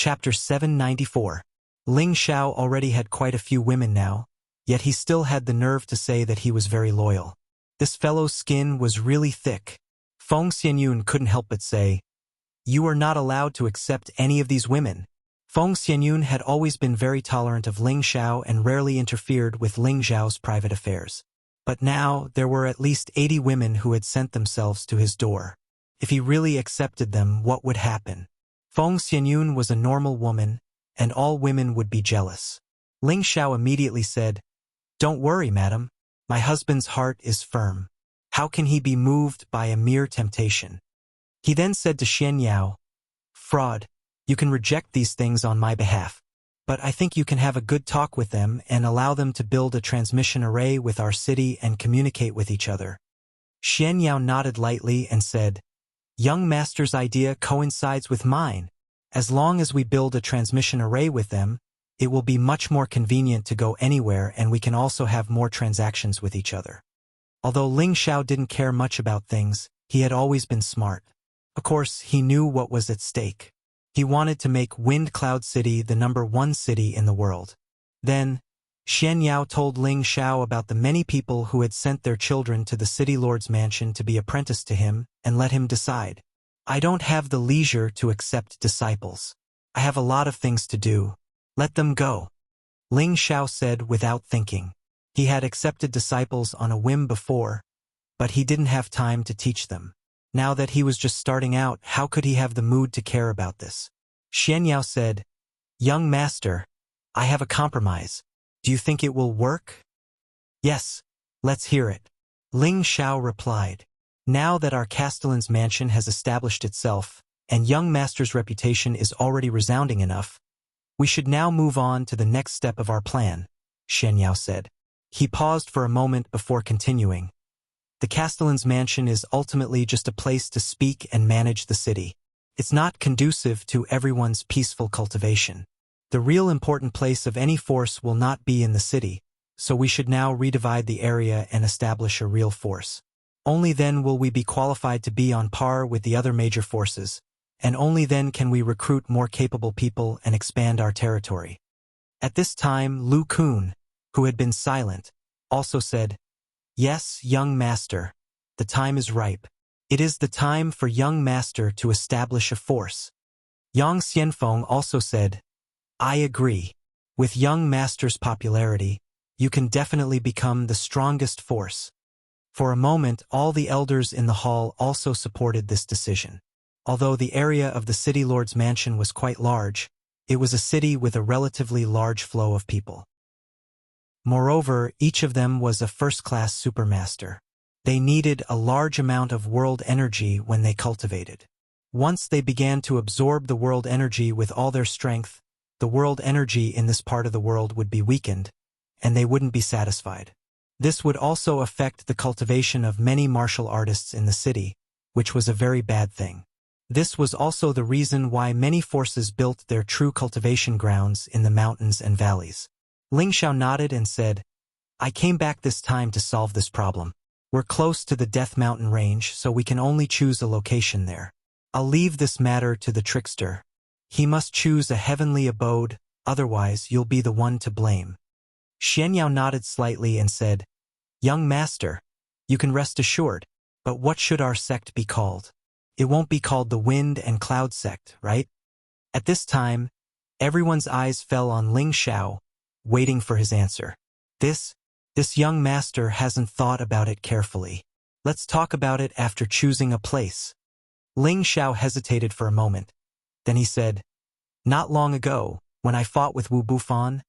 Chapter 794. Ling Xiao already had quite a few women now, yet he still had the nerve to say that he was very loyal. This fellow's skin was really thick. Feng Xianyun couldn't help but say, "You are not allowed to accept any of these women." Feng Xianyun had always been very tolerant of Ling Xiao and rarely interfered with Ling Xiao's private affairs. But now there were at least 80 women who had sent themselves to his door. If he really accepted them, what would happen? Feng Xianyun was a normal woman, and all women would be jealous. Ling Xiao immediately said, "Don't worry, madam. My husband's heart is firm. How can he be moved by a mere temptation?" He then said to Xian Yao, "Fraud, you can reject these things on my behalf, but I think you can have a good talk with them and allow them to build a transmission array with our city and communicate with each other." Xian Yao nodded lightly and said, "Young master's idea coincides with mine. As long as we build a transmission array with them, it will be much more convenient to go anywhere, and we can also have more transactions with each other." Although Ling Xiao didn't care much about things, he had always been smart. Of course, he knew what was at stake. He wanted to make Wind Cloud City the #1 city in the world. Then, Xian Yao told Ling Xiao about the many people who had sent their children to the city lord's mansion to be apprenticed to him and let him decide. "I don't have the leisure to accept disciples. I have a lot of things to do. Let them go," Ling Xiao said without thinking. He had accepted disciples on a whim before, but he didn't have time to teach them. Now that he was just starting out, how could he have the mood to care about this? Xian Yao said, "Young master, I have a compromise. Do you think it will work?" "Yes, let's hear it," Ling Xiao replied. "Now that our castellan's mansion has established itself, and young master's reputation is already resounding enough, we should now move on to the next step of our plan," Xian Yao said. He paused for a moment before continuing. "The castellan's mansion is ultimately just a place to speak and manage the city. It's not conducive to everyone's peaceful cultivation. The real important place of any force will not be in the city, so we should now redivide the area and establish a real force. Only then will we be qualified to be on par with the other major forces, and only then can we recruit more capable people and expand our territory." At this time, Lu Kun, who had been silent, also said, "Yes, young master, the time is ripe. It is the time for young master to establish a force." Yang Xianfeng also said, "I agree. With young master's popularity, you can definitely become the strongest force." For a moment, all the elders in the hall also supported this decision. Although the area of the city lord's mansion was quite large, it was a city with a relatively large flow of people. Moreover, each of them was a first-class supermaster. They needed a large amount of world energy when they cultivated. Once they began to absorb the world energy with all their strength, the world energy in this part of the world would be weakened, and they wouldn't be satisfied. This would also affect the cultivation of many martial artists in the city, which was a very bad thing. This was also the reason why many forces built their true cultivation grounds in the mountains and valleys. Ling Xiao nodded and said, "I came back this time to solve this problem. We're close to the Death Mountain range, so we can only choose a location there. I'll leave this matter to the trickster. He must choose a heavenly abode, otherwise you'll be the one to blame." Xian Yao nodded slightly and said, "Young master, you can rest assured, but what should our sect be called? It won't be called the Wind and Cloud sect, right?" At this time, everyone's eyes fell on Ling Xiao, waiting for his answer. This young master hasn't thought about it carefully. Let's talk about it after choosing a place." Ling Xiao hesitated for a moment. Then he said, "Not long ago, when I fought with Wu Bufan,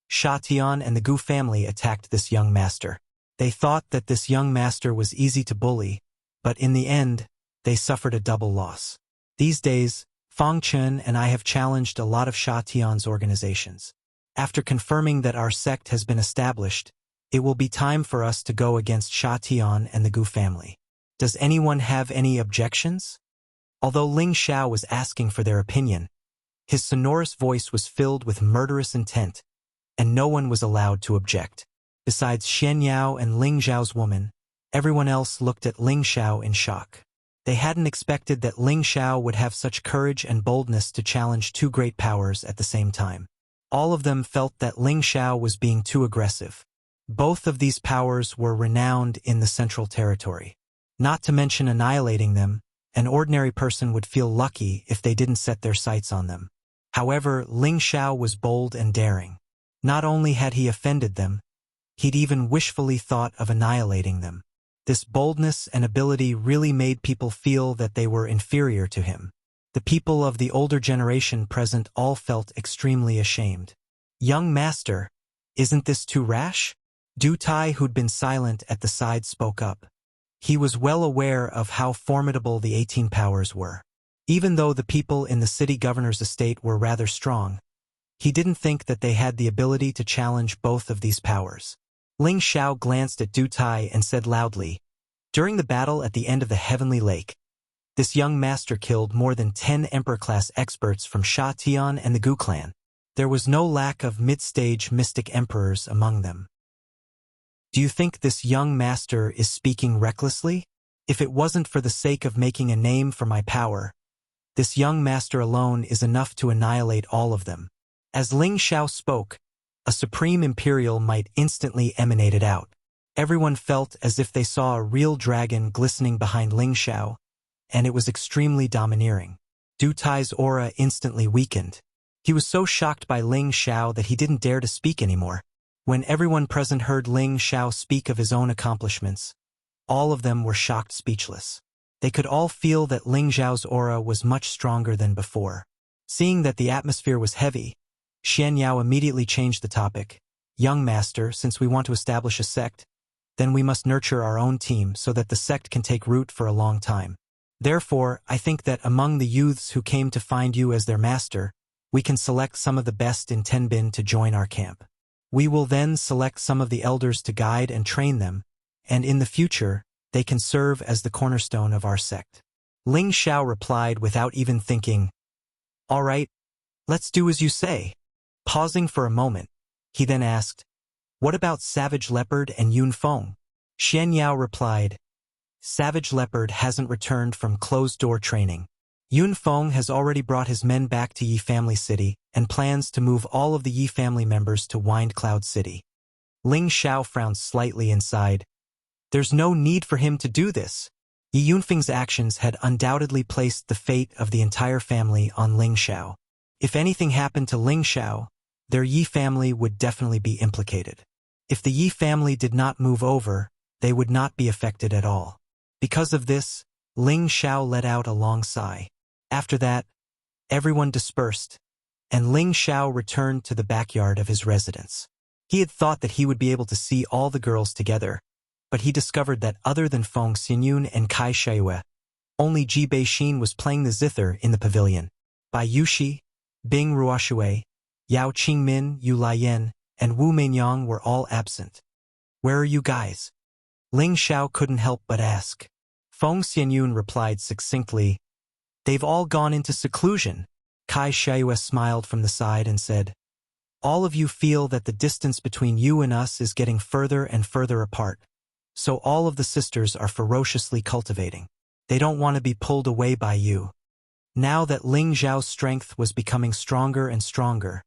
Sha Tian and the Gu family attacked this young master. They thought that this young master was easy to bully, but in the end, they suffered a double loss. These days, Fang Chen and I have challenged a lot of Sha Tian's organizations. After confirming that our sect has been established, it will be time for us to go against Sha Tian and the Gu family. Does anyone have any objections?" Although Ling Xiao was asking for their opinion, his sonorous voice was filled with murderous intent, and no one was allowed to object. Besides Xian Yao and Ling Xiao's woman, everyone else looked at Ling Xiao in shock. They hadn't expected that Ling Xiao would have such courage and boldness to challenge two great powers at the same time. All of them felt that Ling Xiao was being too aggressive. Both of these powers were renowned in the Central Territory. Not to mention annihilating them, an ordinary person would feel lucky if they didn't set their sights on them. However, Ling Xiao was bold and daring. Not only had he offended them, he'd even wishfully thought of annihilating them. This boldness and ability really made people feel that they were inferior to him. The people of the older generation present all felt extremely ashamed. "Young master, isn't this too rash?" Du Tai, who'd been silent at the side, spoke up. He was well aware of how formidable the 18 powers were. Even though the people in the city governor's estate were rather strong, he didn't think that they had the ability to challenge both of these powers. Ling Xiao glanced at Du Tai and said loudly, "During the battle at the end of the Heavenly Lake, this young master killed more than 10 Emperor-class experts from Sha Tian and the Gu clan. There was no lack of mid-stage mystic emperors among them. Do you think this young master is speaking recklessly? If it wasn't for the sake of making a name for my power, this young master alone is enough to annihilate all of them." As Ling Xiao spoke, a supreme imperial might instantly emanated out. Everyone felt as if they saw a real dragon glistening behind Ling Xiao, and it was extremely domineering. Du Tai's aura instantly weakened. He was so shocked by Ling Xiao that he didn't dare to speak anymore. When everyone present heard Ling Xiao speak of his own accomplishments, all of them were shocked speechless. They could all feel that Ling Xiao's aura was much stronger than before. Seeing that the atmosphere was heavy, Xian Yao immediately changed the topic. "Young master, since we want to establish a sect, then we must nurture our own team so that the sect can take root for a long time. Therefore, I think that among the youths who came to find you as their master, we can select some of the best in Tenbin to join our camp. We will then select some of the elders to guide and train them, and in the future, they can serve as the cornerstone of our sect." Ling Xiao replied without even thinking, "All right, let's do as you say." Pausing for a moment, he then asked, "What about Savage Leopard and Yun Feng?" Xian Yao replied, "Savage Leopard hasn't returned from closed-door training. Yun Feng has already brought his men back to Yi Family City and plans to move all of the Yi family members to Wind Cloud City." Ling Xiao frowned slightly and sighed. There's no need for him to do this. Yi Yunfeng's actions had undoubtedly placed the fate of the entire family on Ling Xiao. If anything happened to Ling Xiao, their Yi family would definitely be implicated. If the Yi family did not move over, they would not be affected at all. Because of this, Ling Xiao let out a long sigh. After that, everyone dispersed, and Ling Xiao returned to the backyard of his residence. He had thought that he would be able to see all the girls together, but he discovered that other than Feng Xianyun and Kai Shaiyue, only Ji Beixin was playing the zither in the pavilion. Bai Yushi, Bing Ruoshui, Yao Qingmin, Yu Laiyan, and Wu Meinyang were all absent. "Where are you guys?" Ling Xiao couldn't help but ask. Feng Xianyun replied succinctly, "They've all gone into seclusion." Kai Shaiyue smiled from the side and said, "All of you feel that the distance between you and us is getting further and further apart, so all of the sisters are ferociously cultivating. They don't want to be pulled away by you." Now that Ling Xiao's strength was becoming stronger and stronger,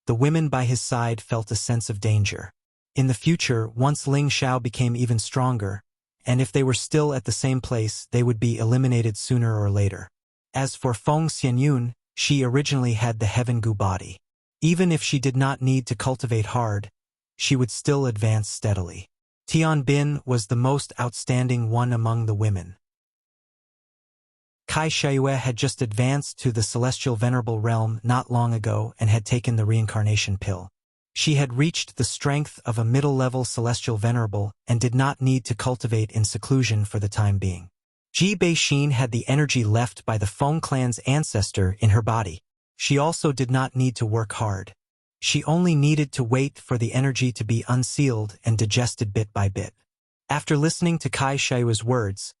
the women by his side felt a sense of danger. In the future, once Ling Xiao became even stronger, and if they were still at the same place, they would be eliminated sooner or later. As for Feng Xianyun, she originally had the Heaven Gu body. Even if she did not need to cultivate hard, she would still advance steadily. Tian Bin was the most outstanding one among the women. Kai Shaiyue had just advanced to the Celestial Venerable Realm not long ago and had taken the reincarnation pill. She had reached the strength of a middle-level Celestial Venerable and did not need to cultivate in seclusion for the time being. Ji Beixin had the energy left by the Feng clan's ancestor in her body. She also did not need to work hard. She only needed to wait for the energy to be unsealed and digested bit by bit. After listening to Kai Shaiyue's words,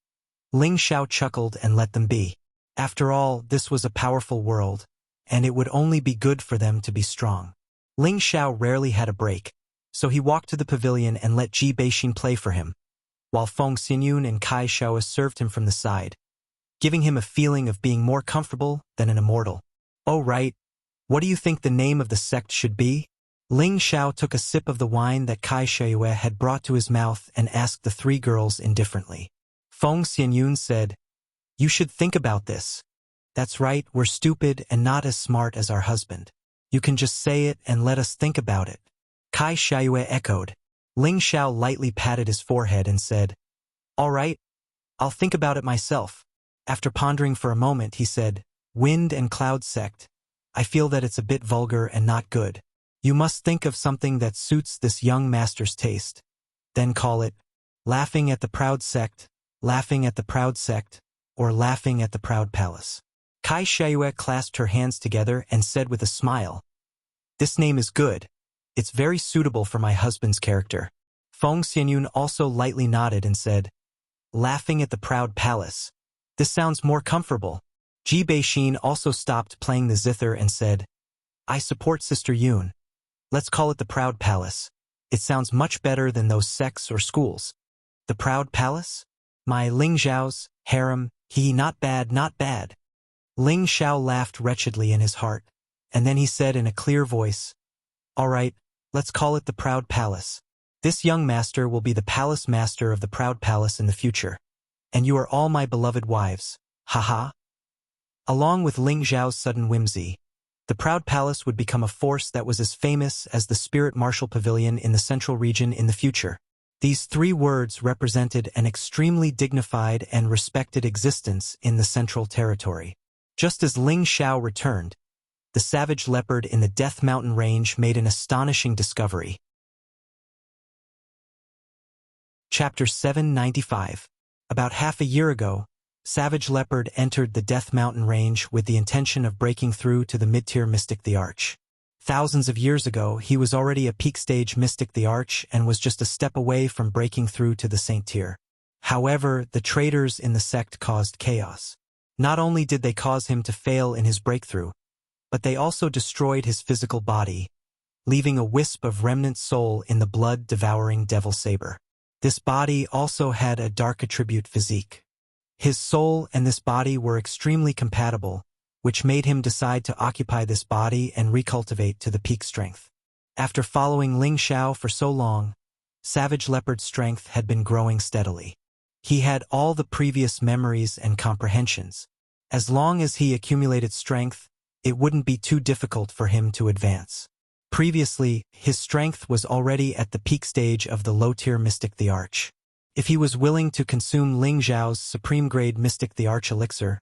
Ling Xiao chuckled and let them be. After all, this was a powerful world, and it would only be good for them to be strong. Ling Xiao rarely had a break, so he walked to the pavilion and let Ji Beixin play for him, while Feng Xianyun and Kai Shaiyue served him from the side. giving him a feeling of being more comfortable than an immortal. "Oh right, what do you think the name of the sect should be?" Ling Xiao took a sip of the wine that Kai Shuiyue had brought to his mouth and asked the three girls indifferently. Feng Xianyun said, "You should think about this. That's right, we're stupid and not as smart as our husband. You can just say it and let us think about it." Kai Shuiyue echoed. Ling Xiao lightly patted his forehead and said, "All right, I'll think about it myself." After pondering for a moment, he said, "Wind and Cloud Sect. I feel that it's a bit vulgar and not good. You must think of something that suits this young master's taste. Then call it Laughing at the Proud Sect, Laughing at the Proud Sect, or Laughing at the Proud Palace." Kai Shuiyue clasped her hands together and said with a smile, "This name is good. It's very suitable for my husband's character." Feng Xianyun also lightly nodded and said, "Laughing at the Proud Palace. This sounds more comfortable." Ji Beixin also stopped playing the zither and said, "I support Sister Yun. Let's call it the Proud Palace. It sounds much better than those sects or schools." "The Proud Palace? My Ling Xiao's harem, not bad, not bad." Ling Xiao laughed wretchedly in his heart, and then he said in a clear voice, "All right, let's call it the Proud Palace. This young master will be the palace master of the Proud Palace in the future. And you are all my beloved wives. Haha." Along with Ling Xiao's sudden whimsy, the Proud Palace would become a force that was as famous as the Spirit Martial Pavilion in the Central Region in the future. These three words represented an extremely dignified and respected existence in the Central Territory. Just as Ling Xiao returned, the savage leopard in the Death Mountain Range made an astonishing discovery. Chapter 795. About half a year ago, Savage Leopard entered the Death Mountain Range with the intention of breaking through to the mid-tier Mystic the Arch. Thousands of years ago, he was already a peak-stage Mystic the Arch and was just a step away from breaking through to the Saint Tier. However, the traitors in the sect caused chaos. Not only did they cause him to fail in his breakthrough, but they also destroyed his physical body, leaving a wisp of remnant soul in the blood-devouring Devil Saber. This body also had a dark attribute physique. His soul and this body were extremely compatible, which made him decide to occupy this body and recultivate to the peak strength. After following Ling Xiao for so long, Savage Leopard's strength had been growing steadily. He had all the previous memories and comprehensions. As long as he accumulated strength, it wouldn't be too difficult for him to advance. Previously, his strength was already at the peak stage of the low-tier Mystic the Arch. If he was willing to consume Ling Xiao's supreme-grade Mystic the Arch elixir,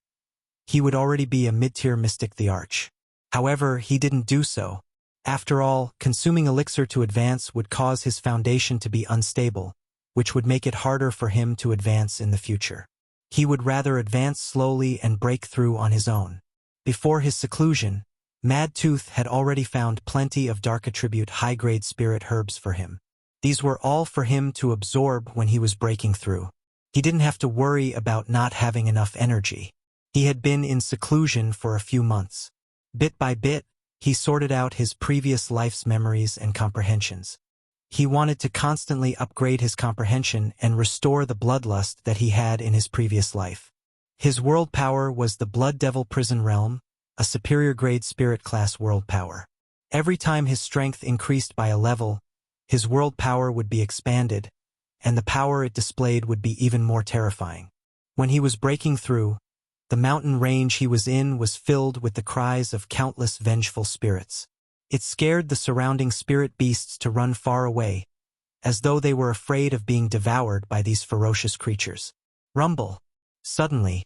he would already be a mid-tier Mystic the Arch. However, he didn't do so. After all, consuming elixir to advance would cause his foundation to be unstable, which would make it harder for him to advance in the future. He would rather advance slowly and break through on his own. Before his seclusion, Mad Tooth had already found plenty of dark attribute high-grade spirit herbs for him. These were all for him to absorb when he was breaking through. He didn't have to worry about not having enough energy. He had been in seclusion for a few months. Bit by bit, he sorted out his previous life's memories and comprehensions. He wanted to constantly upgrade his comprehension and restore the bloodlust that he had in his previous life. His world power was the Blood Devil Prison Realm, a superior grade spirit class world power. Every time his strength increased by a level, his world power would be expanded, and the power it displayed would be even more terrifying. When he was breaking through, the mountain range he was in was filled with the cries of countless vengeful spirits. It scared the surrounding spirit beasts to run far away, as though they were afraid of being devoured by these ferocious creatures. Rumble. Suddenly,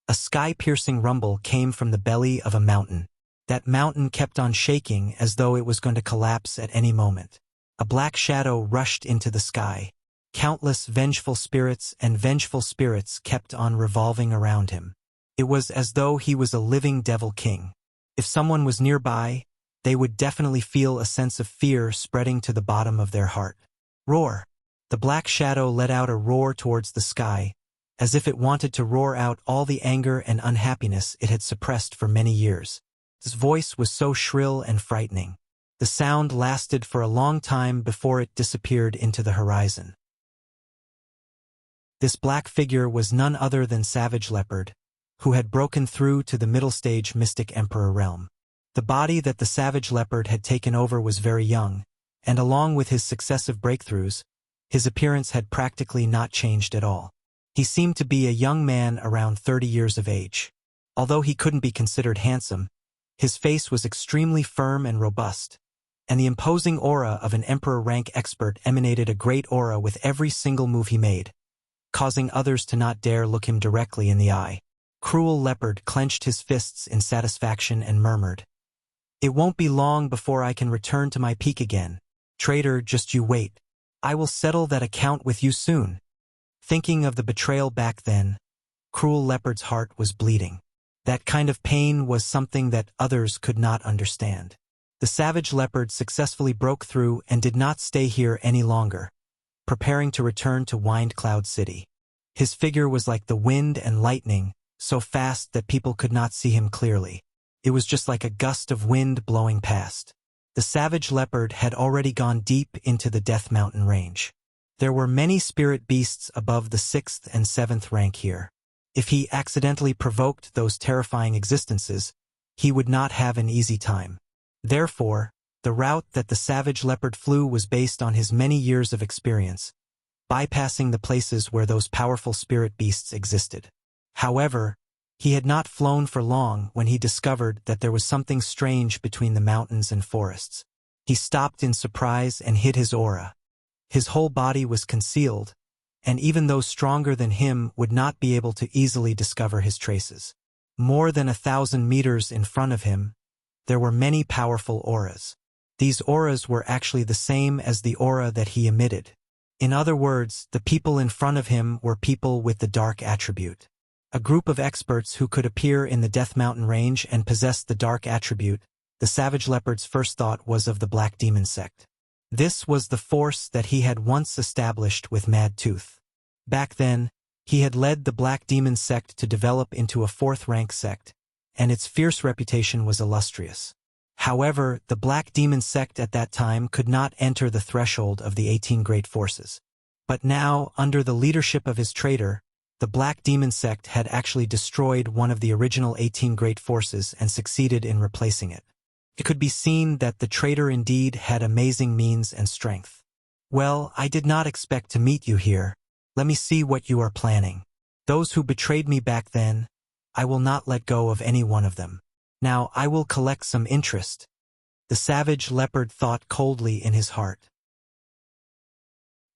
a sky-piercing rumble came from the belly of a mountain. That mountain kept on shaking as though it was going to collapse at any moment. A black shadow rushed into the sky. Countless vengeful spirits and vengeful spirits kept on revolving around him. It was as though he was a living devil king. If someone was nearby, they would definitely feel a sense of fear spreading to the bottom of their heart. Roar! The black shadow let out a roar towards the sky, as if it wanted to roar out all the anger and unhappiness it had suppressed for many years. His voice was so shrill and frightening. The sound lasted for a long time before it disappeared into the horizon. This black figure was none other than Savage Leopard, who had broken through to the middle-stage mystic emperor realm. The body that the savage leopard had taken over was very young, and along with his successive breakthroughs, his appearance had practically not changed at all. He seemed to be a young man around 30 years of age. Although he couldn't be considered handsome, his face was extremely firm and robust, and the imposing aura of an emperor-rank expert emanated a great aura with every single move he made, causing others to not dare look him directly in the eye. Cruel Leopard clenched his fists in satisfaction and murmured, "It won't be long before I can return to my peak again. Traitor, just you wait. I will settle that account with you soon." Thinking of the betrayal back then, Cruel Leopard's heart was bleeding. That kind of pain was something that others could not understand. The savage leopard successfully broke through and did not stay here any longer, preparing to return to Wind Cloud City. His figure was like the wind and lightning, so fast that people could not see him clearly. It was just like a gust of wind blowing past. The savage leopard had already gone deep into the Death Mountain range. There were many spirit beasts above the 6th and 7th rank here. If he accidentally provoked those terrifying existences, he would not have an easy time. Therefore, the route that the savage leopard flew was based on his many years of experience, bypassing the places where those powerful spirit beasts existed. However, he had not flown for long when he discovered that there was something strange between the mountains and forests. He stopped in surprise and hid his aura. His whole body was concealed, and even those stronger than him would not be able to easily discover his traces. More than 1,000 meters in front of him, there were many powerful auras. These auras were actually the same as the aura that he emitted. In other words, the people in front of him were people with the dark attribute. A group of experts who could appear in the Death Mountain range and possess the dark attribute. The savage leopard's first thought was of the Black Demon sect. This was the force that he had once established with Mad Tooth. Back then, he had led the Black Demon sect to develop into a 4th-rank sect, and its fierce reputation was illustrious. However, the Black Demon sect at that time could not enter the threshold of the 18 Great Forces. But now, under the leadership of his traitor, the Black Demon sect had actually destroyed one of the original 18 Great Forces and succeeded in replacing it. It could be seen that the traitor indeed had amazing means and strength. "Well, I did not expect to meet you here. Let me see what you are planning. Those who betrayed me back then, I will not let go of any one of them. Now I will collect some interest." The savage leopard thought coldly in his heart.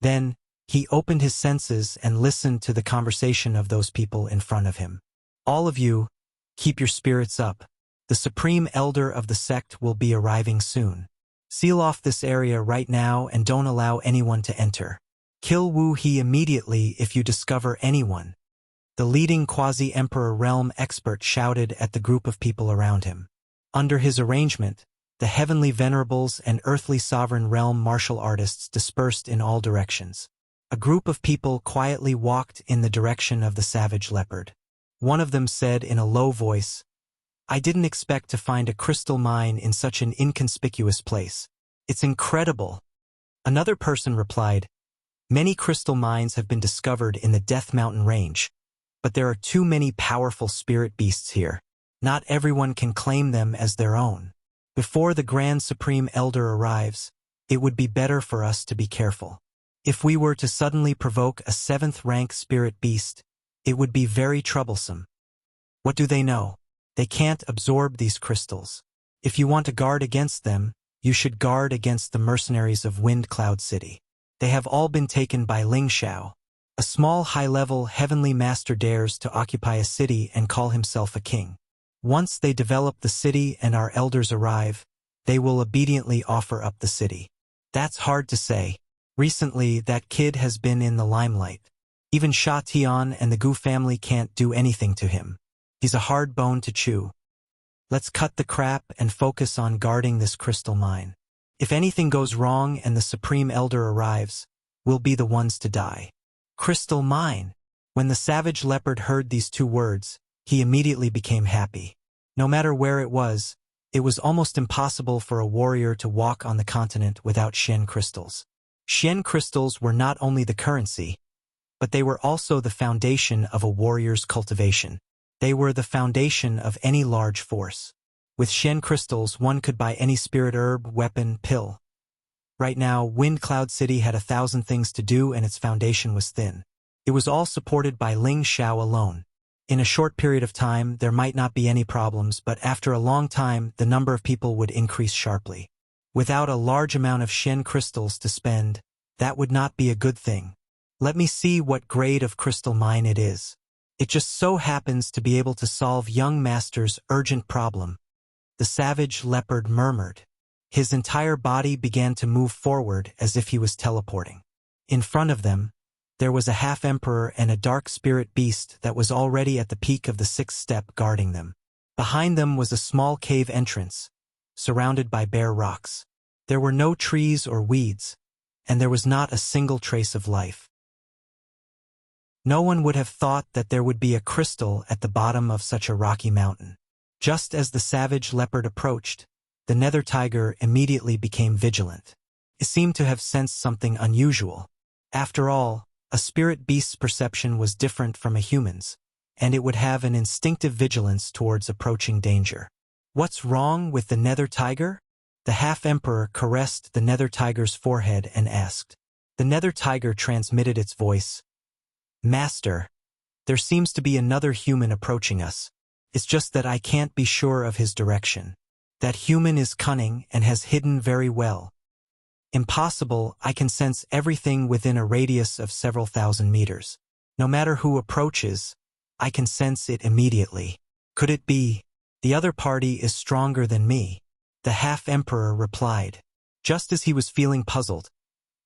Then, he opened his senses and listened to the conversation of those people in front of him. "All of you, keep your spirits up. The Supreme Elder of the sect will be arriving soon. Seal off this area right now and don't allow anyone to enter. Kill Wu He immediately if you discover anyone." The leading quasi-emperor realm expert shouted at the group of people around him. Under his arrangement, the heavenly venerables and earthly sovereign realm martial artists dispersed in all directions. A group of people quietly walked in the direction of the savage leopard. One of them said in a low voice, "I didn't expect to find a crystal mine in such an inconspicuous place. It's incredible." Another person replied, "Many crystal mines have been discovered in the Death Mountain range, but there are too many powerful spirit beasts here. Not everyone can claim them as their own. Before the Grand Supreme Elder arrives, it would be better for us to be careful. If we were to suddenly provoke a 7th-rank spirit beast, it would be very troublesome. What do they know? They can't absorb these crystals. If you want to guard against them, you should guard against the mercenaries of Wind Cloud City. They have all been taken by Ling Xiao. A small high-level heavenly master dares to occupy a city and call himself a king. Once they develop the city and our elders arrive, they will obediently offer up the city. That's hard to say. Recently, that kid has been in the limelight. Even Sha Tian and the Gu family can't do anything to him. He's a hard bone to chew. Let's cut the crap and focus on guarding this crystal mine. If anything goes wrong and the Supreme Elder arrives, we'll be the ones to die." Crystal mine. When the savage leopard heard these 2 words, he immediately became happy. No matter where it was almost impossible for a warrior to walk on the continent without Shen crystals. Shen crystals were not only the currency, but they were also the foundation of a warrior's cultivation. They were the foundation of any large force. With Shen crystals, one could buy any spirit herb, weapon, pill. Right now, Wind Cloud City had 1,000 things to do and its foundation was thin. It was all supported by Ling Xiao alone. In a short period of time, there might not be any problems, but after a long time, the number of people would increase sharply. Without a large amount of Shen crystals to spend, that would not be a good thing. Let me see what grade of crystal mine it is. It just so happens to be able to solve young master's urgent problem. The savage leopard murmured. His entire body began to move forward as if he was teleporting. In front of them, there was a half-emperor and a dark spirit beast that was already at the peak of the 6th step guarding them. Behind them was a small cave entrance, surrounded by bare rocks. There were no trees or weeds, and there was not a single trace of life. No one would have thought that there would be a crystal at the bottom of such a rocky mountain. Just as the savage leopard approached, the nether tiger immediately became vigilant. It seemed to have sensed something unusual. After all, a spirit beast's perception was different from a human's, and it would have an instinctive vigilance towards approaching danger. What's wrong with the nether tiger? The half-emperor caressed the nether tiger's forehead and asked. The nether tiger transmitted its voice. Master, there seems to be another human approaching us. It's just that I can't be sure of his direction. That human is cunning and has hidden very well. Impossible, I can sense everything within a radius of several thousand meters. No matter who approaches, I can sense it immediately. Could it be? The other party is stronger than me. The half-emperor replied. Just as he was feeling puzzled,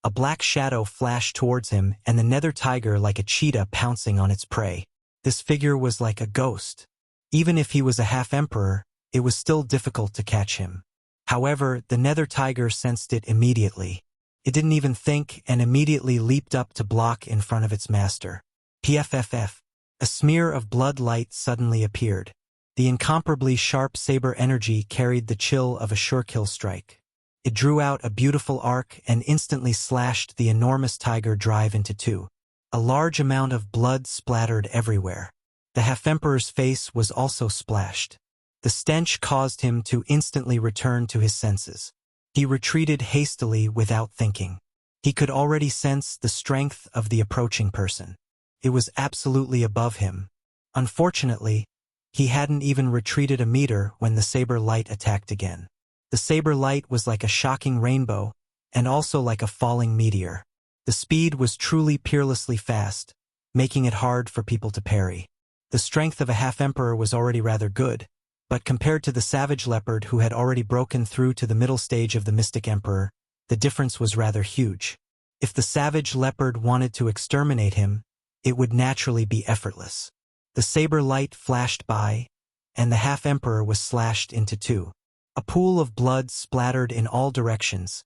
a black shadow flashed towards him and the nether tiger like a cheetah pouncing on its prey. This figure was like a ghost. Even if he was a half-emperor, it was still difficult to catch him. However, the nether tiger sensed it immediately. It didn't even think and immediately leaped up to block in front of its master. PFFF. A smear of blood light suddenly appeared. The incomparably sharp saber energy carried the chill of a sure-kill strike. It drew out a beautiful arc and instantly slashed the enormous tiger drive into two. A large amount of blood splattered everywhere. The half-emperor's face was also splashed. The stench caused him to instantly return to his senses. He retreated hastily without thinking. He could already sense the strength of the approaching person. It was absolutely above him. Unfortunately, he hadn't even retreated a meter when the saber light attacked again. The saber light was like a shocking rainbow, and also like a falling meteor. The speed was truly peerlessly fast, making it hard for people to parry. The strength of a half-emperor was already rather good, but compared to the savage leopard who had already broken through to the middle stage of the mystic emperor, the difference was rather huge. If the savage leopard wanted to exterminate him, it would naturally be effortless. The saber light flashed by, and the half-emperor was slashed into two. A pool of blood splattered in all directions,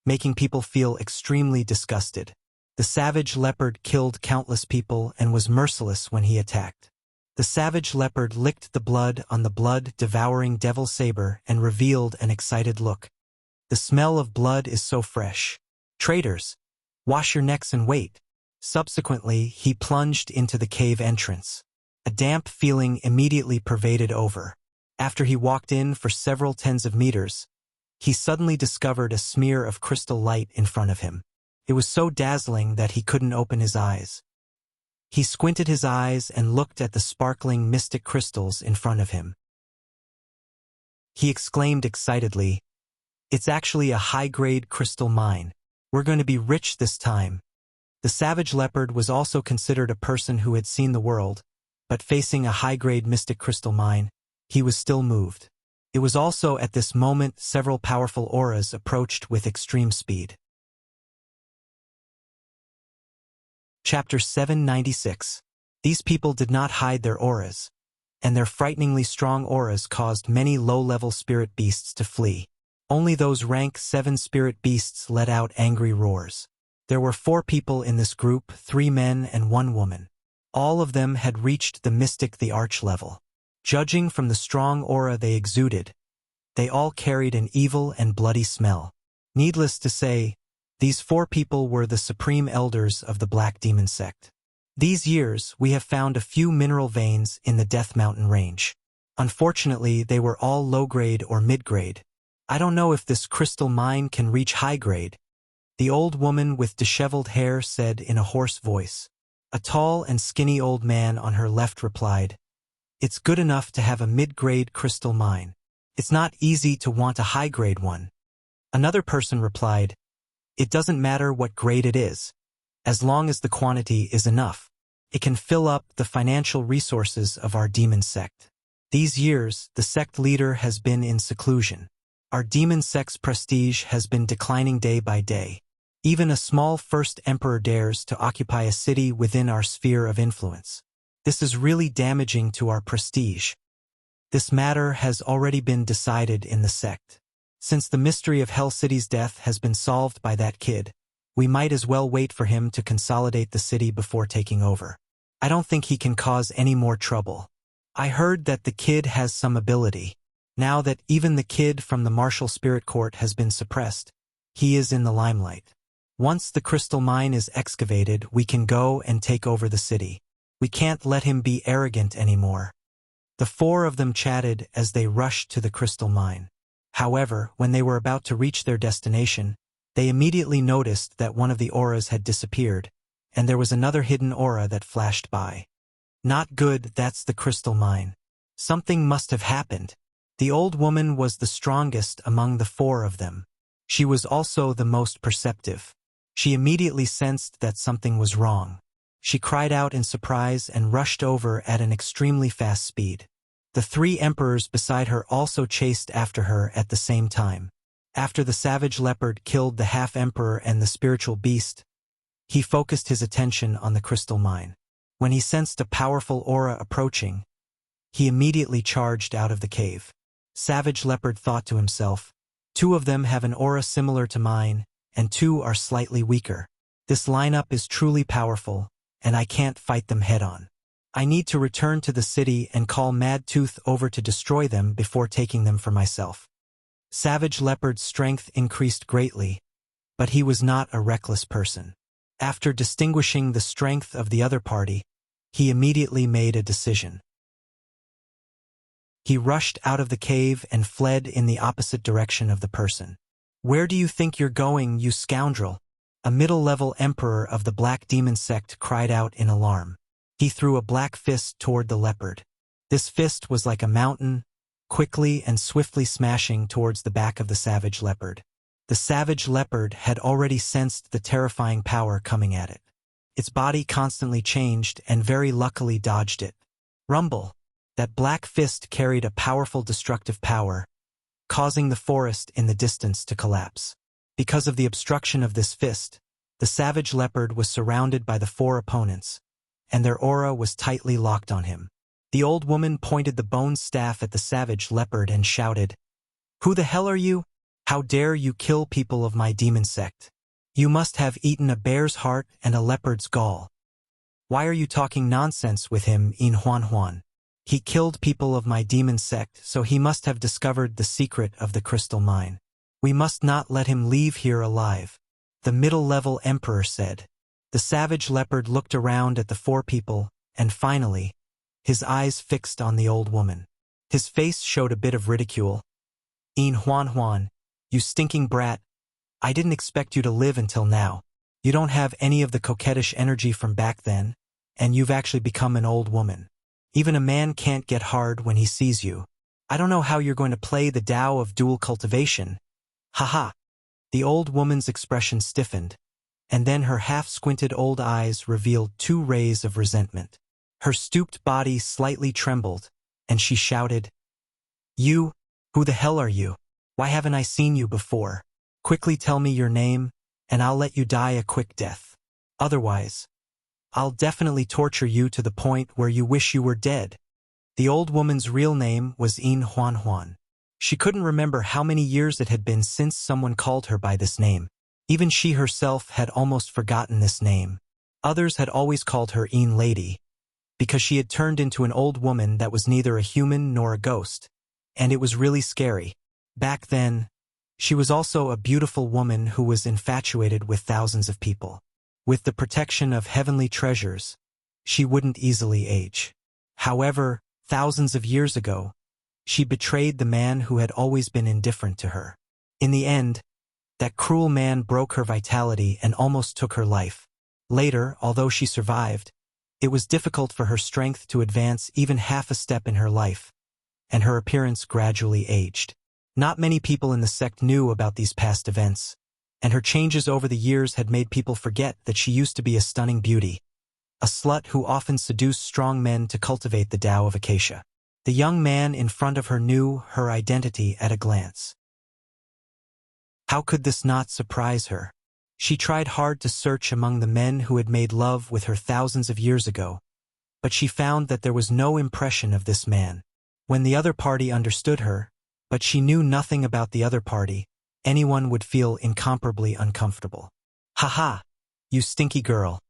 making people feel extremely disgusted. The savage leopard killed countless people and was merciless when he attacked. The savage leopard licked the blood on the blood-devouring devil saber and revealed an excited look. The smell of blood is so fresh. Traitors, wash your necks and wait. Subsequently, he plunged into the cave entrance. A damp feeling immediately pervaded over. After he walked in for several tens of meters, he suddenly discovered a smear of crystal light in front of him. It was so dazzling that he couldn't open his eyes. He squinted his eyes and looked at the sparkling mystic crystals in front of him. He exclaimed excitedly, "It's actually a high-grade crystal mine. We're going to be rich this time." The savage leopard was also considered a person who had seen the world, but facing a high-grade mystic crystal mine, he was still moved. It was also at this moment several powerful auras approached with extreme speed. Chapter 796. These people did not hide their auras, and their frighteningly strong auras caused many low-level spirit beasts to flee. Only those rank 7 spirit beasts let out angry roars. There were 4 people in this group, 3 men and 1 woman. All of them had reached the mystic the arch level. Judging from the strong aura they exuded, they all carried an evil and bloody smell. Needless to say, these 4 people were the supreme elders of the Black Demon sect. These years, we have found a few mineral veins in the Death Mountain range. Unfortunately, they were all low-grade or mid-grade. I don't know if this crystal mine can reach high-grade, the old woman with disheveled hair said in a hoarse voice. A tall and skinny old man on her left replied, "It's good enough to have a mid-grade crystal mine. It's not easy to want a high-grade one." Another person replied, "It doesn't matter what grade it is, as long as the quantity is enough. It can fill up the financial resources of our demon sect." These years, the sect leader has been in seclusion. Our demon sect's prestige has been declining day by day. Even a small first emperor dares to occupy a city within our sphere of influence. This is really damaging to our prestige. This matter has already been decided in the sect. Since the mystery of Hell City's death has been solved by that kid, we might as well wait for him to consolidate the city before taking over. I don't think he can cause any more trouble. I heard that the kid has some ability. Now that even the kid from the martial spirit court has been suppressed, he is in the limelight. Once the crystal mine is excavated, we can go and take over the city. We can't let him be arrogant anymore. The four of them chatted as they rushed to the crystal mine. However, when they were about to reach their destination, they immediately noticed that one of the auras had disappeared, and there was another hidden aura that flashed by. Not good, that's the crystal mine. Something must have happened. The old woman was the strongest among the four of them. She was also the most perceptive. She immediately sensed that something was wrong. She cried out in surprise and rushed over at an extremely fast speed. The three emperors beside her also chased after her at the same time. After the savage leopard killed the half-emperor and the spiritual beast, he focused his attention on the crystal mine. When he sensed a powerful aura approaching, he immediately charged out of the cave. Savage Leopard thought to himself, "Two of them have an aura similar to mine, and two are slightly weaker. This lineup is truly powerful, and I can't fight them head-on. I need to return to the city and call Mad Tooth over to destroy them before taking them for myself." Savage Leopard's strength increased greatly, but he was not a reckless person. After distinguishing the strength of the other party, he immediately made a decision. He rushed out of the cave and fled in the opposite direction of the person. "Where do you think you're going, you scoundrel?" A middle-level emperor of the Black Demon sect cried out in alarm. He threw a black fist toward the leopard. This fist was like a mountain, quickly and swiftly smashing towards the back of the savage leopard. The savage leopard had already sensed the terrifying power coming at it. Its body constantly changed and very luckily dodged it. Rumble! That black fist carried a powerful destructive power, causing the forest in the distance to collapse. Because of the obstruction of this fist, the savage leopard was surrounded by the four opponents, and their aura was tightly locked on him. The old woman pointed the bone staff at the savage leopard and shouted, "Who the hell are you? How dare you kill people of my demon sect? You must have eaten a bear's heart and a leopard's gall. Why are you talking nonsense with him, in Huan Huan? He killed people of my demon sect, so he must have discovered the secret of the crystal mine. We must not let him leave here alive," the middle-level emperor said. The savage leopard looked around at the four people, and finally, his eyes fixed on the old woman. His face showed a bit of ridicule. "In Huan Huan, you stinking brat, I didn't expect you to live until now. You don't have any of the coquettish energy from back then, and you've actually become an old woman. Even a man can't get hard when he sees you. I don't know how you're going to play the Tao of dual cultivation. Haha." The old woman's expression stiffened, and then her half-squinted old eyes revealed two rays of resentment. Her stooped body slightly trembled, and she shouted, "You? Who the hell are you? Why haven't I seen you before? Quickly tell me your name, and I'll let you die a quick death. Otherwise, I'll definitely torture you to the point where you wish you were dead." The old woman's real name was In Huan Huan. She couldn't remember how many years it had been since someone called her by this name. Even she herself had almost forgotten this name. Others had always called her In Lady, because she had turned into an old woman that was neither a human nor a ghost, and it was really scary. Back then, she was also a beautiful woman who was infatuated with thousands of people. With the protection of heavenly treasures, she wouldn't easily age. However, thousands of years ago, she betrayed the man who had always been indifferent to her. In the end, that cruel man broke her vitality and almost took her life. Later, although she survived, it was difficult for her strength to advance even half a step in her life, and her appearance gradually aged. Not many people in the sect knew about these past events, and her changes over the years had made people forget that she used to be a stunning beauty, a slut who often seduced strong men to cultivate the Tao of Acacia. The young man in front of her knew her identity at a glance. How could this not surprise her? She tried hard to search among the men who had made love with her thousands of years ago, but she found that there was no impression of this man. When the other party understood her, but she knew nothing about the other party, anyone would feel incomparably uncomfortable. "Ha, you stinky girl.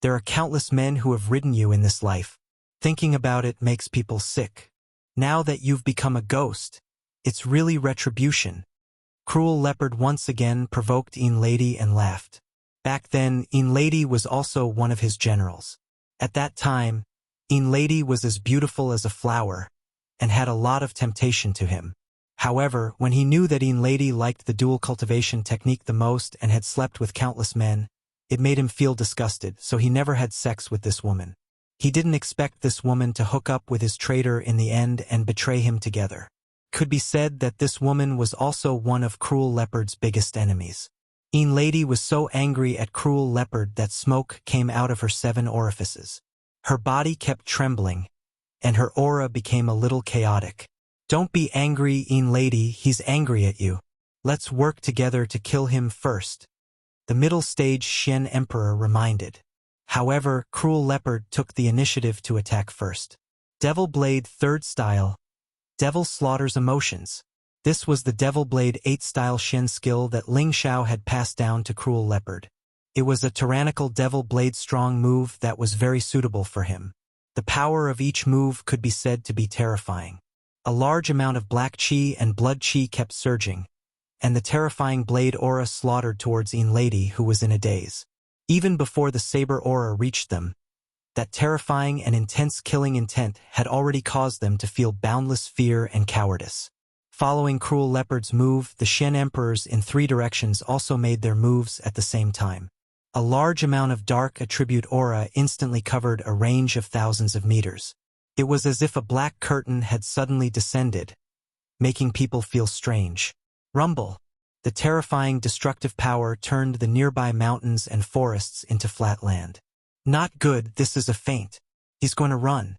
There are countless men who have ridden you in this life. Thinking about it makes people sick. Now that you've become a ghost, it's really retribution." Cruel Leopard once again provoked Lady and laughed. Back then, Lady was also one of his generals. At that time, Lady was as beautiful as a flower, and had a lot of temptation to him. However, when he knew that Lady liked the dual cultivation technique the most and had slept with countless men, it made him feel disgusted, so he never had sex with this woman. He didn't expect this woman to hook up with his traitor in the end and betray him together. Could be said that this woman was also one of Cruel Leopard's biggest enemies. Lady was so angry at Cruel Leopard that smoke came out of her 7 orifices. Her body kept trembling, and her aura became a little chaotic. "Don't be angry, Lady, he's angry at you. Let's work together to kill him first," the middle stage Shen Emperor reminded. However, Cruel Leopard took the initiative to attack first. Devil Blade 3rd Style. Devil slaughters emotions. This was the Devil Blade 8 style Shen skill that Ling Xiao had passed down to Cruel Leopard. It was a tyrannical Devil Blade strong move that was very suitable for him. The power of each move could be said to be terrifying. A large amount of black chi and blood chi kept surging, and the terrifying blade aura slaughtered towards Lady, who was in a daze. Even before the saber aura reached them, that terrifying and intense killing intent had already caused them to feel boundless fear and cowardice. Following Cruel Leopard's move, the Shen Emperors in 3 directions also made their moves at the same time. A large amount of dark attribute aura instantly covered a range of thousands of meters. It was as if a black curtain had suddenly descended, making people feel strange. Rumble. The terrifying destructive power turned the nearby mountains and forests into flat land. "Not good, this is a feint. He's going to run,"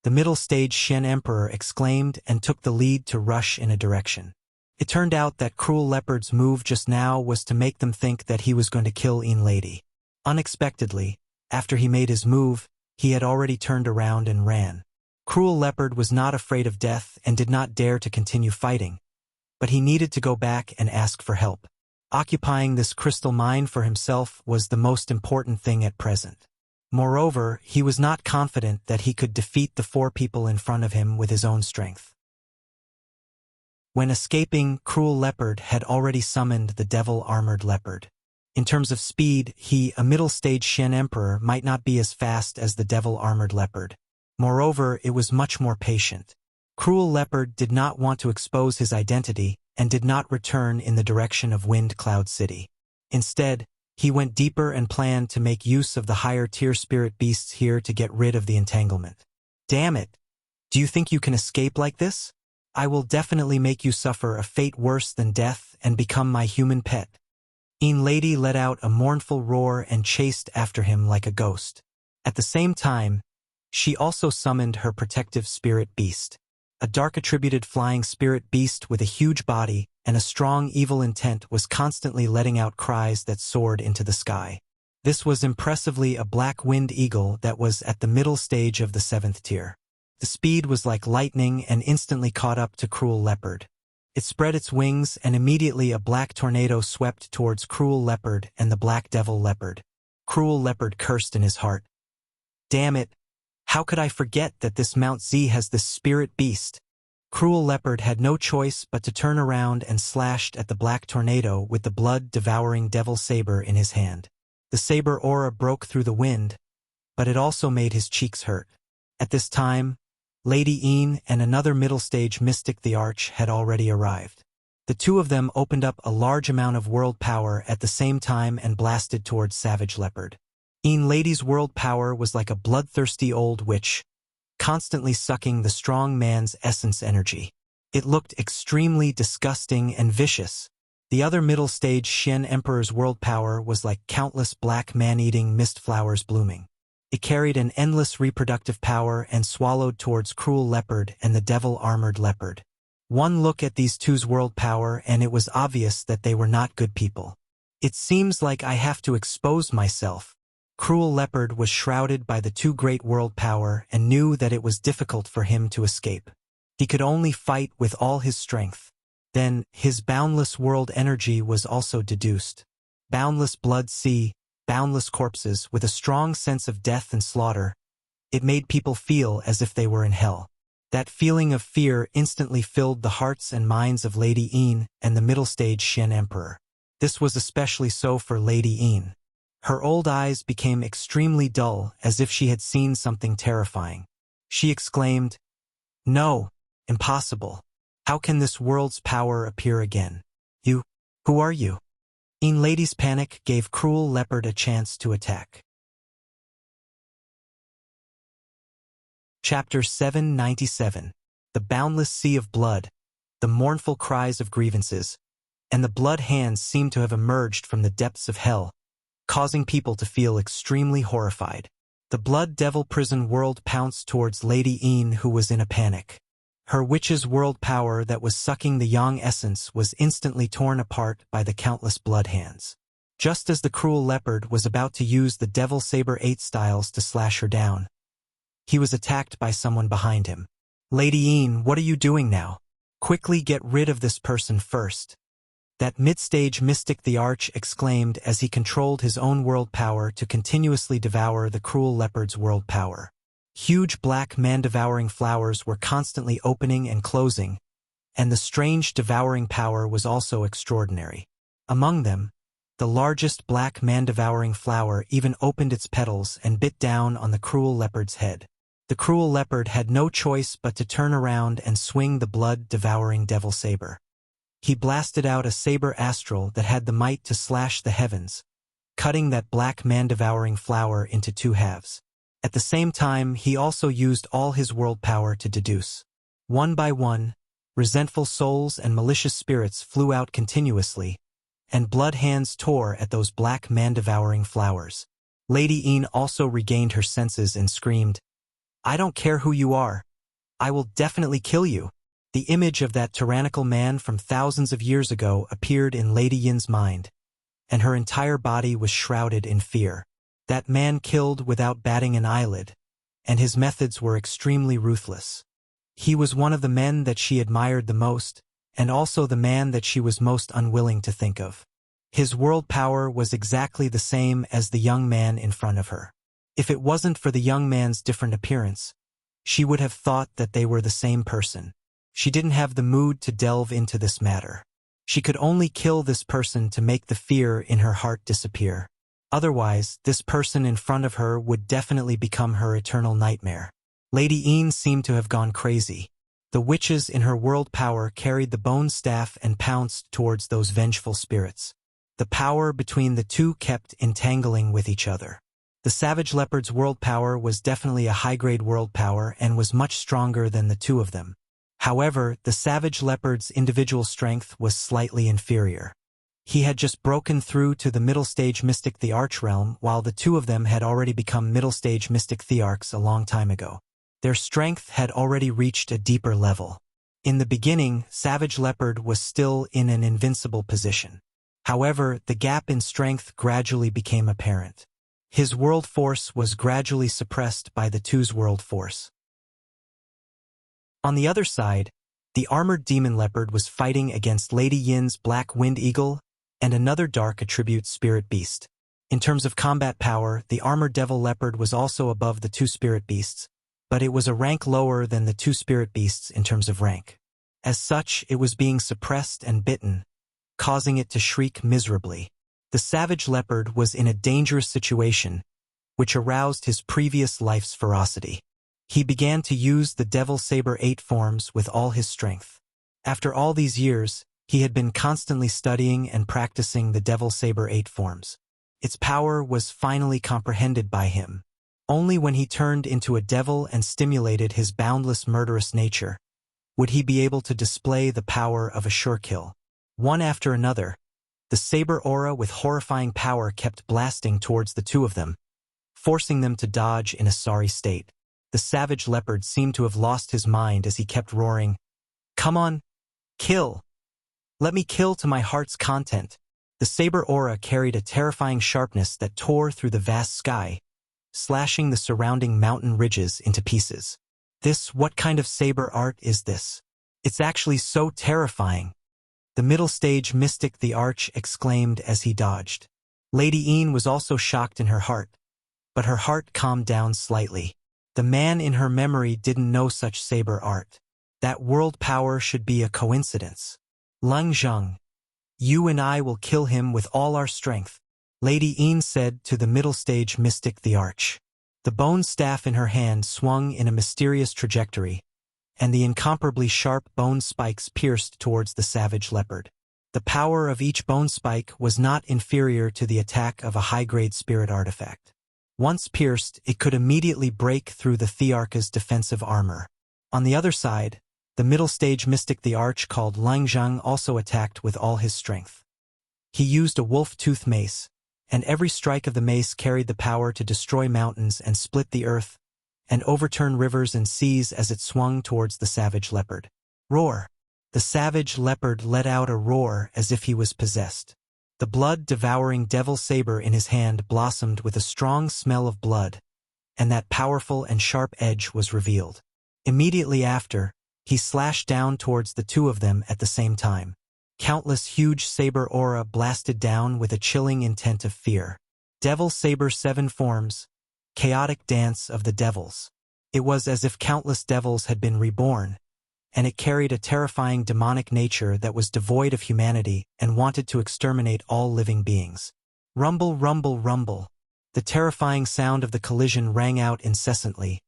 the middle stage Shen Emperor exclaimed and took the lead to rush in a direction. It turned out that Cruel Leopard's move just now was to make them think that he was going to kill Lady. Unexpectedly, after he made his move, he had already turned around and ran. Cruel Leopard was not afraid of death and did not dare to continue fighting, but he needed to go back and ask for help. Occupying this crystal mine for himself was the most important thing at present. Moreover, he was not confident that he could defeat the 4 people in front of him with his own strength. When escaping, Cruel Leopard had already summoned the Devil-Armored Leopard. In terms of speed, a middle-stage Shen Emperor might not be as fast as the Devil-Armored Leopard. Moreover, it was much more patient. Cruel Leopard did not want to expose his identity and did not return in the direction of Wind Cloud City. Instead, he went deeper and planned to make use of the higher-tier spirit beasts here to get rid of the entanglement. "Damn it! Do you think you can escape like this? I will definitely make you suffer a fate worse than death and become my human pet." Lady let out a mournful roar and chased after him like a ghost. At the same time, she also summoned her protective spirit beast. A dark-attributed flying spirit beast with a huge body and a strong evil intent was constantly letting out cries that soared into the sky. This was impressively a black winged eagle that was at the middle stage of the 7th tier. The speed was like lightning and instantly caught up to Cruel Leopard. It spread its wings and immediately a black tornado swept towards Cruel Leopard and the Black Devil Leopard. Cruel Leopard cursed in his heart. "Damn it! How could I forget that this Mount Z has this spirit beast?" Cruel Leopard had no choice but to turn around and slashed at the black tornado with the blood-devouring devil saber in his hand. The saber aura broke through the wind, but it also made his cheeks hurt. At this time, Lady Een and another middle-stage mystic the Arch had already arrived. The two of them opened up a large amount of world power at the same time and blasted towards Savage Leopard. Een Lady's world power was like a bloodthirsty old witch, constantly sucking the strong man's essence energy. It looked extremely disgusting and vicious. The other middle-stage Xian Emperor's world power was like countless black man-eating mist flowers blooming. It carried an endless reproductive power and swallowed towards Cruel Leopard and the Devil-Armored Leopard. One look at these two's world power and it was obvious that they were not good people. It seems like I have to expose myself. Cruel Leopard was shrouded by the two great world power and knew that it was difficult for him to escape. He could only fight with all his strength. Then, his boundless world energy was also deduced. Boundless blood sea, boundless corpses with a strong sense of death and slaughter. It made people feel as if they were in hell. That feeling of fear instantly filled the hearts and minds of Lady Een and the middle-stage Xian Emperor. This was especially so for Lady Een. Her old eyes became extremely dull, as if she had seen something terrifying. She exclaimed, "No, impossible. How can this world's power appear again? Who are you?" Een Lady's panic gave Cruel Leopard a chance to attack. Chapter 797. The Boundless Sea of Blood, the mournful cries of grievances, and the blood hands seemed to have emerged from the depths of hell, causing people to feel extremely horrified. The Blood Devil prison world pounced towards Lady Een, who was in a panic. Her witch's world power that was sucking the yang essence was instantly torn apart by the countless blood hands. Just as the Cruel Leopard was about to use the Devil Saber 8 styles to slash her down, he was attacked by someone behind him. "Lady Een, what are you doing now? Quickly get rid of this person first." That mid-stage mystic the Arch exclaimed as he controlled his own world power to continuously devour the Cruel Leopard's world power. Huge black man-devouring flowers were constantly opening and closing, and the strange devouring power was also extraordinary. Among them, the largest black man-devouring flower even opened its petals and bit down on the Cruel Leopard's head. The Cruel Leopard had no choice but to turn around and swing the blood-devouring Devil Saber. He blasted out a saber astral that had the might to slash the heavens, cutting that black man-devouring flower into two halves. At the same time, he also used all his world power to deduce. One by one, resentful souls and malicious spirits flew out continuously, and blood hands tore at those black man-devouring flowers. Lady Een also regained her senses and screamed, "I don't care who you are. I will definitely kill you." The image of that tyrannical man from thousands of years ago appeared in Lady Yin's mind, and her entire body was shrouded in fear. That man killed without batting an eyelid, and his methods were extremely ruthless. He was one of the men that she admired the most, and also the man that she was most unwilling to think of. His world power was exactly the same as the young man in front of her. If it wasn't for the young man's different appearance, she would have thought that they were the same person. She didn't have the mood to delve into this matter. She could only kill this person to make the fear in her heart disappear. Otherwise, this person in front of her would definitely become her eternal nightmare. Lady Een seemed to have gone crazy. The witches in her world power carried the bone staff and pounced towards those vengeful spirits. The power between the two kept entangling with each other. The Savage Leopard's world power was definitely a high-grade world power and was much stronger than the two of them. However, the Savage Leopard's individual strength was slightly inferior. He had just broken through to the middle-stage Mystic Thearch realm, while the two of them had already become middle-stage Mystic Thearchs a long time ago. Their strength had already reached a deeper level. In the beginning, Savage Leopard was still in an invincible position. However, the gap in strength gradually became apparent. His world force was gradually suppressed by the two's world force. On the other side, the armored demon leopard was fighting against Lady Yin's black wind eagle and another dark attribute spirit beast. In terms of combat power, the armored devil leopard was also above the two spirit beasts, but it was a rank lower than the two spirit beasts in terms of rank. As such, it was being suppressed and bitten, causing it to shriek miserably. The savage leopard was in a dangerous situation, which aroused his previous life's ferocity. He began to use the Devil Saber 8 forms with all his strength. After all these years, he had been constantly studying and practicing the Devil Saber 8 forms. Its power was finally comprehended by him. Only when he turned into a devil and stimulated his boundless murderous nature would he be able to display the power of a sure kill. One after another, the saber aura with horrifying power kept blasting towards the two of them, forcing them to dodge in a sorry state. The savage leopard seemed to have lost his mind as he kept roaring, "Come on, kill! Let me kill to my heart's content." The saber aura carried a terrifying sharpness that tore through the vast sky, slashing the surrounding mountain ridges into pieces. What kind of saber art is this? It's actually so terrifying. The middle stage mystic the Arch exclaimed as he dodged. Lady Een was also shocked in her heart, but her heart calmed down slightly. The man in her memory didn't know such saber art. That world power should be a coincidence. Leng Zheng, you and I will kill him with all our strength, Lady Een said to the middle stage mystic the Arch. The bone staff in her hand swung in a mysterious trajectory, and the incomparably sharp bone spikes pierced towards the savage leopard. The power of each bone spike was not inferior to the attack of a high-grade spirit artifact. Once pierced, it could immediately break through the Thearcha's defensive armor. On the other side, the middle stage mystic the Arch called Leng Zheng also attacked with all his strength. He used a wolf-tooth mace, and every strike of the mace carried the power to destroy mountains and split the earth, and overturn rivers and seas as it swung towards the savage leopard. Roar! The savage leopard let out a roar as if he was possessed. The blood-devouring devil saber in his hand blossomed with a strong smell of blood, and that powerful and sharp edge was revealed. Immediately after, he slashed down towards the two of them at the same time. Countless huge saber aura blasted down with a chilling intent of fear. Devil Saber 7 forms, chaotic dance of the devils. It was as if countless devils had been reborn, and it carried a terrifying demonic nature that was devoid of humanity and wanted to exterminate all living beings. Rumble, rumble, rumble. The terrifying sound of the collision rang out incessantly,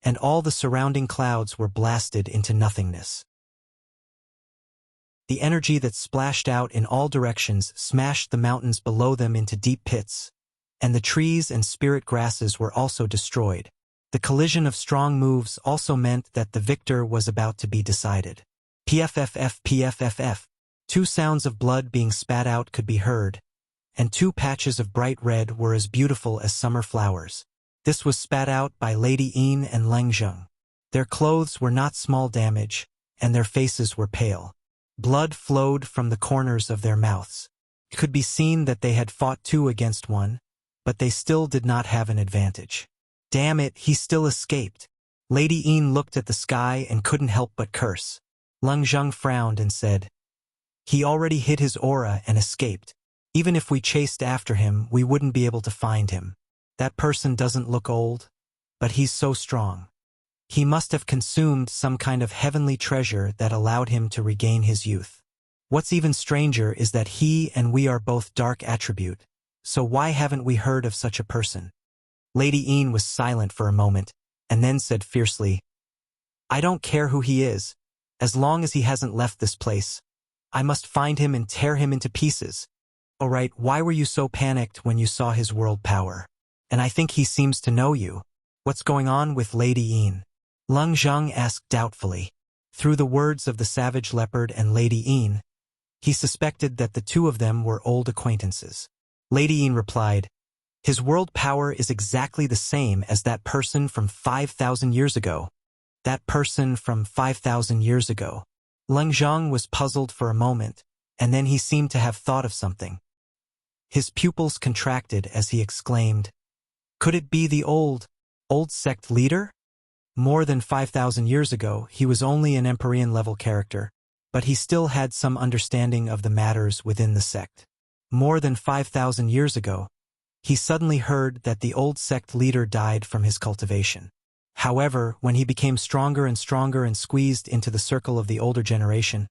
and all the surrounding clouds were blasted into nothingness. The energy that splashed out in all directions smashed the mountains below them into deep pits, and the trees and spirit grasses were also destroyed. The collision of strong moves also meant that the victor was about to be decided. PFFF, PFFF. 2 sounds of blood being spat out could be heard, and 2 patches of bright red were as beautiful as summer flowers. This was spat out by Lady Een and Leng Zheng. Their clothes were not small damage, and their faces were pale. Blood flowed from the corners of their mouths. It could be seen that they had fought 2 against 1, but they still did not have an advantage. Damn it, he still escaped. Lady Een looked at the sky and couldn't help but curse. Leng Zheng frowned and said, "He already hid his aura and escaped. Even if we chased after him, we wouldn't be able to find him. That person doesn't look old, but he's so strong. He must have consumed some kind of heavenly treasure that allowed him to regain his youth. What's even stranger is that he and we are both dark attribute, so why haven't we heard of such a person?" Lady Een was silent for a moment, and then said fiercely, "I don't care who he is, as long as he hasn't left this place. I must find him and tear him into pieces." "Alright, why were you so panicked when you saw his world power? And I think he seems to know you. What's going on with Lady Een?" Leng Zheng asked doubtfully. Through the words of the savage leopard and Lady Een, he suspected that the 2 of them were old acquaintances. Lady Een replied, "His world power is exactly the same as that person from 5,000 years ago. That person from 5,000 years ago." Leng Zheng was puzzled for a moment, and then he seemed to have thought of something. His pupils contracted as he exclaimed, "Could it be the old sect leader?" More than 5,000 years ago, he was only an Empyrean-level character, but he still had some understanding of the matters within the sect. More than 5,000 years ago, he suddenly heard that the old sect leader died from his cultivation. However, when he became stronger and stronger and squeezed into the circle of the older generation,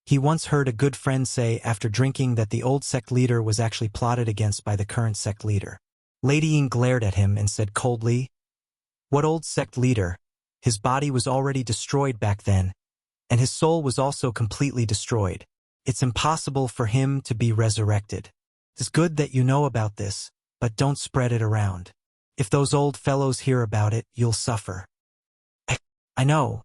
he once heard a good friend say after drinking that the old sect leader was actually plotted against by the current sect leader. Lady Ying glared at him and said coldly, "What old sect leader? His body was already destroyed back then, and his soul was also completely destroyed. It's impossible for him to be resurrected. It's good that you know about this, but don't spread it around. If those old fellows hear about it, you'll suffer." I know,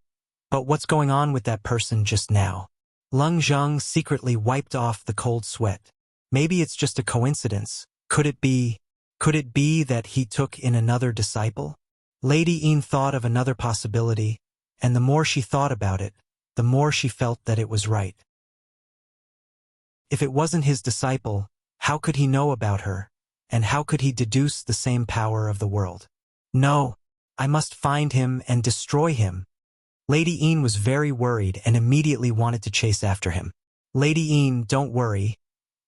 but what's going on with that person just now? Leng Zheng secretly wiped off the cold sweat. Maybe it's just a coincidence. Could it be that he took in another disciple? Lady Ying thought of another possibility, and the more she thought about it, the more she felt that it was right. If it wasn't his disciple, how could he know about her, and how could he deduce the same power of the world? No, I must find him and destroy him. Lady Ying was very worried and immediately wanted to chase after him. Lady Ying, don't worry.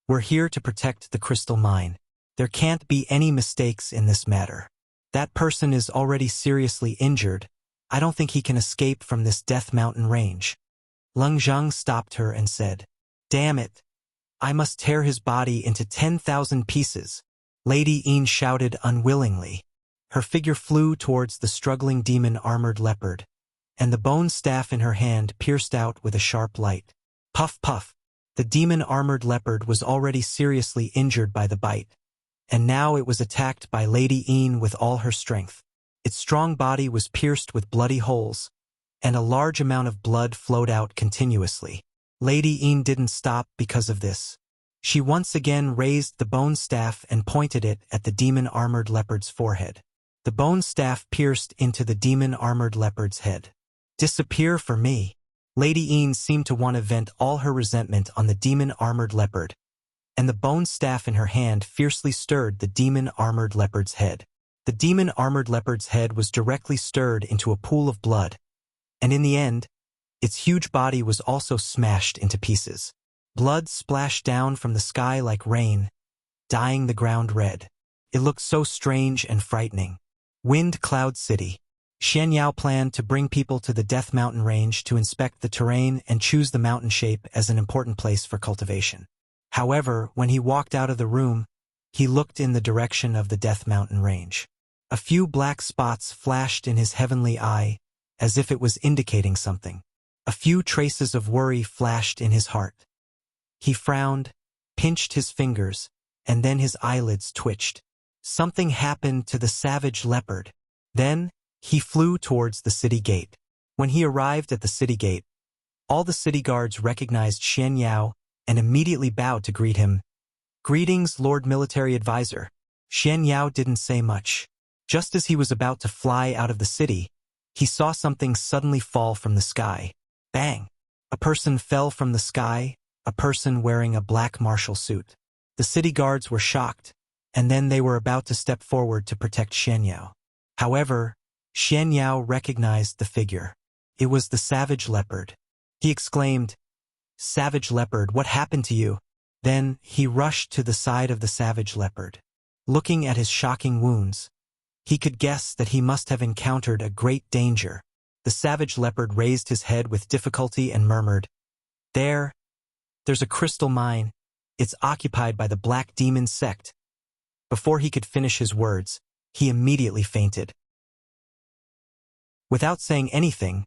We're here to protect the crystal mine. There can't be any mistakes in this matter. That person is already seriously injured. I don't think he can escape from this Death Mountain range. Leng Zheng stopped her and said, "Damn it. I must tear his body into 10,000 pieces." Lady Ying shouted unwillingly. Her figure flew towards the struggling demon-armored leopard, and the bone staff in her hand pierced out with a sharp light. Puff puff. The demon-armored leopard was already seriously injured by the bite, and now it was attacked by Lady Ying with all her strength. Its strong body was pierced with bloody holes, and a large amount of blood flowed out continuously. Lady Ying didn't stop because of this. She once again raised the bone staff and pointed it at the demon-armored leopard's forehead. The bone staff pierced into the demon-armored leopard's head. "Disappear for me." Lady Ying seemed to want to vent all her resentment on the demon-armored leopard, and the bone staff in her hand fiercely stirred the demon-armored leopard's head. The demon-armored leopard's head was directly stirred into a pool of blood, and in the end, its huge body was also smashed into pieces. Blood splashed down from the sky like rain, dyeing the ground red. It looked so strange and frightening. Wind Cloud City. Xian Yao planned to bring people to the Death Mountain range to inspect the terrain and choose the mountain shape as an important place for cultivation. However, when he walked out of the room, he looked in the direction of the Death Mountain range. A few black spots flashed in his heavenly eye, as if it was indicating something. A few traces of worry flashed in his heart. He frowned, pinched his fingers, and then his eyelids twitched. Something happened to the savage leopard. Then, he flew towards the city gate. When he arrived at the city gate, all the city guards recognized Xian Yao and immediately bowed to greet him. "Greetings, Lord Military Advisor." Xian Yao didn't say much. Just as he was about to fly out of the city, he saw something suddenly fall from the sky. Bang! A person fell from the sky, a person wearing a black martial suit. The city guards were shocked, and then they were about to step forward to protect Xian Yao. However, Xian Yao recognized the figure. It was the savage leopard. He exclaimed, "Savage leopard, what happened to you?" Then he rushed to the side of the savage leopard. Looking at his shocking wounds, he could guess that he must have encountered a great danger. The savage leopard raised his head with difficulty and murmured, There's a crystal mine. It's occupied by the Black Demon sect." Before he could finish his words, he immediately fainted. Without saying anything,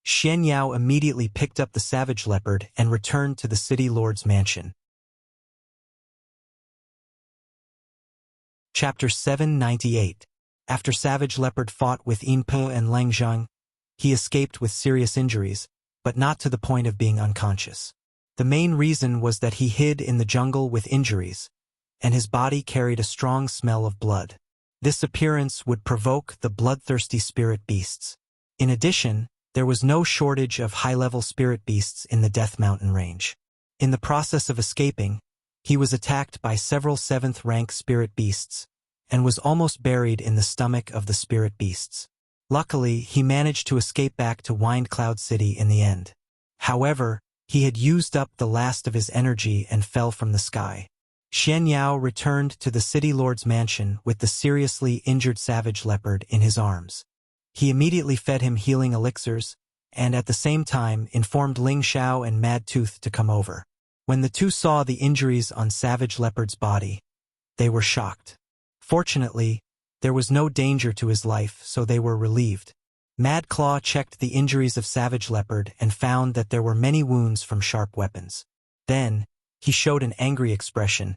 Xian Yao immediately picked up the savage leopard and returned to the city lord's mansion. Chapter 798. After Savage Leopard fought with Yin Po and Leng Zheng, he escaped with serious injuries, but not to the point of being unconscious. The main reason was that he hid in the jungle with injuries, and his body carried a strong smell of blood. This appearance would provoke the bloodthirsty spirit beasts. In addition, there was no shortage of high-level spirit beasts in the Death Mountain range. In the process of escaping, he was attacked by several 7th-rank spirit beasts, and was almost buried in the stomach of the spirit beasts. Luckily, he managed to escape back to Wind Cloud City in the end. However, he had used up the last of his energy and fell from the sky. Xian Yao returned to the city lord's mansion with the seriously injured savage leopard in his arms. He immediately fed him healing elixirs, and at the same time informed Ling Xiao and Mad Tooth to come over. When the two saw the injuries on Savage Leopard's body, they were shocked. Fortunately, there was no danger to his life, so they were relieved. Mad Claw checked the injuries of Savage Leopard and found that there were many wounds from sharp weapons. Then, he showed an angry expression.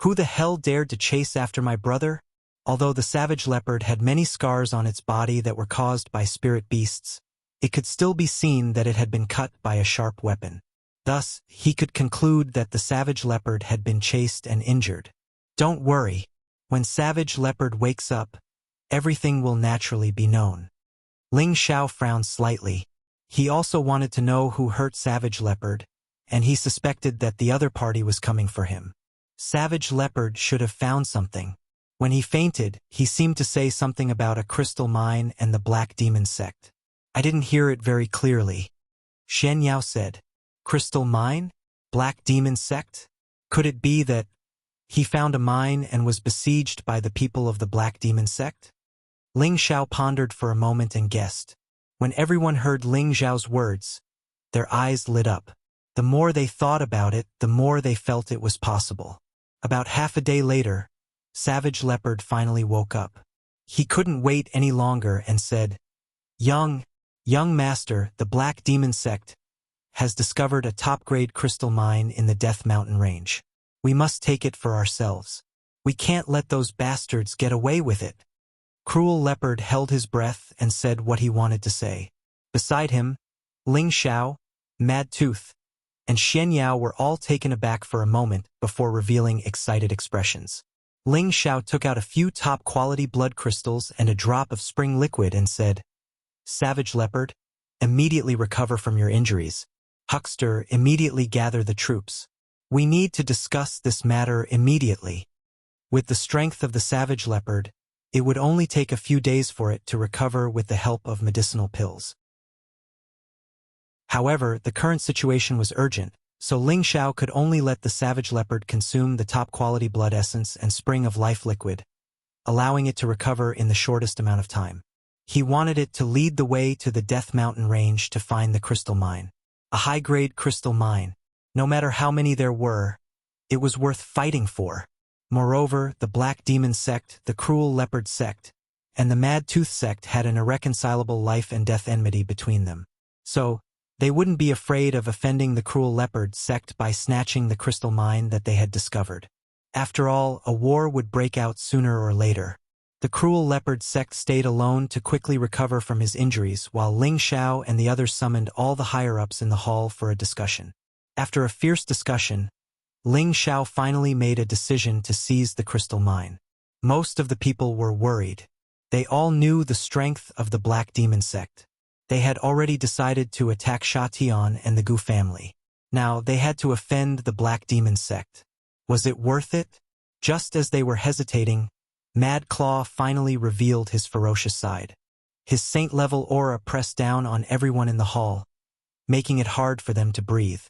Who the hell dared to chase after my brother? Although the Savage Leopard had many scars on its body that were caused by spirit beasts, it could still be seen that it had been cut by a sharp weapon. Thus, he could conclude that the Savage Leopard had been chased and injured. Don't worry. When Savage Leopard wakes up, everything will naturally be known. Ling Xiao frowned slightly. He also wanted to know who hurt Savage Leopard, and he suspected that the other party was coming for him. Savage Leopard should have found something. When he fainted, he seemed to say something about a crystal mine and the Black Demon sect. I didn't hear it very clearly. Shen Yao said, Crystal mine? Black Demon sect? Could it be that he found a mine and was besieged by the people of the Black Demon sect? Ling Xiao pondered for a moment and guessed. When everyone heard Ling Xiao's words, their eyes lit up. The more they thought about it, the more they felt it was possible. About half a day later, Savage Leopard finally woke up. He couldn't wait any longer and said, Young Master, the Black Demon sect has discovered a top-grade crystal mine in the Death Mountain range. We must take it for ourselves. We can't let those bastards get away with it. Cruel Leopard held his breath and said what he wanted to say. Beside him, Ling Xiao, Mad Tooth, and Shen Yao were all taken aback for a moment before revealing excited expressions. Ling Xiao took out a few top-quality blood crystals and a drop of spring liquid and said, Savage Leopard, immediately recover from your injuries. Huckster, immediately gather the troops. We need to discuss this matter immediately. With the strength of the Savage Leopard, it would only take a few days for it to recover with the help of medicinal pills. However, the current situation was urgent, so Ling Xiao could only let the Savage Leopard consume the top-quality blood essence and spring of life liquid, allowing it to recover in the shortest amount of time. He wanted it to lead the way to the Death Mountain range to find the crystal mine. A high-grade crystal mine. No matter how many there were, it was worth fighting for. Moreover, the Black Demon sect, the Cruel Leopard sect, and the Mad Tooth sect had an irreconcilable life and death enmity between them. So, they wouldn't be afraid of offending the Cruel Leopard sect by snatching the crystal mine that they had discovered. After all, a war would break out sooner or later. The Cruel Leopard sect stayed alone to quickly recover from his injuries, while Ling Xiao and the others summoned all the higher-ups in the hall for a discussion. After a fierce discussion, Ling Xiao finally made a decision to seize the crystal mine. Most of the people were worried. They all knew the strength of the Black Demon sect. They had already decided to attack Sha Tian and the Gu family. Now they had to offend the Black Demon sect. Was it worth it? Just as they were hesitating, Mad Claw finally revealed his ferocious side. His saint-level aura pressed down on everyone in the hall, making it hard for them to breathe.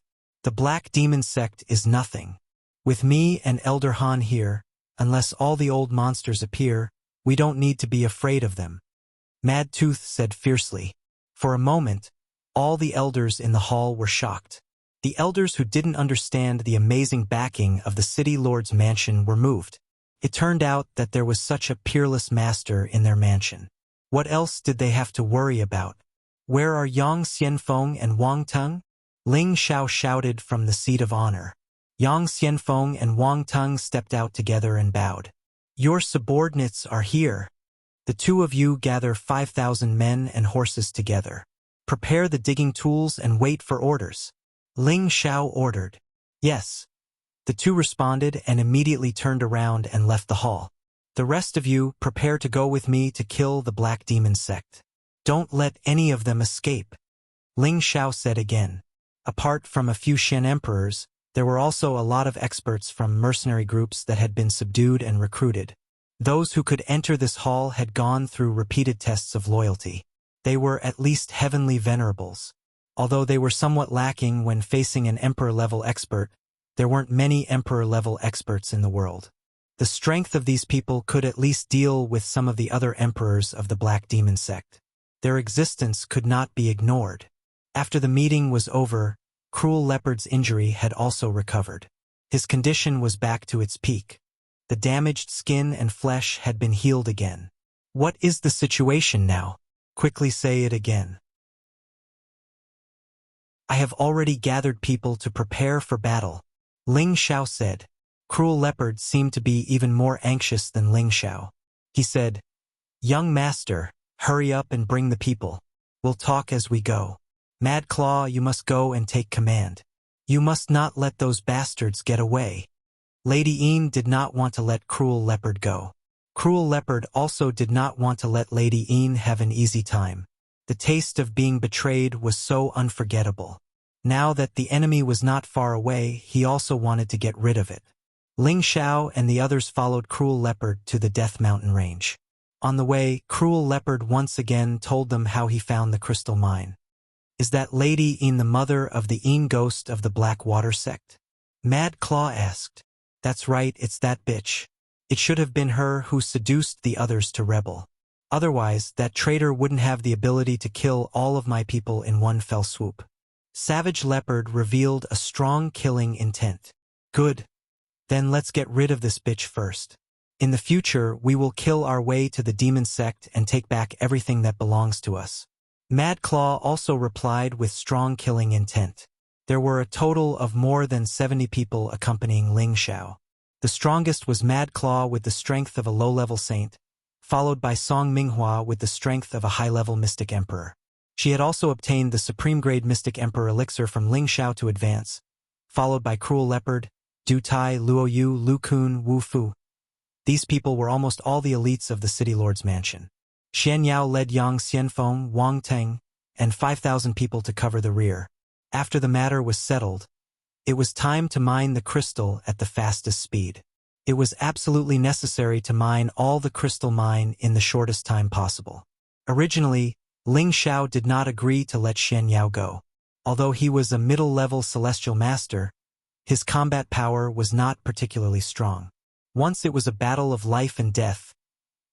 The Black Demon sect is nothing. With me and Elder Han here, unless all the old monsters appear, we don't need to be afraid of them. Mad Tooth said fiercely. For a moment, all the elders in the hall were shocked. The elders who didn't understand the amazing backing of the City Lord's mansion were moved. It turned out that there was such a peerless master in their mansion. What else did they have to worry about? Where are Yang Xianfeng and Wang Teng? Ling Xiao shouted from the seat of honor. Yang Xianfeng and Wang Teng stepped out together and bowed. Your subordinates are here. The two of you gather 5,000 men and horses together. Prepare the digging tools and wait for orders. Ling Xiao ordered. Yes. The two responded and immediately turned around and left the hall. The rest of you prepare to go with me to kill the Black Demon sect. Don't let any of them escape. Ling Xiao said again. Apart from a few Shen emperors, there were also a lot of experts from mercenary groups that had been subdued and recruited. Those who could enter this hall had gone through repeated tests of loyalty. They were at least heavenly venerables. Although they were somewhat lacking when facing an emperor-level expert, there weren't many emperor-level experts in the world. The strength of these people could at least deal with some of the other emperors of the Black Demon sect. Their existence could not be ignored. After the meeting was over, Cruel Leopard's injury had also recovered. His condition was back to its peak. The damaged skin and flesh had been healed again. What is the situation now? Quickly say it again. I have already gathered people to prepare for battle, Ling Xiao said. Cruel Leopard seemed to be even more anxious than Ling Xiao. He said, Young master, hurry up and bring the people. We'll talk as we go. Mad Claw, you must go and take command. You must not let those bastards get away. Lady Een did not want to let Cruel Leopard go. Cruel Leopard also did not want to let Lady Een have an easy time. The taste of being betrayed was so unforgettable. Now that the enemy was not far away, he also wanted to get rid of it. Ling Xiao and the others followed Cruel Leopard to the Death Mountain range. On the way, Cruel Leopard once again told them how he found the crystal mine. Is that Lady Een the mother of the Een ghost of the Black Water sect? Mad Claw asked. That's right, it's that bitch. It should have been her who seduced the others to rebel. Otherwise, that traitor wouldn't have the ability to kill all of my people in one fell swoop. Savage Leopard revealed a strong killing intent. Good. Then let's get rid of this bitch first. In the future, we will kill our way to the demon sect and take back everything that belongs to us. Mad Claw also replied with strong killing intent. There were a total of more than 70 people accompanying Ling Xiao. The strongest was Mad Claw with the strength of a low-level saint, followed by Song Minghua with the strength of a high-level Mystic Emperor. She had also obtained the supreme-grade Mystic Emperor elixir from Ling Xiao to advance, followed by Cruel Leopard, Du Tai, Luo Yu, Lu Kun, Wu Fu. These people were almost all the elites of the City Lord's mansion. Xian Yao led Yang Xianfeng, Wang Teng, and 5,000 people to cover the rear. After the matter was settled, it was time to mine the crystal at the fastest speed. It was absolutely necessary to mine all the crystal mine in the shortest time possible. Originally, Ling Xiao did not agree to let Xian Yao go. Although he was a middle-level celestial master, his combat power was not particularly strong. Once it was a battle of life and death,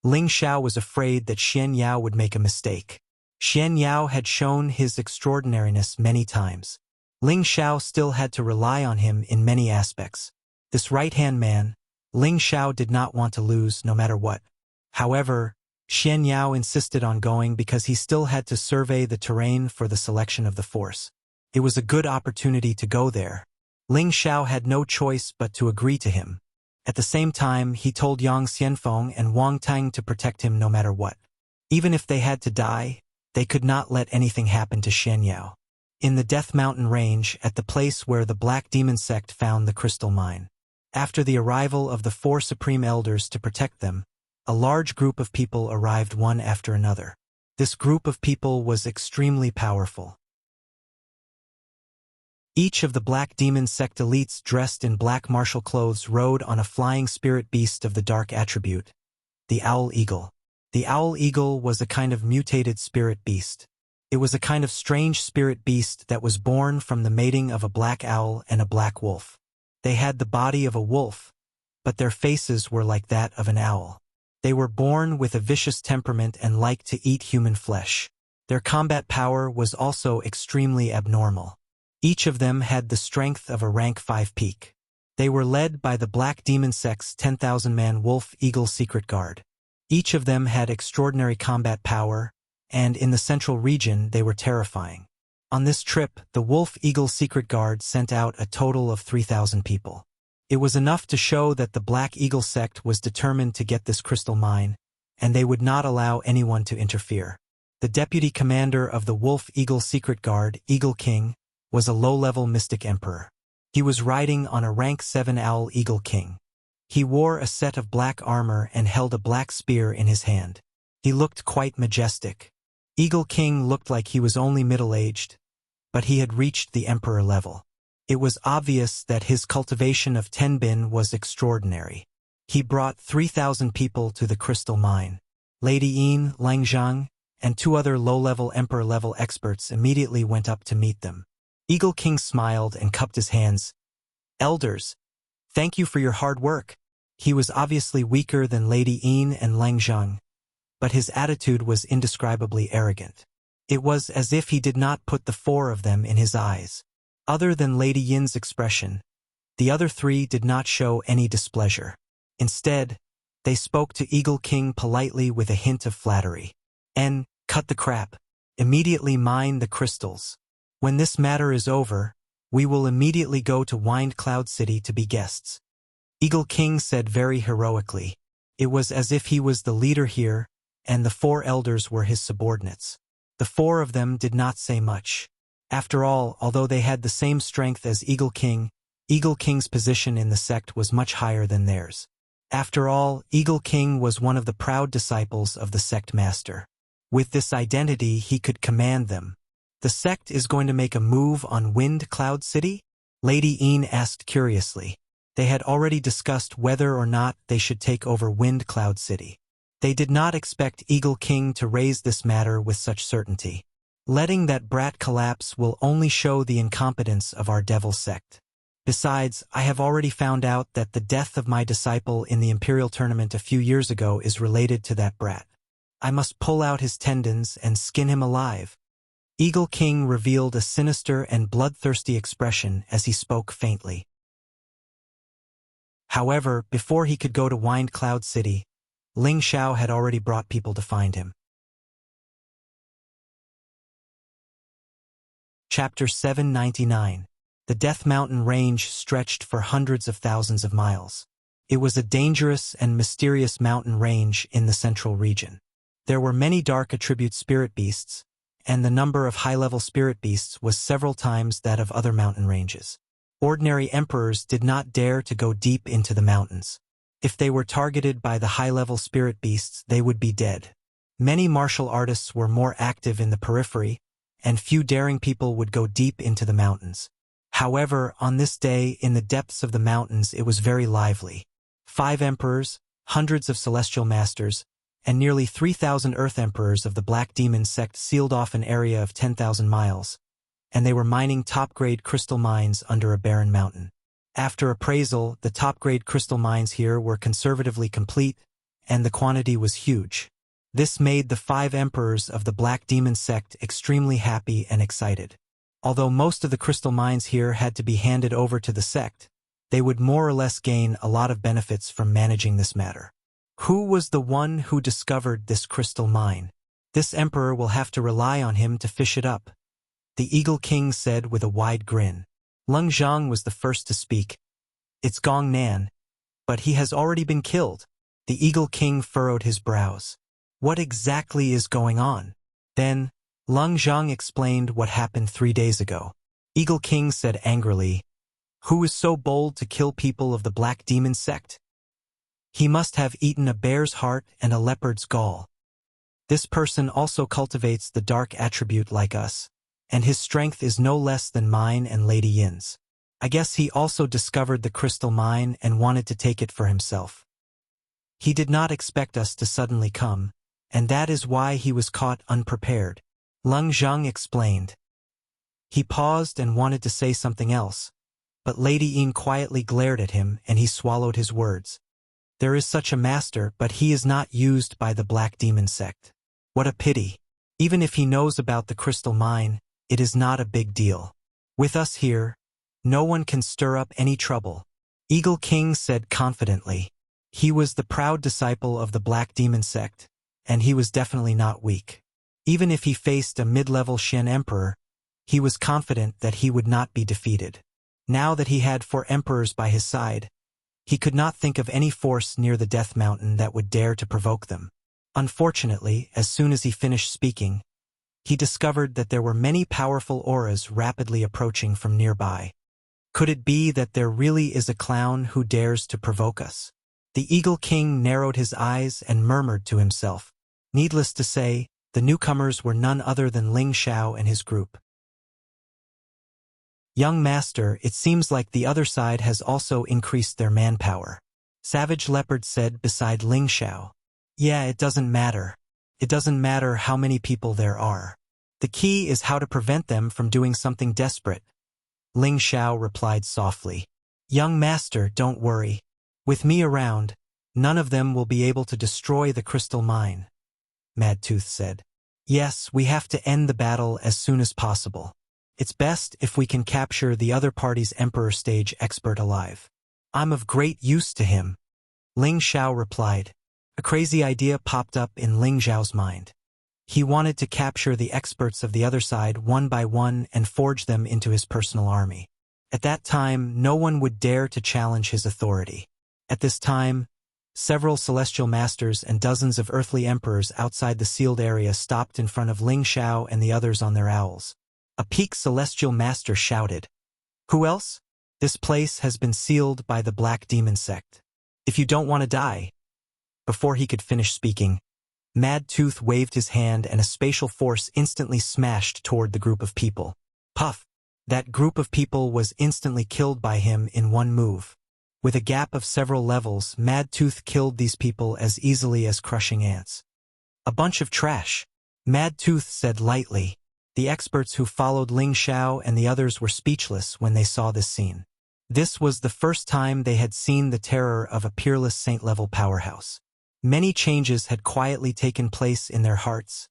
Ling Xiao was afraid that Xian Yao would make a mistake. Xian Yao had shown his extraordinariness many times. Ling Xiao still had to rely on him in many aspects. This right-hand man, Ling Xiao did not want to lose no matter what. However, Xian Yao insisted on going because he still had to survey the terrain for the selection of the force. It was a good opportunity to go there. Ling Xiao had no choice but to agree to him. At the same time, he told Yang Xianfeng and Wang Tang to protect him no matter what. Even if they had to die, they could not let anything happen to Xian Yao. In the Death Mountain range, at the place where the Black Demon sect found the crystal mine. After the arrival of the 4 supreme elders to protect them, a large group of people arrived one after another. This group of people was extremely powerful. Each of the Black Demon sect elites dressed in black martial clothes rode on a flying spirit beast of the dark attribute, the Owl Eagle. The Owl Eagle was a kind of mutated spirit beast. It was a kind of strange spirit beast that was born from the mating of a black owl and a black wolf. They had the body of a wolf, but their faces were like that of an owl. They were born with a vicious temperament and liked to eat human flesh. Their combat power was also extremely abnormal. Each of them had the strength of a rank 5 peak. They were led by the Black Demon sect's 10,000-man Wolf Eagle Secret Guard. Each of them had extraordinary combat power, and in the central region they were terrifying. On this trip, the Wolf Eagle Secret Guard sent out a total of 3,000 people. It was enough to show that the Black Eagle sect was determined to get this crystal mine, and they would not allow anyone to interfere. The deputy commander of the Wolf Eagle Secret Guard, Eagle King, was a low-level Mystic Emperor. He was riding on a rank 7 Owl Eagle King. He wore a set of black armor and held a black spear in his hand. He looked quite majestic. Eagle King looked like he was only middle-aged, but he had reached the Emperor level. It was obvious that his cultivation of Tenbin was extraordinary. He brought 3,000 people to the crystal mine. Lady Een, Lang Zhang, and 2 other low-level Emperor-level experts immediately went up to meet them. Eagle King smiled and cupped his hands. Elders, thank you for your hard work. He was obviously weaker than Lady Een and Lang Zhang, but his attitude was indescribably arrogant. It was as if he did not put the 4 of them in his eyes. Other than Lady Yin's expression, the other 3 did not show any displeasure. Instead, they spoke to Eagle King politely with a hint of flattery. "And, cut the crap. Immediately mine the crystals. When this matter is over, we will immediately go to Wind Cloud City to be guests." Eagle King said very heroically. It was as if he was the leader here, and the 4 elders were his subordinates. The 4 of them did not say much. After all, although they had the same strength as Eagle King's position in the sect was much higher than theirs. After all, Eagle King was one of the proud disciples of the sect master. With this identity, he could command them. "The sect is going to make a move on Wind Cloud City?" Lady Een asked curiously. They had already discussed whether or not they should take over Wind Cloud City. They did not expect Eagle King to raise this matter with such certainty. "Letting that brat collapse will only show the incompetence of our devil sect. Besides, I have already found out that the death of my disciple in the Imperial Tournament a few years ago is related to that brat. I must pull out his tendons and skin him alive." Eagle King revealed a sinister and bloodthirsty expression as he spoke faintly. However, before he could go to Wind Cloud City, Ling Xiao had already brought people to find him. Chapter 799. The Death Mountain Range stretched for hundreds of thousands of miles. It was a dangerous and mysterious mountain range in the central region. There were many dark attribute spirit beasts, and the number of high-level spirit beasts was several times that of other mountain ranges. Ordinary emperors did not dare to go deep into the mountains. If they were targeted by the high-level spirit beasts, they would be dead. Many martial artists were more active in the periphery, and few daring people would go deep into the mountains. However, on this day, in the depths of the mountains, it was very lively. 5 emperors, hundreds of celestial masters, and nearly 3,000 earth emperors of the Black Demon sect sealed off an area of 10,000 miles, and they were mining top-grade crystal mines under a barren mountain. After appraisal, the top-grade crystal mines here were conservatively complete, and the quantity was huge. This made the 5 emperors of the Black Demon sect extremely happy and excited. Although most of the crystal mines here had to be handed over to the sect, they would more or less gain a lot of benefits from managing this matter. Who was the one who discovered this crystal mine? This emperor will have to rely on him to fish it up, the Eagle King said with a wide grin. Leng Zhang was the first to speak. "It's Gong Nan, but he has already been killed." The Eagle King furrowed his brows. "What exactly is going on?" Then, Leng Zhang explained what happened 3 days ago. Eagle King said angrily, "Who is so bold to kill people of the Black Demon sect? He must have eaten a bear's heart and a leopard's gall. This person also cultivates the dark attribute like us, and his strength is no less than mine and Lady Yin's. I guess he also discovered the crystal mine and wanted to take it for himself. He did not expect us to suddenly come, and that is why he was caught unprepared," Leng Zhang explained. He paused and wanted to say something else, but Lady Yin quietly glared at him and he swallowed his words. "There is such a master, but he is not used by the Black Demon sect. What a pity. Even if he knows about the crystal mine, it is not a big deal. With us here, no one can stir up any trouble," Eagle King said confidently. He was the proud disciple of the Black Demon sect, and he was definitely not weak. Even if he faced a mid-level Shen emperor, he was confident that he would not be defeated. Now that he had 4 emperors by his side, he could not think of any force near the Death Mountain that would dare to provoke them. Unfortunately, as soon as he finished speaking, he discovered that there were many powerful auras rapidly approaching from nearby. Could it be that there really is a clown who dares to provoke us? The Eagle King narrowed his eyes and murmured to himself. Needless to say, the newcomers were none other than Ling Xiao and his group. "Young master, it seems like the other side has also increased their manpower," Savage Leopard said beside Ling Xiao. "Yeah, it doesn't matter. It doesn't matter how many people there are. The key is how to prevent them from doing something desperate," Ling Xiao replied softly. "Young master, don't worry. With me around, none of them will be able to destroy the crystal mine," Madtooth said. "Yes, we have to end the battle as soon as possible. It's best if we can capture the other party's Emperor stage expert alive. I'm of great use to him," Ling Xiao replied. A crazy idea popped up in Ling Xiao's mind. He wanted to capture the experts of the other side one by one and forge them into his personal army. At that time, no one would dare to challenge his authority. At this time, several celestial masters and dozens of earthly emperors outside the sealed area stopped in front of Ling Xiao and the others on their owls. A peak celestial master shouted, "Who else? This place has been sealed by the Black Demon sect. If you don't want to die." Before he could finish speaking, Mad Tooth waved his hand and a spatial force instantly smashed toward the group of people. Puff! That group of people was instantly killed by him in one move. With a gap of several levels, Mad Tooth killed these people as easily as crushing ants. A bunch of trash, Mad Tooth said lightly. The experts who followed Ling Xiao and the others were speechless when they saw this scene. This was the first time they had seen the terror of a peerless saint-level powerhouse. Many changes had quietly taken place in their hearts,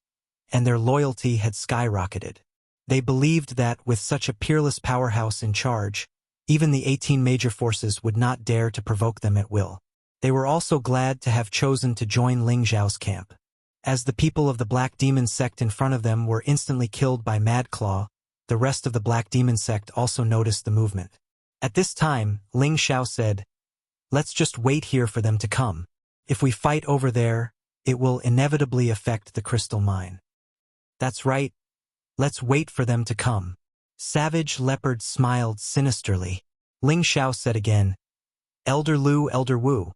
and their loyalty had skyrocketed. They believed that, with such a peerless powerhouse in charge, even the 18 major forces would not dare to provoke them at will. They were also glad to have chosen to join Ling Xiao's camp. As the people of the Black Demon sect in front of them were instantly killed by Mad Claw, the rest of the Black Demon sect also noticed the movement. At this time, Ling Xiao said, "Let's just wait here for them to come. If we fight over there, it will inevitably affect the crystal mine." "That's right. Let's wait for them to come." Savage Leopard smiled sinisterly. Ling Xiao said again, "Elder Lu, Elder Wu,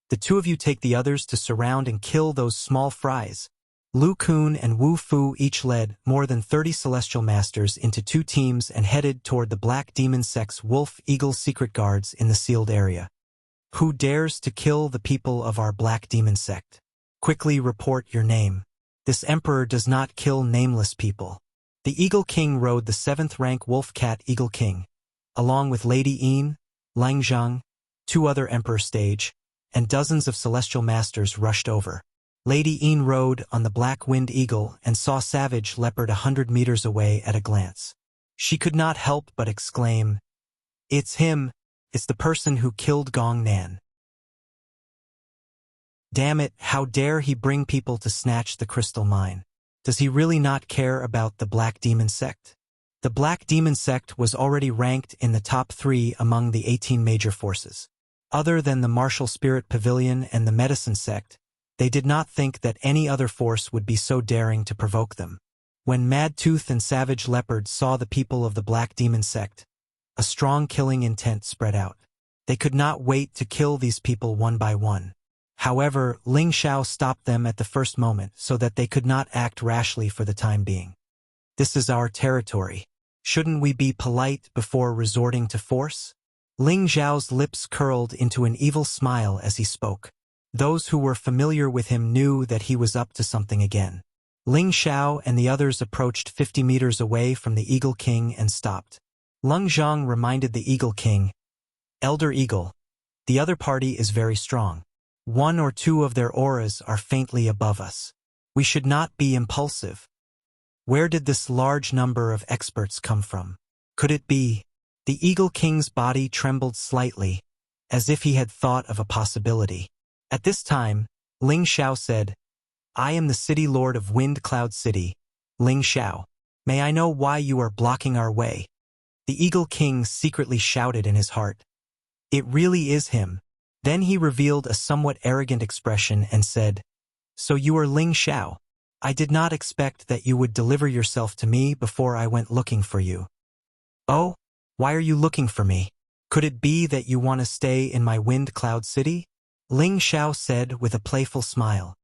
the two of you take the others to surround and kill those small fries." Lu Kun and Wu Fu each led more than 30 celestial masters into two teams and headed toward the Black Demon sect's Wolf Eagle secret guards in the sealed area. "Who dares to kill the people of our Black Demon sect? Quickly report your name. This emperor does not kill nameless people." The Eagle King rode the 7th rank Wolf Cat Eagle King, along with Lady Yin, Lang Zhang, 2 other emperor stage, and dozens of celestial masters rushed over. Lady Yin rode on the Black Wind Eagle and saw Savage Leopard 100 meters away at a glance. She could not help but exclaim, "It's him! It's the person who killed Gong Nan. Damn it, how dare he bring people to snatch the crystal mine? Does he really not care about the Black Demon sect?" The Black Demon sect was already ranked in the top 3 among the 18 major forces. Other than the Martial Spirit Pavilion and the Medicine sect, they did not think that any other force would be so daring to provoke them. When Mad Tooth and Savage Leopard saw the people of the Black Demon sect, a strong killing intent spread out. They could not wait to kill these people one by one. However, Ling Xiao stopped them at the first moment so that they could not act rashly for the time being. "This is our territory. Shouldn't we be polite before resorting to force?" Ling Xiao's lips curled into an evil smile as he spoke. Those who were familiar with him knew that he was up to something again. Ling Xiao and the others approached 50 meters away from the Eagle King and stopped. Lung Zhang reminded the Eagle King, "Elder Eagle, the other party is very strong. 1 or 2 of their auras are faintly above us. We should not be impulsive. Where did this large number of experts come from? Could it be?" The Eagle King's body trembled slightly, as if he had thought of a possibility. At this time, Ling Xiao said, "I am the City Lord of Wind Cloud City, Ling Xiao. May I know why you are blocking our way?" The Eagle King secretly shouted in his heart, "It really is him." Then he revealed a somewhat arrogant expression and said, "So you are Ling Xiao. I did not expect that you would deliver yourself to me before I went looking for you." "Oh, why are you looking for me? Could it be that you want to stay in my Wind Cloud City?" Ling Xiao said with a playful smile.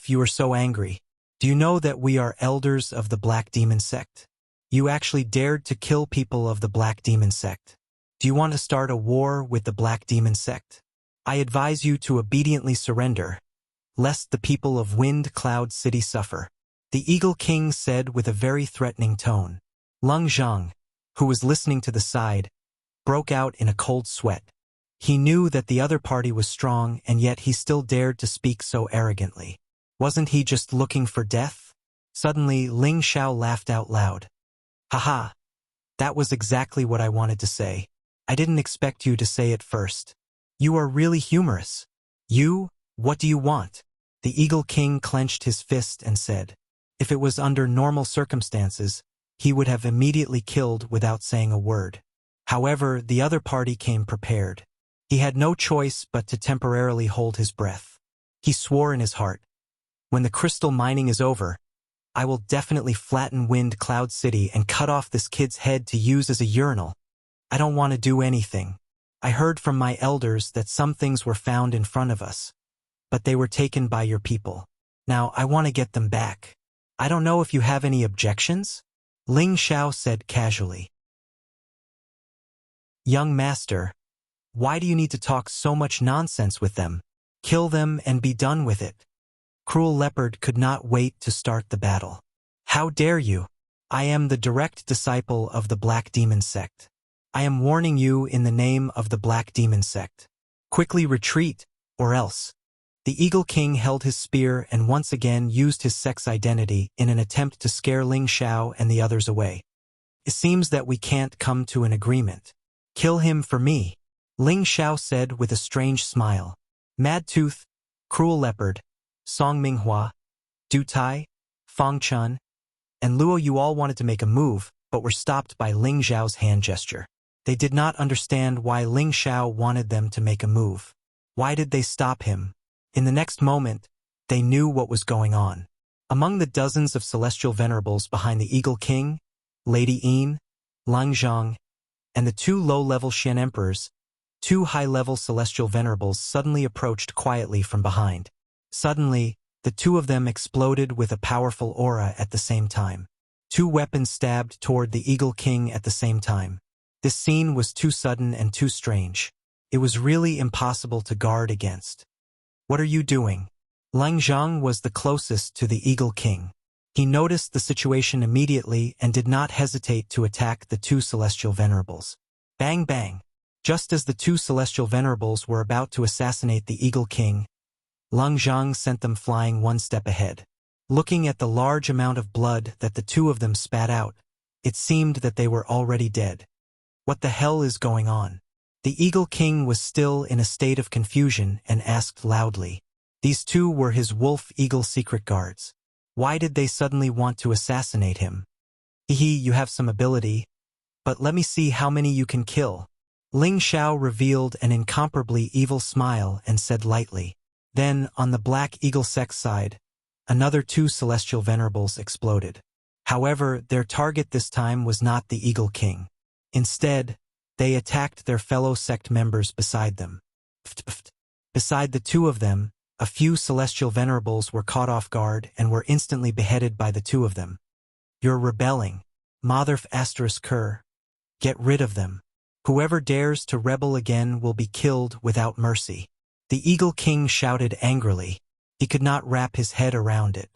You are so angry. Do you know that we are elders of the Black Demon sect? You actually dared to kill people of the Black Demon sect. Do you want to start a war with the Black Demon sect? I advise you to obediently surrender, lest the people of Wind Cloud City suffer." The Eagle King said with a very threatening tone. Lung Zhang, who was listening to the side, broke out in a cold sweat. He knew that the other party was strong, and yet he still dared to speak so arrogantly. Wasn't he just looking for death? Suddenly, Ling Xiao laughed out loud. "Haha, that was exactly what I wanted to say. I didn't expect you to say it first. You are really humorous." You, what do you want? The Eagle King clenched his fist and said. If it was under normal circumstances, he would have immediately killed without saying a word. However, the other party came prepared. He had no choice but to temporarily hold his breath. He swore in his heart, when the crystal mining is over, I will definitely flatten Wind Cloud City and cut off this kid's head to use as a urinal. I don't want to do anything. I heard from my elders that some things were found in front of us, but they were taken by your people. Now I want to get them back. I don't know if you have any objections? Ling Xiao said casually. Young master, why do you need to talk so much nonsense with them? Kill them and be done with it. Cruel Leopard could not wait to start the battle. How dare you? I am the direct disciple of the Black Demon Sect. I am warning you in the name of the Black Demon Sect. Quickly retreat, or else. The Eagle King held his spear and once again used his sex identity in an attempt to scare Ling Xiao and the others away. It seems that we can't come to an agreement. Kill him for me, Ling Xiao said with a strange smile. Mad Tooth, Cruel Leopard, Song Minghua, Du Tai, Fang Chun, and Luo Yu all wanted to make a move, but were stopped by Ling Xiao's hand gesture. They did not understand why Ling Xiao wanted them to make a move. Why did they stop him? In the next moment, they knew what was going on. Among the dozens of celestial venerables behind the Eagle King, Lady Yin, Lang Zhang, and the two low-level Xian emperors, two high-level celestial venerables suddenly approached quietly from behind. Suddenly, the two of them exploded with a powerful aura at the same time. Two weapons stabbed toward the Eagle King at the same time. This scene was too sudden and too strange. It was really impossible to guard against. What are you doing? Lang Zhang was the closest to the Eagle King. He noticed the situation immediately and did not hesitate to attack the two celestial venerables. Bang bang! Just as the two celestial venerables were about to assassinate the Eagle King, Lang Zhang sent them flying one step ahead. Looking at the large amount of blood that the two of them spat out, it seemed that they were already dead. What the hell is going on? The Eagle King was still in a state of confusion and asked loudly. These two were his wolf-eagle secret guards. Why did they suddenly want to assassinate him? Hehe, you have some ability, but let me see how many you can kill. Ling Xiao revealed an incomparably evil smile and said lightly. Then, on the Black Eagle Sect's side, another two celestial venerables exploded. However, their target this time was not the Eagle King. Instead, they attacked their fellow sect members beside them. Beside the two of them, a few celestial venerables were caught off guard and were instantly beheaded by the two of them. You're rebelling. Motherf asterisk Kerr. Get rid of them. Whoever dares to rebel again will be killed without mercy. The Eagle King shouted angrily. He could not wrap his head around it.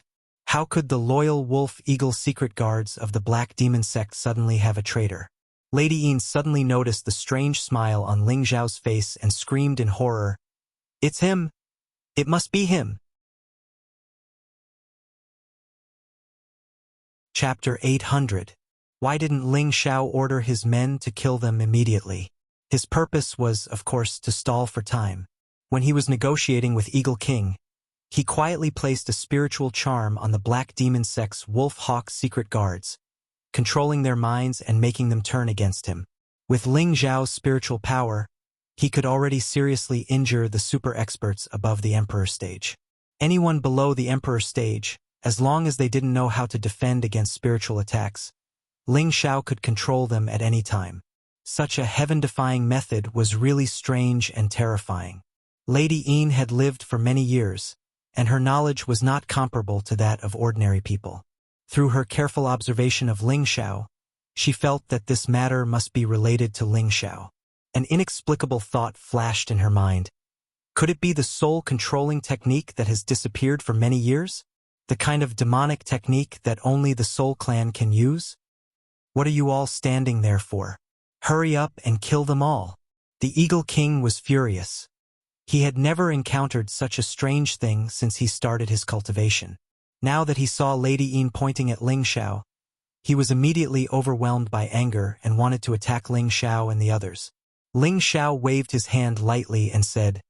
How could the loyal wolf-eagle secret guards of the Black Demon Sect suddenly have a traitor? Lady Yin suddenly noticed the strange smile on Ling Xiao's face and screamed in horror. It's him! It must be him! Chapter 800. Why didn't Ling Xiao order his men to kill them immediately? His purpose was, of course, to stall for time. When he was negotiating with Eagle King, he quietly placed a spiritual charm on the Black Demon Sect's Wolf-Hawk secret guards, controlling their minds and making them turn against him. With Ling Xiao's spiritual power, he could already seriously injure the super experts above the Emperor stage. Anyone below the Emperor stage, as long as they didn't know how to defend against spiritual attacks, Ling Xiao could control them at any time. Such a heaven-defying method was really strange and terrifying. Lady Yin had lived for many years, and her knowledge was not comparable to that of ordinary people. Through her careful observation of Ling Xiao, she felt that this matter must be related to Ling Xiao. An inexplicable thought flashed in her mind. Could it be the soul-controlling technique that has disappeared for many years? The kind of demonic technique that only the Soul Clan can use? What are you all standing there for? Hurry up and kill them all. The Eagle King was furious. He had never encountered such a strange thing since he started his cultivation. Now that he saw Lady Yin pointing at Ling Xiao, he was immediately overwhelmed by anger and wanted to attack Ling Xiao and the others. Ling Xiao waved his hand lightly and said,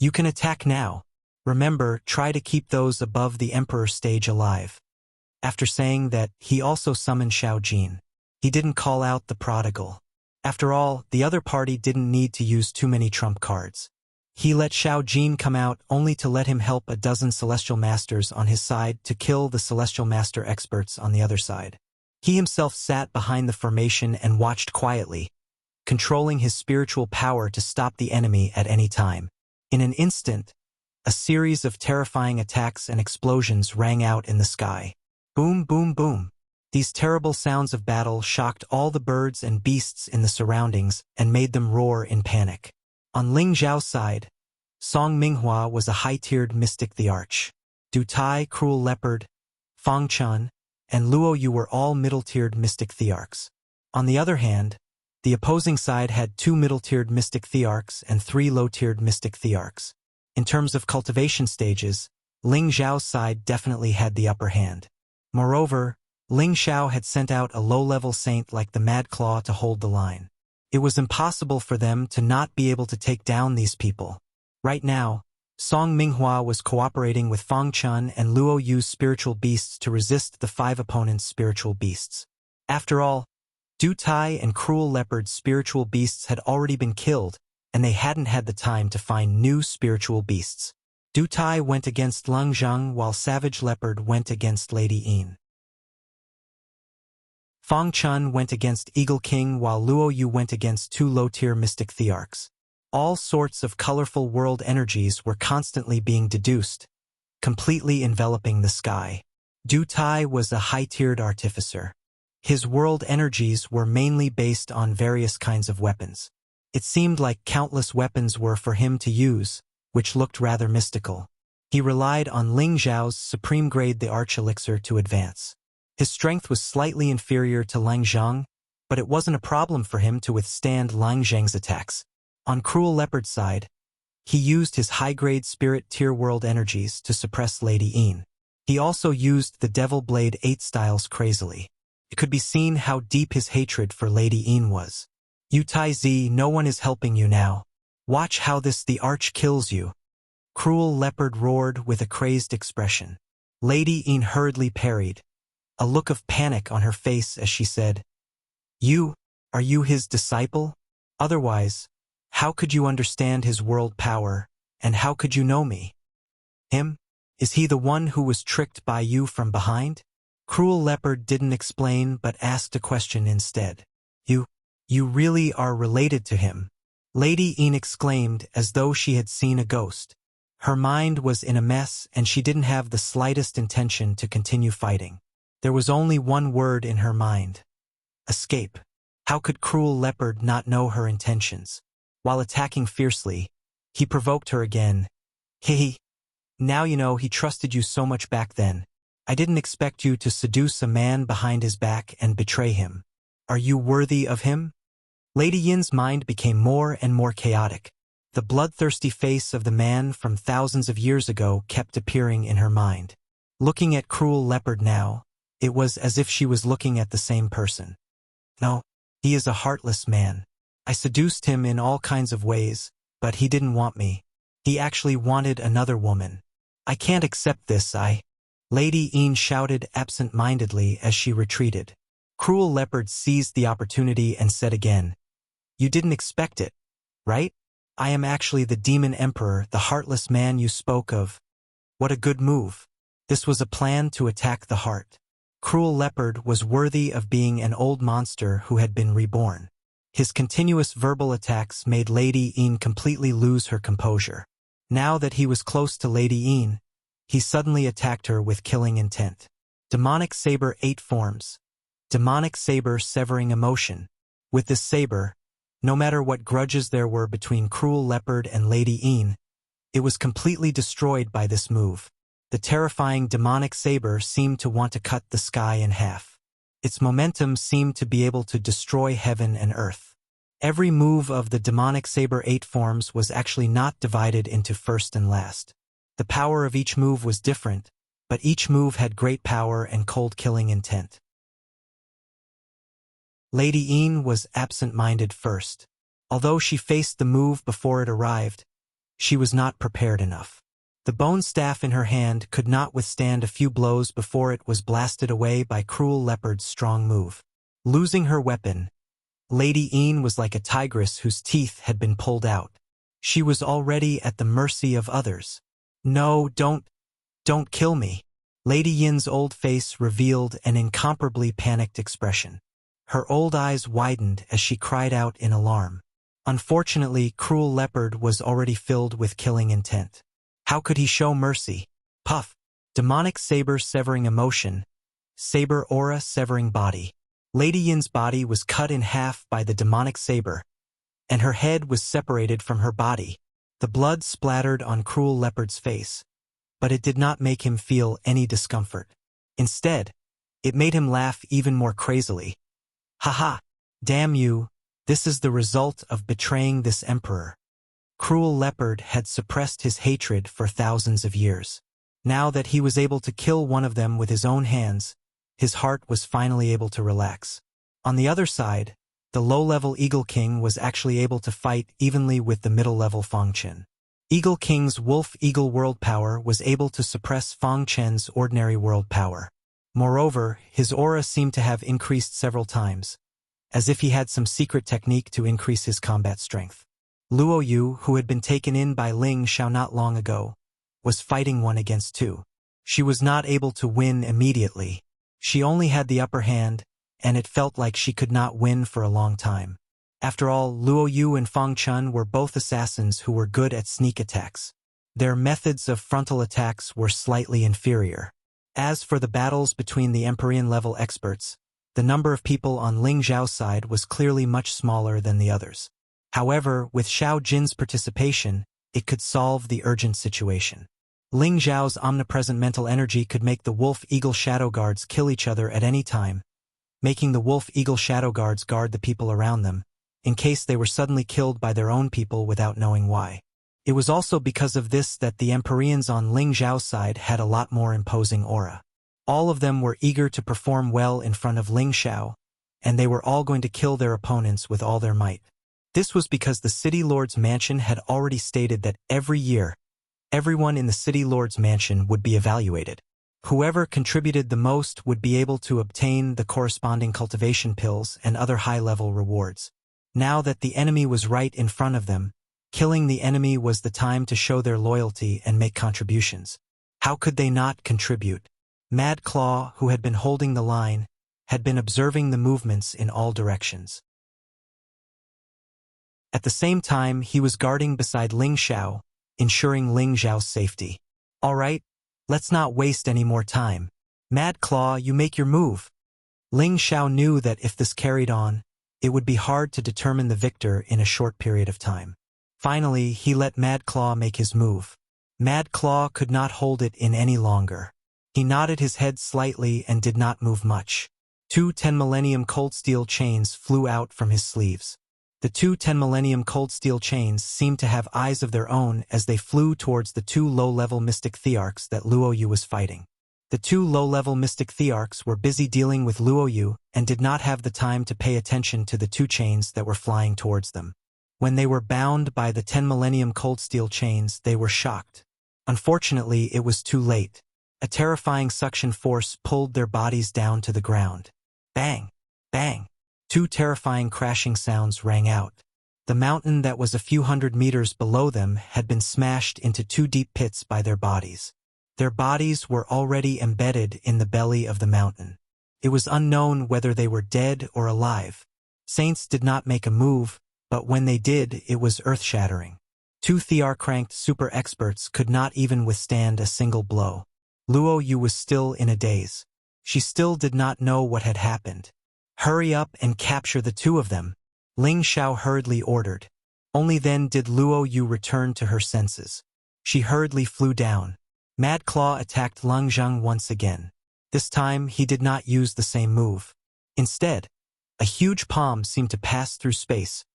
You can attack now. Remember, try to keep those above the Emperor stage alive. After saying that, he also summoned Xiao Jin. He didn't call out the prodigal. After all, the other party didn't need to use too many trump cards. He let Xiao Jin come out only to let him help a dozen Celestial Masters on his side to kill the Celestial Master experts on the other side. He himself sat behind the formation and watched quietly, controlling his spiritual power to stop the enemy at any time. In an instant, a series of terrifying attacks and explosions rang out in the sky. Boom, boom, boom. These terrible sounds of battle shocked all the birds and beasts in the surroundings and made them roar in panic. On Ling Zhao's side, Song Minghua was a high-tiered mystic the Arch. Du Tai, Cruel Leopard, Fang Chun, and Luo Yu were all middle-tiered mystic thearchs. On the other hand, the opposing side had 2 middle-tiered mystic thearchs and 3 low-tiered mystic thearchs. In terms of cultivation stages, Ling Zhao's side definitely had the upper hand. Moreover, Ling Xiao had sent out a low-level saint like the Mad Claw to hold the line. It was impossible for them to not be able to take down these people. Right now, Song Minghua was cooperating with Fang Chun and Luo Yu's spiritual beasts to resist the 5 opponents' spiritual beasts. After all, Du Tai and Cruel Leopard's spiritual beasts had already been killed, and they hadn't had the time to find new spiritual beasts. Du Tai went against Lung Zhang while Savage Leopard went against Lady Yin. Fang Chun went against Eagle King while Luo Yu went against 2 low-tier mystic thearchs. All sorts of colorful world energies were constantly being deduced, completely enveloping the sky. Du Tai was a high-tiered artificer. His world energies were mainly based on various kinds of weapons. It seemed like countless weapons were for him to use, which looked rather mystical. He relied on Ling Zhao's supreme grade the Arch Elixir to advance. His strength was slightly inferior to Lang Zhang, but it wasn't a problem for him to withstand Lang Zhang's attacks. On Cruel Leopard's side, he used his high-grade spirit tier world energies to suppress Lady Yin. He also used the Devil Blade 8 styles crazily. It could be seen how deep his hatred for Lady Yin was. "You Tai Zi, no one is helping you now. Watch how this the Arch kills you." Cruel Leopard roared with a crazed expression. Lady Yin hurriedly parried, a look of panic on her face as she said, Are you his disciple? Otherwise, how could you understand his world power, and how could you know me? Him? Is he the one who was tricked by you from behind?" Cruel Leopard didn't explain but asked a question instead. You really are related to him?" Lady Yin exclaimed as though she had seen a ghost. Her mind was in a mess and she didn't have the slightest intention to continue fighting. There was only one word in her mind. Escape. How could Cruel Leopard not know her intentions? While attacking fiercely, he provoked her again. "Hey, now you know he trusted you so much back then. I didn't expect you to seduce a man behind his back and betray him. Are you worthy of him?" Lady Yin's mind became more and more chaotic. The bloodthirsty face of the man from thousands of years ago kept appearing in her mind. Looking at Cruel Leopard now, it was as if she was looking at the same person. No, he is a heartless man. I seduced him in all kinds of ways, but he didn't want me. He actually wanted another woman. I can't accept this, Lady Yin shouted absent-mindedly as she retreated. Cruel Leopard seized the opportunity and said again, "You didn't expect it, right? I am actually the Demon Emperor, the heartless man you spoke of. What a good move. This was a plan to attack the heart." Cruel Leopard was worthy of being an old monster who had been reborn. His continuous verbal attacks made Lady Yin completely lose her composure. Now that he was close to Lady Yin, he suddenly attacked her with killing intent. Demonic Saber 8 forms. Demonic Saber severing emotion. With this saber, no matter what grudges there were between Cruel Leopard and Lady Yin, it was completely destroyed by this move. The terrifying demonic saber seemed to want to cut the sky in half. Its momentum seemed to be able to destroy heaven and earth. Every move of the demonic saber 8 forms was actually not divided into first and last. The power of each move was different, but each move had great power and cold-killing intent. Lady Yin was absent-minded first. Although she faced the move before it arrived, she was not prepared enough. The bone staff in her hand could not withstand a few blows before it was blasted away by Cruel Leopard's strong move. Losing her weapon, Lady Een was like a tigress whose teeth had been pulled out. She was already at the mercy of others. "No, don't kill me." Lady Yin's old face revealed an incomparably panicked expression. Her old eyes widened as she cried out in alarm. Unfortunately, Cruel Leopard was already filled with killing intent. How could he show mercy? Puff. Demonic saber severing emotion. Saber aura severing body. Lady Yin's body was cut in half by the demonic saber, and her head was separated from her body. The blood splattered on Cruel Leopard's face, but it did not make him feel any discomfort. Instead, it made him laugh even more crazily. "Haha! Damn you, this is the result of betraying this emperor." Cruel Leopard had suppressed his hatred for thousands of years. Now that he was able to kill one of them with his own hands, his heart was finally able to relax. On the other side, the low-level Eagle King was actually able to fight evenly with the middle-level Fang Chen. Eagle King's Wolf Eagle World Power was able to suppress Fang Chen's ordinary world power. Moreover, his aura seemed to have increased several times, as if he had some secret technique to increase his combat strength. Luo Yu, who had been taken in by Ling Xiao not long ago, was fighting 1 against 2. She was not able to win immediately. She only had the upper hand, and it felt like she could not win for a long time. After all, Luo Yu and Fang Chun were both assassins who were good at sneak attacks. Their methods of frontal attacks were slightly inferior. As for the battles between the Empyrean-level experts, the number of people on Ling Xiao's side was clearly much smaller than the others. However, with Xiao Jin's participation, it could solve the urgent situation. Ling Xiao's omnipresent mental energy could make the Wolf-Eagle Shadow Guards kill each other at any time, making the Wolf-Eagle Shadow Guards guard the people around them, in case they were suddenly killed by their own people without knowing why. It was also because of this that the Empyreans on Ling Xiao's side had a lot more imposing aura. All of them were eager to perform well in front of Ling Xiao, and they were all going to kill their opponents with all their might. This was because the City Lord's mansion had already stated that every year, everyone in the City Lord's mansion would be evaluated. Whoever contributed the most would be able to obtain the corresponding cultivation pills and other high-level rewards. Now that the enemy was right in front of them, killing the enemy was the time to show their loyalty and make contributions. How could they not contribute? Mad Claw, who had been holding the line, had been observing the movements in all directions. At the same time, he was guarding beside Ling Xiao, ensuring Ling Xiao's safety. "All right, let's not waste any more time. Mad Claw, you make your move." Ling Xiao knew that if this carried on, it would be hard to determine the victor in a short period of time. Finally, he let Mad Claw make his move. Mad Claw could not hold it in any longer. He nodded his head slightly and did not move much. 2 10 Millennium Cold Steel chains flew out from his sleeves. The 2 10 Millennium Cold Steel chains seemed to have eyes of their own as they flew towards the 2 low-level Mystic Thearchs that Luo Yu was fighting. The 2 low-level Mystic Thearchs were busy dealing with Luo Yu and did not have the time to pay attention to the 2 chains that were flying towards them. When they were bound by the 10 Millennium Cold Steel chains, they were shocked. Unfortunately, it was too late. A terrifying suction force pulled their bodies down to the ground. Bang! Bang! 2 terrifying crashing sounds rang out. The mountain that was a few hundred meters below them had been smashed into 2 deep pits by their bodies. Their bodies were already embedded in the belly of the mountain. It was unknown whether they were dead or alive. Saints did not make a move, but when they did, it was earth-shattering. 2 Thearch-ranked super experts could not even withstand a single blow. Luo Yu was still in a daze. She still did not know what had happened. "Hurry up and capture the 2 of them," Ling Xiao hurriedly ordered. Only then did Luo Yu return to her senses. She hurriedly flew down. Mad Claw attacked Leng Zheng once again. This time, he did not use the same move. Instead, a huge palm seemed to pass through space,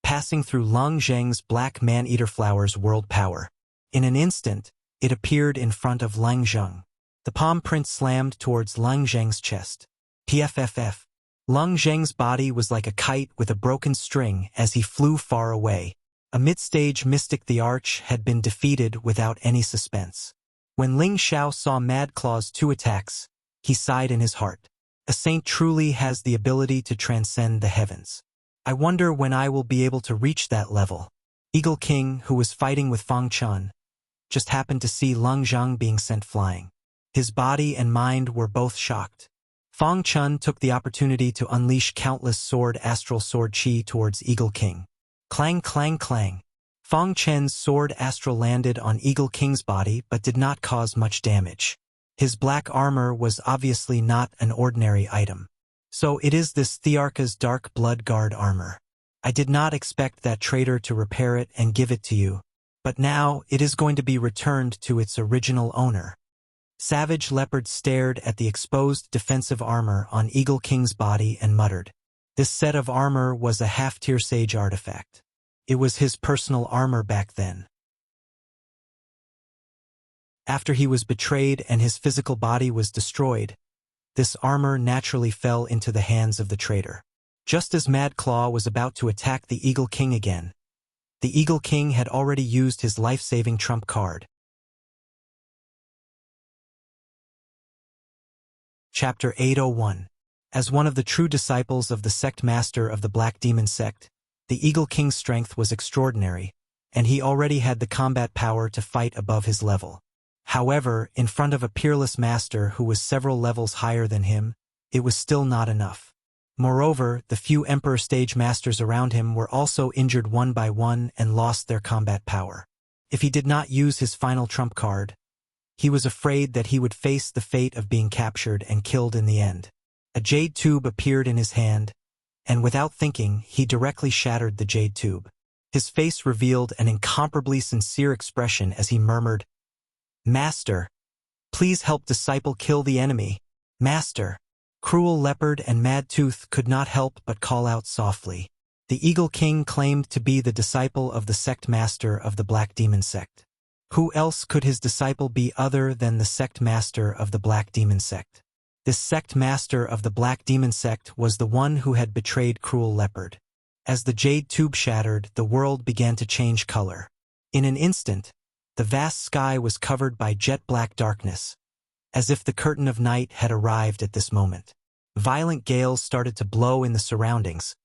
passing through Leng Zheng's Black Man-Eater Flower's world power. In an instant, it appeared in front of Leng Zheng. The palm print slammed towards Leng Zheng's chest. PFFF. Leng Zheng's body was like a kite with a broken string as he flew far away. A mid-stage mystic the Arch had been defeated without any suspense. When Ling Xiao saw Mad Claw's 2 attacks, he sighed in his heart. A saint truly has the ability to transcend the heavens. I wonder when I will be able to reach that level. Eagle King, who was fighting with Fang Chun, just happened to see Lung Zhang being sent flying. His body and mind were both shocked. Fang Chun took the opportunity to unleash countless astral sword chi towards Eagle King. Clang, clang, clang. Fang Chen's sword astral landed on Eagle King's body but did not cause much damage. His black armor was obviously not an ordinary item. So it is this Thearka's dark blood guard armor. I did not expect that traitor to repair it and give it to you, but now it is going to be returned to its original owner. Savage Leopard stared at the exposed defensive armor on Eagle King's body and muttered. This set of armor was a half-tier sage artifact. It was his personal armor back then. After he was betrayed and his physical body was destroyed, this armor naturally fell into the hands of the traitor. Just as Mad Claw was about to attack the Eagle King again, the Eagle King had already used his life-saving trump card. Chapter 801. As one of the true disciples of the sect master of the Black Demon sect, the Eagle King's strength was extraordinary, and he already had the combat power to fight above his level. However, in front of a peerless master who was several levels higher than him, it was still not enough. Moreover, the few Emperor stage masters around him were also injured one by one and lost their combat power. If he did not use his final trump card, he was afraid that he would face the fate of being captured and killed in the end. A jade tube appeared in his hand, and without thinking, he directly shattered the jade tube. His face revealed an incomparably sincere expression as he murmured, "Master, please help disciple kill the enemy. Master." Cruel Leopard and Mad Tooth could not help but call out softly. The Eagle King claimed to be the disciple of the sect master of the Black Demon sect. Who else could his disciple be other than the sect master of the Black Demon sect? This sect master of the Black Demon sect was the one who had betrayed Cruel Leopard. As the jade tube shattered, the world began to change color. In an instant, the vast sky was covered by jet-black darkness, as if the curtain of night had arrived at this moment. Violent gales started to blow in the surroundings,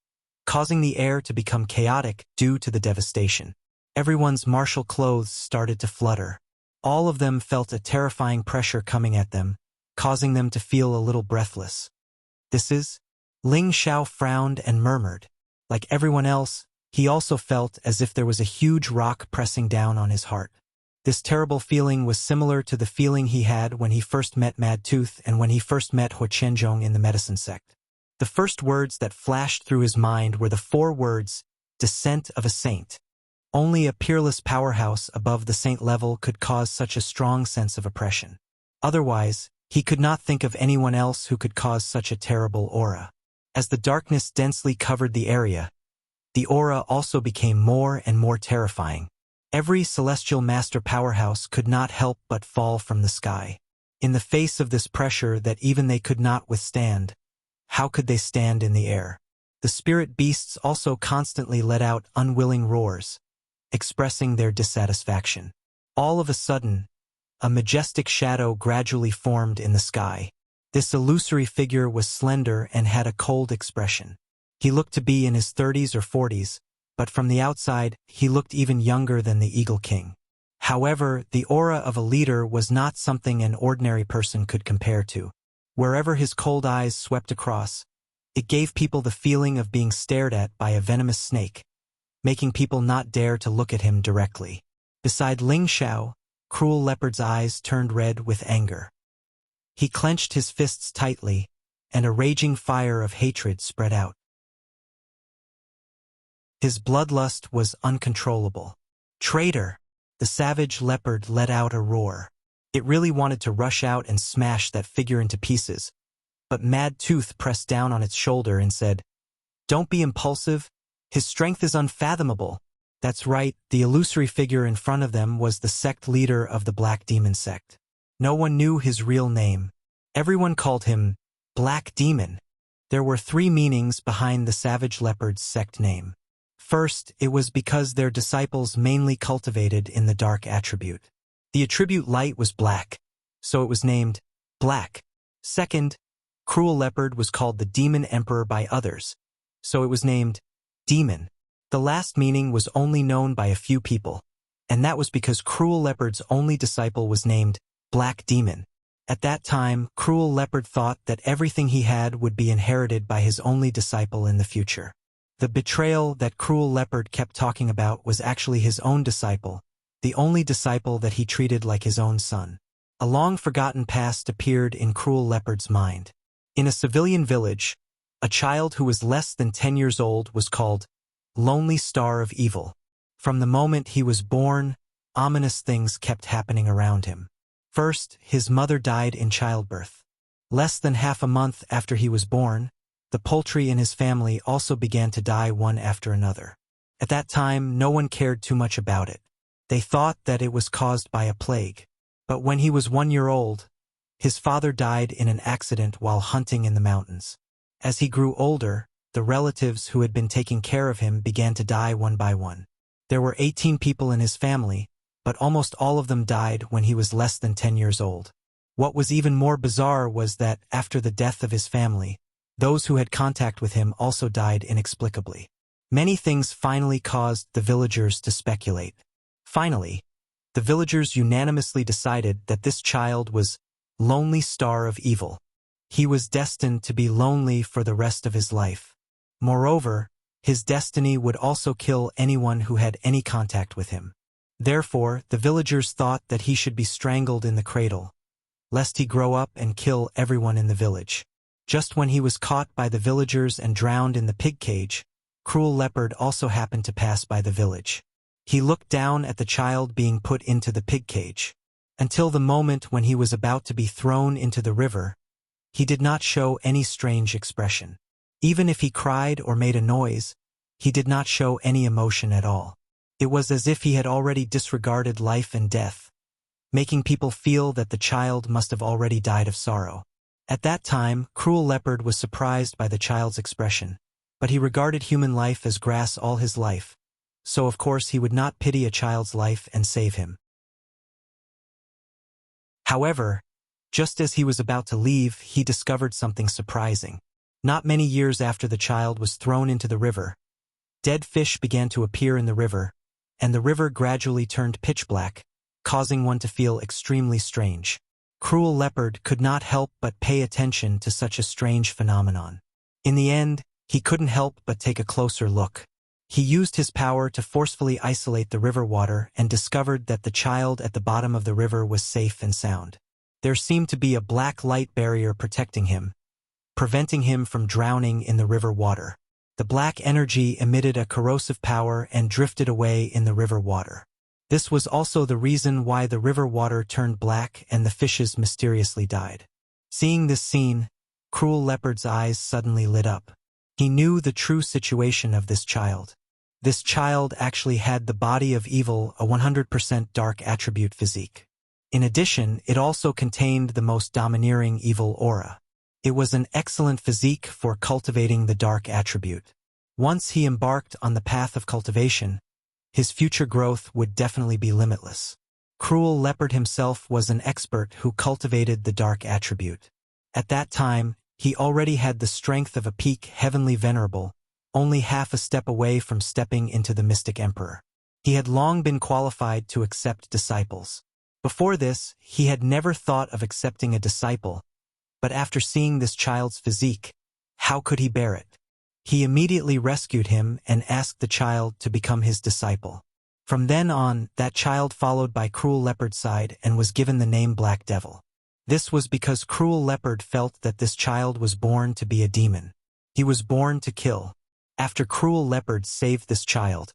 causing the air to become chaotic due to the devastation. Everyone's martial clothes started to flutter. All of them felt a terrifying pressure coming at them, causing them to feel a little breathless. "This is?" Ling Xiao frowned and murmured. Like everyone else, he also felt as if there was a huge rock pressing down on his heart. This terrible feeling was similar to the feeling he had when he first met Mad Tooth and when he first met Hu Qianzhong in the medicine sect. The first words that flashed through his mind were the 4 words, "Descent of a Saint." Only a peerless powerhouse above the saint level could cause such a strong sense of oppression. Otherwise, he could not think of anyone else who could cause such a terrible aura. As the darkness densely covered the area, the aura also became more and more terrifying. Every celestial master powerhouse could not help but fall from the sky. In the face of this pressure that even they could not withstand, how could they stand in the air? The spirit beasts also constantly let out unwilling roars, expressing their dissatisfaction. All of a sudden, a majestic shadow gradually formed in the sky. This illusory figure was slender and had a cold expression. He looked to be in his 30s or 40s, but from the outside, he looked even younger than the Eagle King. However, the aura of a leader was not something an ordinary person could compare to. Wherever his cold eyes swept across, it gave people the feeling of being stared at by a venomous snake, making people not dare to look at him directly. Beside Ling Xiao, Cruel Leopard's eyes turned red with anger. He clenched his fists tightly, and a raging fire of hatred spread out. His bloodlust was uncontrollable. "Traitor!" The savage leopard let out a roar. It really wanted to rush out and smash that figure into pieces, but Mad Tooth pressed down on its shoulder and said, "Don't be impulsive. His strength is unfathomable." That's right, the illusory figure in front of them was the sect leader of the Black Demon sect. No one knew his real name. Everyone called him Black Demon. There were 3 meanings behind the savage leopard's sect name. First, it was because their disciples mainly cultivated in the dark attribute. The attribute light was black, so it was named Black. Second, Cruel Leopard was called the Demon Emperor by others, so it was named Demon. The last meaning was only known by a few people, and that was because Cruel Leopard's only disciple was named Black Demon. At that time, Cruel Leopard thought that everything he had would be inherited by his only disciple in the future. The betrayal that Cruel Leopard kept talking about was actually his own disciple, the only disciple that he treated like his own son. A long-forgotten past appeared in Cruel Leopard's mind. In a civilian village, a child who was less than 10 years old was called Lonely Star of Evil. From the moment he was born, ominous things kept happening around him. First, his mother died in childbirth. Less than half a month after he was born, the poultry in his family also began to die one after another. At that time, no one cared too much about it. They thought that it was caused by a plague. But when he was 1 year old, his father died in an accident while hunting in the mountains. As he grew older, the relatives who had been taking care of him began to die one by one. There were 18 people in his family, but almost all of them died when he was less than 10 years old. What was even more bizarre was that, after the death of his family, those who had contact with him also died inexplicably. Many things finally caused the villagers to speculate. Finally, the villagers unanimously decided that this child was Lonely Star of Evil. He was destined to be lonely for the rest of his life. Moreover, his destiny would also kill anyone who had any contact with him. Therefore, the villagers thought that he should be strangled in the cradle, lest he grow up and kill everyone in the village. Just when he was caught by the villagers and drowned in the pig cage, Cruel Leopard also happened to pass by the village. He looked down at the child being put into the pig cage. Until the moment when he was about to be thrown into the river, he did not show any strange expression. Even if he cried or made a noise, he did not show any emotion at all. It was as if he had already disregarded life and death, making people feel that the child must have already died of sorrow. At that time, Cruel Leopard was surprised by the child's expression, but he regarded human life as grass all his life, so of course he would not pity a child's life and save him. However, just as he was about to leave, he discovered something surprising. Not many years after the child was thrown into the river, dead fish began to appear in the river, and the river gradually turned pitch black, causing one to feel extremely strange. Cruel Leopard could not help but pay attention to such a strange phenomenon. In the end, he couldn't help but take a closer look. He used his power to forcefully isolate the river water and discovered that the child at the bottom of the river was safe and sound. There seemed to be a black light barrier protecting him, preventing him from drowning in the river water. The black energy emitted a corrosive power and drifted away in the river water. This was also the reason why the river water turned black and the fishes mysteriously died. Seeing this scene, Cruel Leopard's eyes suddenly lit up. He knew the true situation of this child. This child actually had the body of evil, a 100% dark attribute physique. In addition, it also contained the most domineering evil aura. It was an excellent physique for cultivating the dark attribute. Once he embarked on the path of cultivation, his future growth would definitely be limitless. Cruel Leopard himself was an expert who cultivated the dark attribute. At that time, he already had the strength of a peak heavenly venerable, only half a step away from stepping into the mystic emperor. He had long been qualified to accept disciples. Before this, he had never thought of accepting a disciple, but after seeing this child's physique, how could he bear it? He immediately rescued him and asked the child to become his disciple. From then on, that child followed by Cruel Leopard's side and was given the name Black Devil. This was because Cruel Leopard felt that this child was born to be a demon. He was born to kill. After Cruel Leopard saved this child,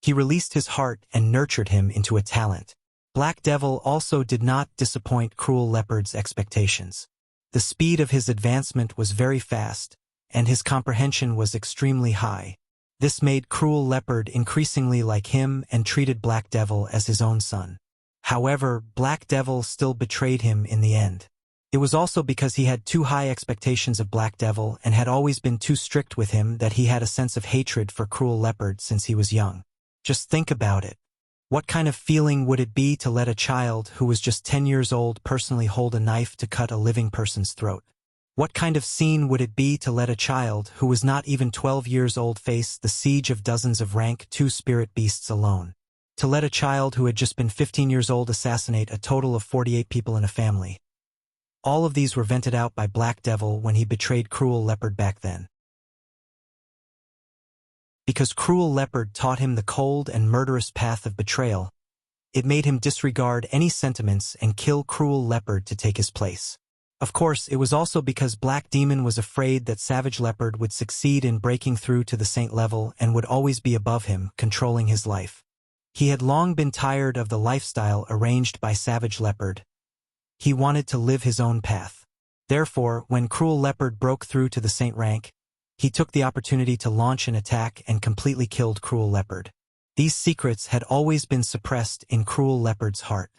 he released his heart and nurtured him into a talent. Black Devil also did not disappoint Cruel Leopard's expectations. The speed of his advancement was very fast, and his comprehension was extremely high. This made Cruel Leopard increasingly like him and treated Black Devil as his own son. However, Black Devil still betrayed him in the end. It was also because he had too high expectations of Black Devil and had always been too strict with him that he had a sense of hatred for Cruel Leopard since he was young. Just think about it. What kind of feeling would it be to let a child who was just 10 years old personally hold a knife to cut a living person's throat? What kind of scene would it be to let a child who was not even 12 years old face the siege of dozens of rank 2 spirit beasts alone? To let a child who had just been 15 years old assassinate a total of 48 people in a family? All of these were vented out by Black Devil when he betrayed Cruel Leopard back then. Because Cruel Leopard taught him the cold and murderous path of betrayal, it made him disregard any sentiments and kill Cruel Leopard to take his place. Of course, it was also because Black Demon was afraid that Savage Leopard would succeed in breaking through to the saint level and would always be above him, controlling his life. He had long been tired of the lifestyle arranged by Savage Leopard. He wanted to live his own path. Therefore, when Cruel Leopard broke through to the saint rank, he took the opportunity to launch an attack and completely killed Cruel Leopard. These secrets had always been suppressed in Cruel Leopard's heart.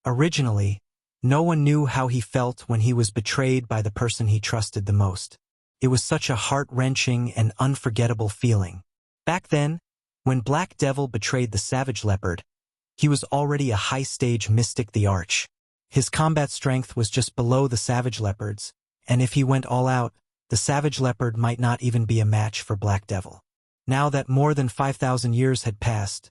Originally, no one knew how he felt when he was betrayed by the person he trusted the most. It was such a heart-wrenching and unforgettable feeling. Back then, when Black Devil betrayed the Savage Leopard, he was already a high-stage mystic the Arch. His combat strength was just below the Savage Leopard's, and if he went all out, the Savage Leopard might not even be a match for Black Devil. Now that more than 5,000 years had passed,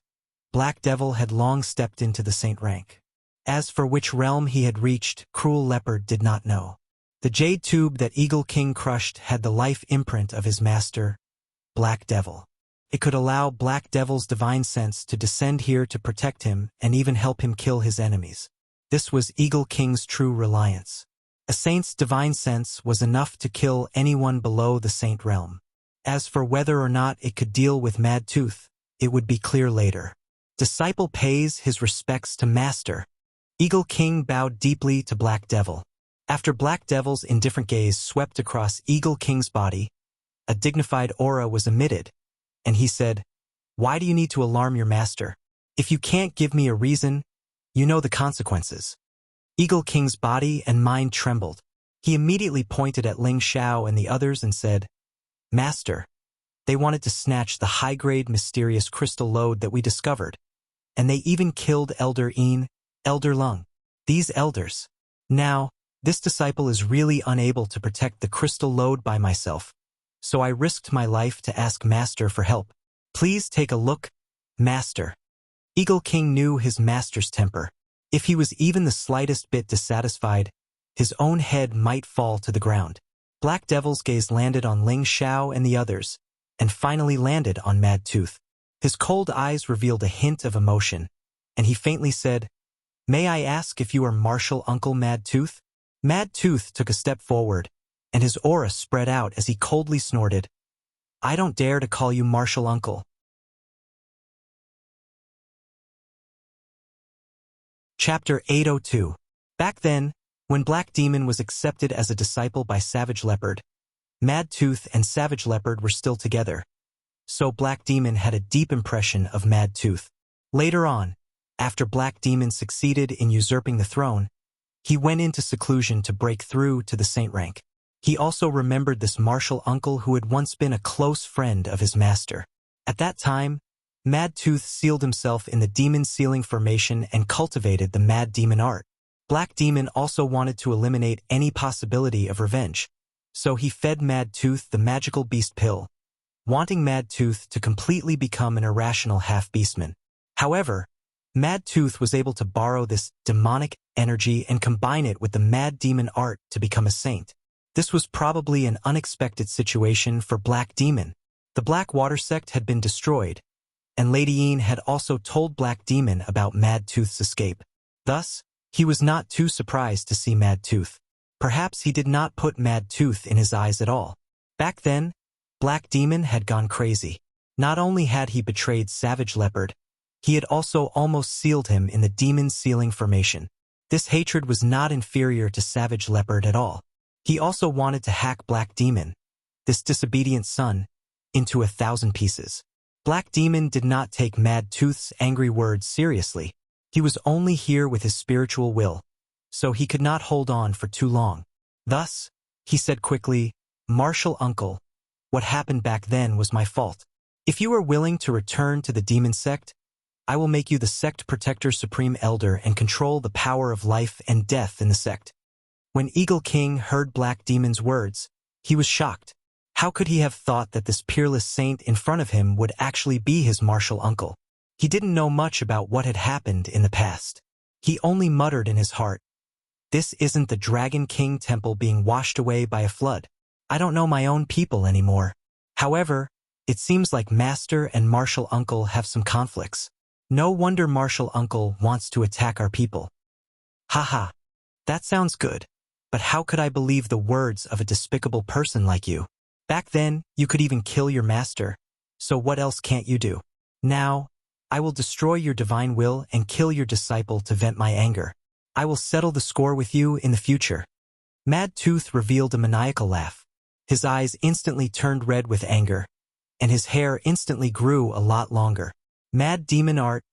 Black Devil had long stepped into the saint rank. As for which realm he had reached, Cruel Leopard did not know. The jade tube that Eagle King crushed had the life imprint of his master, Black Devil. It could allow Black Devil's divine sense to descend here to protect him and even help him kill his enemies. This was Eagle King's true reliance. A saint's divine sense was enough to kill anyone below the saint realm. As for whether or not it could deal with Mad Tooth, it would be clear later. Disciple pays his respects to master. Eagle King bowed deeply to Black Devil. After Black Devil's indifferent gaze swept across Eagle King's body, a dignified aura was emitted, and he said, "Why do you need to alarm your master? If you can't give me a reason, you know the consequences." Eagle King's body and mind trembled. He immediately pointed at Ling Xiao and the others and said, "Master, they wanted to snatch the high-grade mysterious crystal lode that we discovered, and they even killed Elder Yin, Elder Lung. These elders. Now, this disciple is really unable to protect the crystal lode by myself, so I risked my life to ask Master for help. Please take a look, Master." Eagle King knew his master's temper. If he was even the slightest bit dissatisfied, his own head might fall to the ground. Black Devil's gaze landed on Ling Xiao and the others, and finally landed on Mad Tooth. His cold eyes revealed a hint of emotion, and he faintly said, "May I ask if you are Martial Uncle Mad Tooth?" Mad Tooth took a step forward, and his aura spread out as he coldly snorted, "I don't dare to call you Martial Uncle." Chapter 802. Back then, when Black Demon was accepted as a disciple by Savage Leopard, Mad Tooth and Savage Leopard were still together, so Black Demon had a deep impression of Mad Tooth. Later on, after Black Demon succeeded in usurping the throne, he went into seclusion to break through to the saint rank. He also remembered this martial uncle who had once been a close friend of his master. At that time, Mad Tooth sealed himself in the Demon Sealing Formation and cultivated the Mad Demon art. Black Demon also wanted to eliminate any possibility of revenge, so he fed Mad Tooth the magical beast pill, wanting Mad Tooth to completely become an irrational half-beastman. However, Mad Tooth was able to borrow this demonic energy and combine it with the Mad Demon art to become a saint. This was probably an unexpected situation for Black Demon. The Black Water sect had been destroyed, and Lady Yin had also told Black Demon about Mad Tooth's escape. Thus, he was not too surprised to see Mad Tooth. Perhaps he did not put Mad Tooth in his eyes at all. Back then, Black Demon had gone crazy. Not only had he betrayed Savage Leopard, he had also almost sealed him in the Demon Sealing Formation. This hatred was not inferior to Savage Leopard at all. He also wanted to hack Black Demon, this disobedient son, into 1,000 pieces. Black Demon did not take Mad Tooth's angry words seriously. He was only here with his spiritual will, so he could not hold on for too long. Thus, he said quickly, "Martial uncle, what happened back then was my fault. If you are willing to return to the demon sect, I will make you the sect protector supreme elder and control the power of life and death in the sect." When Eagle King heard Black Demon's words, he was shocked. How could he have thought that this peerless saint in front of him would actually be his martial uncle? He didn't know much about what had happened in the past. He only muttered in his heart, "This isn't the Dragon King temple being washed away by a flood. I don't know my own people anymore." However, it seems like Master and Martial Uncle have some conflicts. No wonder Martial Uncle wants to attack our people. Haha, that sounds good. But how could I believe the words of a despicable person like you? Back then, you could even kill your master. So what else can't you do? Now, I will destroy your divine will and kill your disciple to vent my anger. I will settle the score with you in the future. Mad Tooth revealed a maniacal laugh. His eyes instantly turned red with anger, and his hair instantly grew a lot longer. Mad demon art,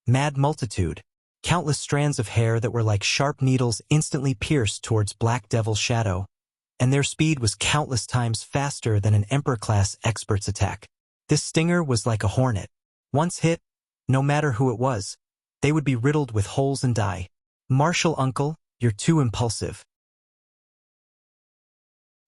mad multitude. Countless strands of hair that were like sharp needles instantly pierced towards Black Devil's shadow, and their speed was countless times faster than an Emperor-class expert's attack. This stinger was like a hornet. Once hit, no matter who it was, they would be riddled with holes and die. Martial uncle, you're too impulsive.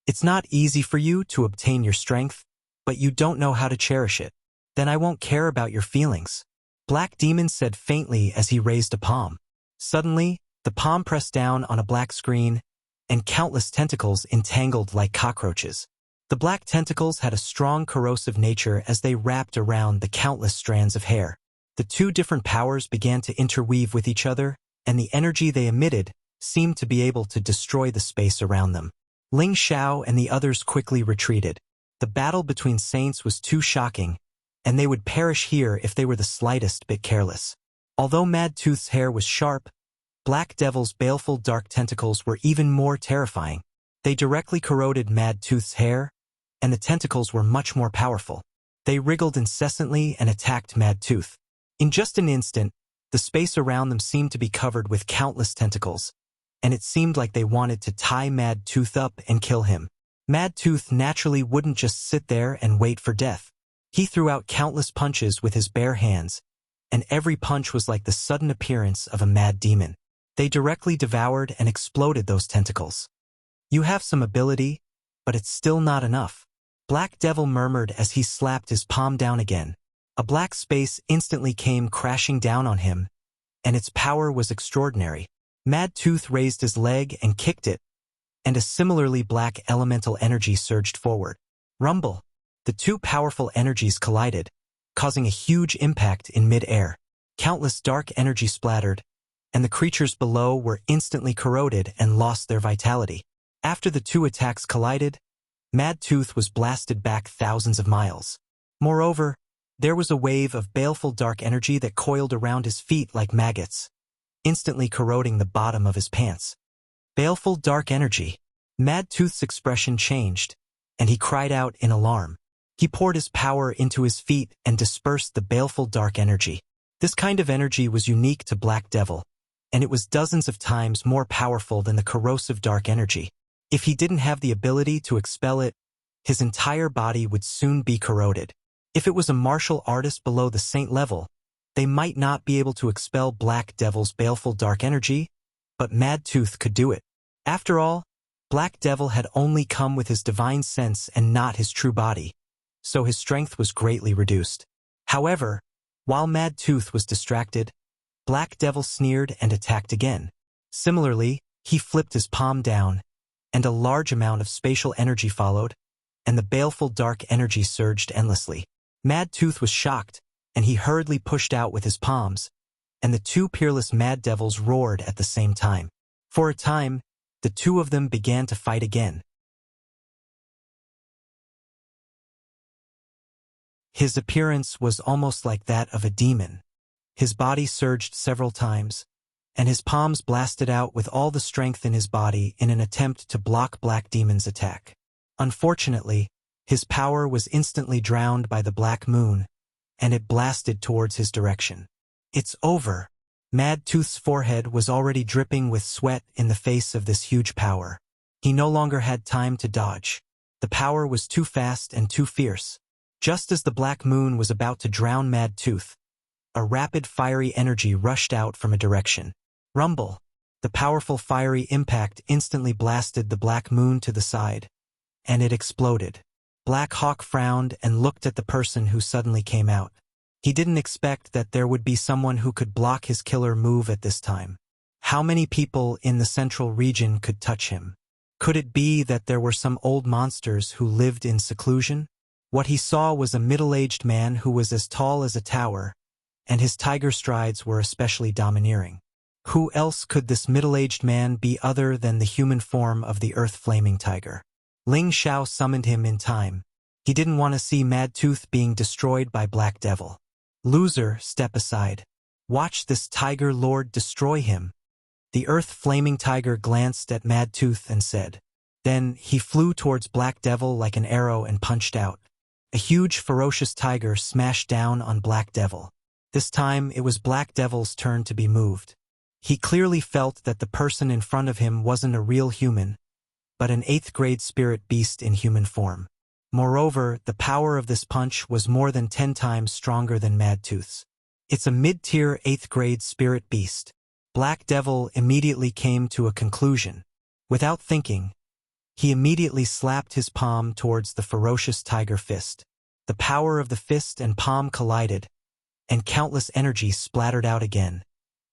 It's not easy for you to obtain your strength, but you don't know how to cherish it. Then I won't care about your feelings. Black Demon said faintly as he raised a palm. Suddenly, the palm pressed down on a black screen, and countless tentacles entangled like cockroaches. The black tentacles had a strong corrosive nature as they wrapped around the countless strands of hair. The two different powers began to interweave with each other, and the energy they emitted seemed to be able to destroy the space around them. Ling Xiao and the others quickly retreated. The battle between saints was too shocking, and they would perish here if they were the slightest bit careless. Although Mad Tooth's hair was sharp, Black Devil's baleful dark tentacles were even more terrifying. They directly corroded Mad Tooth's hair, and the tentacles were much more powerful. They wriggled incessantly and attacked Mad Tooth. In just an instant, the space around them seemed to be covered with countless tentacles, and it seemed like they wanted to tie Mad Tooth up and kill him. Mad Tooth naturally wouldn't just sit there and wait for death. He threw out countless punches with his bare hands, and every punch was like the sudden appearance of a mad demon. They directly devoured and exploded those tentacles. "You have some ability, but it's still not enough," Black Devil murmured as he slapped his palm down again. A black space instantly came crashing down on him, and its power was extraordinary. Mad Tooth raised his leg and kicked it, and a similarly black elemental energy surged forward. Rumble! The two powerful energies collided, causing a huge impact in mid-air. Countless dark energy splattered, and the creatures below were instantly corroded and lost their vitality. After the two attacks collided, Mad Tooth was blasted back thousands of miles. Moreover, there was a wave of baleful dark energy that coiled around his feet like maggots, instantly corroding the bottom of his pants. Baleful dark energy. Mad Tooth's expression changed, and he cried out in alarm. He poured his power into his feet and dispersed the baleful dark energy. This kind of energy was unique to Black Devil, and it was dozens of times more powerful than the corrosive dark energy. If he didn't have the ability to expel it, his entire body would soon be corroded. If it was a martial artist below the saint level, they might not be able to expel Black Devil's baleful dark energy, but Mad Tooth could do it. After all, Black Devil had only come with his divine sense and not his true body, so his strength was greatly reduced. However, while Mad Tooth was distracted, Black Devil sneered and attacked again. Similarly, he flipped his palm down, and a large amount of spatial energy followed, and the baleful dark energy surged endlessly. Mad Tooth was shocked, and he hurriedly pushed out with his palms, and the two peerless Mad Devils roared at the same time. For a time, the two of them began to fight again. His appearance was almost like that of a demon. His body surged several times, and his palms blasted out with all the strength in his body in an attempt to block Black Demon's attack. Unfortunately, his power was instantly drowned by the black moon, and it blasted towards his direction. "It's over." Mad Tooth's forehead was already dripping with sweat in the face of this huge power. He no longer had time to dodge. The power was too fast and too fierce. Just as the Black Moon was about to drown Mad Tooth, a rapid fiery energy rushed out from a direction. Rumble! The powerful fiery impact instantly blasted the Black Moon to the side, and it exploded. Black Hawk frowned and looked at the person who suddenly came out. He didn't expect that there would be someone who could block his killer move at this time. How many people in the central region could touch him? Could it be that there were some old monsters who lived in seclusion? What he saw was a middle-aged man who was as tall as a tower, and his tiger strides were especially domineering. Who else could this middle-aged man be other than the human form of the earth-flaming tiger? Ling Xiao summoned him in time. He didn't want to see Mad Tooth being destroyed by Black Devil. Loser, step aside. Watch this tiger lord destroy him. The earth-flaming tiger glanced at Mad Tooth and said. Then he flew towards Black Devil like an arrow and punched out. A huge, ferocious tiger smashed down on Black Devil. This time it was Black Devil's turn to be moved. He clearly felt that the person in front of him wasn't a real human, but an 8th-grade spirit beast in human form. Moreover, the power of this punch was more than 10 times stronger than Mad Tooth's. It's a mid-tier 8th-grade spirit beast. Black Devil immediately came to a conclusion. Without thinking, he immediately slapped his palm towards the ferocious tiger fist. The power of the fist and palm collided, and countless energy splattered out again,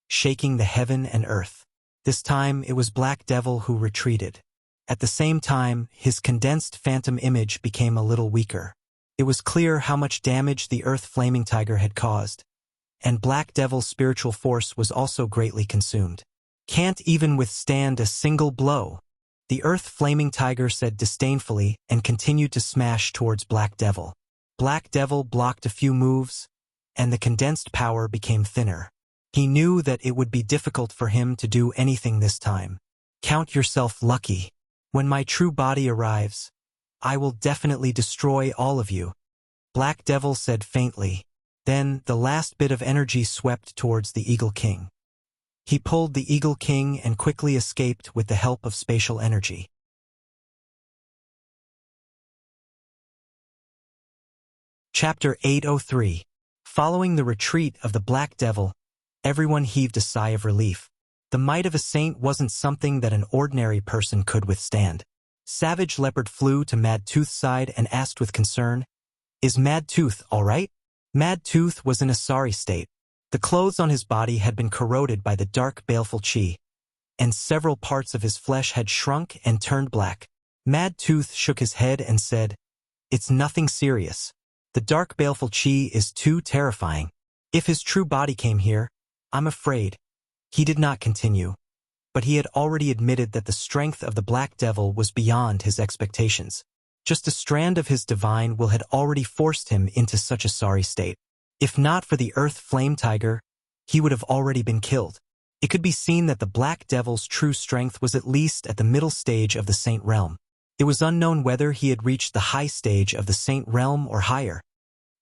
shaking the heaven and earth. This time it was Black Devil who retreated. At the same time, his condensed phantom image became a little weaker. It was clear how much damage the earth-flaming tiger had caused, and Black Devil's spiritual force was also greatly consumed. Can't even withstand a single blow, the earth-flaming tiger said disdainfully and continued to smash towards Black Devil. Black Devil blocked a few moves, and the condensed power became thinner. He knew that it would be difficult for him to do anything this time. Count yourself lucky. When my true body arrives, I will definitely destroy all of you, Black Devil said faintly. Then the last bit of energy swept towards the Eagle King. He pulled the Eagle King and quickly escaped with the help of spatial energy. Chapter 803. Following the retreat of the Black Devil, everyone heaved a sigh of relief. The might of a saint wasn't something that an ordinary person could withstand. Savage Leopard flew to Mad Tooth's side and asked with concern, "Is Mad Tooth all right?" Mad Tooth was in a sorry state. The clothes on his body had been corroded by the dark baleful chi, and several parts of his flesh had shrunk and turned black. Mad Tooth shook his head and said, "It's nothing serious. The dark baleful chi is too terrifying. If his true body came here, I'm afraid." He did not continue, but he had already admitted that the strength of the Black Devil was beyond his expectations. Just a strand of his divine will had already forced him into such a sorry state. If not for the Earth Flame Tiger, he would have already been killed. It could be seen that the Black Devil's true strength was at least at the middle stage of the Saint Realm. It was unknown whether he had reached the high stage of the Saint Realm or higher.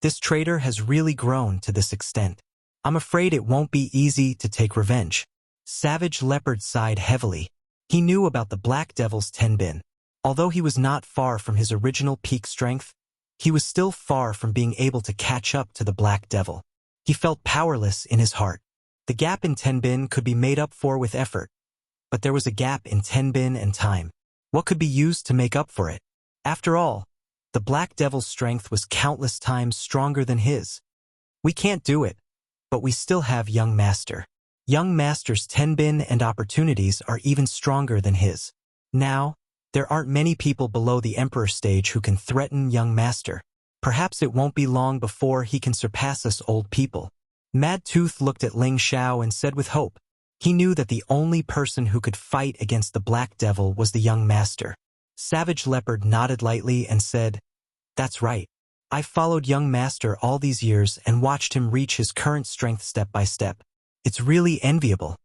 This traitor has really grown to this extent. I'm afraid it won't be easy to take revenge. Savage Leopard sighed heavily. He knew about the Black Devil's Tenbin. Although he was not far from his original peak strength, he was still far from being able to catch up to the Black Devil. He felt powerless in his heart. The gap in Tenbin could be made up for with effort, but there was a gap in Tenbin and time. What could be used to make up for it? After all, the Black Devil's strength was countless times stronger than his. We can't do it, but we still have Young Master. Young Master's Tenbin and opportunities are even stronger than his. Now, there aren't many people below the Emperor stage who can threaten Young Master. Perhaps it won't be long before he can surpass us old people. Mad Tooth looked at Ling Xiao and said with hope. He knew that the only person who could fight against the Black Devil was the Young Master. Savage Leopard nodded lightly and said, "That's right. I've followed Young Master all these years and watched him reach his current strength step by step. It's really enviable."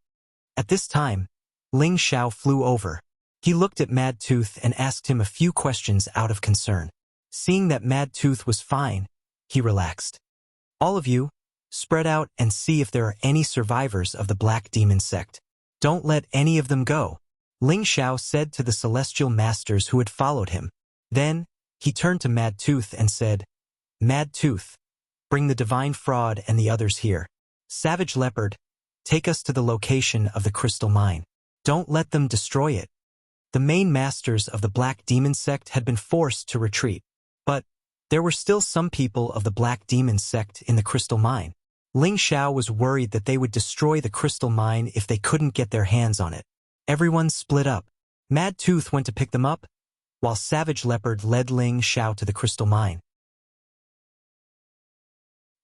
At this time, Ling Xiao flew over. He looked at Mad Tooth and asked him a few questions out of concern. Seeing that Mad Tooth was fine, he relaxed. "All of you, spread out and see if there are any survivors of the Black Demon sect. Don't let any of them go." Ling Xiao said to the celestial masters who had followed him. Then, he turned to Mad Tooth and said, Mad Tooth, bring the divine fraud and the others here. Savage Leopard, take us to the location of the crystal mine. Don't let them destroy it. The main masters of the Black Demon sect had been forced to retreat, but there were still some people of the Black Demon sect in the crystal mine. Ling Xiao was worried that they would destroy the crystal mine if they couldn't get their hands on it. Everyone split up. Mad Tooth went to pick them up, while Savage Leopard led Ling Xiao to the crystal mine.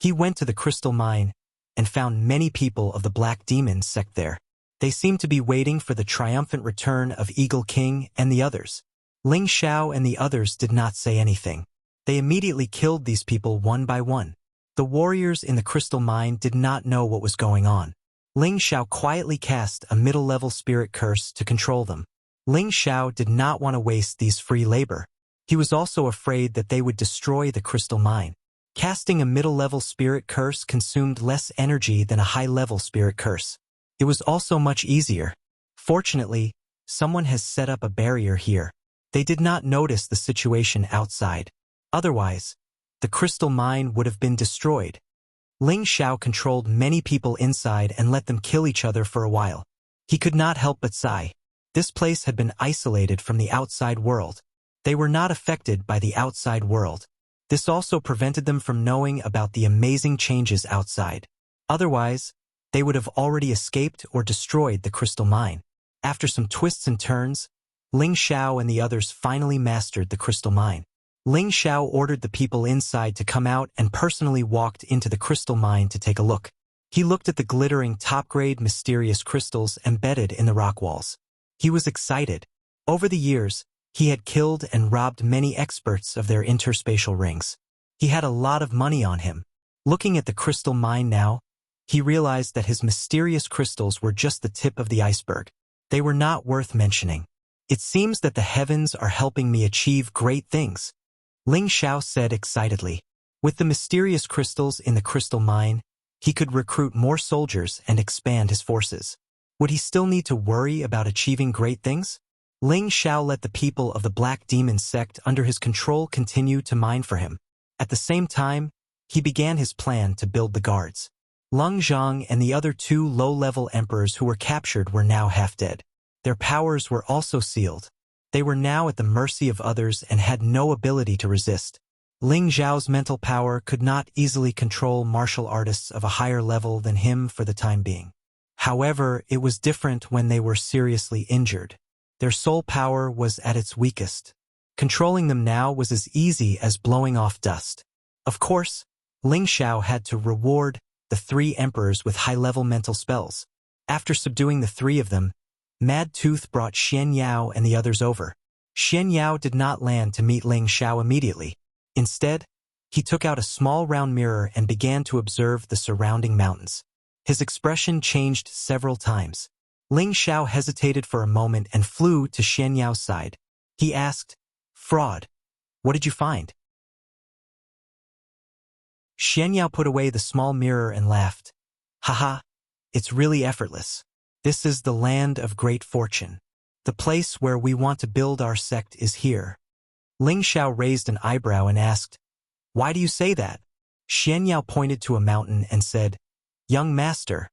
He went to the crystal mine and found many people of the Black Demon sect there. They seemed to be waiting for the triumphant return of Eagle King and the others. Ling Xiao and the others did not say anything. They immediately killed these people one by one. The warriors in the crystal mine did not know what was going on. Ling Xiao quietly cast a middle-level spirit curse to control them. Ling Xiao did not want to waste these free labor. He was also afraid that they would destroy the crystal mine. Casting a middle-level spirit curse consumed less energy than a high-level spirit curse. It was also much easier. Fortunately, someone has set up a barrier here. They did not notice the situation outside. Otherwise, the crystal mine would have been destroyed. Ling Xiao controlled many people inside and let them kill each other for a while. He could not help but sigh. This place had been isolated from the outside world. They were not affected by the outside world. This also prevented them from knowing about the amazing changes outside. Otherwise, they would have already escaped or destroyed the crystal mine. After some twists and turns, Ling Xiao and the others finally mastered the crystal mine. Ling Xiao ordered the people inside to come out and personally walked into the crystal mine to take a look. He looked at the glittering top-grade mysterious crystals embedded in the rock walls. He was excited. Over the years, he had killed and robbed many experts of their interspatial rings. He had a lot of money on him. Looking at the crystal mine now, he realized that his mysterious crystals were just the tip of the iceberg. They were not worth mentioning. It seems that the heavens are helping me achieve great things, Ling Xiao said excitedly. With the mysterious crystals in the crystal mine, he could recruit more soldiers and expand his forces. Would he still need to worry about achieving great things? Ling Xiao let the people of the Black Demon sect under his control continue to mine for him. At the same time, he began his plan to build the guards. Lung Zhang and the other two low-level emperors who were captured were now half dead. Their powers were also sealed. They were now at the mercy of others and had no ability to resist. Ling Zhao's mental power could not easily control martial artists of a higher level than him for the time being. However, it was different when they were seriously injured. Their soul power was at its weakest. Controlling them now was as easy as blowing off dust. Of course, Ling Xiao had to reward the three emperors with high-level mental spells. After subduing the three of them, Mad Tooth brought Xian Yao and the others over. Xian Yao did not land to meet Ling Xiao immediately. Instead, he took out a small round mirror and began to observe the surrounding mountains. His expression changed several times. Ling Xiao hesitated for a moment and flew to Xian Yao's side. He asked, "Fraud, what did you find?" Xian Yao put away the small mirror and laughed. "Haha, it's really effortless. This is the land of great fortune. The place where we want to build our sect is here." Ling Xiao raised an eyebrow and asked, "Why do you say that?" Xian Yao pointed to a mountain and said, "Young master,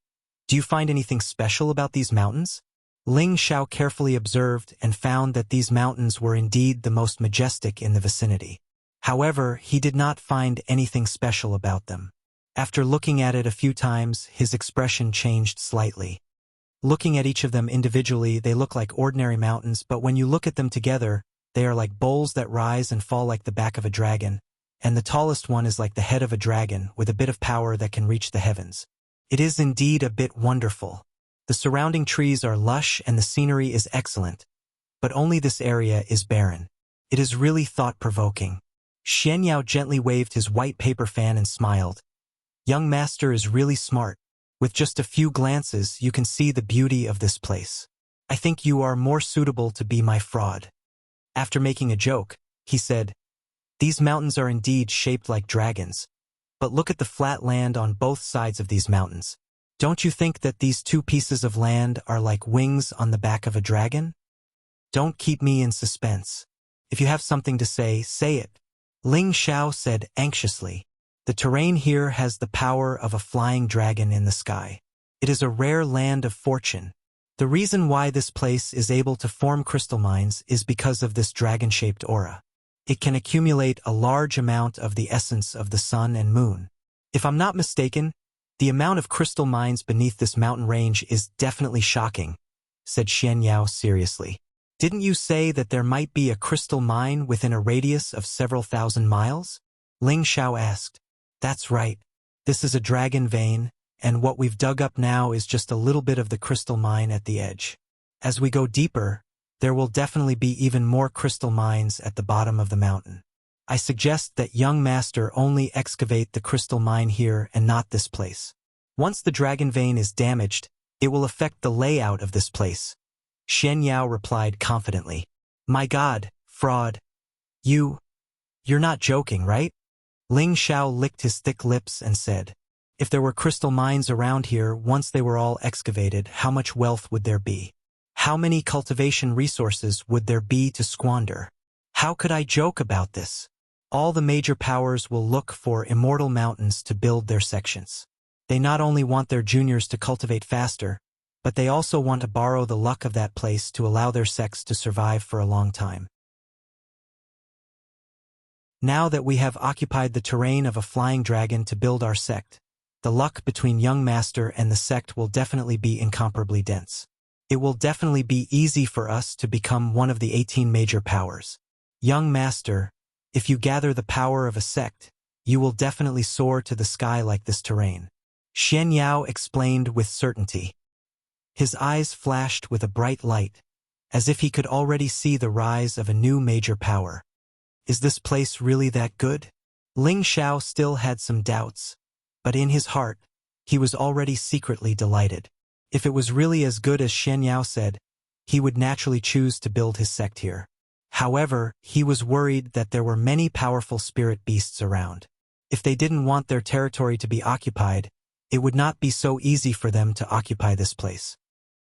do you find anything special about these mountains?" Ling Xiao carefully observed and found that these mountains were indeed the most majestic in the vicinity. However, he did not find anything special about them. After looking at it a few times, his expression changed slightly. Looking at each of them individually, they look like ordinary mountains, but when you look at them together, they are like bowls that rise and fall like the back of a dragon, and the tallest one is like the head of a dragon with a bit of power that can reach the heavens. It is indeed a bit wonderful. The surrounding trees are lush and the scenery is excellent, but only this area is barren. It is really thought-provoking. Xian Yao gently waved his white paper fan and smiled. "Young master is really smart. With just a few glances, you can see the beauty of this place. I think you are more suitable to be my fraud." After making a joke, he said, "These mountains are indeed shaped like dragons, but look at the flat land on both sides of these mountains. Don't you think that these two pieces of land are like wings on the back of a dragon?" Don't keep me in suspense. If you have something to say, say it. Ling Xiao said anxiously. The terrain here has the power of a flying dragon in the sky. It is a rare land of fortune. The reason why this place is able to form crystal mines is because of this dragon-shaped aura. It can accumulate a large amount of the essence of the sun and moon. If I'm not mistaken, the amount of crystal mines beneath this mountain range is definitely shocking, said Xian Yao seriously. Didn't you say that there might be a crystal mine within a radius of several thousand miles? Ling Xiao asked. That's right. This is a dragon vein, and what we've dug up now is just a little bit of the crystal mine at the edge. As we go deeper, there will definitely be even more crystal mines at the bottom of the mountain. I suggest that young master only excavate the crystal mine here and not this place. Once the dragon vein is damaged, it will affect the layout of this place. Xian Yao replied confidently. My God, fraud. You're not joking, right? Ling Xiao licked his thick lips and said, if there were crystal mines around here once they were all excavated, how much wealth would there be? How many cultivation resources would there be to squander? How could I joke about this? All the major powers will look for immortal mountains to build their sections. They not only want their juniors to cultivate faster, but they also want to borrow the luck of that place to allow their sects to survive for a long time. Now that we have occupied the terrain of a flying dragon to build our sect, the luck between young master and the sect will definitely be incomparably dense. It will definitely be easy for us to become one of the 18 major powers. Young master, if you gather the power of a sect, you will definitely soar to the sky like this terrain. Xian Yao explained with certainty. His eyes flashed with a bright light, as if he could already see the rise of a new major power. Is this place really that good? Ling Xiao still had some doubts, but in his heart, he was already secretly delighted. If it was really as good as Xian Yao said, he would naturally choose to build his sect here. However, he was worried that there were many powerful spirit beasts around. If they didn't want their territory to be occupied, it would not be so easy for them to occupy this place.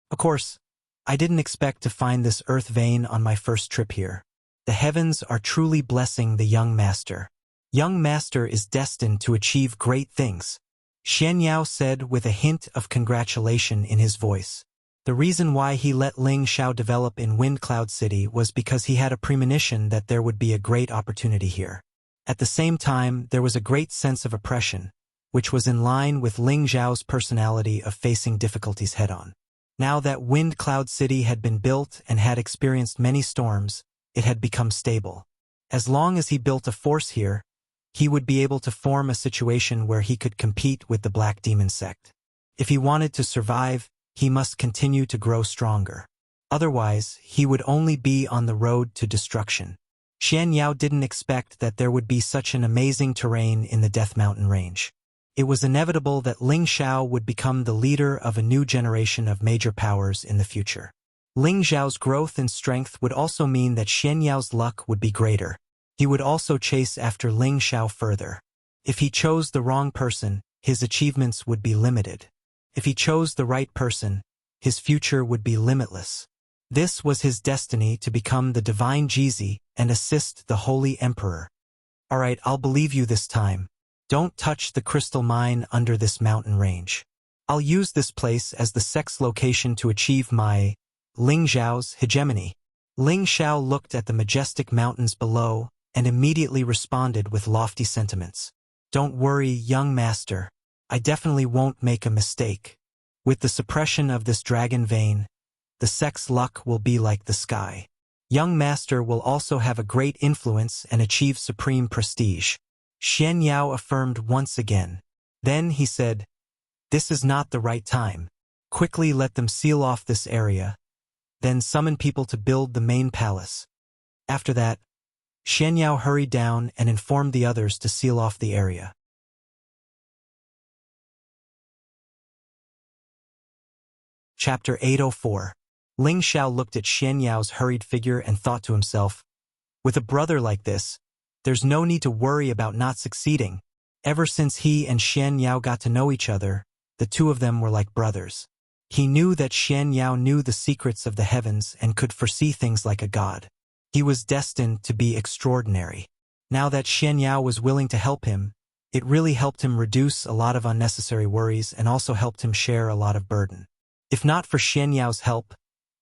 Of course, I didn't expect to find this earth vein on my first trip here. The heavens are truly blessing the young master. Young master is destined to achieve great things, Xian Yao said with a hint of congratulation in his voice. The reason why he let Ling Xiao develop in Wind Cloud City was because he had a premonition that there would be a great opportunity here. At the same time, there was a great sense of oppression, which was in line with Ling Xiao's personality of facing difficulties head-on. Now that Wind Cloud City had been built and had experienced many storms, it had become stable. As long as he built a force here, he would be able to form a situation where he could compete with the Black Demon sect. If he wanted to survive, he must continue to grow stronger. Otherwise, he would only be on the road to destruction. Xian Yao didn't expect that there would be such an amazing terrain in the Death Mountain range. It was inevitable that Ling Xiao would become the leader of a new generation of major powers in the future. Ling Xiao's growth and strength would also mean that Xian Yao's luck would be greater. He would also chase after Ling Xiao further. If he chose the wrong person, his achievements would be limited. If he chose the right person, his future would be limitless. This was his destiny to become the divine Jizi and assist the Holy Emperor. Alright, I'll believe you this time. Don't touch the crystal mine under this mountain range. I'll use this place as the sect's location to achieve my Ling Xiao's hegemony. Ling Xiao looked at the majestic mountains below and immediately responded with lofty sentiments. Don't worry, young master. I definitely won't make a mistake. With the suppression of this dragon vein, the sect's luck will be like the sky. Young master will also have a great influence and achieve supreme prestige. Xian Yao affirmed once again. Then he said, this is not the right time. Quickly let them seal off this area. Then summon people to build the main palace. After that, Xian Yao hurried down and informed the others to seal off the area. Chapter 804. Ling Xiao looked at Xian Yao's hurried figure and thought to himself, with a brother like this, there's no need to worry about not succeeding. Ever since he and Xian Yao got to know each other, the two of them were like brothers. He knew that Xian Yao knew the secrets of the heavens and could foresee things like a god. He was destined to be extraordinary. Now that Xian Yao was willing to help him, it really helped him reduce a lot of unnecessary worries and also helped him share a lot of burden. If not for Xian Yao's help,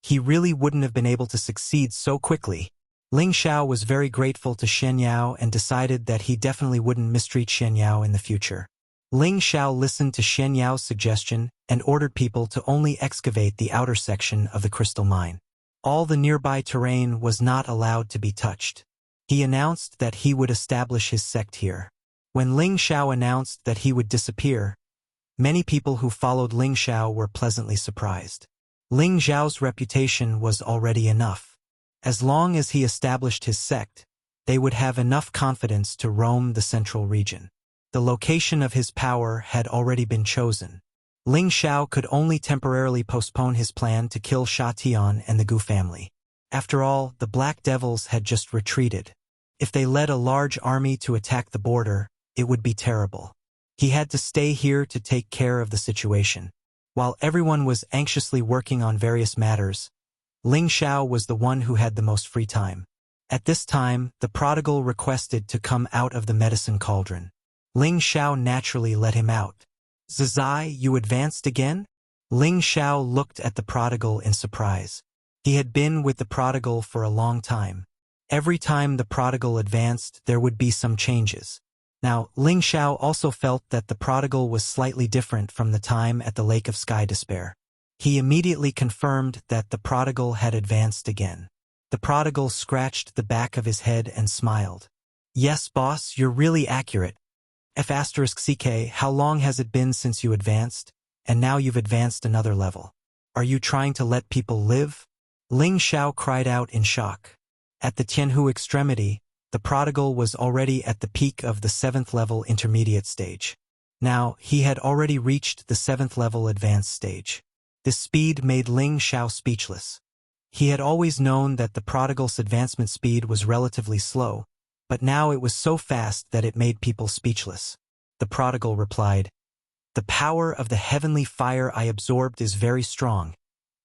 he really wouldn't have been able to succeed so quickly. Ling Xiao was very grateful to Xian Yao and decided that he definitely wouldn't mistreat Xian Yao in the future. Ling Xiao listened to Xian Yao's suggestion and ordered people to only excavate the outer section of the crystal mine. All the nearby terrain was not allowed to be touched. He announced that he would establish his sect here. When Ling Xiao announced that he would disappear, many people who followed Ling Xiao were pleasantly surprised. Ling Xiao's reputation was already enough. As long as he established his sect, they would have enough confidence to roam the central region. The location of his power had already been chosen. Ling Xiao could only temporarily postpone his plan to kill Sha Tian and the Gu family. After all, the Black Devils had just retreated. If they led a large army to attack the border, it would be terrible. He had to stay here to take care of the situation. While everyone was anxiously working on various matters, Ling Xiao was the one who had the most free time. At this time, the prodigal requested to come out of the medicine cauldron. Ling Xiao naturally let him out. "Zizai, you advanced again?" Ling Xiao looked at the prodigal in surprise. He had been with the prodigal for a long time. Every time the prodigal advanced, there would be some changes. Now, Ling Xiao also felt that the prodigal was slightly different from the time at the Lake of Sky Despair. He immediately confirmed that the prodigal had advanced again. The prodigal scratched the back of his head and smiled. "Yes, boss, you're really accurate. F***CK, how long has it been since you advanced? And now you've advanced another level. Are you trying to let people live?" Ling Xiao cried out in shock. At the Tianhu extremity, the prodigal was already at the peak of the 7th level intermediate stage. Now, he had already reached the 7th level advanced stage. This speed made Ling Xiao speechless. He had always known that the prodigal's advancement speed was relatively slow, but now it was so fast that it made people speechless. The prodigal replied, "The power of the heavenly fire I absorbed is very strong,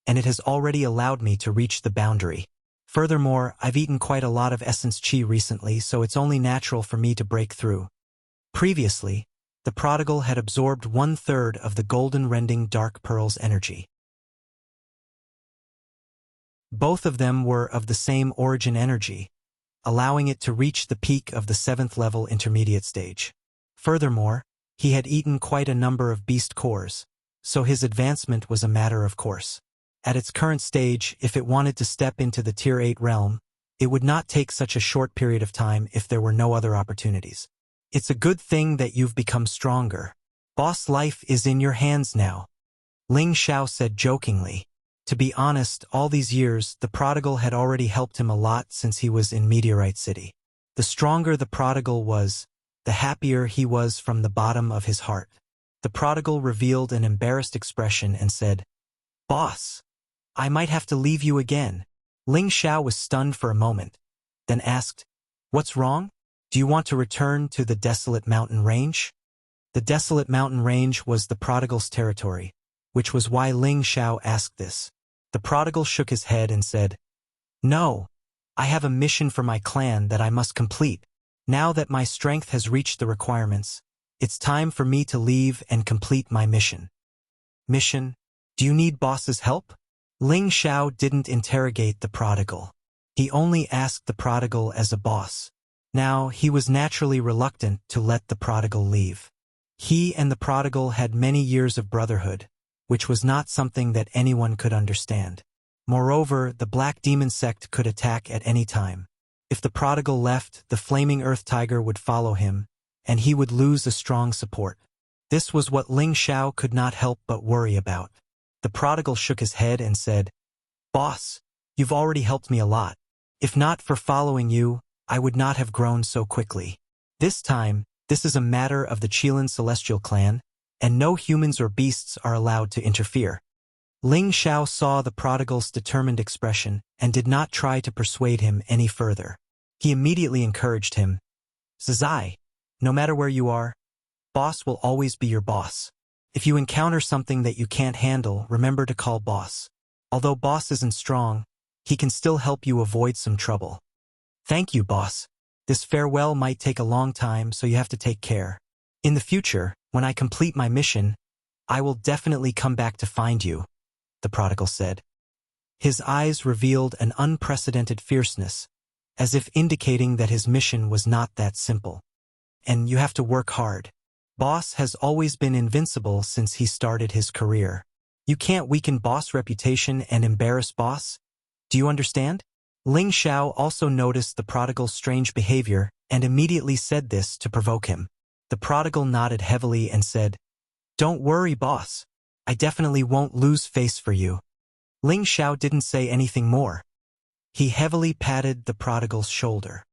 and it has already allowed me to reach the boundary. Furthermore, I've eaten quite a lot of essence qi recently, so it's only natural for me to break through." Previously, the prodigal had absorbed 1/3 of the golden rending dark pearl's energy. Both of them were of the same origin energy, allowing it to reach the peak of the 7th level intermediate stage. Furthermore, he had eaten quite a number of beast cores, so his advancement was a matter of course. At its current stage, if it wanted to step into the Tier 8 realm, it would not take such a short period of time if there were no other opportunities. "It's a good thing that you've become stronger. Boss life is in your hands now," Ling Xiao said jokingly. To be honest, all these years, the prodigal had already helped him a lot since he was in Meteorite City. The stronger the prodigal was, the happier he was from the bottom of his heart. The prodigal revealed an embarrassed expression and said, "Boss, I might have to leave you again." Ling Xiao was stunned for a moment, then asked, "What's wrong? Do you want to return to the desolate mountain range?" The desolate mountain range was the prodigal's territory, which was why Ling Xiao asked this. The prodigal shook his head and said, "No, I have a mission for my clan that I must complete. Now that my strength has reached the requirements, it's time for me to leave and complete my mission." "Mission? Do you need boss's help?" Ling Xiao didn't interrogate the prodigal. He only asked the prodigal as a boss. Now, he was naturally reluctant to let the prodigal leave. He and the prodigal had many years of brotherhood, which was not something that anyone could understand. Moreover, the Black Demon sect could attack at any time. If the prodigal left, the Flaming Earth Tiger would follow him, and he would lose a strong support. This was what Ling Xiao could not help but worry about. The prodigal shook his head and said, "Boss, you've already helped me a lot. If not for following you, I would not have grown so quickly. This time, this is a matter of the Qilin Celestial Clan, and no humans or beasts are allowed to interfere." Ling Xiao saw the prodigal's determined expression and did not try to persuade him any further. He immediately encouraged him, "Zizai, no matter where you are, boss will always be your boss. If you encounter something that you can't handle, remember to call boss. Although boss isn't strong, he can still help you avoid some trouble. Thank you, boss. This farewell might take a long time, so you have to take care. In the future, when I complete my mission, I will definitely come back to find you, the prodigal said. His eyes revealed an unprecedented fierceness, as if indicating that his mission was not that simple. And you have to work hard. Boss has always been invincible since he started his career. You can't weaken boss' reputation and embarrass boss. Do you understand? Ling Xiao also noticed the prodigal's strange behavior and immediately said this to provoke him. The prodigal nodded heavily and said, "Don't worry, boss. I definitely won't lose face for you." Ling Xiao didn't say anything more. He heavily patted the prodigal's shoulder.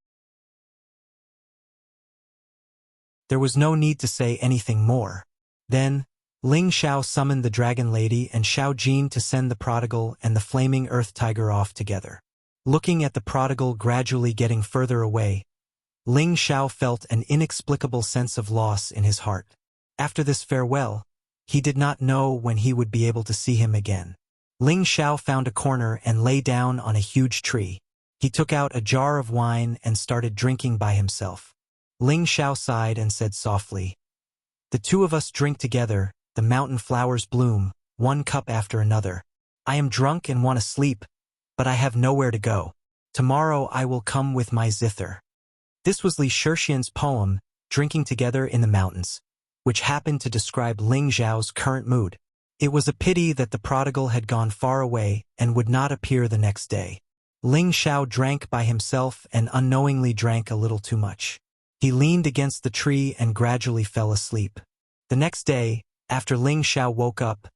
There was no need to say anything more. Then, Ling Xiao summoned the Dragon Lady and Xiao Jin to send the prodigal and the flaming earth tiger off together. Looking at the prodigal gradually getting further away, Ling Xiao felt an inexplicable sense of loss in his heart. After this farewell, he did not know when he would be able to see him again. Ling Xiao found a corner and lay down on a huge tree. He took out a jar of wine and started drinking by himself. Ling Xiao sighed and said softly, "The two of us drink together, the mountain flowers bloom, one cup after another. I am drunk and want to sleep, but I have nowhere to go. Tomorrow I will come with my zither." This was Li Shixian's poem, Drinking Together in the Mountains, which happened to describe Ling Xiao's current mood. It was a pity that the prodigal had gone far away and would not appear the next day. Ling Xiao drank by himself and unknowingly drank a little too much. He leaned against the tree and gradually fell asleep. The next day, after Ling Xiao woke up,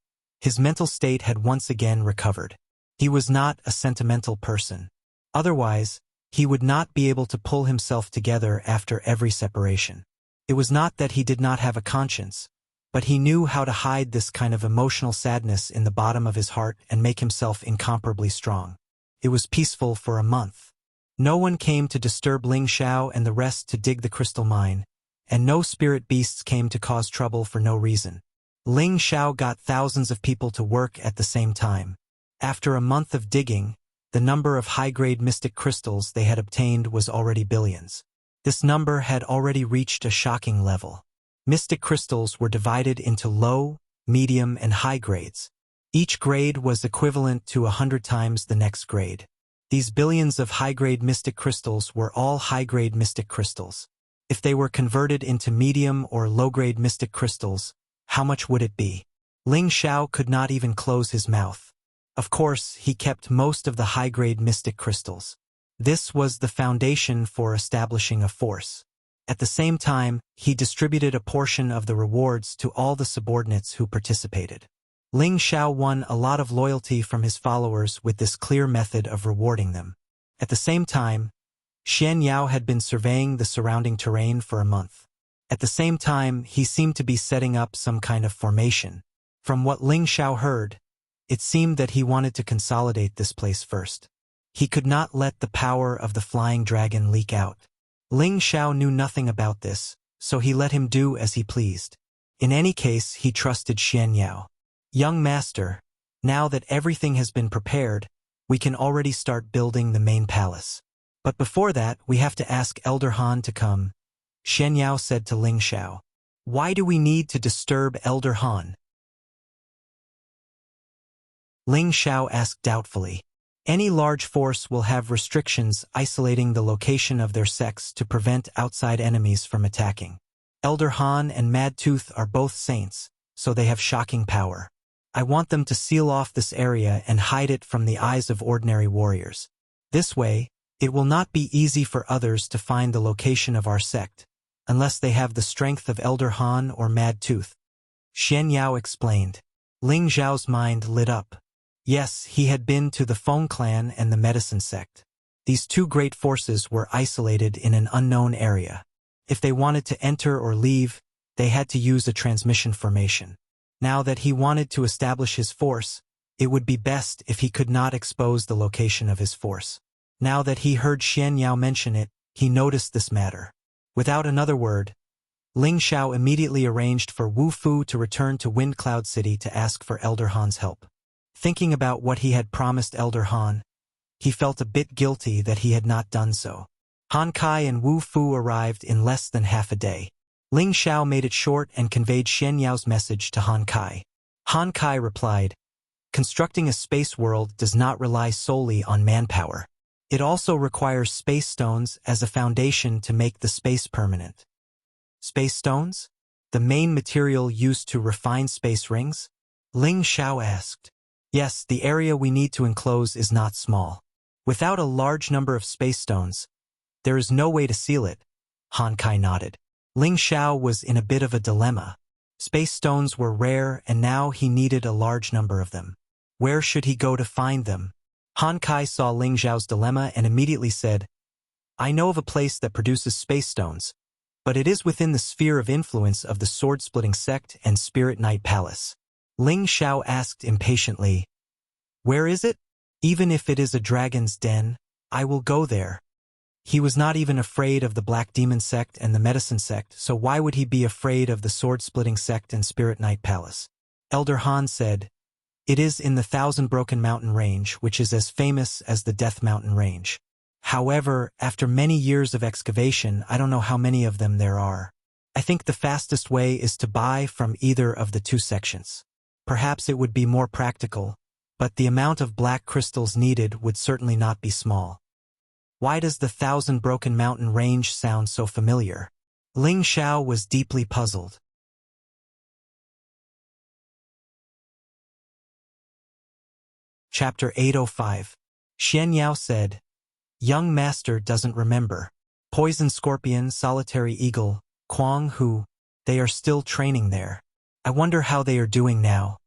his mental state had once again recovered. He was not a sentimental person. Otherwise, he would not be able to pull himself together after every separation. It was not that he did not have a conscience, but he knew how to hide this kind of emotional sadness in the bottom of his heart and make himself incomparably strong. It was peaceful for a month. No one came to disturb Ling Xiao and the rest to dig the crystal mine, and no spirit beasts came to cause trouble for no reason. Ling Xiao got thousands of people to work at the same time. After a month of digging, the number of high-grade mystic crystals they had obtained was already billions. This number had already reached a shocking level. Mystic crystals were divided into low, medium, and high grades. Each grade was equivalent to 100 times the next grade. These billions of high-grade mystic crystals were all high-grade mystic crystals. If they were converted into medium or low-grade mystic crystals, how much would it be? Ling Xiao could not even close his mouth. Of course, he kept most of the high-grade mystic crystals. This was the foundation for establishing a force. At the same time, he distributed a portion of the rewards to all the subordinates who participated. Ling Xiao won a lot of loyalty from his followers with this clear method of rewarding them. At the same time, Xian Yao had been surveying the surrounding terrain for a month. At the same time, he seemed to be setting up some kind of formation. From what Ling Xiao heard, it seemed that he wanted to consolidate this place first. He could not let the power of the flying dragon leak out. Ling Xiao knew nothing about this, so he let him do as he pleased. In any case, he trusted Xian Yao. "Young master, now that everything has been prepared, we can already start building the main palace. But before that, we have to ask Elder Han to come," Xian Yao said to Ling Xiao. "Why do we need to disturb Elder Han?" Ling Xiao asked doubtfully. "Any large force will have restrictions isolating the location of their sects to prevent outside enemies from attacking. Elder Han and Mad Tooth are both saints, so they have shocking power. I want them to seal off this area and hide it from the eyes of ordinary warriors. This way, it will not be easy for others to find the location of our sect, unless they have the strength of Elder Han or Mad Tooth," Xian Yao explained. Ling Xiao's mind lit up. Yes, he had been to the Feng clan and the medicine sect. These two great forces were isolated in an unknown area. If they wanted to enter or leave, they had to use a transmission formation. Now that he wanted to establish his force, it would be best if he could not expose the location of his force. Now that he heard Xian Yao mention it, he noticed this matter. Without another word, Ling Xiao immediately arranged for Wu Fu to return to Wind Cloud City to ask for Elder Han's help. Thinking about what he had promised Elder Han, he felt a bit guilty that he had not done so. Han Kai and Wu Fu arrived in less than half a day. Ling Xiao made it short and conveyed Xian Yao's message to Han Kai. Han Kai replied, "Constructing a space world does not rely solely on manpower. It also requires space stones as a foundation to make the space permanent." Space stones? The main material used to refine space rings? Ling Xiao asked. Yes, the area we need to enclose is not small. Without a large number of space stones, there is no way to seal it. Han Kai nodded. Ling Xiao was in a bit of a dilemma. Space stones were rare and now he needed a large number of them. Where should he go to find them? Han Kai saw Ling Xiao's dilemma and immediately said, "I know of a place that produces space stones, but it is within the sphere of influence of the sword-splitting sect and Spirit Knight Palace." Ling Xiao asked impatiently, "Where is it? Even if it is a dragon's den, I will go there." He was not even afraid of the Black Demon sect and the Medicine sect, so why would he be afraid of the sword-splitting sect and Spirit Knight Palace? Elder Han said, "It is in the Thousand Broken Mountain Range, which is as famous as the Death Mountain Range. However, after many years of excavation, I don't know how many of them there are. I think the fastest way is to buy from either of the two sections. Perhaps it would be more practical, but the amount of black crystals needed would certainly not be small." Why does the Thousand Broken Mountain Range sound so familiar? Ling Xiao was deeply puzzled. Chapter 805. Xian Yao said, "Young master doesn't remember. Poison Scorpion, Solitary Eagle, Quang Hu, they are still training there. I wonder how they are doing now."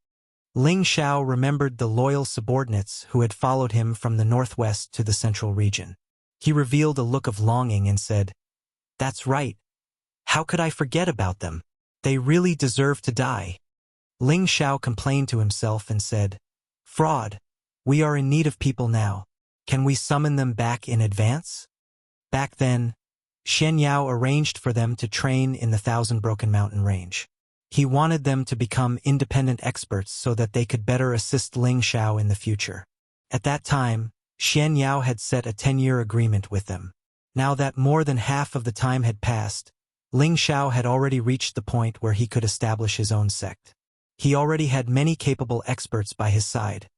Ling Xiao remembered the loyal subordinates who had followed him from the northwest to the central region. He revealed a look of longing and said, "That's right. How could I forget about them? They really deserve to die." Ling Xiao complained to himself and said, "Fraud. We are in need of people now. Can we summon them back in advance?" Back then, Xian Yao arranged for them to train in the Thousand Broken Mountain Range. He wanted them to become independent experts so that they could better assist Ling Xiao in the future. At that time, Xian Yao had set a 10-year agreement with them. Now that more than half of the time had passed, Ling Xiao had already reached the point where he could establish his own sect. He already had many capable experts by his side,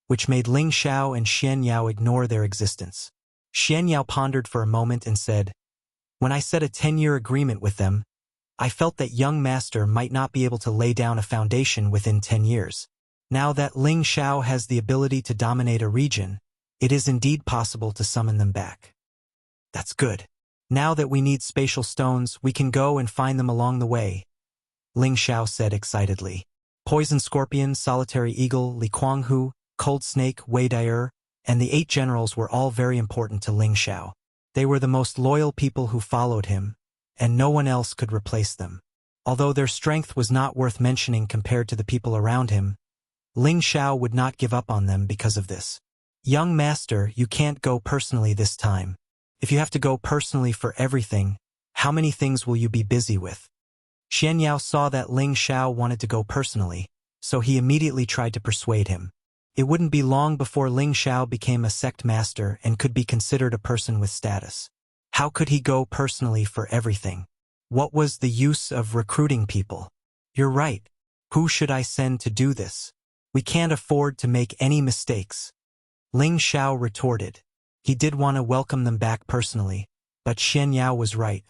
which made Ling Xiao and Xian Yao ignore their existence. Xian Yao pondered for a moment and said, "When I set a 10-year agreement with them, I felt that young master might not be able to lay down a foundation within 10 years. Now that Ling Xiao has the ability to dominate a region, it is indeed possible to summon them back. That's good. Now that we need spatial stones, we can go and find them along the way," Ling Xiao said excitedly. Poison Scorpion, Solitary Eagle, Li Kuanghu, Cold Snake, Wei Dai'er, and the 8 generals were all very important to Ling Xiao. They were the most loyal people who followed him, and no one else could replace them. Although their strength was not worth mentioning compared to the people around him, Ling Xiao would not give up on them because of this. "Young master, you can't go personally this time. If you have to go personally for everything, how many things will you be busy with?" Xian Yao saw that Ling Xiao wanted to go personally, so he immediately tried to persuade him. It wouldn't be long before Ling Xiao became a sect master and could be considered a person with status. How could he go personally for everything? What was the use of recruiting people? "You're right. Who should I send to do this? We can't afford to make any mistakes," Ling Xiao retorted. He did want to welcome them back personally, but Xian Yao was right.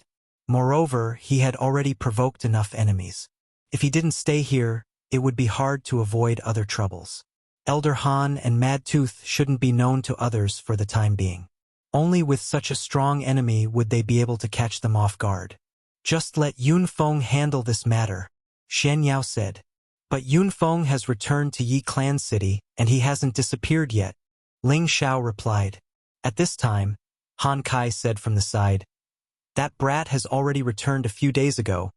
Moreover, he had already provoked enough enemies. If he didn't stay here, it would be hard to avoid other troubles. Elder Han and Mad Tooth shouldn't be known to others for the time being. Only with such a strong enemy would they be able to catch them off guard. "Just let Yunfeng handle this matter," Xian Yao said. "But Yunfeng has returned to Yi Clan City, and he hasn't disappeared yet," Ling Xiao replied. At this time, Han Kai said from the side, "That brat has already returned a few days ago,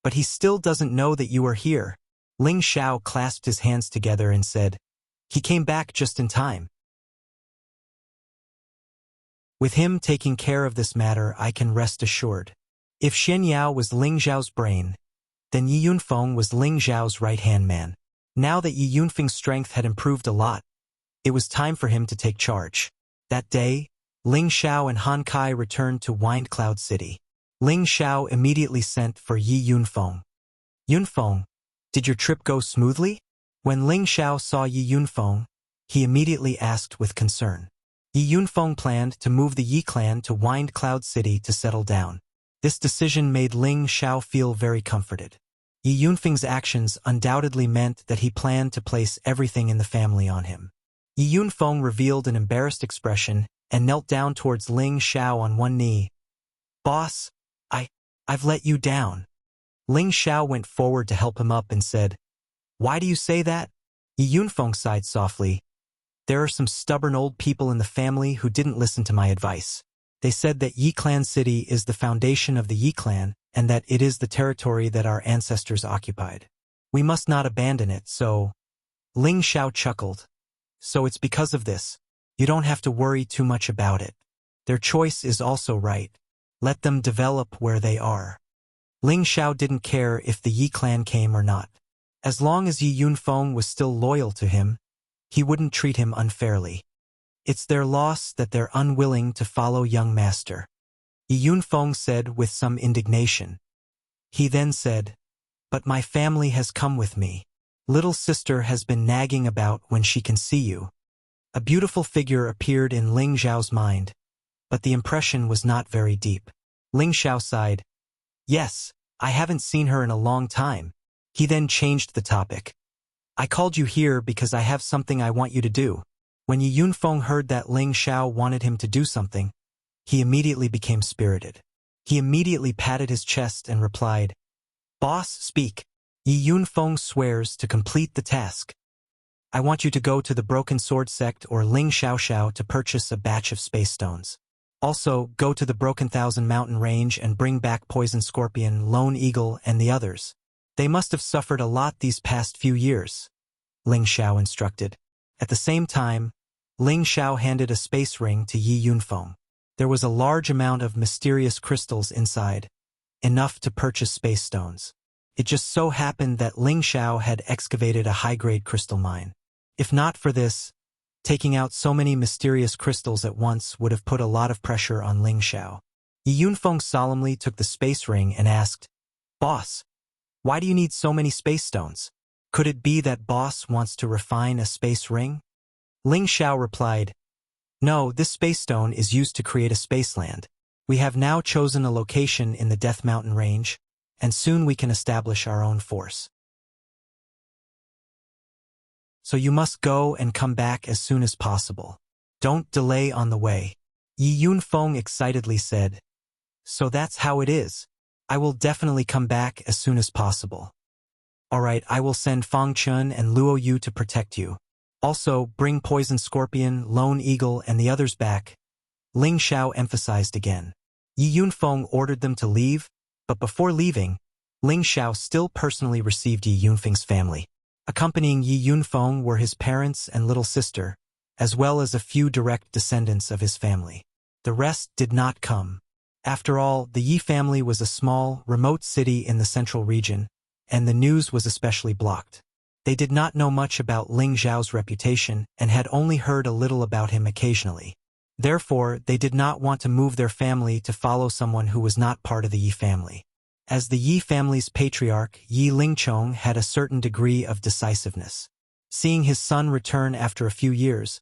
but he still doesn't know that you are here." Ling Xiao clasped his hands together and said, "He came back just in time. With him taking care of this matter, I can rest assured." If Xian Yao was Ling Zhao's brain, then Yi Yunfeng was Ling Zhao's right-hand man. Now that Yi Yunfeng's strength had improved a lot, it was time for him to take charge. That day, Ling Xiao and Han Kai returned to Wind Cloud City. Ling Xiao immediately sent for Yi Yunfeng. Yunfeng, did your trip go smoothly? When Ling Xiao saw Yi Yunfeng, he immediately asked with concern. Yi Yunfeng planned to move the Yi clan to Wind Cloud City to settle down. This decision made Ling Xiao feel very comforted. Yi Yunfeng's actions undoubtedly meant that he planned to place everything in the family on him. Yi Yunfeng revealed an embarrassed expression and knelt down towards Ling Xiao on one knee. Boss, I've let you down. Ling Xiao went forward to help him up and said, Why do you say that? Yi Yunfeng sighed softly. There are some stubborn old people in the family who didn't listen to my advice. They said that Yi Clan City is the foundation of the Yi Clan and that it is the territory that our ancestors occupied. We must not abandon it, so... Ling Xiao chuckled. So it's because of this. You don't have to worry too much about it. Their choice is also right. Let them develop where they are. Ling Xiao didn't care if the Yi clan came or not. As long as Yi Yunfeng was still loyal to him, he wouldn't treat him unfairly. It's their loss that they're unwilling to follow young master. Yi Yunfeng said with some indignation. He then said, But my family has come with me. Little sister has been nagging about when she can see you. A beautiful figure appeared in Ling Xiao's mind, but the impression was not very deep. Ling Xiao sighed. Yes, I haven't seen her in a long time. He then changed the topic. I called you here because I have something I want you to do. When Yi Yunfeng heard that Ling Xiao wanted him to do something, he immediately became spirited. He immediately patted his chest and replied, Boss, speak. Yi Yunfeng swears to complete the task. I want you to go to the Broken Sword Sect or Ling Xiaoxiao to purchase a batch of space stones. Also, go to the Broken Thousand Mountain Range and bring back Poison Scorpion, Lone Eagle, and the others. They must have suffered a lot these past few years, Ling Xiao instructed. At the same time, Ling Xiao handed a space ring to Yi Yunfeng. There was a large amount of mysterious crystals inside, enough to purchase space stones. It just so happened that Ling Xiao had excavated a high-grade crystal mine. If not for this, taking out so many mysterious crystals at once would have put a lot of pressure on Ling Xiao. Yi Yunfeng solemnly took the space ring and asked, Boss, why do you need so many space stones? Could it be that Boss wants to refine a space ring? Ling Xiao replied, No, this space stone is used to create a spaceland. We have now chosen a location in the Death Mountain Range, and soon we can establish our own force. So you must go and come back as soon as possible. Don't delay on the way. Yi Yunfeng excitedly said, So that's how it is. I will definitely come back as soon as possible. Alright, I will send Fang Chun and Luo Yu to protect you. Also, bring Poison Scorpion, Lone Eagle, and the others back. Ling Xiao emphasized again. Yi Yunfeng ordered them to leave, but before leaving, Ling Xiao still personally received Yi Yunfeng's family. Accompanying Yi Yunfeng were his parents and little sister, as well as a few direct descendants of his family. The rest did not come. After all, the Yi family was a small, remote city in the central region, and the news was especially blocked. They did not know much about Ling Xiao's reputation and had only heard a little about him occasionally. Therefore, they did not want to move their family to follow someone who was not part of the Yi family. As the Yi family's patriarch, Yi Lingchong had a certain degree of decisiveness. Seeing his son return after a few years,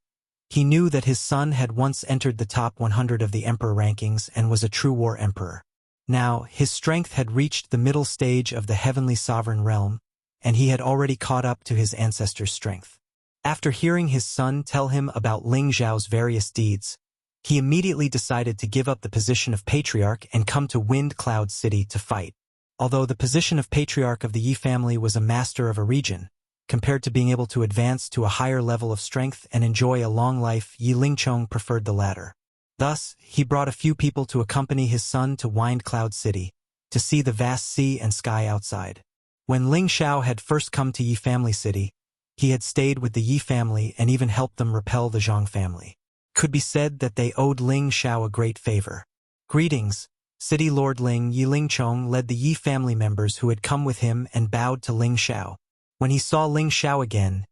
he knew that his son had once entered the top 100 of the emperor rankings and was a true war emperor. Now, his strength had reached the middle stage of the heavenly sovereign realm, and he had already caught up to his ancestors' strength. After hearing his son tell him about Ling Zhao's various deeds, he immediately decided to give up the position of patriarch and come to Wind Cloud City to fight. Although the position of patriarch of the Yi family was a master of a region, compared to being able to advance to a higher level of strength and enjoy a long life, Yi Lingchong preferred the latter. Thus, he brought a few people to accompany his son to Wind Cloud City, to see the vast sea and sky outside. When Ling Xiao had first come to Yi family city, he had stayed with the Yi family and even helped them repel the Zhang family. Could be said that they owed Ling Xiao a great favor. Greetings, City Lord Ling Yi Lingchong led the Yi family members who had come with him and bowed to Ling Xiao. When he saw Ling Xiao again,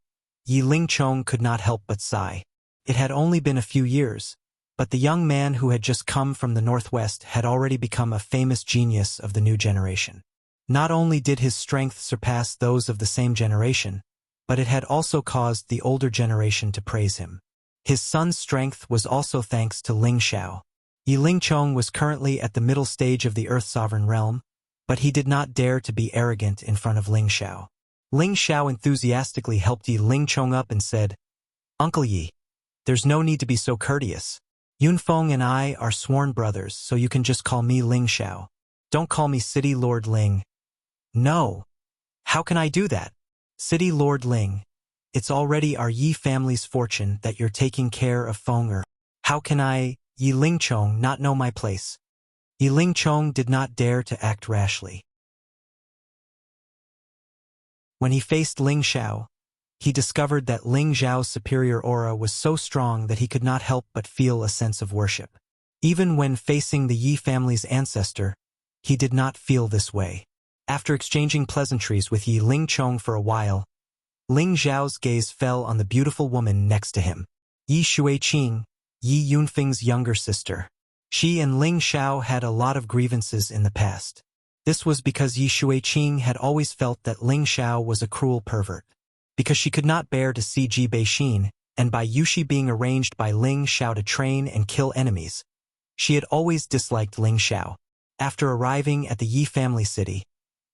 Yi Lingchong could not help but sigh. It had only been a few years, but the young man who had just come from the northwest had already become a famous genius of the new generation. Not only did his strength surpass those of the same generation, but it had also caused the older generation to praise him. His son's strength was also thanks to Ling Xiao. Yi Lingchong was currently at the middle stage of the Earth Sovereign Realm, but he did not dare to be arrogant in front of Ling Xiao. Ling Xiao enthusiastically helped Yi Lingchong up and said, "Uncle Yi, there's no need to be so courteous. Yunfeng and I are sworn brothers, so you can just call me Ling Xiao. Don't call me City Lord Ling." "No. How can I do that? City Lord Ling, it's already our Yi family's fortune that you're taking care of Feng. How can I, Yi Lingchong, not know my place?" Yi Lingchong did not dare to act rashly. When he faced Ling Xiao, he discovered that Ling Xiao's superior aura was so strong that he could not help but feel a sense of worship. Even when facing the Yi family's ancestor, he did not feel this way. After exchanging pleasantries with Yi Lingchong for a while, Ling Xiao's gaze fell on the beautiful woman next to him, Yi Xueqing, Yi Yunfeng's younger sister. She and Ling Xiao had a lot of grievances in the past. This was because Yi Xueqing had always felt that Ling Xiao was a cruel pervert. Because she could not bear to see Ji Beixin, and by Yushi being arranged by Ling Xiao to train and kill enemies, she had always disliked Ling Xiao. After arriving at the Yi family city,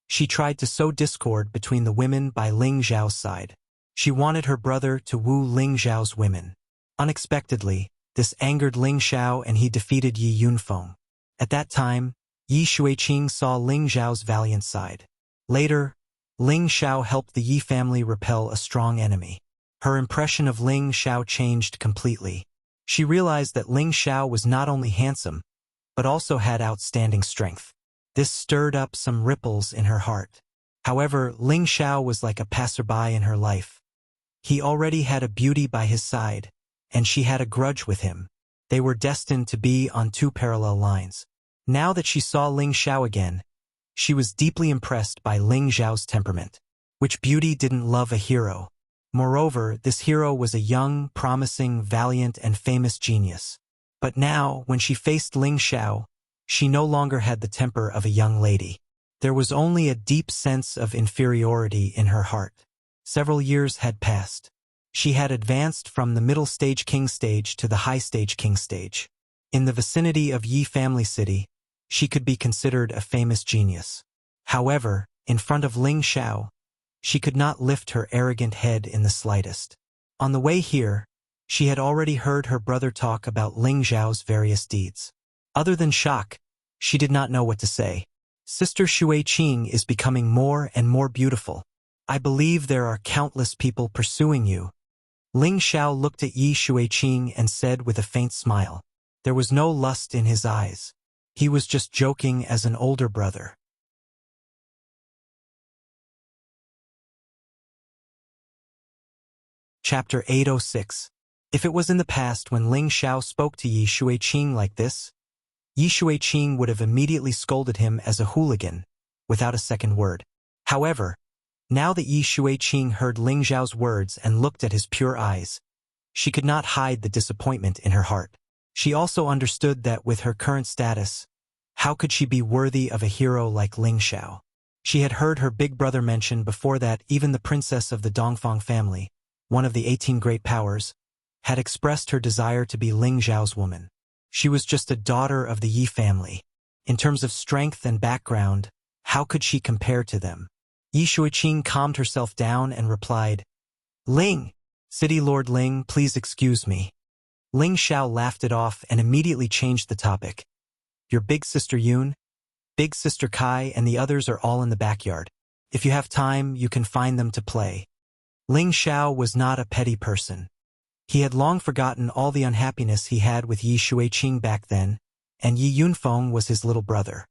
she tried to sow discord between the women by Ling Xiao's side. She wanted her brother to woo Ling Xiao's women. Unexpectedly, this angered Ling Xiao and he defeated Yi Yunfeng. At that time, Yi Xueqing saw Ling Xiao's valiant side. Later, Ling Xiao helped the Yi family repel a strong enemy. Her impression of Ling Xiao changed completely. She realized that Ling Xiao was not only handsome, but also had outstanding strength. This stirred up some ripples in her heart. However, Ling Xiao was like a passerby in her life. He already had a beauty by his side, and she had a grudge with him. They were destined to be on two parallel lines. Now that she saw Ling Xiao again, she was deeply impressed by Ling Xiao's temperament. Which beauty didn't love a hero? Moreover, this hero was a young, promising, valiant, and famous genius. But now, when she faced Ling Xiao, she no longer had the temper of a young lady. There was only a deep sense of inferiority in her heart. Several years had passed. She had advanced from the middle stage king stage to the high stage king stage. In the vicinity of Yi family city, she could be considered a famous genius. However, in front of Ling Xiao, she could not lift her arrogant head in the slightest. On the way here, she had already heard her brother talk about Ling Xiao's various deeds. Other than shock, she did not know what to say. Sister Xueqing is becoming more and more beautiful. I believe there are countless people pursuing you. Ling Xiao looked at Yi Xueqing and said with a faint smile. There was no lust in his eyes. He was just joking as an older brother. Chapter 806. If it was in the past when Ling Xiao spoke to Yi Xueqing like this, Yi Xueqing would have immediately scolded him as a hooligan, without a second word. However, now that Yi Xueqing heard Ling Xiao's words and looked at his pure eyes, she could not hide the disappointment in her heart. She also understood that with her current status, how could she be worthy of a hero like Ling Xiao? She had heard her big brother mention before that even the princess of the Dongfang family, one of the 18 great powers, had expressed her desire to be Ling Xiao's woman. She was just a daughter of the Yi family. In terms of strength and background, how could she compare to them? Yi Xueqing calmed herself down and replied, "Ling, City Lord Ling, please excuse me." Ling Xiao laughed it off and immediately changed the topic. Your big sister Yun, big sister Kai, and the others are all in the backyard. If you have time, you can find them to play. Ling Xiao was not a petty person. He had long forgotten all the unhappiness he had with Yi Xueqing back then, and Yi Yunfeng was his little brother.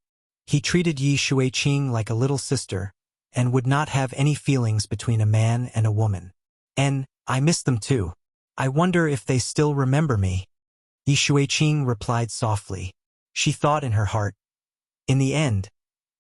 He treated Yi Xueqing like a little sister, and would not have any feelings between a man and a woman. And I miss them too. I wonder if they still remember me. Yi Xueqing replied softly. She thought in her heart, In the end,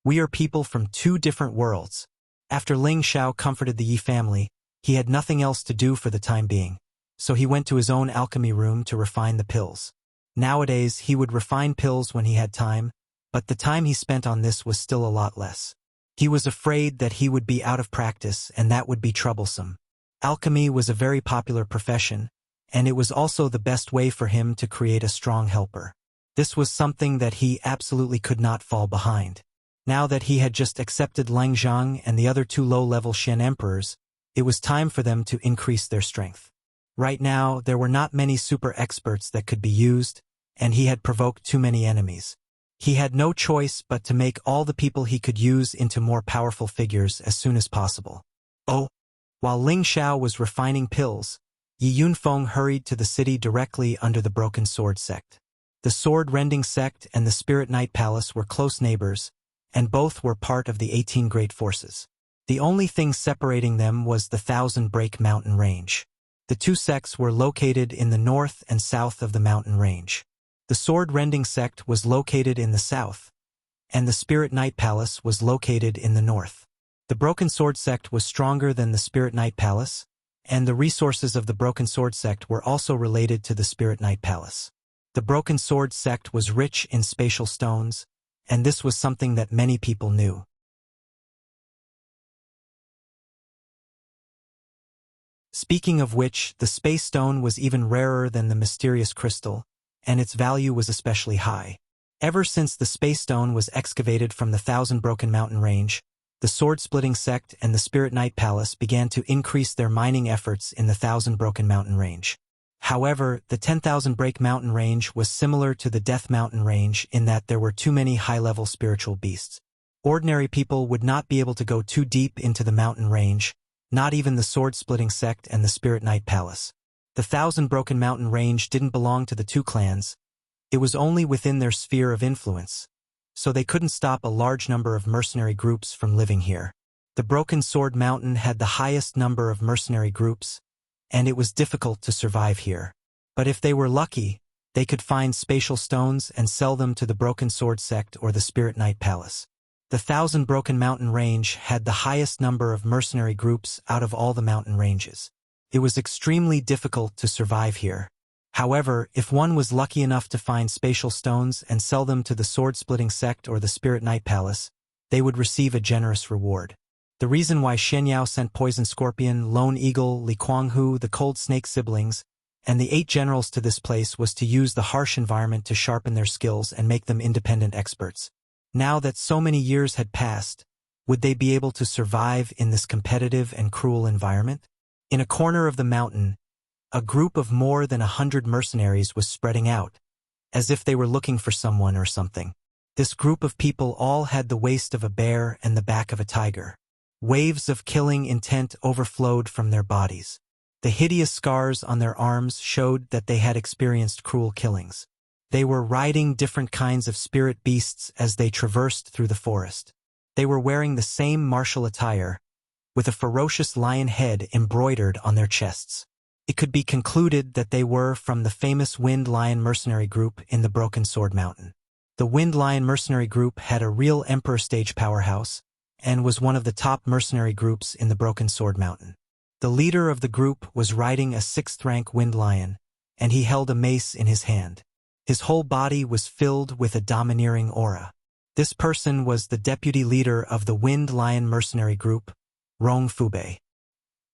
we are people from two different worlds. After Ling Xiao comforted the Yi family, he had nothing else to do for the time being, so he went to his own alchemy room to refine the pills. Nowadays, he would refine pills when he had time, but the time he spent on this was still a lot less. He was afraid that he would be out of practice and that would be troublesome. Alchemy was a very popular profession, and it was also the best way for him to create a strong helper. This was something that he absolutely could not fall behind. Now that he had just accepted Lang Zhang and the other two low-level Shen emperors, it was time for them to increase their strength. Right now, there were not many super experts that could be used, and he had provoked too many enemies. He had no choice but to make all the people he could use into more powerful figures as soon as possible. Oh! While Ling Xiao was refining pills, Yi Yunfeng hurried to the city directly under the Broken Sword sect. The Sword-Rending sect and the Spirit Knight Palace were close neighbors, and both were part of the 18 Great Forces. The only thing separating them was the Thousand Break Mountain Range. The two sects were located in the north and south of the mountain range. The Sword-Rending sect was located in the south, and the Spirit Knight Palace was located in the north. The Broken Sword sect was stronger than the Spirit Knight Palace, and the resources of the Broken Sword sect were also related to the Spirit Knight Palace. The Broken Sword sect was rich in spatial stones, and this was something that many people knew. Speaking of which, the space stone was even rarer than the mysterious crystal, and its value was especially high. Ever since the space stone was excavated from the Thousand Broken Mountain Range, the Sword-Splitting sect and the Spirit Knight Palace began to increase their mining efforts in the Thousand Broken Mountain Range. However, the 10,000 Break Mountain Range was similar to the Death Mountain Range in that there were too many high-level spiritual beasts. Ordinary people would not be able to go too deep into the mountain range, not even the Sword-Splitting sect and the Spirit Knight Palace. The Thousand Broken Mountain Range didn't belong to the two clans. It was only within their sphere of influence, so they couldn't stop a large number of mercenary groups from living here. The Broken Sword Mountain had the highest number of mercenary groups, and it was difficult to survive here. But if they were lucky, they could find spatial stones and sell them to the Broken Sword sect or the Spirit Knight Palace. The Thousand Broken Mountain Range had the highest number of mercenary groups out of all the mountain ranges. It was extremely difficult to survive here. However, if one was lucky enough to find spatial stones and sell them to the Sword-Splitting sect or the Spirit Knight Palace, they would receive a generous reward. The reason why Shen Yao sent Poison Scorpion, Lone Eagle, Li Kuanghu, the Cold Snake siblings, and the 8 generals to this place was to use the harsh environment to sharpen their skills and make them independent experts. Now that so many years had passed, would they be able to survive in this competitive and cruel environment? In a corner of the mountain, a group of more than 100 mercenaries was spreading out, as if they were looking for someone or something. This group of people all had the waist of a bear and the back of a tiger. Waves of killing intent overflowed from their bodies. The hideous scars on their arms showed that they had experienced cruel killings. They were riding different kinds of spirit beasts as they traversed through the forest. They were wearing the same martial attire, with a ferocious lion head embroidered on their chests. It could be concluded that they were from the famous Wind Lion mercenary group in the Broken Sword Mountain. The Wind Lion mercenary group had a real Emperor stage powerhouse, and was one of the top mercenary groups in the Broken Sword Mountain. The leader of the group was riding a 6th-rank Wind Lion, and he held a mace in his hand. His whole body was filled with a domineering aura. This person was the deputy leader of the Wind Lion mercenary group, Rong Fubei.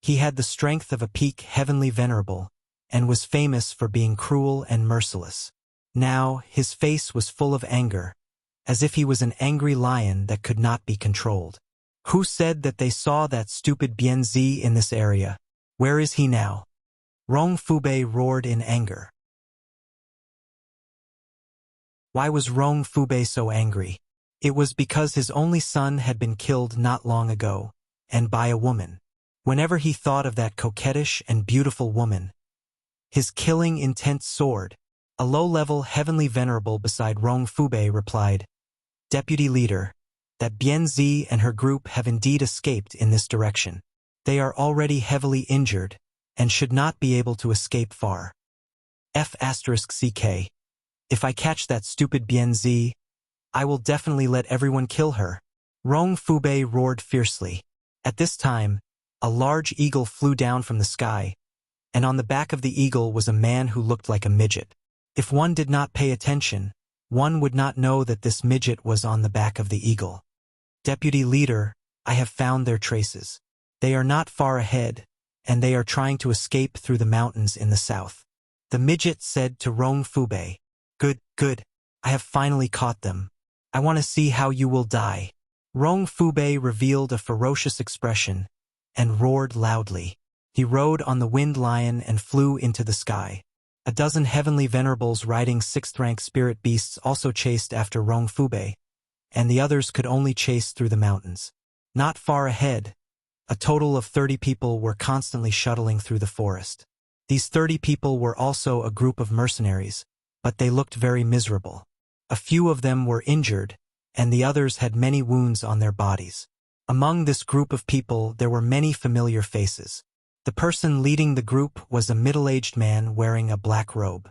He had the strength of a peak heavenly venerable, and was famous for being cruel and merciless. Now, his face was full of anger, as if he was an angry lion that could not be controlled. Who said that they saw that stupid Bianzi in this area? Where is he now? Rong Fubei roared in anger. Why was Rong Fubei so angry? It was because his only son had been killed not long ago, and by a woman. Whenever he thought of that coquettish and beautiful woman, his killing intent soared. A low-level heavenly venerable beside Rong Fubei replied, "Deputy Leader, that Bianzi and her group have indeed escaped in this direction. They are already heavily injured, and should not be able to escape far. F***CK. If I catch that stupid Bianzi, I will definitely let everyone kill her. Rong Fubei roared fiercely. At this time, a large eagle flew down from the sky, and on the back of the eagle was a man who looked like a midget. If one did not pay attention, one would not know that this midget was on the back of the eagle. Deputy leader, I have found their traces. They are not far ahead, and they are trying to escape through the mountains in the south. The midget said to Rong Fubei. Good, good. I have finally caught them. I want to see how you will die. Rong Fubei revealed a ferocious expression and roared loudly. He rode on the wind lion and flew into the sky. A dozen heavenly venerables riding 6th-rank spirit beasts also chased after Rong Fubei, and the others could only chase through the mountains. Not far ahead, a total of 30 people were constantly shuttling through the forest. These 30 people were also a group of mercenaries, but they looked very miserable. A few of them were injured, and the others had many wounds on their bodies. Among this group of people there were many familiar faces. The person leading the group was a middle-aged man wearing a black robe.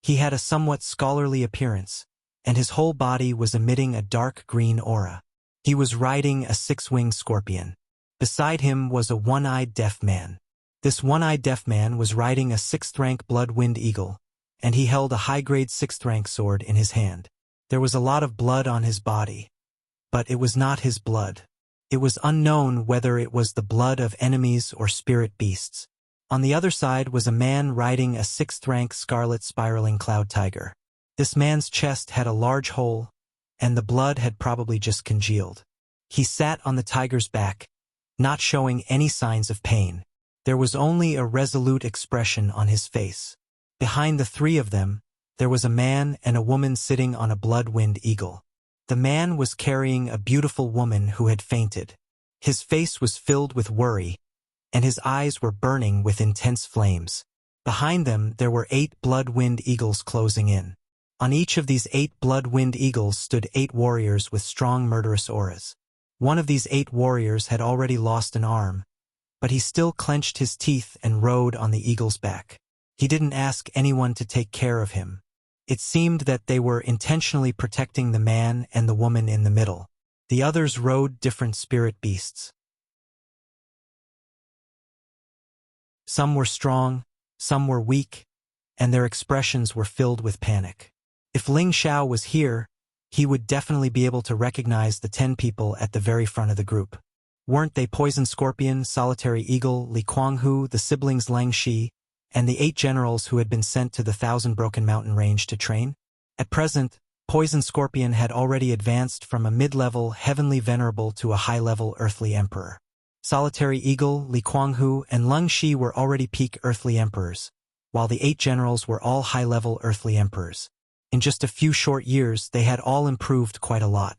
He had a somewhat scholarly appearance, and his whole body was emitting a dark green aura. He was riding a 6-winged scorpion. Beside him was a one-eyed deaf man. This one-eyed deaf man was riding a 6th-rank blood-wind eagle, and he held a high-grade 6th-rank sword in his hand. There was a lot of blood on his body, but it was not his blood. It was unknown whether it was the blood of enemies or spirit beasts. On the other side was a man riding a 6th-rank scarlet spiraling cloud tiger. This man's chest had a large hole, and the blood had probably just congealed. He sat on the tiger's back, not showing any signs of pain. There was only a resolute expression on his face. Behind the three of them, there was a man and a woman sitting on a blood-wind eagle. The man was carrying a beautiful woman who had fainted. His face was filled with worry, and his eyes were burning with intense flames. Behind them there were 8 blood-wind eagles closing in. On each of these 8 blood-wind eagles stood 8 warriors with strong murderous auras. One of these 8 warriors had already lost an arm, but he still clenched his teeth and rode on the eagle's back. He didn't ask anyone to take care of him. It seemed that they were intentionally protecting the man and the woman in the middle. The others rode different spirit beasts. Some were strong, some were weak, and their expressions were filled with panic. If Ling Xiao was here, he would definitely be able to recognize the 10 people at the very front of the group. Weren't they Poison Scorpion, Solitary Eagle, Li Kuanghu, the siblings Lang Shi, and the 8 generals who had been sent to the 1,000 Broken Mountain range to train? At present, Poison Scorpion had already advanced from a mid-level heavenly venerable to a high-level earthly emperor. Solitary Eagle, Li Kuanghu, and Lung Shi were already peak earthly emperors, while the 8 generals were all high-level earthly emperors. In just a few short years, they had all improved quite a lot.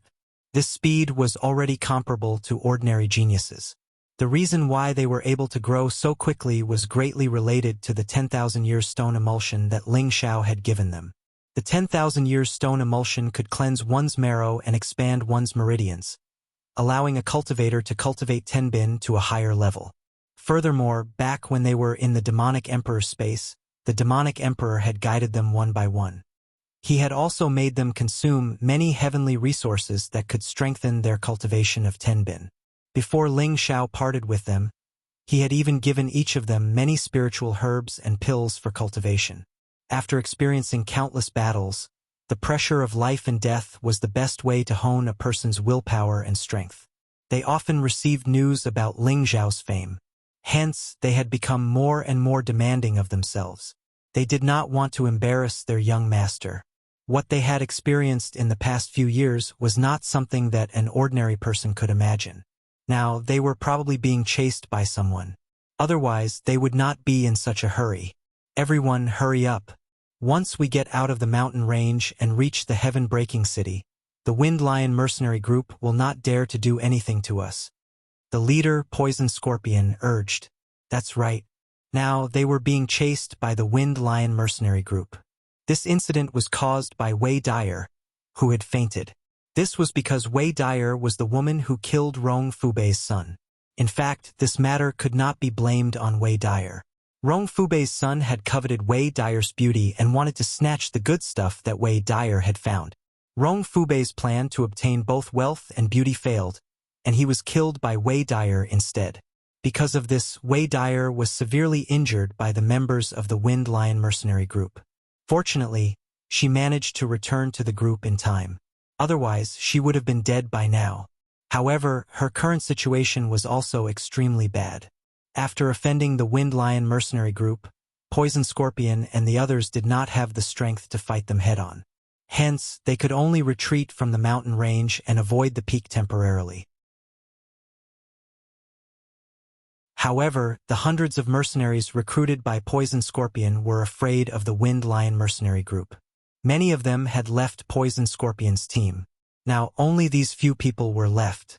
This speed was already comparable to ordinary geniuses. The reason why they were able to grow so quickly was greatly related to the 10,000 years stone emulsion that Ling Xiao had given them. The 10,000 years stone emulsion could cleanse one's marrow and expand one's meridians, allowing a cultivator to cultivate Tenbin to a higher level. Furthermore, back when they were in the demonic emperor space, the demonic emperor had guided them one by one. He had also made them consume many heavenly resources that could strengthen their cultivation of Tenbin. Before Ling Xiao parted with them, he had even given each of them many spiritual herbs and pills for cultivation. After experiencing countless battles, the pressure of life and death was the best way to hone a person's willpower and strength. They often received news about Ling Xiao's fame. Hence, they had become more and more demanding of themselves. They did not want to embarrass their young master. What they had experienced in the past few years was not something that an ordinary person could imagine. Now, they were probably being chased by someone. Otherwise, they would not be in such a hurry. Everyone, hurry up. Once we get out of the mountain range and reach the heaven-breaking city, the Wind Lion mercenary group will not dare to do anything to us. The leader, Poison Scorpion, urged. That's right. Now, they were being chased by the Wind Lion mercenary group. This incident was caused by Wei Dyer, who had fainted. This was because Wei Dyer was the woman who killed Rong Fubei's son. In fact, this matter could not be blamed on Wei Dyer. Rong Fubei's son had coveted Wei Dyer's beauty and wanted to snatch the good stuff that Wei Dyer had found. Rong Fubei's plan to obtain both wealth and beauty failed, and he was killed by Wei Dyer instead. Because of this, Wei Dyer was severely injured by the members of the Wind Lion mercenary group. Fortunately, she managed to return to the group in time. Otherwise, she would have been dead by now. However, her current situation was also extremely bad. After offending the Wind Lion mercenary group, Poison Scorpion and the others did not have the strength to fight them head-on. Hence, they could only retreat from the mountain range and avoid the peak temporarily. However, the hundreds of mercenaries recruited by Poison Scorpion were afraid of the Wind Lion mercenary group. Many of them had left Poison Scorpion's team. Now only these few people were left.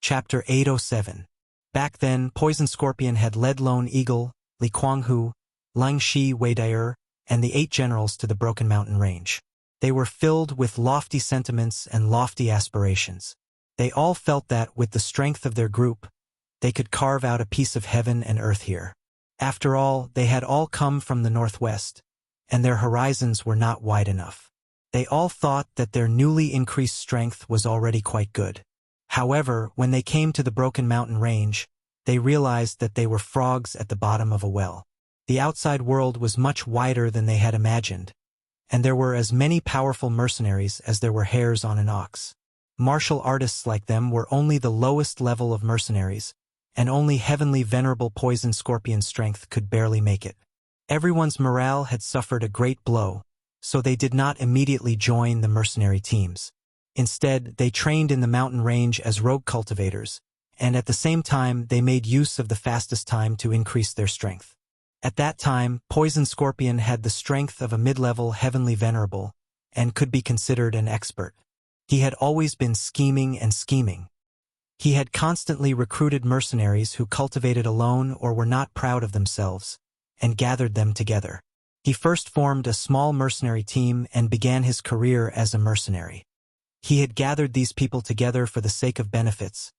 Chapter 807. Back then, Poison Scorpion had led Lone Eagle, Li Kuanghu, Lang Shi Wei Dyer, and the 8 generals to the Broken Mountain Range. They were filled with lofty sentiments and lofty aspirations. They all felt that, with the strength of their group, they could carve out a piece of heaven and earth here. After all, they had all come from the northwest, and their horizons were not wide enough. They all thought that their newly increased strength was already quite good. However, when they came to the Broken Mountain Range, they realized that they were frogs at the bottom of a well. The outside world was much wider than they had imagined, and there were as many powerful mercenaries as there were hairs on an ox. Martial artists like them were only the lowest level of mercenaries, and only heavenly venerable Poison Scorpion strength could barely make it. Everyone's morale had suffered a great blow, so they did not immediately join the mercenary teams. Instead, they trained in the mountain range as rogue cultivators, and at the same time they made use of the fastest time to increase their strength. At that time, Poison Scorpion had the strength of a mid-level heavenly venerable, and could be considered an expert. He had always been scheming and scheming. He had constantly recruited mercenaries who cultivated alone or were not proud of themselves, and gathered them together. He first formed a small mercenary team and began his career as a mercenary. He had gathered these people together for the sake of benefits,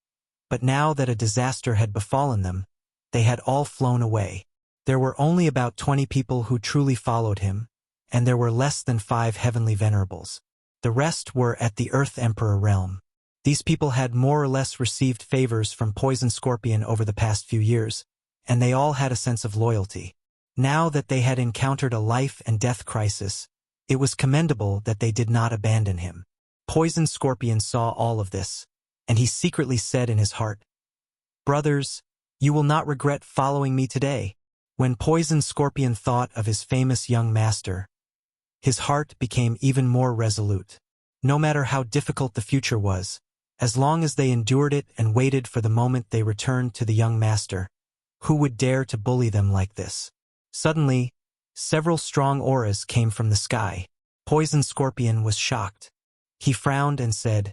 but now that a disaster had befallen them, they had all flown away. There were only about 20 people who truly followed him, and there were less than 5 heavenly venerables. The rest were at the Earth Emperor realm. These people had more or less received favors from Poison Scorpion over the past few years, and they all had a sense of loyalty. Now that they had encountered a life and death crisis, it was commendable that they did not abandon him. Poison Scorpion saw all of this, and he secretly said in his heart, "Brothers, you will not regret following me today." When Poison Scorpion thought of his famous young master, his heart became even more resolute. No matter how difficult the future was, as long as they endured it and waited for the moment they returned to the young master, who would dare to bully them like this? Suddenly, several strong auras came from the sky. Poison Scorpion was shocked. He frowned and said,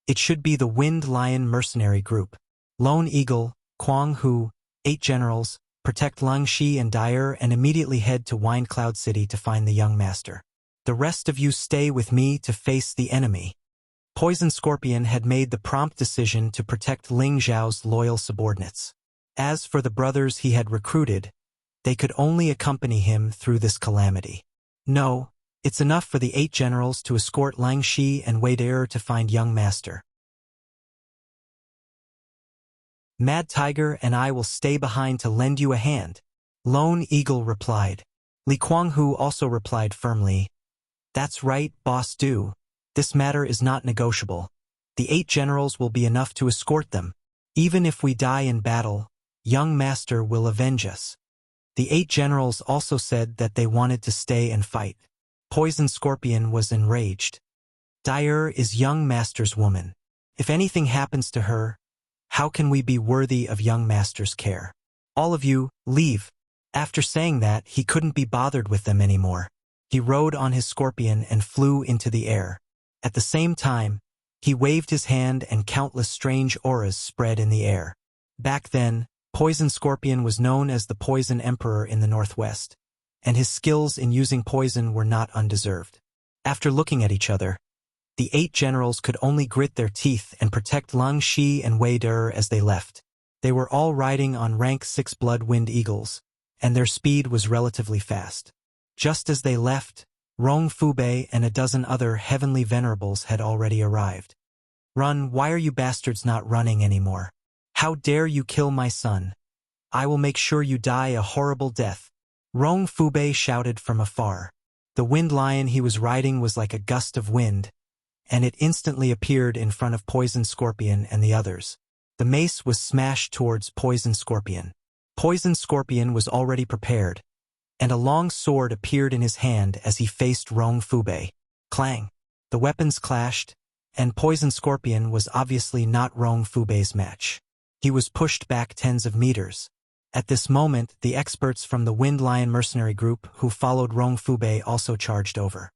"It should be the Wind Lion mercenary group. Lone Eagle, Kuang Hu, 8 generals, protect Lang Shi and Dyer and immediately head to Wine Cloud City to find the young master. The rest of you stay with me to face the enemy." Poison Scorpion had made the prompt decision to protect Ling Zhao's loyal subordinates. As for the brothers he had recruited, they could only accompany him through this calamity. No, it's enough for the 8 generals to escort Lang Shi and Wei Dyer to find young master. Mad Tiger and I will stay behind to lend you a hand, Lone Eagle replied. Li Kuanghu also replied firmly, "That's right, boss do. This matter is not negotiable. The 8 generals will be enough to escort them. Even if we die in battle, young master will avenge us." The 8 generals also said that they wanted to stay and fight. Poison Scorpion was enraged. Dyer is young master's woman. If anything happens to her, how can we be worthy of young master's care? All of you, leave. After saying that, he couldn't be bothered with them anymore. He rode on his scorpion and flew into the air. At the same time, he waved his hand and countless strange auras spread in the air. Back then, Poison Scorpion was known as the Poison Emperor in the Northwest, and his skills in using poison were not undeserved. After looking at each other, the 8 generals could only grit their teeth and protect Lang Shi and Wei Dyer as they left. They were all riding on rank 6 Blood Wind Eagles, and their speed was relatively fast. Just as they left, Rong Fubei and a dozen other heavenly venerables had already arrived. "Run, why are you bastards not running anymore? How dare you kill my son? I will make sure you die a horrible death," Rong Fubei shouted from afar. The wind lion he was riding was like a gust of wind, and it instantly appeared in front of Poison Scorpion and the others. The mace was smashed towards Poison Scorpion. Poison Scorpion was already prepared, and a long sword appeared in his hand as he faced Rong Fubei. Clang! The weapons clashed, and Poison Scorpion was obviously not Rong Fubei's match. He was pushed back tens of meters. At this moment, the experts from the Wind Lion mercenary group who followed Rong Fubei also charged over.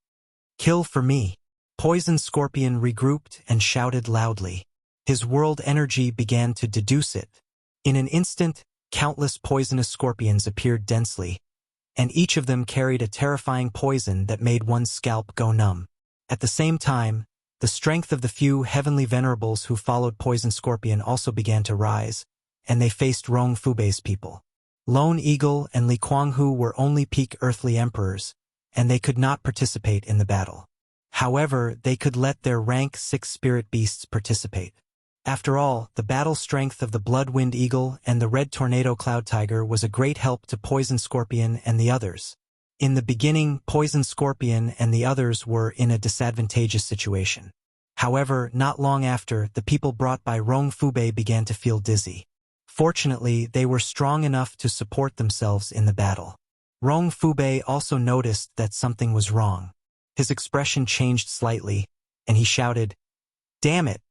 "Kill for me!" Poison Scorpion regrouped and shouted loudly. His world energy began to deduce it. In an instant, countless poisonous scorpions appeared densely, and each of them carried a terrifying poison that made one's scalp go numb. At the same time, the strength of the few heavenly venerables who followed Poison Scorpion also began to rise, and they faced Rong Fubei's people. Lone Eagle and Li Kuanghu were only peak earthly emperors, and they could not participate in the battle. However, they could let their rank 6 spirit beasts participate. After all, the battle strength of the Bloodwind Eagle and the Red Tornado Cloud Tiger was a great help to Poison Scorpion and the others. In the beginning, Poison Scorpion and the others were in a disadvantageous situation. However, not long after, the people brought by Rong Fubei began to feel dizzy. Fortunately, they were strong enough to support themselves in the battle. Rong Fubei also noticed that something was wrong. His expression changed slightly, and he shouted, "Damn it!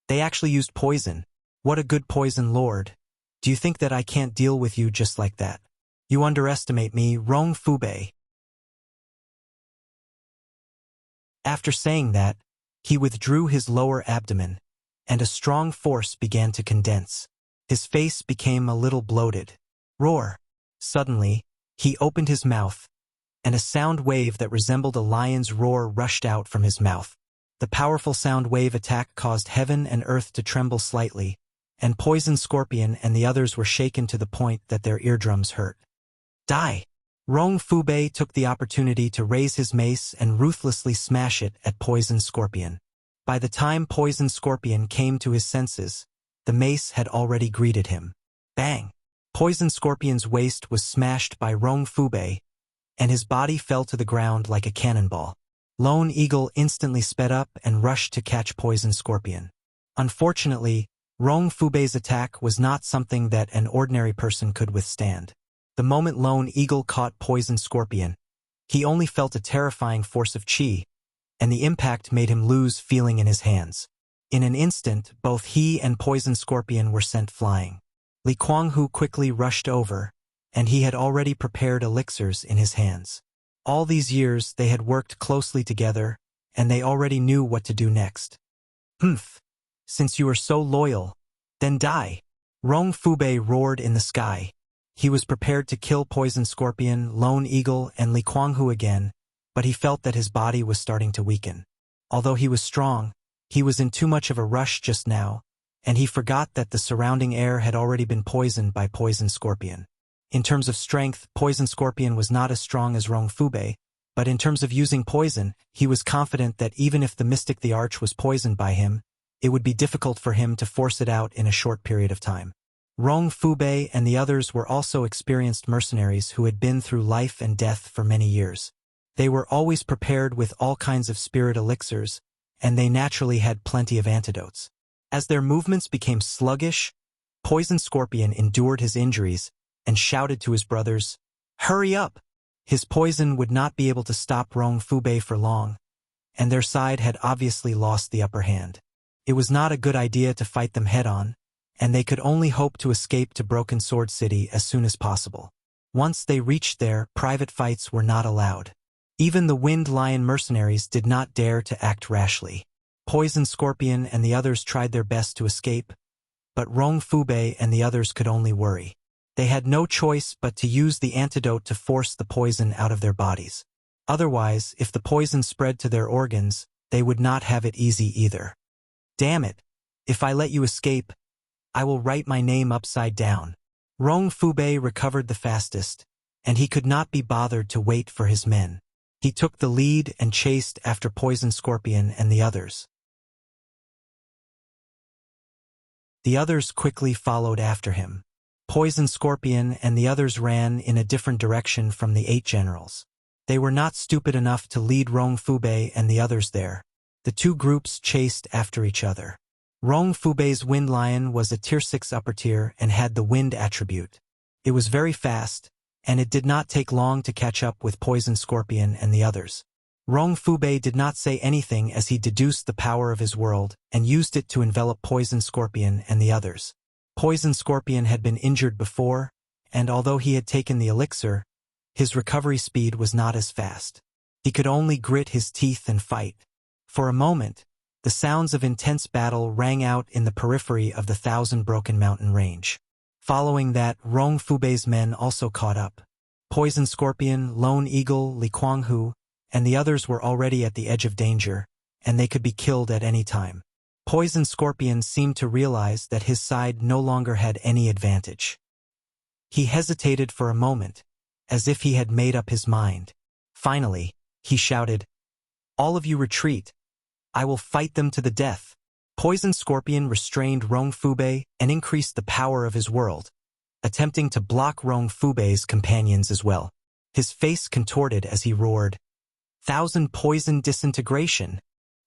They actually used poison. What a good poison lord. Do you think that I can't deal with you just like that? You underestimate me, Rong Fubei." After saying that, he withdrew his lower abdomen, and a strong force began to condense. His face became a little bloated. Roar! Suddenly, he opened his mouth, and a sound wave that resembled a lion's roar rushed out from his mouth. The powerful sound wave attack caused heaven and earth to tremble slightly, and Poison Scorpion and the others were shaken to the point that their eardrums hurt. Die! Rong Fubei took the opportunity to raise his mace and ruthlessly smash it at Poison Scorpion. By the time Poison Scorpion came to his senses, the mace had already greeted him. Bang! Poison Scorpion's waist was smashed by Rong Fubei, and his body fell to the ground like a cannonball. Lone Eagle instantly sped up and rushed to catch Poison Scorpion. Unfortunately, Rong Fubei's attack was not something that an ordinary person could withstand. The moment Lone Eagle caught Poison Scorpion, he only felt a terrifying force of qi, and the impact made him lose feeling in his hands. In an instant, both he and Poison Scorpion were sent flying. Li Kuanghu quickly rushed over, and he had already prepared elixirs in his hands. All these years they had worked closely together, and they already knew what to do next. "Humph! Since you are so loyal, then die!" Rong Fubei roared in the sky. He was prepared to kill Poison Scorpion, Lone Eagle, and Li Kuanghu again, but he felt that his body was starting to weaken. Although he was strong, he was in too much of a rush just now, and he forgot that the surrounding air had already been poisoned by Poison Scorpion. In terms of strength, Poison Scorpion was not as strong as Rong Fubei, but in terms of using poison, he was confident that even if the Mystic the Arch was poisoned by him, it would be difficult for him to force it out in a short period of time. Rong Fubei and the others were also experienced mercenaries who had been through life and death for many years. They were always prepared with all kinds of spirit elixirs, and they naturally had plenty of antidotes. As their movements became sluggish, Poison Scorpion endured his injuries and shouted to his brothers, "Hurry up!" His poison would not be able to stop Rong Fubei for long, and their side had obviously lost the upper hand. It was not a good idea to fight them head-on, and they could only hope to escape to Broken Sword City as soon as possible. Once they reached there, private fights were not allowed. Even the Wind Lion mercenaries did not dare to act rashly. Poison Scorpion and the others tried their best to escape, but Rong Fubei and the others could only worry. They had no choice but to use the antidote to force the poison out of their bodies. Otherwise, if the poison spread to their organs, they would not have it easy either. "Damn it! If I let you escape, I will write my name upside down." Rong Fubei recovered the fastest, and he could not be bothered to wait for his men. He took the lead and chased after Poison Scorpion and the others. The others quickly followed after him. Poison Scorpion and the others ran in a different direction from the 8 generals. They were not stupid enough to lead Rong Fubei and the others there. The two groups chased after each other. Rong Fubei's Wind Lion was a tier 6 upper tier and had the wind attribute. It was very fast, and it did not take long to catch up with Poison Scorpion and the others. Rong Fubei did not say anything as he deduced the power of his world and used it to envelop Poison Scorpion and the others. Poison Scorpion had been injured before, and although he had taken the elixir, his recovery speed was not as fast. He could only grit his teeth and fight. For a moment, the sounds of intense battle rang out in the periphery of the Thousand Broken Mountain range. Following that, Rong Fubei's men also caught up. Poison Scorpion, Lone Eagle, Li Kuanghu, and the others were already at the edge of danger, and they could be killed at any time. Poison Scorpion seemed to realize that his side no longer had any advantage. He hesitated for a moment, as if he had made up his mind. Finally, he shouted, "All of you retreat. I will fight them to the death." Poison Scorpion restrained Rong Fubei and increased the power of his world, attempting to block Rong Fubei's companions as well. His face contorted as he roared, "Thousand Poison Disintegration!"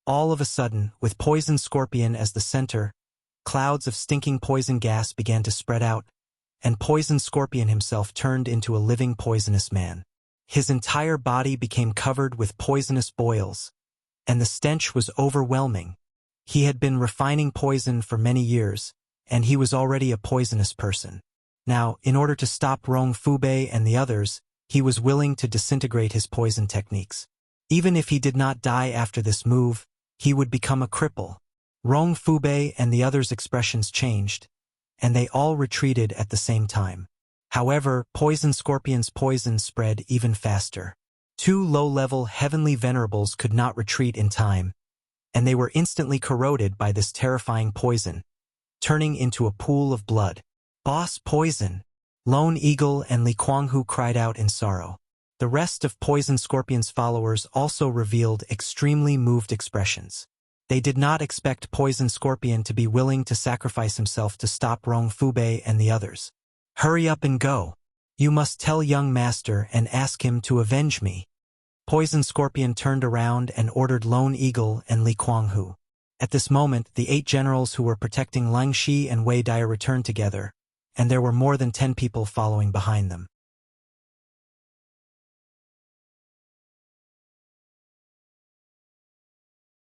All of a sudden, with Poison Scorpion as the center, clouds of stinking poison gas began to spread out, and Poison Scorpion himself turned into a living poisonous man. His entire body became covered with poisonous boils, and the stench was overwhelming. He had been refining poison for many years, and he was already a poisonous person. Now, in order to stop Rong Fubei and the others, he was willing to disintegrate his poison techniques. Even if he did not die after this move, he would become a cripple. Rong Fubei and the others' expressions changed, and they all retreated at the same time. However, Poison Scorpion's poison spread even faster. 2 low-level heavenly venerables could not retreat in time, and they were instantly corroded by this terrifying poison, turning into a pool of blood. "Boss Poison!" Lone Eagle and Li Kuanghu cried out in sorrow. The rest of Poison Scorpion's followers also revealed extremely moved expressions. They did not expect Poison Scorpion to be willing to sacrifice himself to stop Rong Fubei and the others. "Hurry up and go. You must tell young master and ask him to avenge me." Poison Scorpion turned around and ordered Lone Eagle and Li Kuanghu. At this moment, the 8 generals who were protecting Langshi and Wei Dai returned together, and there were more than 10 people following behind them.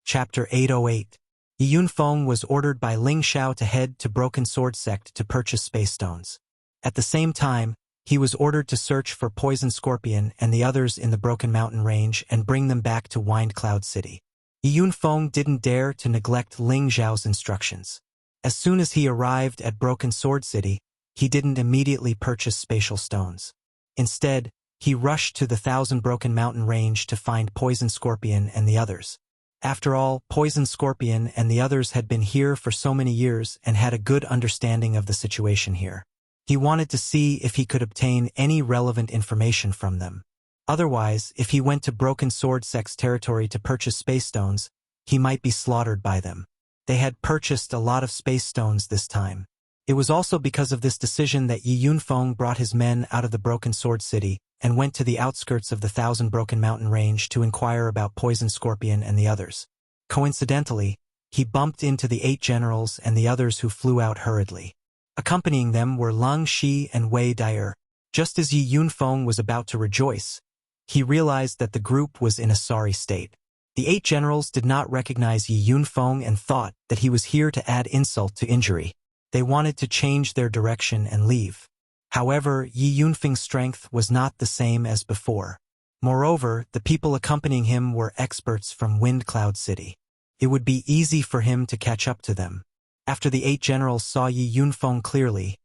Chapter 808. Yi Yunfeng was ordered by Ling Xiao to head to Broken Sword Sect to purchase space stones. At the same time, he was ordered to search for Poison Scorpion and the others in the Broken Mountain range and bring them back to Wind Cloud City. Yi Yunfeng didn't dare to neglect Ling Xiao's instructions. As soon as he arrived at Broken Sword City, he didn't immediately purchase spatial stones. Instead, he rushed to the Thousand Broken Mountain range to find Poison Scorpion and the others. After all, Poison Scorpion and the others had been here for so many years and had a good understanding of the situation here. He wanted to see if he could obtain any relevant information from them. Otherwise, if he went to Broken Sword Sect's territory to purchase space stones, he might be slaughtered by them. They had purchased a lot of space stones this time. It was also because of this decision that Yi Yunfeng brought his men out of the Broken Sword City and went to the outskirts of the Thousand Broken Mountain range to inquire about Poison Scorpion and the others. Coincidentally, he bumped into the 8 generals and the others who flew out hurriedly. Accompanying them were Lang Shi and Wei Dai. Just as Yi Yunfeng was about to rejoice, he realized that the group was in a sorry state. The 8 generals did not recognize Yi Yunfeng and thought that he was here to add insult to injury. They wanted to change their direction and leave. However, Yi Yunfeng's strength was not the same as before. Moreover, the people accompanying him were experts from Wind Cloud City. It would be easy for him to catch up to them. After the 8 generals saw Yi Yunfeng clearly,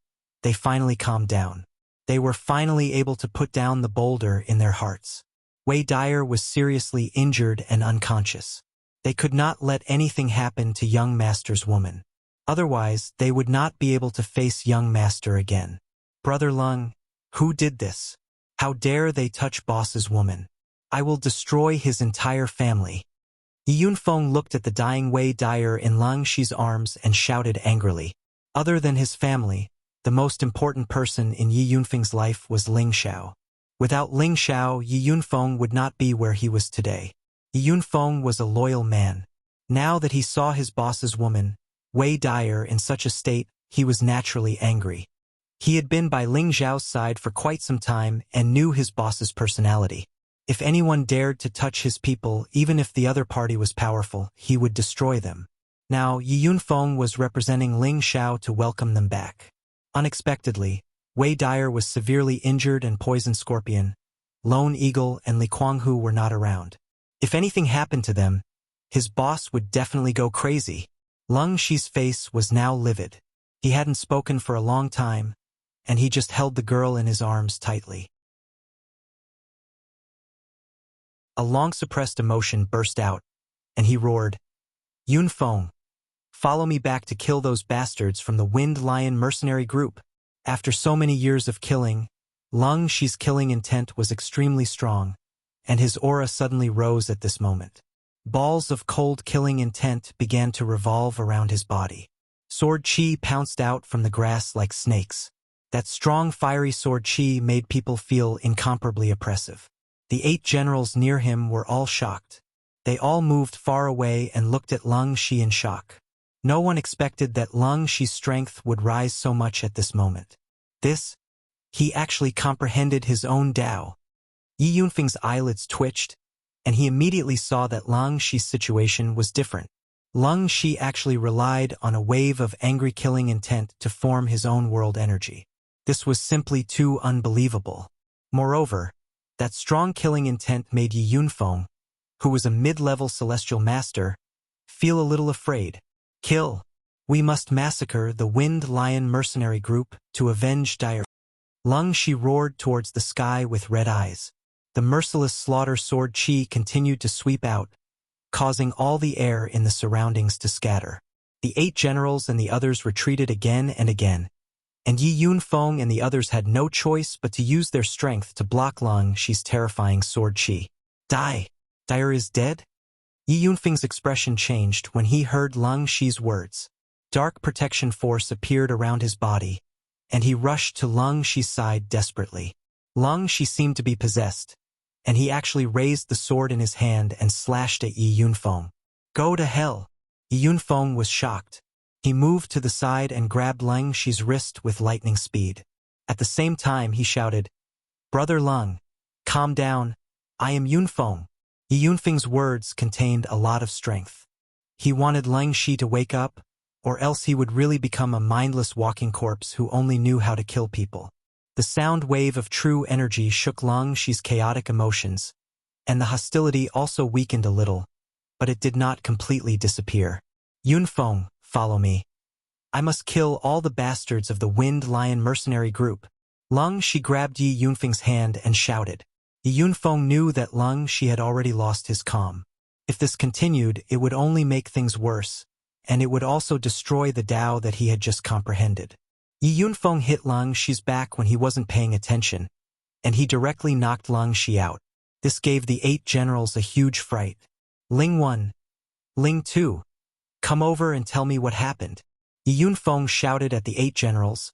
they finally calmed down. They were finally able to put down the boulder in their hearts. Wei Dai was seriously injured and unconscious. They could not let anything happen to young master's woman. Otherwise, they would not be able to face young master again. "Brother Lung, who did this?" How dare they touch boss's woman? I will destroy his entire family. Yi Yunfeng looked at the dying Wei Dyer in Lang Shi's arms and shouted angrily. Other than his family, the most important person in Yi Yunfeng's life was Ling Xiao. Without Ling Xiao, Yi Yunfeng would not be where he was today. Yi Yunfeng was a loyal man. Now that he saw his boss's woman, Wei Dyer, in such a state, he was naturally angry. He had been by Ling Xiao's side for quite some time and knew his boss's personality. If anyone dared to touch his people, even if the other party was powerful, he would destroy them. Now, Yi Yunfeng was representing Ling Xiao to welcome them back. Unexpectedly, Wei Dyer was severely injured and Poison Scorpion, Lone Eagle, and Li Kuanghu were not around. If anything happened to them, his boss would definitely go crazy. Lang Shi's face was now livid. He hadn't spoken for a long time, and he just held the girl in his arms tightly. A long-suppressed emotion burst out, and he roared, Yunfeng, follow me back to kill those bastards from the Wind Lion mercenary group. After so many years of killing, Lang Shi's killing intent was extremely strong, and his aura suddenly rose at this moment. Balls of cold killing intent began to revolve around his body. Sword chi pounced out from the grass like snakes. That strong fiery sword chi made people feel incomparably oppressive. The 8 generals near him were all shocked. They all moved far away and looked at Lang Shi in shock. No one expected that Lang Shi's strength would rise so much at this moment. He actually comprehended his own Tao. Yi Yunfeng's eyelids twitched, and he immediately saw that Lang Shi's situation was different. Lang Shi actually relied on a wave of angry killing intent to form his own world energy. This was simply too unbelievable. Moreover, that strong killing intent made Yi Yunfeng, who was a mid-level celestial master, feel a little afraid. Kill! We must massacre the Wind Lion mercenary group to avenge dire. Lang Shi roared towards the sky with red eyes. The merciless slaughter sword chi continued to sweep out, causing all the air in the surroundings to scatter. The 8 generals and the others retreated again and again, and Yi Yunfeng and the others had no choice but to use their strength to block Lang Shi's terrifying sword chi. Die! Dyer is dead? Yi Yunfeng's expression changed when he heard Lang Shi's words. Dark protection force appeared around his body, and he rushed to Lang Shi's side desperately. Lang Shi seemed to be possessed, and he actually raised the sword in his hand and slashed at Yi Yunfeng. Go to hell! Yi Yunfeng was shocked. He moved to the side and grabbed Lang Shi's wrist with lightning speed. At the same time he shouted, Brother Lang, calm down, I am Yunfeng. Yi Yunfeng's words contained a lot of strength. He wanted Lang Shi to wake up, or else he would really become a mindless walking corpse who only knew how to kill people. The sound wave of true energy shook Lang Shi's chaotic emotions, and the hostility also weakened a little, but it did not completely disappear. Yunfeng, follow me. I must kill all the bastards of the Wind Lion mercenary group. Lang Shi grabbed Yi Yunfeng's hand and shouted. Yi Yunfeng knew that Lang Shi had already lost his calm. If this continued, it would only make things worse, and it would also destroy the Tao that he had just comprehended. Yi Yunfeng hit Lang Shi's back when he wasn't paying attention, and he directly knocked Lang Shi out. This gave the 8 generals a huge fright. Ling 1. Ling 2. Come over and tell me what happened. Yi Yunfeng shouted at the 8 generals,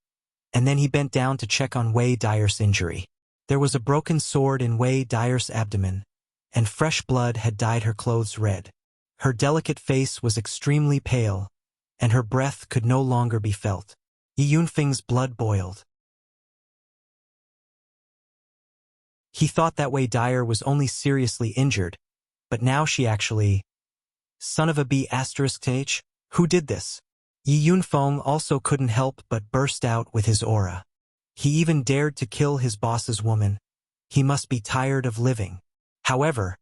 and then he bent down to check on Wei Dyer's injury. There was a broken sword in Wei Dyer's abdomen, and fresh blood had dyed her clothes red. Her delicate face was extremely pale, and her breath could no longer be felt. Yi Yunfeng's blood boiled. He thought that Wei Dyer was only seriously injured, but now she actually... Son of a B***H, who did this? Yi Yunfeng also couldn't help but burst out with his aura. He even dared to kill his boss's woman. He must be tired of living. However,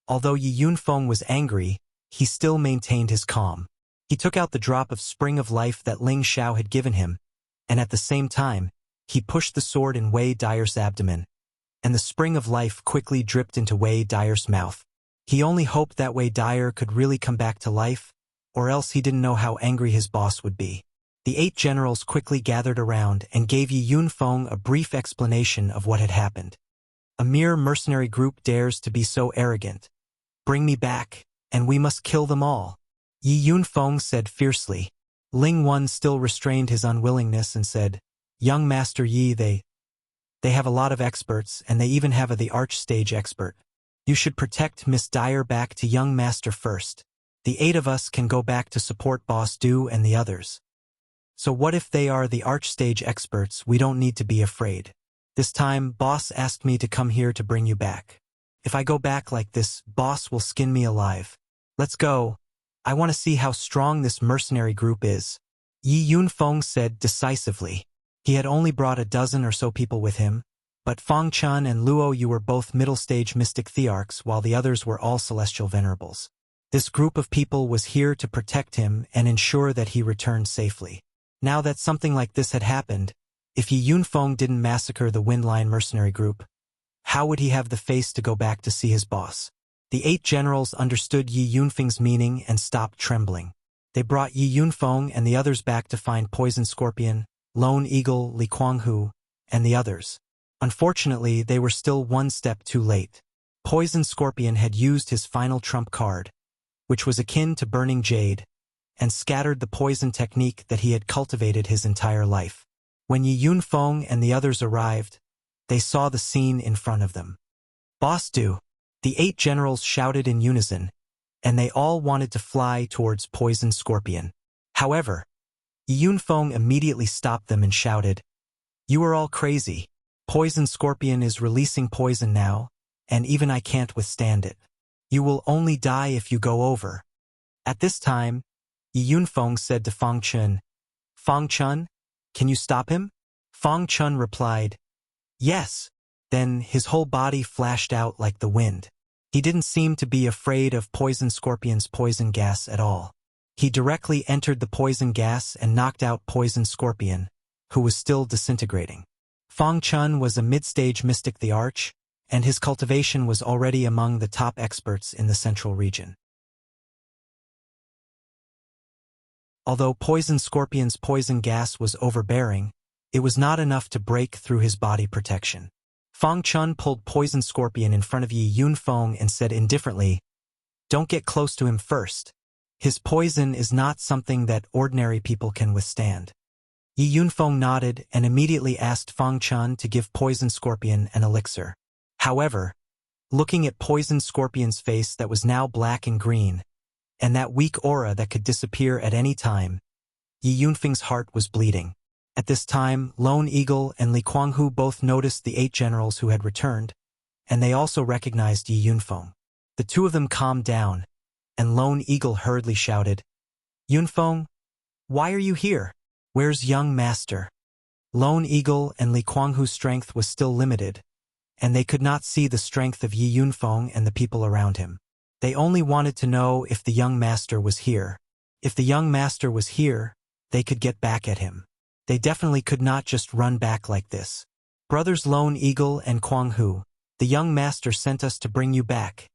although Yi Yunfeng was angry, he still maintained his calm. He took out the drop of spring of life that Ling Xiao had given him, and at the same time, he pushed the sword in Wei Dyer's abdomen, and the spring of life quickly dripped into Wei Dyer's mouth. He only hoped that Wei Dyer could really come back to life, or else he didn't know how angry his boss would be. The 8 generals quickly gathered around and gave Yi Yunfeng a brief explanation of what had happened. A mere mercenary group dares to be so arrogant. Bring me back, and we must kill them all. Yi Yunfeng said fiercely. Ling Wen still restrained his unwillingness and said, Young Master Yi, they have a lot of experts, and they even have the arch-stage expert. You should protect Miss Dyer back to young master first. The 8 of us can go back to support Boss Du and the others. So what if they are the arch-stage experts? We don't need to be afraid. This time, Boss asked me to come here to bring you back. If I go back like this, Boss will skin me alive. Let's go. I want to see how strong this mercenary group is. Yi Yunfeng said decisively. He had only brought a dozen or so people with him, but Fang Chun and Luo Yu were both middle-stage mystic thearchs while the others were all celestial venerables. This group of people was here to protect him and ensure that he returned safely. Now that something like this had happened, if Yi Yunfeng didn't massacre the Windline mercenary group, how would he have the face to go back to see his boss? The 8 generals understood Yi Yunfeng's meaning and stopped trembling. They brought Yi Yunfeng and the others back to find Poison Scorpion, Lone Eagle, Li Kuanghu, and the others. Unfortunately, they were still one step too late. Poison Scorpion had used his final trump card, which was akin to burning jade, and scattered the poison technique that he had cultivated his entire life. When Yi Yunfeng and the others arrived, they saw the scene in front of them. Boss Du! The 8 generals shouted in unison, and they all wanted to fly towards Poison Scorpion. However, Yi Yunfeng immediately stopped them and shouted, You are all crazy. Poison Scorpion is releasing poison now, and even I can't withstand it. You will only die if you go over. At this time, Yi Yunfeng said to Fang Chun, Fang Chun, can you stop him? Fang Chun replied, Yes. Then his whole body flashed out like the wind. He didn't seem to be afraid of Poison Scorpion's poison gas at all. He directly entered the poison gas and knocked out Poison Scorpion, who was still disintegrating. Fang Chun was a mid-stage mystic the Arch, and his cultivation was already among the top experts in the central region. Although Poison Scorpion's poison gas was overbearing, it was not enough to break through his body protection. Fang Chun pulled Poison Scorpion in front of Yi Yunfeng and said indifferently, Don't get close to him first. His poison is not something that ordinary people can withstand. Yi Yunfeng nodded and immediately asked Fang Chun to give Poison Scorpion an elixir. However, looking at Poison Scorpion's face that was now black and green, and that weak aura that could disappear at any time, Yi Yunfeng's heart was bleeding. At this time, Lone Eagle and Li Kuanghu both noticed the 8 generals who had returned, and they also recognized Yi Yunfeng. The 2 of them calmed down, and Lone Eagle hurriedly shouted, Yunfeng, why are you here? Where's young master? Lone Eagle and Li Kuanghu's strength was still limited, and they could not see the strength of Yi Yunfeng and the people around him. They only wanted to know if the young master was here. If the young master was here, they could get back at him. They definitely could not just run back like this. Brothers Lone Eagle and Kuanghu, the young master sent us to bring you back,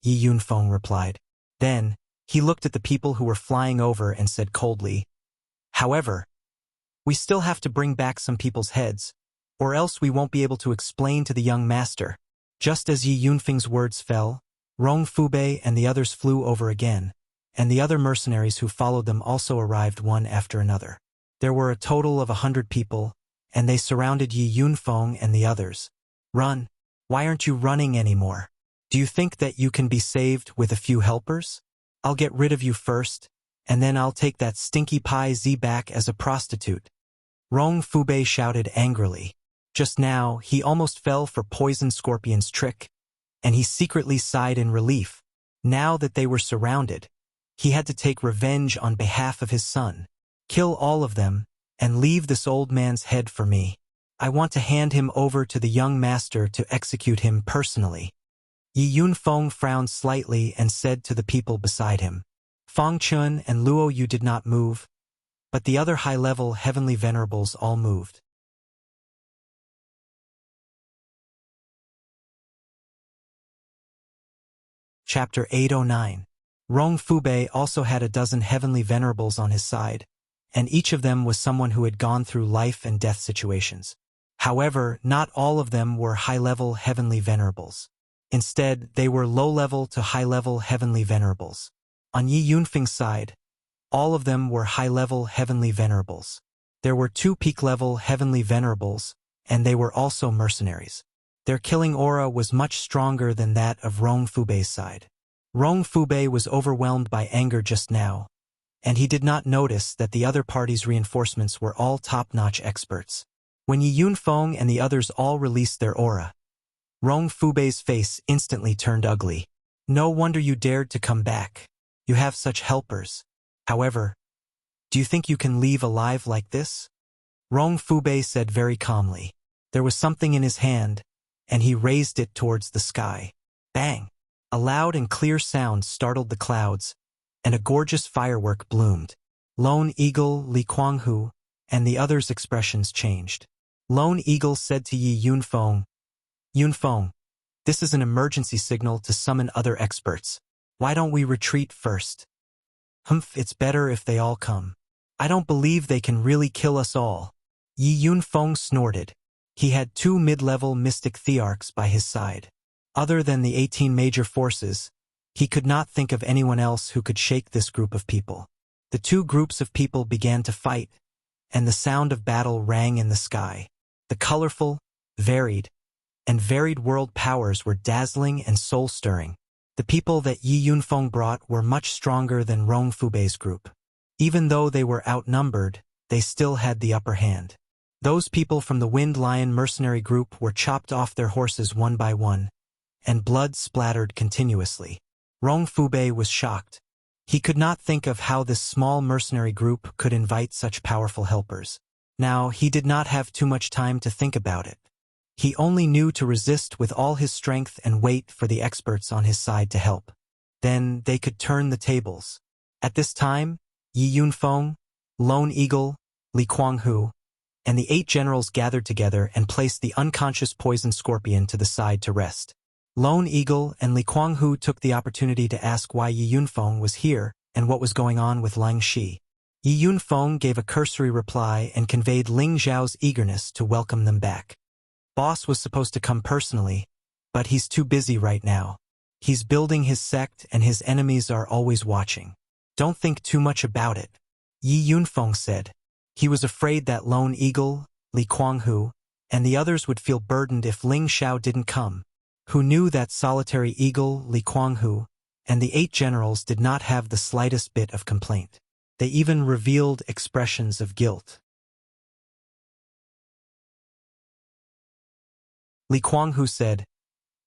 Yi Yunfeng replied. Then, he looked at the people who were flying over and said coldly, However, we still have to bring back some people's heads, or else we won't be able to explain to the young master. Just as Yi Yunfeng's words fell, Rong Fubei and the others flew over again, and the other mercenaries who followed them also arrived one after another. There were a total of 100 people, and they surrounded Yi Yunfeng and the others. Run! Why aren't you running anymore? Do you think that you can be saved with a few helpers? I'll get rid of you first, and then I'll take that stinky pie Z back as a prostitute. Rong Fubei shouted angrily. Just now, he almost fell for Poison Scorpion's trick, and he secretly sighed in relief. Now that they were surrounded, he had to take revenge on behalf of his son. Kill all of them, and leave this old man's head for me. I want to hand him over to the young master to execute him personally. Yi Yunfeng frowned slightly and said to the people beside him. Fang Chun and Luo Yu did not move, but the other high-level heavenly venerables all moved. Chapter 809. Rong Fubei also had a dozen heavenly venerables on his side, and each of them was someone who had gone through life and death situations. However, not all of them were high-level heavenly venerables. Instead, they were low-level to high-level heavenly venerables. On Yi Yunfeng's side, all of them were high-level heavenly venerables. There were 2 peak-level heavenly venerables, and they were also mercenaries. Their killing aura was much stronger than that of Rong Fubei's side. Rong Fubei was overwhelmed by anger just now, and he did not notice that the other party's reinforcements were all top-notch experts. When Yi Yunfeng and the others all released their aura, Rong Fubei's face instantly turned ugly. No wonder you dared to come back. You have such helpers. However, do you think you can leave alive like this? Rong Fubei said very calmly. There was something in his hand, and he raised it towards the sky. Bang! A loud and clear sound startled the clouds, and a gorgeous firework bloomed. Lone Eagle, Li Kuanghu, and the others' expressions changed. Lone Eagle said to Yi Yunfeng, "Yunfeng, this is an emergency signal to summon other experts. Why don't we retreat first?" "Humph, it's better if they all come. I don't believe they can really kill us all." Yi Yunfeng snorted. He had 2 mid-level mystic thearchs by his side. Other than the 18 major forces, he could not think of anyone else who could shake this group of people. The 2 groups of people began to fight, and the sound of battle rang in the sky. The colorful, varied world powers were dazzling and soul-stirring. The people that Yi Yunfeng brought were much stronger than Rong Fubei's group. Even though they were outnumbered, they still had the upper hand. Those people from the Wind Lion mercenary group were chopped off their horses one by one, and blood splattered continuously. Rong Fubei was shocked. He could not think of how this small mercenary group could invite such powerful helpers. Now, he did not have too much time to think about it. He only knew to resist with all his strength and wait for the experts on his side to help. Then they could turn the tables. At this time, Yi Yunfeng, Lone Eagle, Li Kuanghu, and the 8 generals gathered together and placed the unconscious poisoned scorpion to the side to rest. Lone Eagle and Li Kuanghu took the opportunity to ask why Yi Yunfeng was here and what was going on with Lang Shi. Yi Yunfeng gave a cursory reply and conveyed Ling Zhao's eagerness to welcome them back. Boss was supposed to come personally, but he's too busy right now. He's building his sect and his enemies are always watching. Don't think too much about it, Yi Yunfeng said. He was afraid that Lone Eagle, Li Kuanghu, and the others would feel burdened if Ling Zhao didn't come. Who knew that solitary Eagle, Li Kuanghu, and the 8 generals did not have the slightest bit of complaint. They even revealed expressions of guilt. Li Kuanghu said,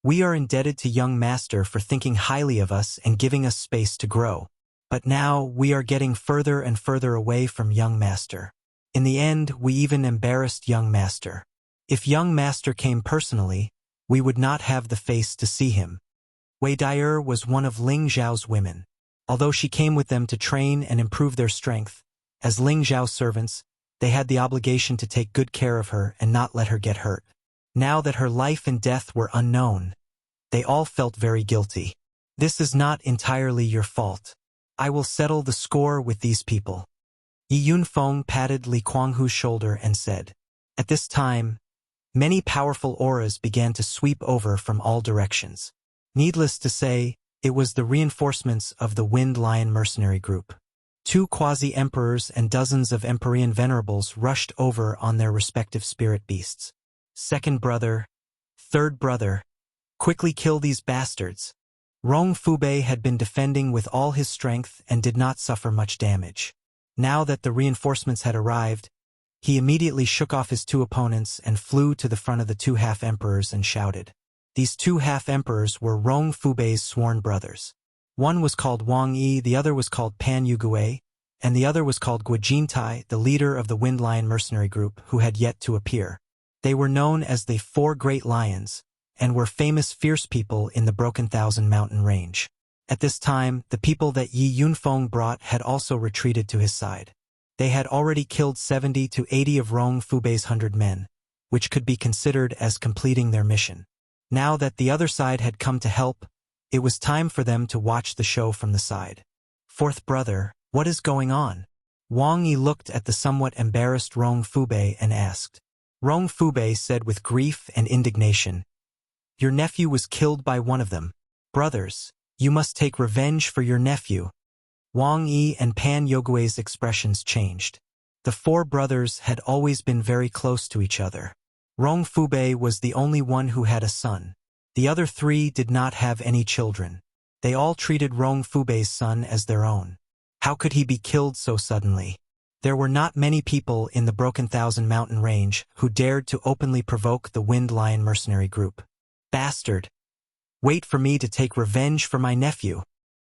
"We are indebted to young master for thinking highly of us and giving us space to grow. But now we are getting further and further away from young master. In the end, we even embarrassed young master. If young master came personally, we would not have the face to see him." Wei Dai'er was one of Ling Zhao's women. Although she came with them to train and improve their strength, as Ling Zhao's servants, they had the obligation to take good care of her and not let her get hurt. Now that her life and death were unknown, they all felt very guilty. "This is not entirely your fault. I will settle the score with these people." Yi Yunfeng patted Li Kuanghu's shoulder and said. At this time, many powerful auras began to sweep over from all directions. Needless to say, it was the reinforcements of the Wind Lion mercenary group. 2 quasi-emperors and dozens of Empyrean venerables rushed over on their respective spirit beasts. "Second brother, third brother, quickly kill these bastards." Rong Fubei had been defending with all his strength and did not suffer much damage. Now that the reinforcements had arrived, he immediately shook off his 2 opponents and flew to the front of the 2 half-emperors and shouted. These 2 half-emperors were Rong Fubei's sworn brothers. One was called Wang Yi, the other was called Pan Yugue, and the other was called Guojintai, the leader of the Wind Lion mercenary group, who had yet to appear. They were known as the 4 Great Lions, and were famous fierce people in the Broken Thousand Mountain range. At this time, the people that Yi Yunfeng brought had also retreated to his side. They had already killed 70 to 80 of Rong Fubei's 100 men, which could be considered as completing their mission. Now that the other side had come to help, it was time for them to watch the show from the side. "Fourth brother, what is going on?" Wang Yi looked at the somewhat embarrassed Rong Fubei and asked. Rong Fubei said with grief and indignation. Your nephew was killed by one of them. Brothers, you must take revenge for your nephew. Wang Yi and Pan Yogui's expressions changed. The four brothers had always been very close to each other. Rong Fubei was the only one who had a son. The other three did not have any children. They all treated Rong Fubei's son as their own. How could he be killed so suddenly? There were not many people in the Broken Thousand Mountain Range who dared to openly provoke the Wind Lion mercenary group. Bastard! Wait for me to take revenge for my nephew!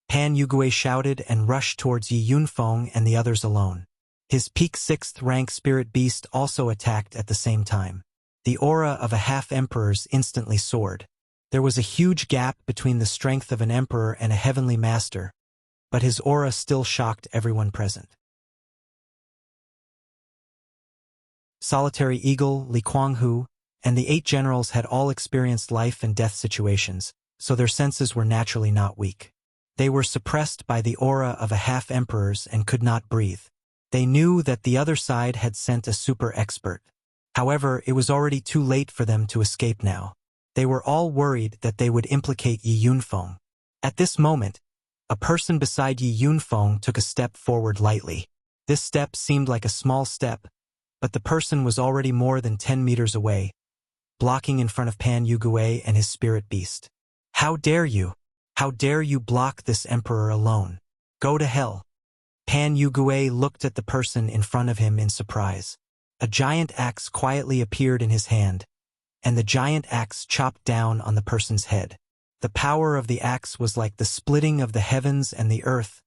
Pan Yugui shouted and rushed towards Yi Yunfeng and the others alone. His peak 6th rank spirit beast also attacked at the same time. The aura of a half-emperor's instantly soared. There was a huge gap between the strength of an emperor and a heavenly master, but his aura still shocked everyone present. Solitary Eagle, Li Kuanghu, and the 8 generals had all experienced life and death situations, so their senses were naturally not weak. They were suppressed by the aura of a half-emperor's and could not breathe. They knew that the other side had sent a super expert. However, it was already too late for them to escape now. They were all worried that they would implicate Yi Yunfeng. At this moment, a person beside Yi Yunfeng took a step forward lightly. This step seemed like a small step, but the person was already more than 10 meters away, blocking in front of Pan Yugui and his spirit beast. How dare you? How dare you block this emperor alone? Go to hell. Pan Yugui looked at the person in front of him in surprise. A giant axe quietly appeared in his hand, and the giant axe chopped down on the person's head. The power of the axe was like the splitting of the heavens and the earth,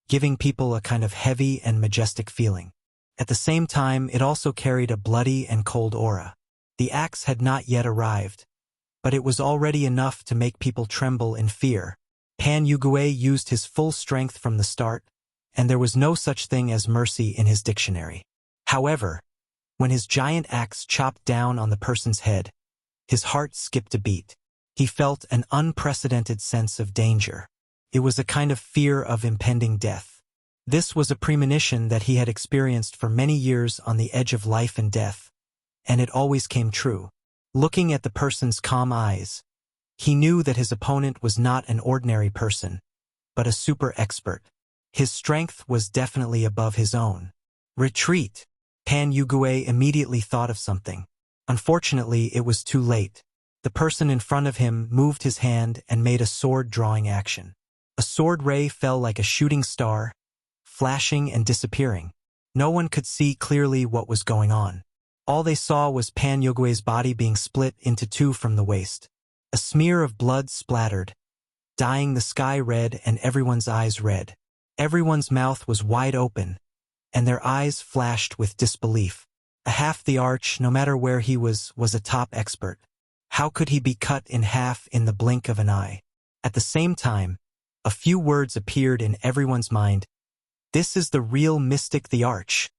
giving people a kind of heavy and majestic feeling. At the same time, it also carried a bloody and cold aura. The axe had not yet arrived, but it was already enough to make people tremble in fear. Pan Yugui used his full strength from the start, and there was no such thing as mercy in his dictionary. However, when his giant axe chopped down on the person's head, his heart skipped a beat. He felt an unprecedented sense of danger. It was a kind of fear of impending death. This was a premonition that he had experienced for many years on the edge of life and death, and it always came true. Looking at the person's calm eyes, he knew that his opponent was not an ordinary person, but a super expert. His strength was definitely above his own. Retreat! Pan Yugui immediately thought of something. Unfortunately, it was too late. The person in front of him moved his hand and made a sword-drawing action. A sword ray fell like a shooting star, flashing and disappearing. No one could see clearly what was going on. All they saw was Pan Yugui's body being split into 2 from the waist. A smear of blood splattered, dyeing the sky red and everyone's eyes red. Everyone's mouth was wide open, and their eyes flashed with disbelief. A half the arch, no matter where he was a top expert. How could he be cut in half in the blink of an eye? At the same time, a few words appeared in everyone's mind. This is the real mystic the arch.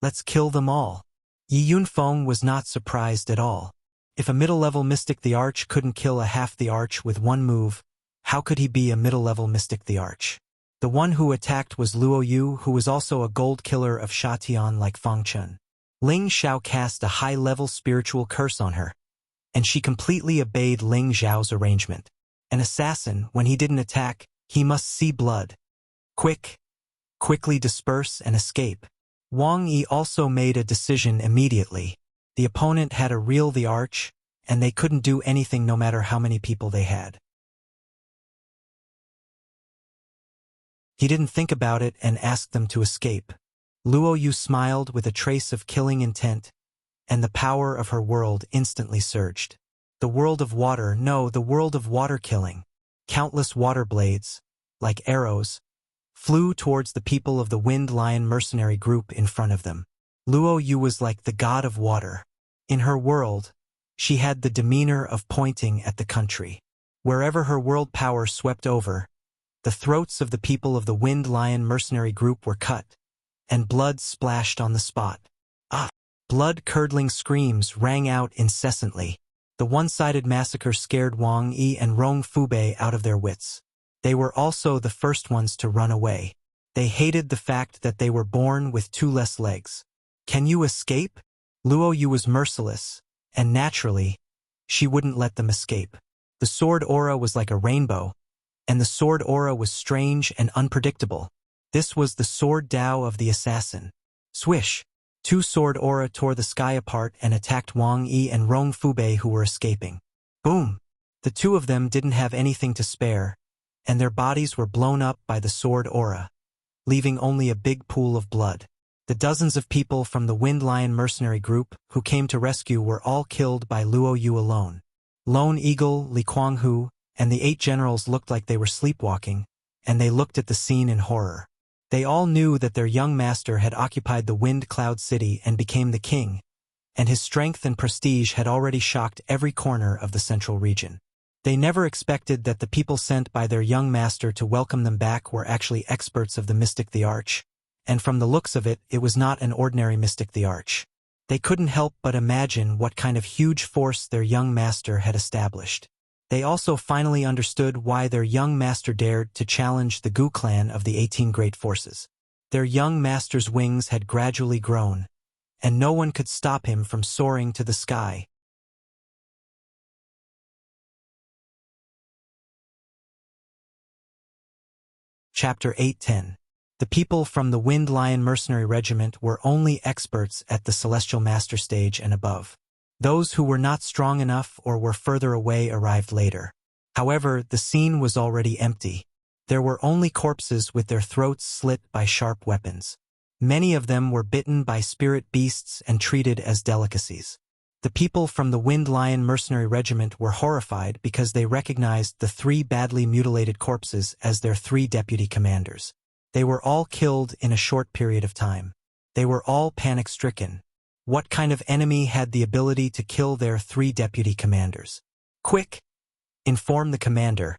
Let's kill them all. Yi Yunfeng was not surprised at all. If a middle-level mystic the arch couldn't kill a half the arch with one move, how could he be a middle-level mystic the arch? The one who attacked was Luo Yu, who was also a gold killer of Shatian like Fang Chun. Ling Xiao cast a high-level spiritual curse on her, and she completely obeyed Ling Xiao's arrangement. An assassin, when he didn't attack, he must see blood. Quickly disperse and escape. Wang Yi also made a decision immediately. The opponent had a real the arch, and they couldn't do anything no matter how many people they had. He didn't think about it and asked them to escape. Luo Yu smiled with a trace of killing intent, and the power of her world instantly surged. The world of water, no, the world of water killing. Countless water blades, like arrows, flew towards the people of the Wind Lion mercenary group in front of them. Luo Yu was like the god of water. In her world, she had the demeanor of pointing at the country. Wherever her world power swept over, the throats of the people of the Wind Lion mercenary group were cut, and blood splashed on the spot. Blood-curdling screams rang out incessantly. The one-sided massacre scared Wang Yi and Rong Fubei out of their wits. They were also the first ones to run away. They hated the fact that they were born with 2 less legs. Can you escape? Luo Yu was merciless, and naturally, she wouldn't let them escape. The sword aura was like a rainbow, and the sword aura was strange and unpredictable. This was the sword Dao of the assassin. Swish! Two sword aura tore the sky apart and attacked Wang Yi and Rong Fubei who were escaping. Boom! The two of them didn't have anything to spare, and their bodies were blown up by the sword aura, leaving only a big pool of blood. The dozens of people from the Wind Lion mercenary group who came to rescue were all killed by Luo Yu alone. Lone Eagle, Li Kuanghu, and the 8 generals looked like they were sleepwalking, and they looked at the scene in horror. They all knew that their young master had occupied the Wind Cloud City and became the king, and his strength and prestige had already shocked every corner of the central region. They never expected that the people sent by their young master to welcome them back were actually experts of the Mystic the Arch, and from the looks of it, it was not an ordinary Mystic the Arch. They couldn't help but imagine what kind of huge force their young master had established. They also finally understood why their young master dared to challenge the Gu clan of the 18 great forces. Their young master's wings had gradually grown, and no one could stop him from soaring to the sky. Chapter 8:10. The people from the Wind Lion Mercenary Regiment were only experts at the Celestial Master stage and above. Those who were not strong enough or were further away arrived later. However, the scene was already empty. There were only corpses with their throats slit by sharp weapons. Many of them were bitten by spirit beasts and treated as delicacies. The people from the Wind Lion Mercenary Regiment were horrified because they recognized the 3 badly mutilated corpses as their 3 deputy commanders. They were all killed in a short period of time. They were all panic-stricken. What kind of enemy had the ability to kill their 3 deputy commanders? Quick! Inform the commander.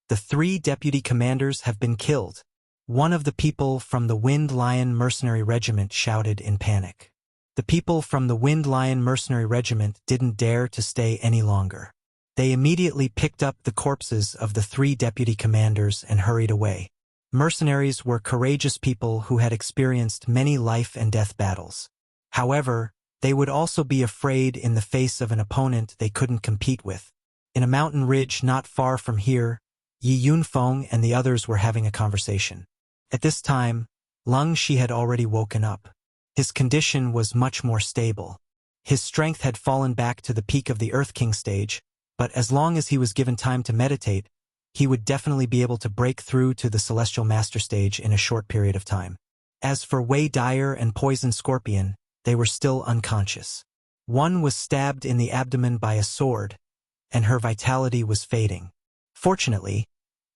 The 3 deputy commanders have been killed. One of the people from the Wind Lion Mercenary Regiment shouted in panic. The people from the Wind Lion Mercenary Regiment didn't dare to stay any longer. They immediately picked up the corpses of the 3 deputy commanders and hurried away. Mercenaries were courageous people who had experienced many life-and-death battles. However, they would also be afraid in the face of an opponent they couldn't compete with. In a mountain ridge not far from here, Yi Yunfeng and the others were having a conversation. At this time, Lung Shi had already woken up. His condition was much more stable. His strength had fallen back to the peak of the Earth King stage, but as long as he was given time to meditate, he would definitely be able to break through to the Celestial Master stage in a short period of time. As for Wei Dyer and Poison Scorpion, they were still unconscious. One was stabbed in the abdomen by a sword, and her vitality was fading. Fortunately,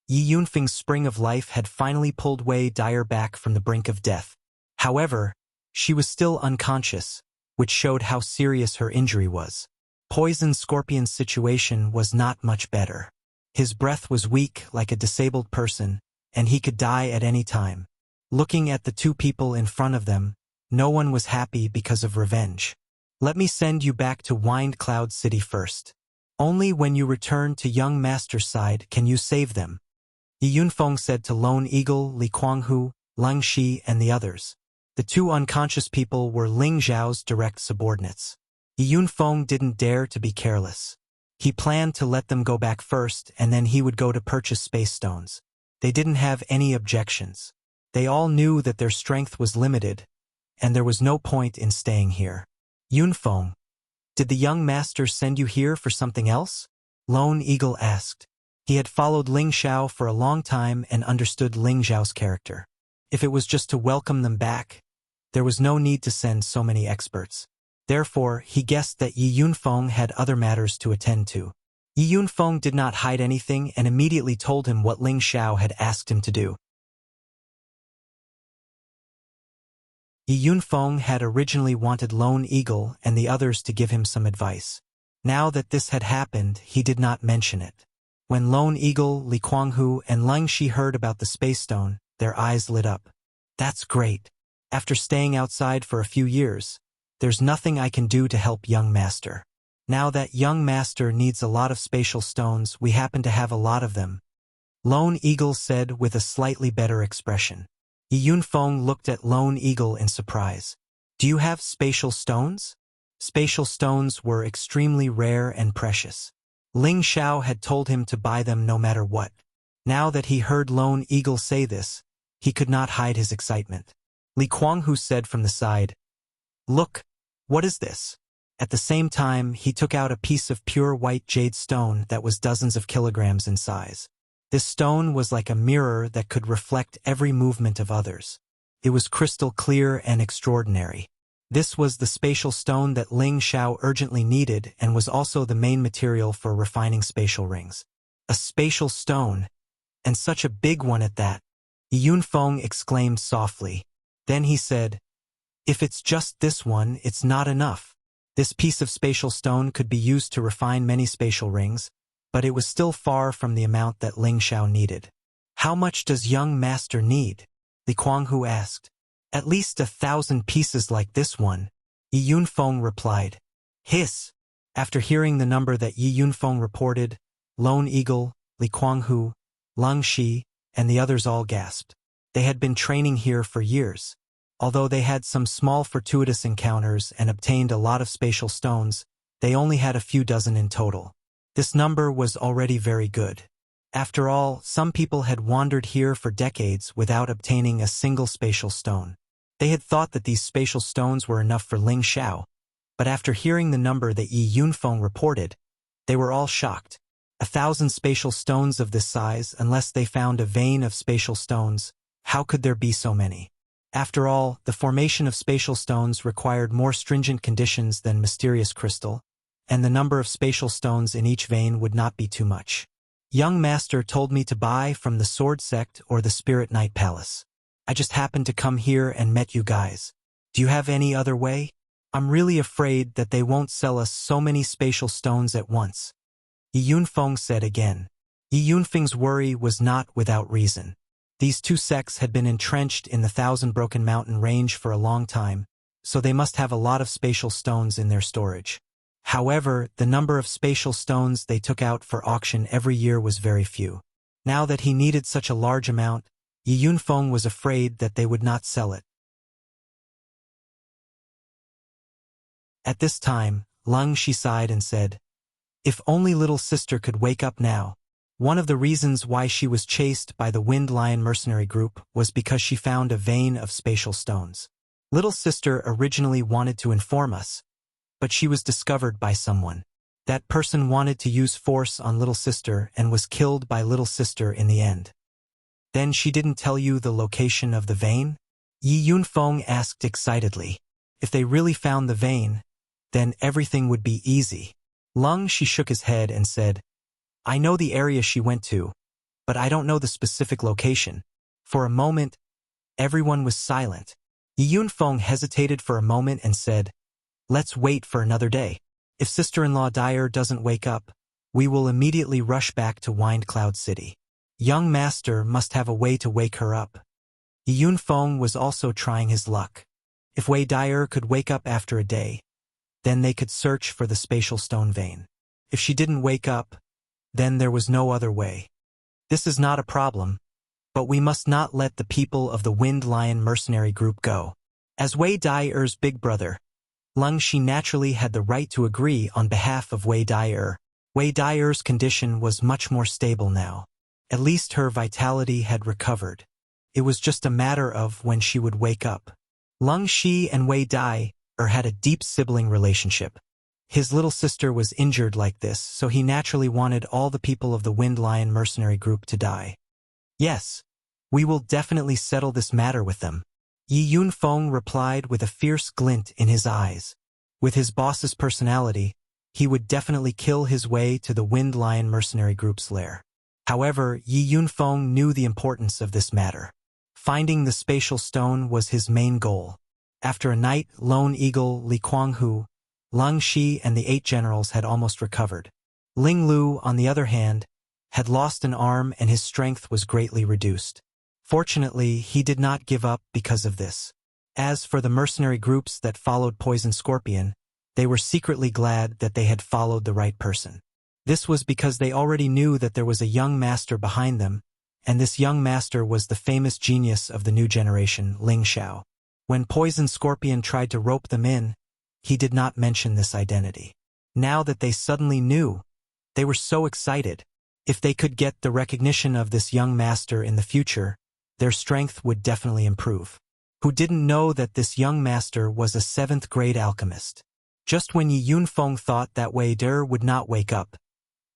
Yi Yunfeng's spring of life had finally pulled Wei Dyer back from the brink of death. However, she was still unconscious, which showed how serious her injury was. Poison Scorpion's situation was not much better. His breath was weak like a disabled person, and he could die at any time. Looking at the 2 people in front of them, no one was happy because of revenge. Let me send you back to Wind Cloud City first. Only when you return to young master's side can you save them. Yi Yunfeng said to Lone Eagle, Li Kuanghu, Lung Shi, and the others. The 2 unconscious people were Ling Zhao's direct subordinates. Yi Yunfeng didn't dare to be careless. He planned to let them go back first, and then he would go to purchase space stones. They didn't have any objections. They all knew that their strength was limited, and there was no point in staying here. Yunfeng, did the young master send you here for something else? Lone Eagle asked. He had followed Ling Xiao for a long time and understood Ling Xiao's character. If it was just to welcome them back, there was no need to send so many experts. Therefore, he guessed that Yi Yunfeng had other matters to attend to. Yi Yunfeng did not hide anything and immediately told him what Ling Xiao had asked him to do. Yi Yunfeng had originally wanted Lone Eagle and the others to give him some advice. Now that this had happened, he did not mention it. When Lone Eagle, Li Kuanghu, and Lung Shi heard about the space stone, their eyes lit up. That's great. After staying outside for a few years, there's nothing I can do to help young master. Now that young master needs a lot of spatial stones, we happen to have a lot of them. Lone Eagle said with a slightly better expression. Yi Yunfeng looked at Lone Eagle in surprise. Do you have spatial stones? Spatial stones were extremely rare and precious. Ling Xiao had told him to buy them no matter what. Now that he heard Lone Eagle say this, he could not hide his excitement. Li Kuanghu said from the side, "Look, what is this?" At the same time, he took out a piece of pure white jade stone that was dozens of kilograms in size. This stone was like a mirror that could reflect every movement of others. It was crystal clear and extraordinary. This was the spatial stone that Ling Xiao urgently needed and was also the main material for refining spatial rings. A spatial stone, and such a big one at that. Yunfeng exclaimed softly. Then he said, "If it's just this one, it's not enough." This piece of spatial stone could be used to refine many spatial rings, but it was still far from the amount that Ling Xiao needed. "How much does young master need?" Li Kuanghu asked. "At least 1,000 pieces like this one," Yi Yunfeng replied. Hiss! After hearing the number that Yi Yunfeng reported, Lone Eagle, Li Kuanghu, Lung Shi, and the others all gasped. They had been training here for years. Although they had some small fortuitous encounters and obtained a lot of spatial stones, they only had a few dozen in total. This number was already very good. After all, some people had wandered here for decades without obtaining a single spatial stone. They had thought that these spatial stones were enough for Ling Xiao, but after hearing the number that Yi Yunfeng reported, they were all shocked. 1,000 spatial stones of this size, unless they found a vein of spatial stones, how could there be so many? After all, the formation of spatial stones required more stringent conditions than mysterious crystal, and the number of spatial stones in each vein would not be too much. Young master told me to buy from the Sword Sect or the Spirit Night Palace. I just happened to come here and met you guys. Do you have any other way? I'm really afraid that they won't sell us so many spatial stones at once. Yi Yunfeng said again. Yi Yunfeng's worry was not without reason. These two sects had been entrenched in the Thousand Broken Mountain range for a long time, so they must have a lot of spatial stones in their storage. However, the number of spatial stones they took out for auction every year was very few. Now that he needed such a large amount, Yi Yunfeng was afraid that they would not sell it. At this time, Lung Shi sighed and said, "If only little sister could wake up now." One of the reasons why she was chased by the Wind Lion mercenary group was because she found a vein of spatial stones. Little sister originally wanted to inform us, but she was discovered by someone. That person wanted to use force on little sister and was killed by little sister in the end. Then she didn't tell you the location of the vein? Yi Yunfeng asked excitedly. If they really found the vein, then everything would be easy. Lung Shi shook his head and said, "I know the area she went to, but I don't know the specific location." For a moment, everyone was silent. Yi Yunfeng hesitated for a moment and said, "Let's wait for another day. If sister-in-law Dyer doesn't wake up, we will immediately rush back to Wind Cloud City. Young master must have a way to wake her up." Yi Yunfeng was also trying his luck. If Wei Dyer could wake up after a day, then they could search for the spatial stone vein. If she didn't wake up, then there was no other way. This is not a problem, but we must not let the people of the Wind Lion mercenary group go. As Wei Dyer's big brother, Lung Shi naturally had the right to agree on behalf of Wei Dyer. Wei Dyer's condition was much more stable now. At least her vitality had recovered. It was just a matter of when she would wake up. Lung Shi and Wei Dyer had a deep sibling relationship. His little sister was injured like this, so he naturally wanted all the people of the Wind Lion mercenary group to die. "Yes, we will definitely settle this matter with them," Yi Yunfeng replied with a fierce glint in his eyes. With his boss's personality, he would definitely kill his way to the Wind Lion mercenary group's lair. However, Yi Yunfeng knew the importance of this matter. Finding the spatial stone was his main goal. After a night, Lone Eagle, Li Kuanghu, Lung Shi and the 8 generals had almost recovered. Ling Lu, on the other hand, had lost an arm and his strength was greatly reduced. Fortunately, he did not give up because of this. As for the mercenary groups that followed Poison Scorpion, they were secretly glad that they had followed the right person. This was because they already knew that there was a young master behind them, and this young master was the famous genius of the new generation, Ling Xiao. When Poison Scorpion tried to rope them in, he did not mention this identity. Now that they suddenly knew, they were so excited. If they could get the recognition of this young master in the future, their strength would definitely improve. Who didn't know that this young master was a 7th grade alchemist? Just when Yi Yunfeng thought that Wei Der would not wake up,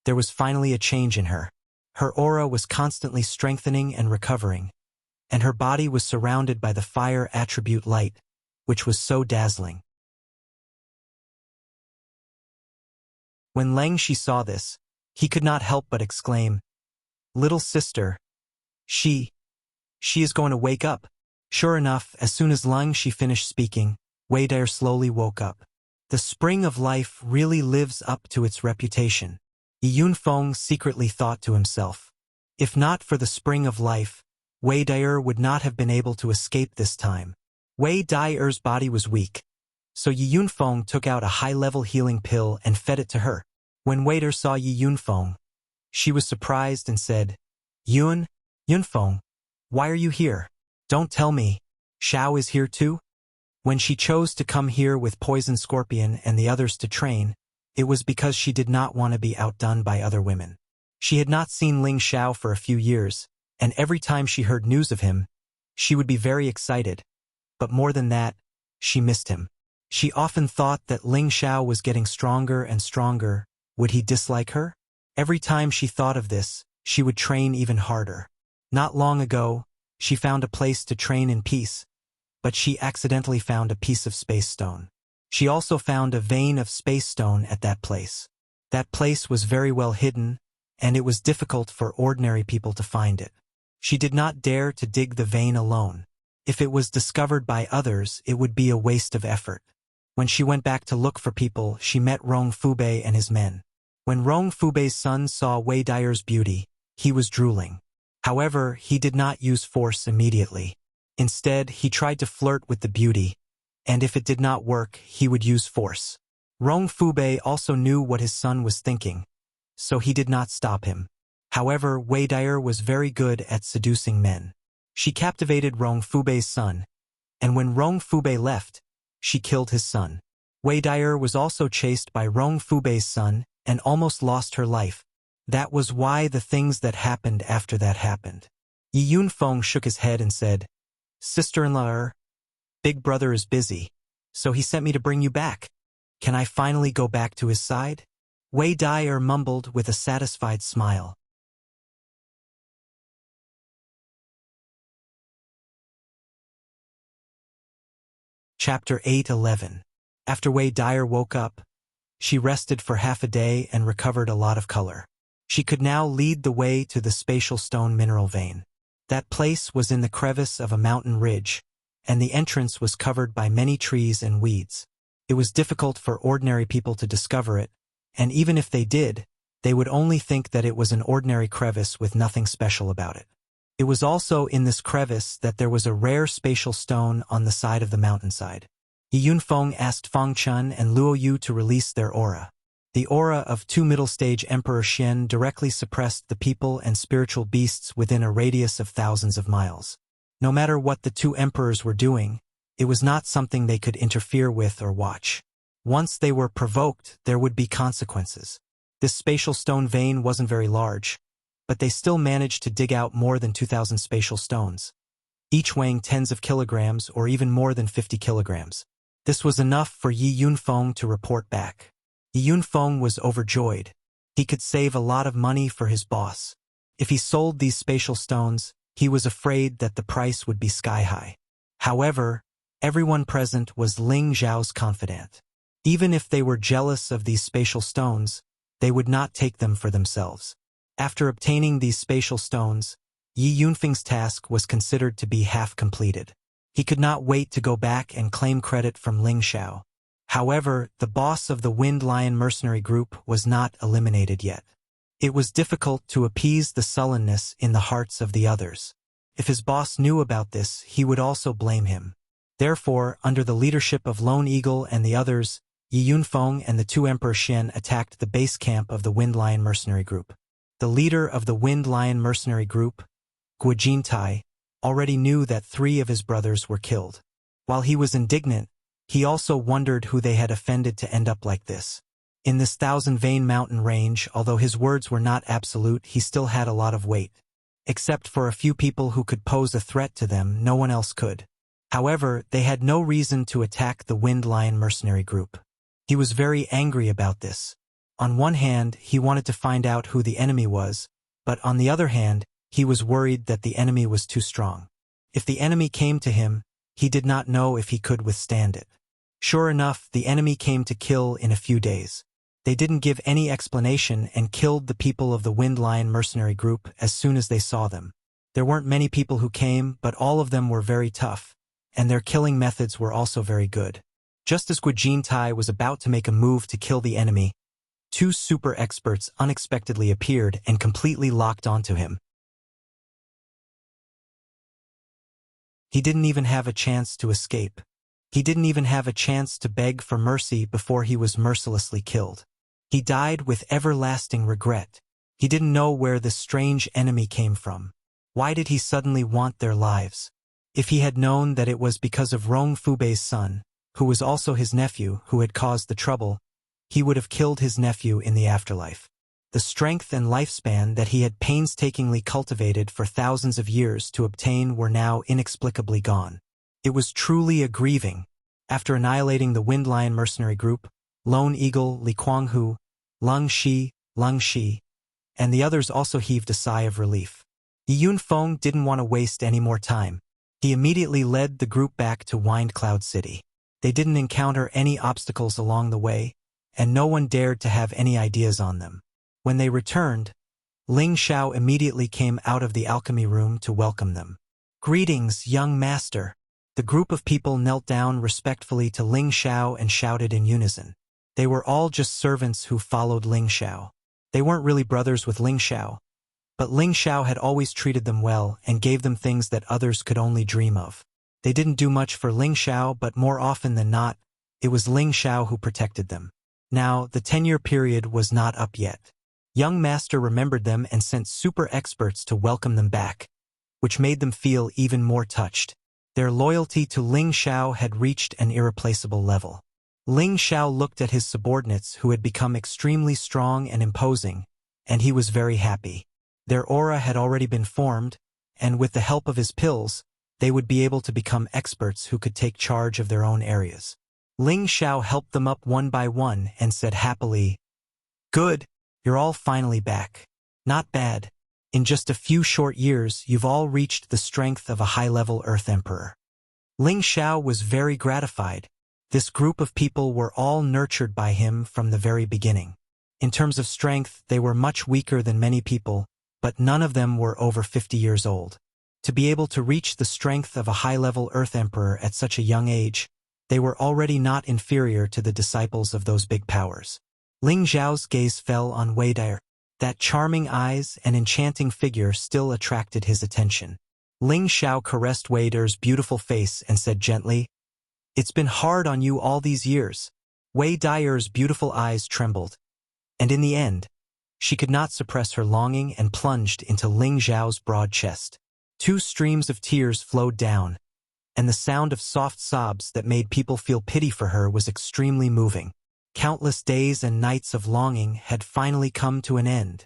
there was finally a change in her. Her aura was constantly strengthening and recovering, and her body was surrounded by the fire attribute light, which was so dazzling. When Leng Shi saw this, he could not help but exclaim, "Little sister, she is going to wake up." Sure enough, as soon as Leng Shi finished speaking, Wei Der slowly woke up. The spring of life really lives up to its reputation. Yi Yunfeng secretly thought to himself, if not for the spring of life, Wei Der would not have been able to escape this time. Wei Der's body was weak, so Yi Yunfeng took out a high-level healing pill and fed it to her. When Wei Der saw Yi Yunfeng, she was surprised and said, Yunfeng, why are you here? Don't tell me, Xiao is here too?" When she chose to come here with Poison Scorpion and the others to train, it was because she did not want to be outdone by other women. She had not seen Ling Xiao for a few years, and every time she heard news of him, she would be very excited. But more than that, she missed him. She often thought that Ling Xiao was getting stronger and stronger. Would he dislike her? Every time she thought of this, she would train even harder. Not long ago, she found a place to train in peace, but she accidentally found a piece of space stone. She also found a vein of space stone at that place. That place was very well hidden, and it was difficult for ordinary people to find it. She did not dare to dig the vein alone. If it was discovered by others, it would be a waste of effort. When she went back to look for people, she met Rong Fubei and his men. When Rong Fubei's son saw Wei Der's beauty, he was drooling. However, he did not use force immediately. Instead, he tried to flirt with the beauty, and if it did not work, he would use force. Rong Fubei also knew what his son was thinking, so he did not stop him. However, Wei Der was very good at seducing men. She captivated Rong Fubei's son, and when Rong Fubei left, she killed his son. Wei Der was also chased by Rong Fubei's son and almost lost her life. That was why the things that happened after that happened. Yi Yunfeng shook his head and said, "Sister-in-law, Big Brother is busy, so he sent me to bring you back. Can I finally go back to his side?" Wei Der mumbled with a satisfied smile. Chapter 8:11. After Wei Der woke up, she rested for half a day and recovered a lot of color. She could now lead the way to the spatial stone mineral vein. That place was in the crevice of a mountain ridge, and the entrance was covered by many trees and weeds. It was difficult for ordinary people to discover it, and even if they did, they would only think that it was an ordinary crevice with nothing special about it. It was also in this crevice that there was a rare spatial stone on the side of the mountainside. Yi Yunfeng asked Feng Chun and Luo Yu to release their aura. The aura of 2 middle-stage Emperor Xian directly suppressed the people and spiritual beasts within a radius of thousands of miles. No matter what the 2 emperors were doing, it was not something they could interfere with or watch. Once they were provoked, there would be consequences. This spatial stone vein wasn't very large, but they still managed to dig out more than 2,000 spatial stones, each weighing tens of kilograms or even more than 50 kilograms. This was enough for Yi Yunfeng to report back. Yi Yunfeng was overjoyed. He could save a lot of money for his boss. If he sold these spatial stones, he was afraid that the price would be sky-high. However, everyone present was Ling Zhao's confidant. Even if they were jealous of these spatial stones, they would not take them for themselves. After obtaining these spatial stones, Yi Yunfeng's task was considered to be half completed. He could not wait to go back and claim credit from Ling Xiao. However, the boss of the Wind Lion mercenary group was not eliminated yet. It was difficult to appease the sullenness in the hearts of the others. If his boss knew about this, he would also blame him. Therefore, under the leadership of Lone Eagle and the others, Yi Yunfeng and the 2 Emperor Xian attacked the base camp of the Wind Lion mercenary group. The leader of the Wind Lion mercenary group, Guojin Tai, already knew that 3 of his brothers were killed. While he was indignant, He also wondered who they had offended to end up like this. In this thousand-vein mountain range, although his words were not absolute, he still had a lot of weight. Except for a few people who could pose a threat to them, no one else could. However, they had no reason to attack the Wind Lion mercenary group. He was very angry about this. On one hand, he wanted to find out who the enemy was, but on the other hand, he was worried that the enemy was too strong. If the enemy came to him, he did not know if he could withstand it. Sure enough, the enemy came to kill in a few days. They didn't give any explanation and killed the people of the Wind Lion mercenary group as soon as they saw them. There weren't many people who came, but all of them were very tough, and their killing methods were also very good. Just as Guijin Tai was about to make a move to kill the enemy, two super experts unexpectedly appeared and completely locked onto him. He didn't even have a chance to escape. He didn't even have a chance to beg for mercy before he was mercilessly killed. He died with everlasting regret. He didn't know where this strange enemy came from. Why did he suddenly want their lives? If he had known that it was because of Rong Fubei's son, who was also his nephew, who had caused the trouble, he would have killed his nephew in the afterlife. The strength and lifespan that he had painstakingly cultivated for thousands of years to obtain were now inexplicably gone. It was truly a grieving. After annihilating the Wind Lion mercenary group, Lone Eagle, Li Kuanghu, Lung Shi, and the others also heaved a sigh of relief. Yi Yunfeng didn't want to waste any more time. He immediately led the group back to Wind Cloud City. They didn't encounter any obstacles along the way, and no one dared to have any ideas on them. When they returned, Ling Xiao immediately came out of the alchemy room to welcome them. "Greetings, young master." The group of people knelt down respectfully to Ling Xiao and shouted in unison. They were all just servants who followed Ling Xiao. They weren't really brothers with Ling Xiao, but Ling Xiao had always treated them well and gave them things that others could only dream of. They didn't do much for Ling Xiao, but more often than not, it was Ling Xiao who protected them. Now, the 10-year period was not up yet. Young Master remembered them and sent super experts to welcome them back, which made them feel even more touched. Their loyalty to Ling Xiao had reached an irreplaceable level. Ling Xiao looked at his subordinates who had become extremely strong and imposing, and he was very happy. Their aura had already been formed, and with the help of his pills, they would be able to become experts who could take charge of their own areas. Ling Xiao helped them up one by one and said happily, "Good, you're all finally back. Not bad. In just a few short years, you've all reached the strength of a high-level Earth Emperor." Ling Xiao was very gratified. This group of people were all nurtured by him from the very beginning. In terms of strength, they were much weaker than many people, but none of them were over 50 years old. To be able to reach the strength of a high-level Earth Emperor at such a young age, they were already not inferior to the disciples of those big powers. Ling Xiao's gaze fell on Wei Dai. That charming eyes and enchanting figure still attracted his attention. Ling Xiao caressed Wei Dai's beautiful face and said gently, "It's been hard on you all these years." Wei Dai's beautiful eyes trembled, and in the end, she could not suppress her longing and plunged into Ling Xiao's broad chest. Two streams of tears flowed down, and the sound of soft sobs that made people feel pity for her was extremely moving. Countless days and nights of longing had finally come to an end.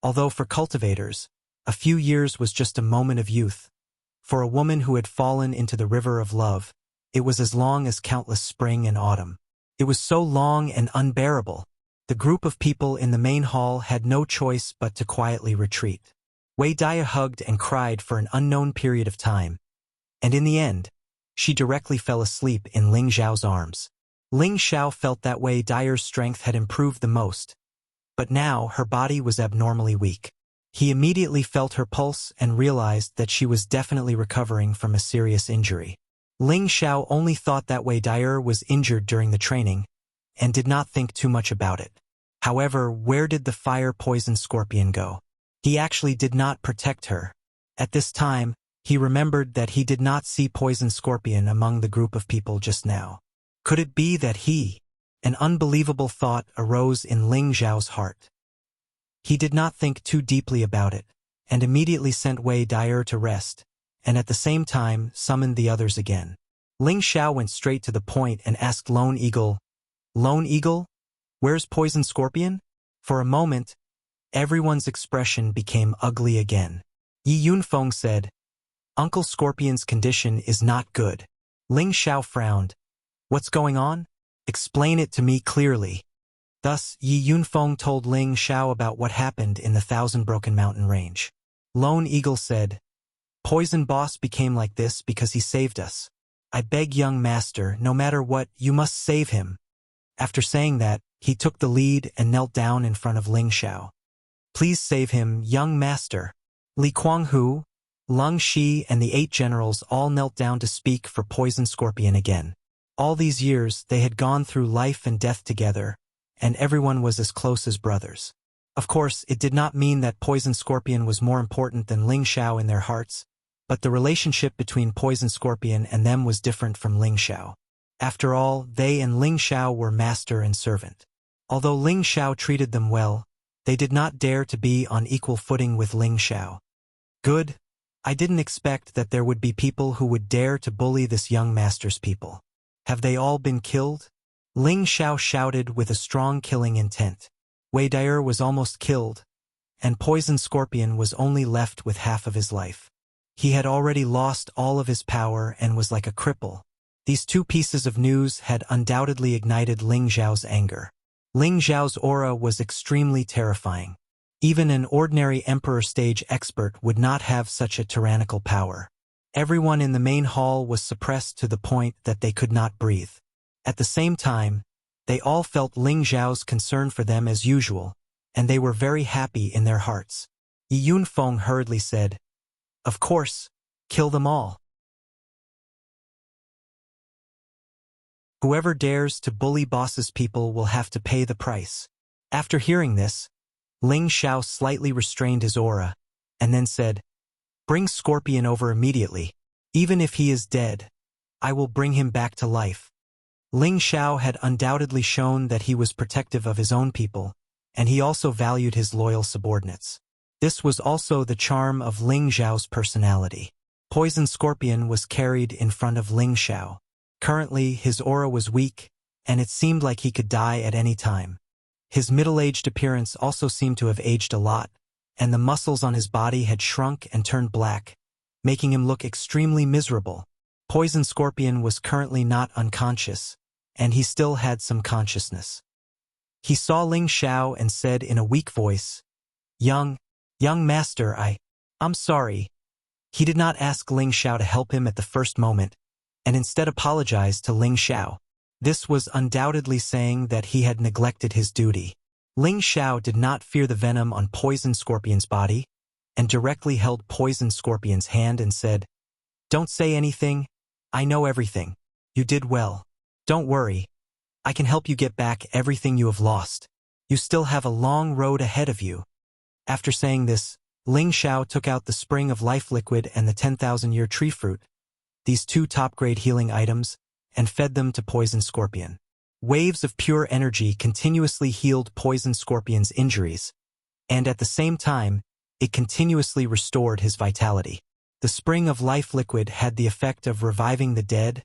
Although for cultivators, a few years was just a moment of youth, for a woman who had fallen into the river of love, it was as long as countless spring and autumn. It was so long and unbearable. The group of people in the main hall had no choice but to quietly retreat. Wei Dai hugged and cried for an unknown period of time, and in the end, she directly fell asleep in Ling Xiao's arms. Ling Xiao felt that Wei Dai's strength had improved the most, but now her body was abnormally weak. He immediately felt her pulse and realized that she was definitely recovering from a serious injury. Ling Xiao only thought that Wei Dai was injured during the training, and did not think too much about it. However, where did the fire-poison scorpion go? He actually did not protect her. At this time, he remembered that he did not see Poison Scorpion among the group of people just now. Could it be that an unbelievable thought arose in Ling Xiao's heart. He did not think too deeply about it, and immediately sent Wei Dai to rest, and at the same time summoned the others again. Ling Xiao went straight to the point and asked Lone Eagle, "Lone Eagle, where's Poison Scorpion?" For a moment, everyone's expression became ugly again. Yi Yunfeng said, "Uncle Scorpion's condition is not good." Ling Xiao frowned. "What's going on? Explain it to me clearly." Thus, Yi Yunfeng told Ling Xiao about what happened in the Thousand Broken Mountain Range. Lone Eagle said, "Poison Boss became like this because he saved us. I beg, young master, no matter what, you must save him." After saying that, he took the lead and knelt down in front of Ling Xiao. "Please save him, young master." Li Kuanghu, Lung Shi and the 8 generals all knelt down to speak for Poison Scorpion again. All these years, they had gone through life and death together, and everyone was as close as brothers. Of course, it did not mean that Poison Scorpion was more important than Ling Xiao in their hearts, but the relationship between Poison Scorpion and them was different from Ling Xiao. After all, they and Ling Xiao were master and servant. Although Ling Xiao treated them well, they did not dare to be on equal footing with Ling Xiao. "Good. I didn't expect that there would be people who would dare to bully this young master's people. Have they all been killed?" Ling Xiao shouted with a strong killing intent. Wei Dyer was almost killed, and Poison Scorpion was only left with half of his life. He had already lost all of his power and was like a cripple. These 2 pieces of news had undoubtedly ignited Ling Xiao's anger. Ling Xiao's aura was extremely terrifying. Even an ordinary Emperor stage expert would not have such a tyrannical power. Everyone in the main hall was suppressed to the point that they could not breathe. At the same time, they all felt Ling Xiao's concern for them as usual, and they were very happy in their hearts. Yi Yunfeng hurriedly said, "Of course, kill them all. Whoever dares to bully boss's people will have to pay the price." After hearing this, Ling Xiao slightly restrained his aura, and then said, "Bring Scorpion over immediately. Even if he is dead, I will bring him back to life." Ling Xiao had undoubtedly shown that he was protective of his own people, and he also valued his loyal subordinates. This was also the charm of Ling Xiao's personality. Poison Scorpion was carried in front of Ling Xiao. Currently, his aura was weak, and it seemed like he could die at any time. His middle-aged appearance also seemed to have aged a lot, and the muscles on his body had shrunk and turned black, making him look extremely miserable. Poison Scorpion was currently not unconscious, and he still had some consciousness. He saw Ling Xiao and said in a weak voice, Young master, I'm sorry." He did not ask Ling Xiao to help him at the first moment, and instead apologized to Ling Xiao. This was undoubtedly saying that he had neglected his duty. Ling Xiao did not fear the venom on Poison Scorpion's body, and directly held Poison Scorpion's hand and said, "Don't say anything. I know everything. You did well. Don't worry. I can help you get back everything you have lost. You still have a long road ahead of you." After saying this, Ling Xiao took out the Spring of Life liquid and the 10,000-year tree fruit, these 2 top-grade healing items, and fed them to Poison Scorpion. Waves of pure energy continuously healed Poison Scorpion's injuries, and at the same time, it continuously restored his vitality. The Spring of Life liquid had the effect of reviving the dead,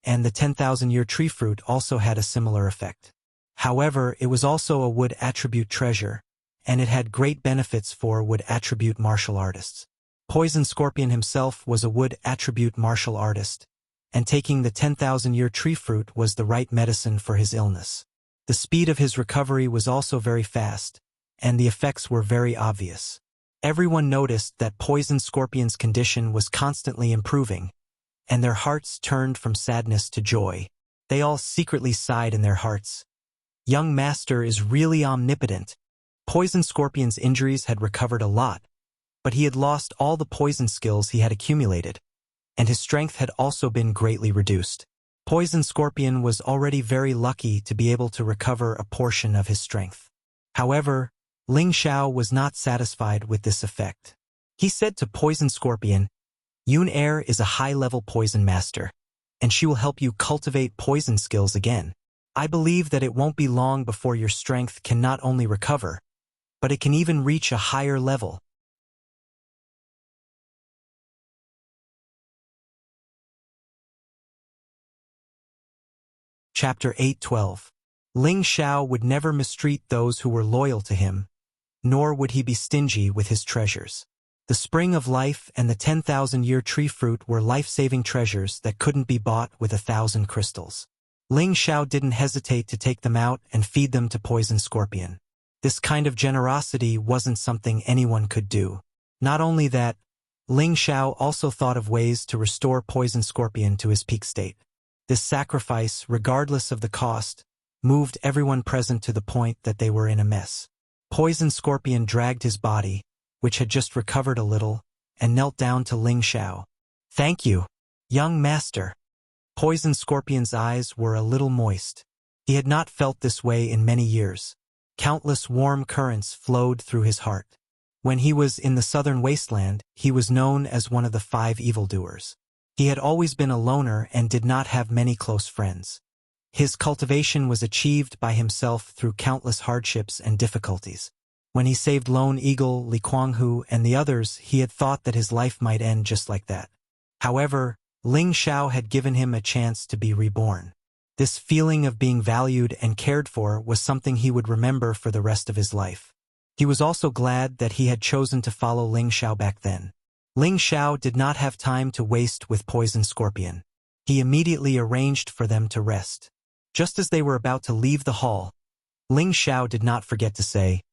and the 10,000-year tree fruit also had a similar effect. However, it was also a wood attribute treasure, and it had great benefits for wood attribute martial artists. Poison Scorpion himself was a wood attribute martial artist, and taking the 10,000-year tree fruit was the right medicine for his illness. The speed of his recovery was also very fast, and the effects were very obvious. Everyone noticed that Poison Scorpion's condition was constantly improving, and their hearts turned from sadness to joy. They all secretly sighed in their hearts. Young master is really omnipotent. Poison Scorpion's injuries had recovered a lot, but he had lost all the poison skills he had accumulated, and his strength had also been greatly reduced. Poison Scorpion was already very lucky to be able to recover a portion of his strength. However, Ling Xiao was not satisfied with this effect. He said to Poison Scorpion, "Yun Er is a high-level poison master, and she will help you cultivate poison skills again. I believe that it won't be long before your strength can not only recover, but it can even reach a higher level." Chapter 8:12. Ling Xiao would never mistreat those who were loyal to him, nor would he be stingy with his treasures. The spring of life and the 10,000-year tree fruit were life-saving treasures that couldn't be bought with 1,000 crystals. Ling Xiao didn't hesitate to take them out and feed them to Poison Scorpion. This kind of generosity wasn't something anyone could do. Not only that, Ling Xiao also thought of ways to restore Poison Scorpion to his peak state. This sacrifice, regardless of the cost, moved everyone present to the point that they were in a mess. Poison Scorpion dragged his body, which had just recovered a little, and knelt down to Ling Xiao. "Thank you, young master." Poison Scorpion's eyes were a little moist. He had not felt this way in many years. Countless warm currents flowed through his heart. When he was in the southern wasteland, he was known as one of the 5 evildoers. He had always been a loner and did not have many close friends. His cultivation was achieved by himself through countless hardships and difficulties. When he saved Lone Eagle, Li Kuanghu, and the others, he had thought that his life might end just like that. However, Ling Xiao had given him a chance to be reborn. This feeling of being valued and cared for was something he would remember for the rest of his life. He was also glad that he had chosen to follow Ling Xiao back then. Ling Xiao did not have time to waste with Poison Scorpion. He immediately arranged for them to rest. Just as they were about to leave the hall, Ling Xiao did not forget to say,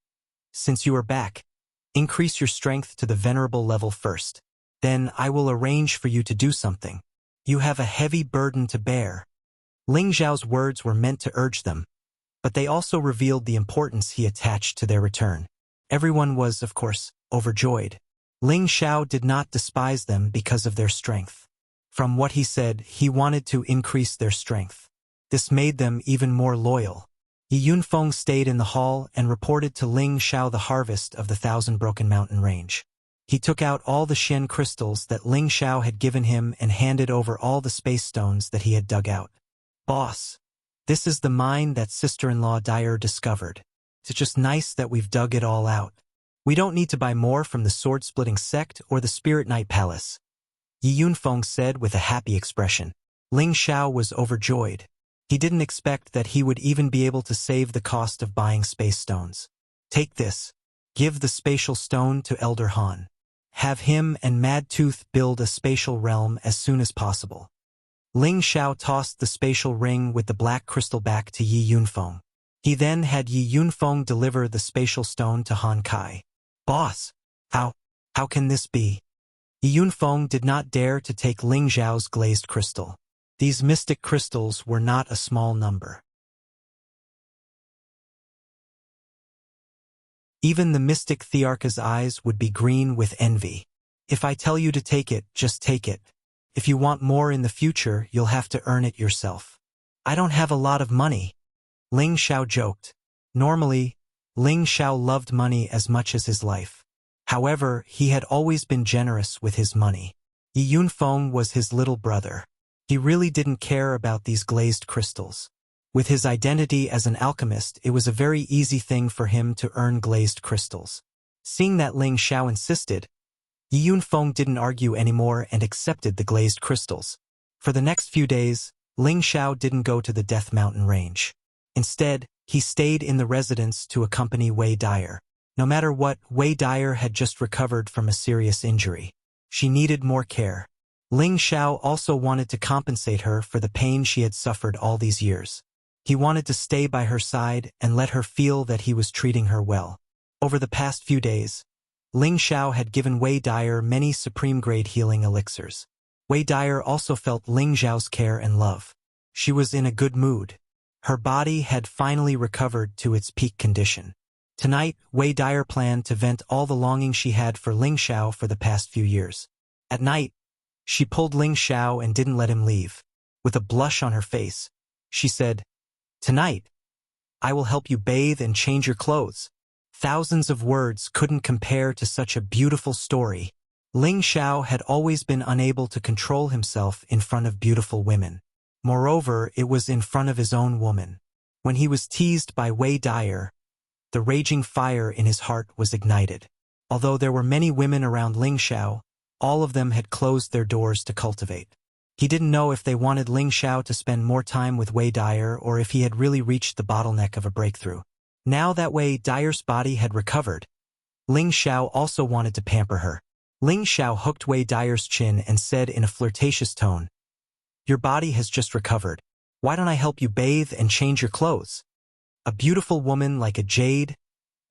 "Since you are back, increase your strength to the venerable level first. Then I will arrange for you to do something. You have a heavy burden to bear." Ling Xiao's words were meant to urge them, but they also revealed the importance he attached to their return. Everyone was, of course, overjoyed. Ling Xiao did not despise them because of their strength. From what he said, he wanted to increase their strength. This made them even more loyal. Yi Yunfeng stayed in the hall and reported to Ling Xiao the harvest of the 1,000 Broken Mountain Range. He took out all the Xian crystals that Ling Xiao had given him and handed over all the space stones that he had dug out. "Boss, this is the mine that sister-in-law Dyer discovered. It's just nice that we've dug it all out. We don't need to buy more from the sword-splitting sect or the Spirit Night Palace," Yi Yunfeng said with a happy expression. Ling Xiao was overjoyed. He didn't expect that he would even be able to save the cost of buying space stones. "Take this. Give the spatial stone to Elder Han. Have him and Mad Tooth build a spatial realm as soon as possible." Ling Xiao tossed the spatial ring with the black crystal back to Yi Yunfeng. He then had Yi Yunfeng deliver the spatial stone to Han Kai. "Boss, how can this be?" Yi Yunfeng did not dare to take Ling Xiao's glazed crystal. These mystic crystals were not a small number. Even the mystic Thearcha's eyes would be green with envy. "If I tell you to take it, just take it. If you want more in the future, you'll have to earn it yourself." "I don't have a lot of money," Ling Xiao joked. Normally, Ling Xiao loved money as much as his life. However, he had always been generous with his money. Yi Yunfeng was his little brother. He really didn't care about these glazed crystals. With his identity as an alchemist, it was a very easy thing for him to earn glazed crystals. Seeing that Ling Xiao insisted, Yi Yunfeng didn't argue anymore and accepted the glazed crystals. For the next few days, Ling Xiao didn't go to the Death Mountain Range. Instead, he stayed in the residence to accompany Wei Dyer. No matter what, Wei Dyer had just recovered from a serious injury. She needed more care. Ling Xiao also wanted to compensate her for the pain she had suffered all these years. He wanted to stay by her side and let her feel that he was treating her well. Over the past few days, Ling Xiao had given Wei Dyer many supreme-grade healing elixirs. Wei Dyer also felt Ling Xiao's care and love. She was in a good mood. Her body had finally recovered to its peak condition. Tonight, Wei Dyer planned to vent all the longing she had for Ling Xiao for the past few years. At night, she pulled Ling Xiao and didn't let him leave. With a blush on her face, she said, "Tonight, I will help you bathe and change your clothes." Thousands of words couldn't compare to such a beautiful story. Ling Xiao had always been unable to control himself in front of beautiful women. Moreover, it was in front of his own woman. When he was teased by Wei Dyer, the raging fire in his heart was ignited. Although there were many women around Ling Xiao, all of them had closed their doors to cultivate. He didn't know if they wanted Ling Xiao to spend more time with Wei Dyer or if he had really reached the bottleneck of a breakthrough. Now that Wei Dyer's body had recovered, Ling Xiao also wanted to pamper her. Ling Xiao hooked Wei Dyer's chin and said in a flirtatious tone, "Your body has just recovered. Why don't I help you bathe and change your clothes? A beautiful woman like a jade,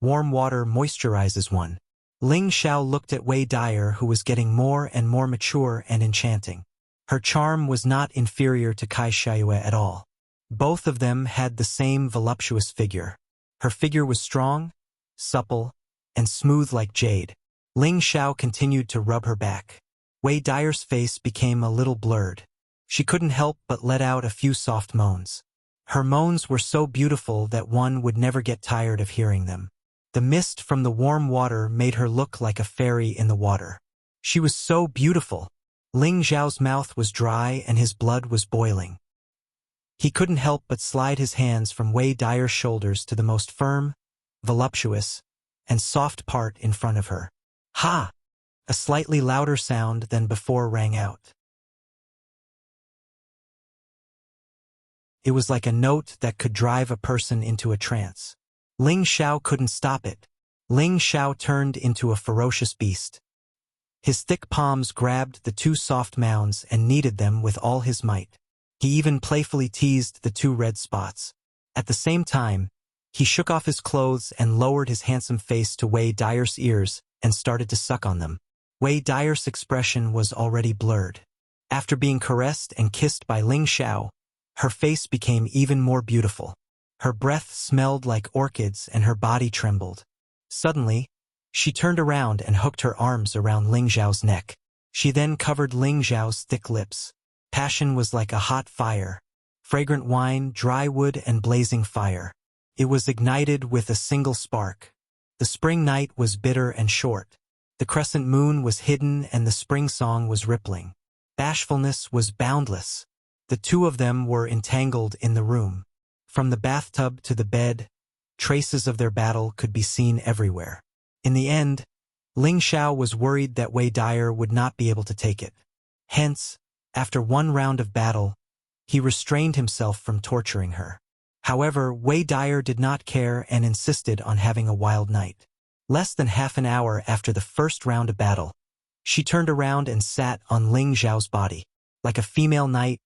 warm water moisturizes one." Ling Xiao looked at Wei Dyer, who was getting more and more mature and enchanting. Her charm was not inferior to Kai Xiayue at all. Both of them had the same voluptuous figure. Her figure was strong, supple, and smooth like jade. Ling Xiao continued to rub her back. Wei Dyer's face became a little blurred. She couldn't help but let out a few soft moans. Her moans were so beautiful that one would never get tired of hearing them. The mist from the warm water made her look like a fairy in the water. She was so beautiful. Ling Xiao's mouth was dry and his blood was boiling. He couldn't help but slide his hands from Wei Dyer's shoulders to the most firm, voluptuous, and soft part in front of her. Ha! A slightly louder sound than before rang out. It was like a note that could drive a person into a trance. Ling Xiao couldn't stop it. Ling Xiao turned into a ferocious beast. His thick palms grabbed the two soft mounds and kneaded them with all his might. He even playfully teased the two red spots. At the same time, he shook off his clothes and lowered his handsome face to Wei Dyer's ears and started to suck on them. Wei Dyer's expression was already blurred. After being caressed and kissed by Ling Xiao, her face became even more beautiful. Her breath smelled like orchids and her body trembled. Suddenly, she turned around and hooked her arms around Ling Xiao's neck. She then covered Ling Xiao's thick lips. Passion was like a hot fire. Fragrant wine, dry wood, and blazing fire. It was ignited with a single spark. The spring night was bitter and short. The crescent moon was hidden and the spring song was rippling. Bashfulness was boundless. The two of them were entangled in the room. From the bathtub to the bed, traces of their battle could be seen everywhere. In the end, Ling Xiao was worried that Wei Dyer would not be able to take it. Hence, after one round of battle, he restrained himself from torturing her. However, Wei Dyer did not care and insisted on having a wild night. Less than half an hour after the first round of battle, she turned around and sat on Ling Xiao's body. Like a female knight,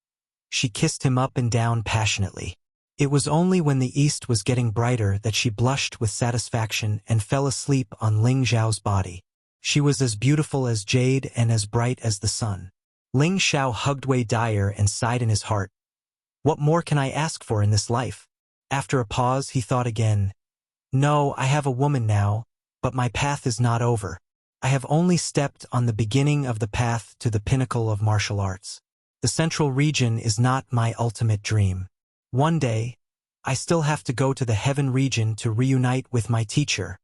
she kissed him up and down passionately. It was only when the east was getting brighter that she blushed with satisfaction and fell asleep on Ling Xiao's body. She was as beautiful as jade and as bright as the sun. Ling Xiao hugged Wei Dyer and sighed in his heart. What more can I ask for in this life? After a pause, he thought again. No, I have a woman now, but my path is not over. I have only stepped on the beginning of the path to the pinnacle of martial arts. The central region is not my ultimate dream. One day, I still have to go to the heaven region to reunite with my teacher.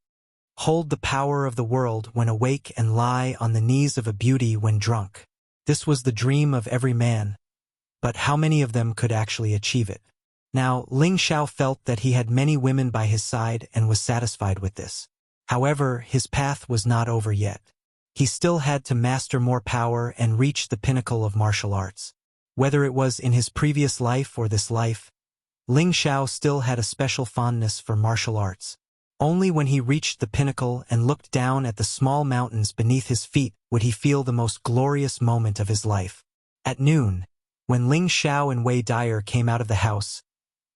Hold the power of the world when awake and lie on the knees of a beauty when drunk. This was the dream of every man, but how many of them could actually achieve it? Now, Ling Xiao felt that he had many women by his side and was satisfied with this. However, his path was not over yet. He still had to master more power and reach the pinnacle of martial arts. Whether it was in his previous life or this life, Ling Xiao still had a special fondness for martial arts. Only when he reached the pinnacle and looked down at the small mountains beneath his feet would he feel the most glorious moment of his life. At noon, when Ling Xiao and Wei Dyer came out of the house,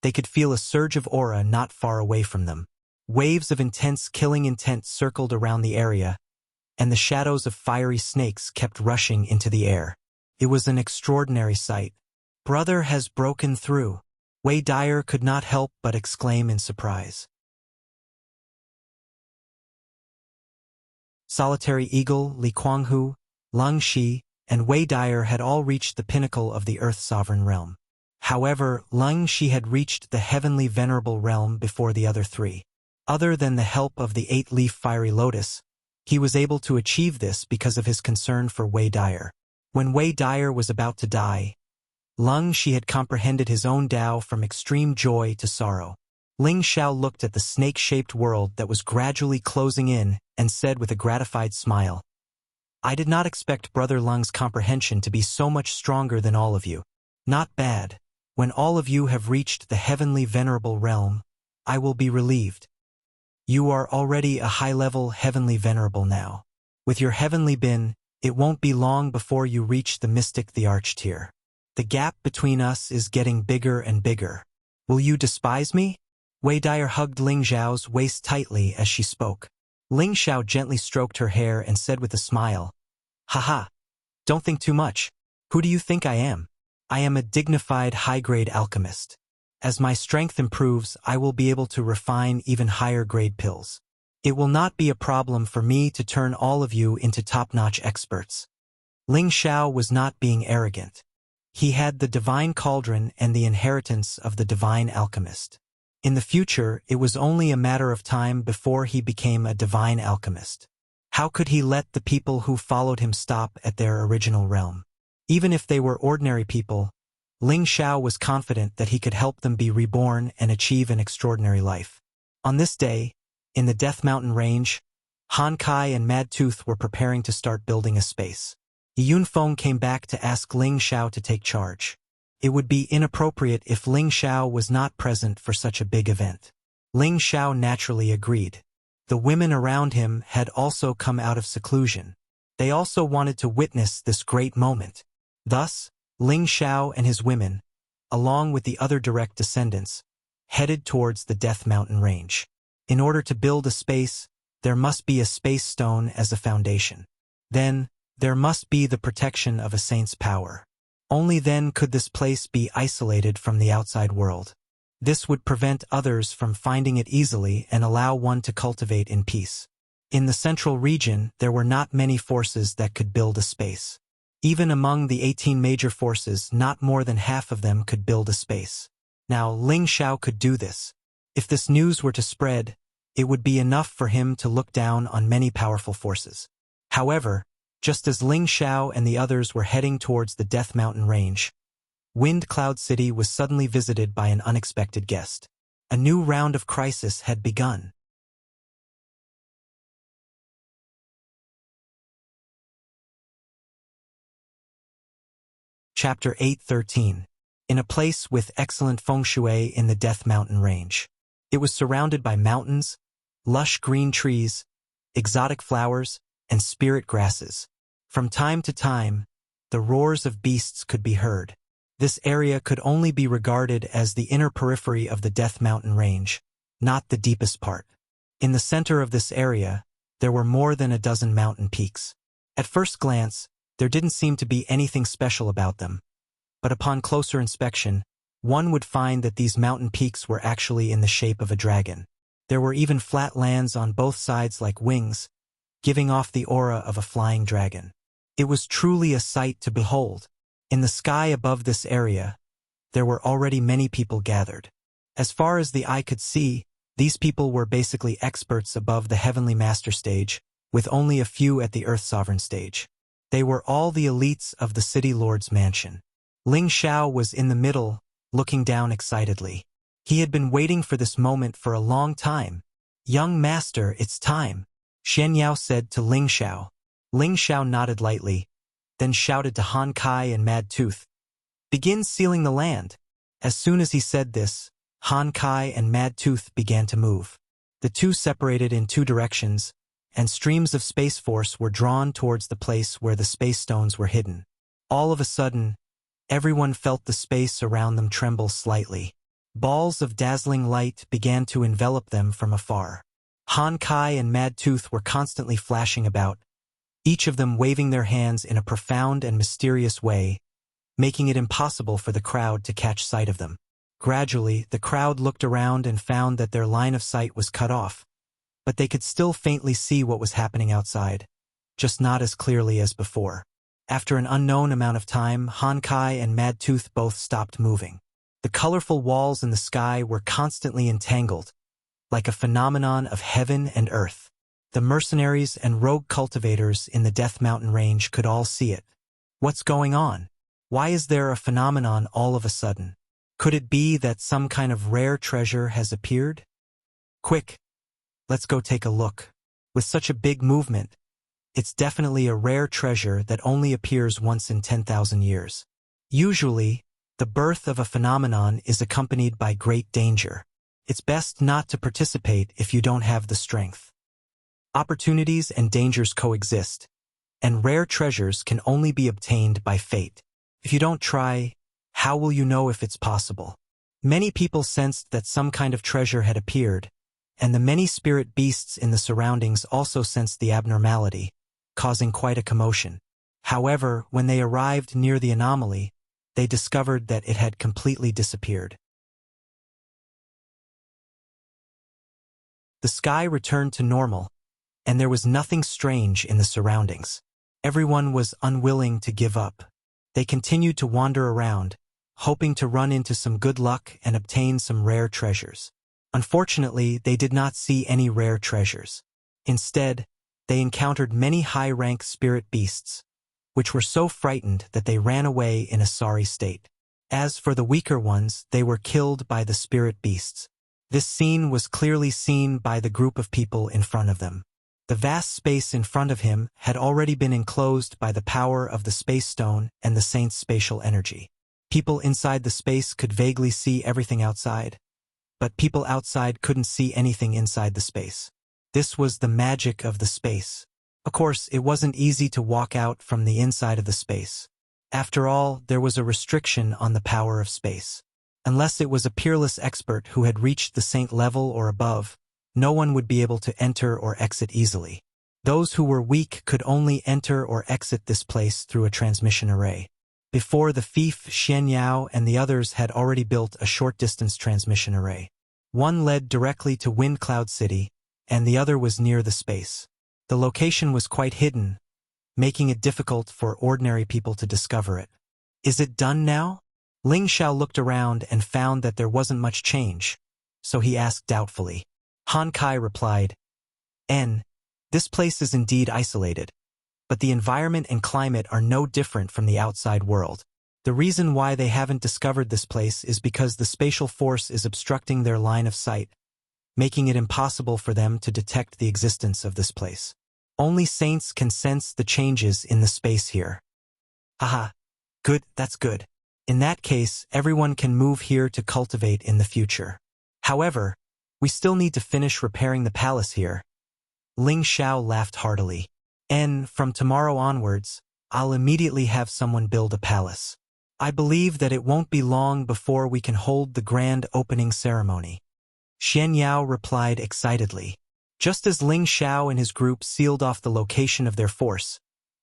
they could feel a surge of aura not far away from them. Waves of intense killing intent circled around the area, and the shadows of fiery snakes kept rushing into the air. It was an extraordinary sight. Brother has broken through. Wei Dyer could not help but exclaim in surprise. Solitary Eagle, Li Kuanghu, Lung Shi, and Wei Dyer had all reached the pinnacle of the Earth Sovereign Realm. However, Lung Shi had reached the heavenly venerable realm before the other three. Other than the help of the 8-leaf fiery lotus, he was able to achieve this because of his concern for Wei Dyer. When Wei Dyer was about to die, Lung Shi had comprehended his own Tao from extreme joy to sorrow. Ling Xiao looked at the snake-shaped world that was gradually closing in and said with a gratified smile, I did not expect Brother Lung's comprehension to be so much stronger than all of you. Not bad. When all of you have reached the heavenly venerable realm, I will be relieved. You are already a high-level heavenly venerable now. With your heavenly bin, it won't be long before you reach the mystic the arch-tier. The gap between us is getting bigger and bigger. Will you despise me? Wei Dyer hugged Ling Xiao's waist tightly as she spoke. Ling Xiao gently stroked her hair and said with a smile, "Haha, don't think too much. Who do you think I am? I am a dignified high-grade alchemist. As my strength improves, I will be able to refine even higher-grade pills. It will not be a problem for me to turn all of you into top-notch experts." Ling Xiao was not being arrogant. He had the divine cauldron and the inheritance of the divine alchemist. In the future, it was only a matter of time before he became a divine alchemist. How could he let the people who followed him stop at their original realm? Even if they were ordinary people, Ling Xiao was confident that he could help them be reborn and achieve an extraordinary life. On this day, in the Death Mountain Range, Han Kai and Mad Tooth were preparing to start building a space. Yun Feng came back to ask Ling Xiao to take charge. It would be inappropriate if Ling Xiao was not present for such a big event. Ling Xiao naturally agreed. The women around him had also come out of seclusion. They also wanted to witness this great moment. Thus, Ling Xiao and his women, along with the other direct descendants, headed towards the Death Mountain Range. In order to build a space, there must be a space stone as a foundation. Then, there must be the protection of a saint's power. Only then could this place be isolated from the outside world. This would prevent others from finding it easily and allow one to cultivate in peace. In the central region, there were not many forces that could build a space. Even among the 18 major forces, not more than half of them could build a space. Now, Ling Xiao could do this. If this news were to spread, it would be enough for him to look down on many powerful forces. However, just as Ling Xiao and the others were heading towards the Death Mountain Range, Wind Cloud City was suddenly visited by an unexpected guest. A new round of crisis had begun. Chapter 8:13. In a place with excellent feng shui in the Death Mountain Range. It was surrounded by mountains, lush green trees, exotic flowers, and spirit grasses. From time to time, the roars of beasts could be heard. This area could only be regarded as the inner periphery of the Death Mountain Range, not the deepest part. In the center of this area, there were more than a dozen mountain peaks. At first glance, there didn't seem to be anything special about them. But upon closer inspection, one would find that these mountain peaks were actually in the shape of a dragon. There were even flat lands on both sides like wings, giving off the aura of a flying dragon. It was truly a sight to behold. In the sky above this area, there were already many people gathered. As far as the eye could see, these people were basically experts above the Heavenly Master stage, with only a few at the Earth Sovereign stage. They were all the elites of the City Lord's mansion. Ling Xiao was in the middle, looking down excitedly. He had been waiting for this moment for a long time. "Young master, it's time," Xian Yao said to Ling Xiao. Ling Xiao nodded lightly, then shouted to Han Kai and Mad Tooth, "Begin sealing the land." As soon as he said this, Han Kai and Mad Tooth began to move. The two separated in two directions, and streams of space force were drawn towards the place where the space stones were hidden. All of a sudden, everyone felt the space around them tremble slightly. Balls of dazzling light began to envelop them from afar. Han Kai and Mad Tooth were constantly flashing about, each of them waving their hands in a profound and mysterious way, making it impossible for the crowd to catch sight of them. Gradually, the crowd looked around and found that their line of sight was cut off, but they could still faintly see what was happening outside, just not as clearly as before. After an unknown amount of time, Han Kai and Mad Tooth both stopped moving. The colorful walls in the sky were constantly entangled, like a phenomenon of heaven and earth. The mercenaries and rogue cultivators in the Death Mountain Range could all see it. What's going on? Why is there a phenomenon all of a sudden? Could it be that some kind of rare treasure has appeared? Quick, let's go take a look. With such a big movement, It's definitely a rare treasure that only appears once in 10,000 years. Usually, the birth of a phenomenon is accompanied by great danger. It's best not to participate if you don't have the strength. Opportunities and dangers coexist, and rare treasures can only be obtained by fate. If you don't try, how will you know if it's possible? Many people sensed that some kind of treasure had appeared, and the many spirit beasts in the surroundings also sensed the abnormality, causing quite a commotion. However, when they arrived near the anomaly, they discovered that it had completely disappeared. The sky returned to normal, and there was nothing strange in the surroundings. Everyone was unwilling to give up. They continued to wander around, hoping to run into some good luck and obtain some rare treasures. Unfortunately, they did not see any rare treasures. Instead, they encountered many high-rank spirit beasts, which were so frightened that they ran away in a sorry state. As for the weaker ones, they were killed by the spirit beasts. This scene was clearly seen by the group of people in front of them. The vast space in front of him had already been enclosed by the power of the space stone and the saint's spatial energy. People inside the space could vaguely see everything outside, but people outside couldn't see anything inside the space. This was the magic of the space. Of course, it wasn't easy to walk out from the inside of the space. After all, there was a restriction on the power of space. Unless it was a peerless expert who had reached the saint level or above, no one would be able to enter or exit easily. Those who were weak could only enter or exit this place through a transmission array. Before, the thief Xian Yao and the others had already built a short-distance transmission array. One led directly to Wind Cloud City, and the other was near the space. The location was quite hidden, making it difficult for ordinary people to discover it. Is it done now? Ling Xiao looked around and found that there wasn't much change, so he asked doubtfully. Han Kai replied, This place is indeed isolated, but the environment and climate are no different from the outside world. The reason why they haven't discovered this place is because the spatial force is obstructing their line of sight, making it impossible for them to detect the existence of this place. Only saints can sense the changes in the space here. Haha, good, that's good. In that case, everyone can move here to cultivate in the future. However, we still need to finish repairing the palace here. Ling Xiao laughed heartily. From tomorrow onwards, I'll immediately have someone build a palace. I believe that it won't be long before we can hold the grand opening ceremony. Xian Yao replied excitedly. Just as Ling Xiao and his group sealed off the location of their force,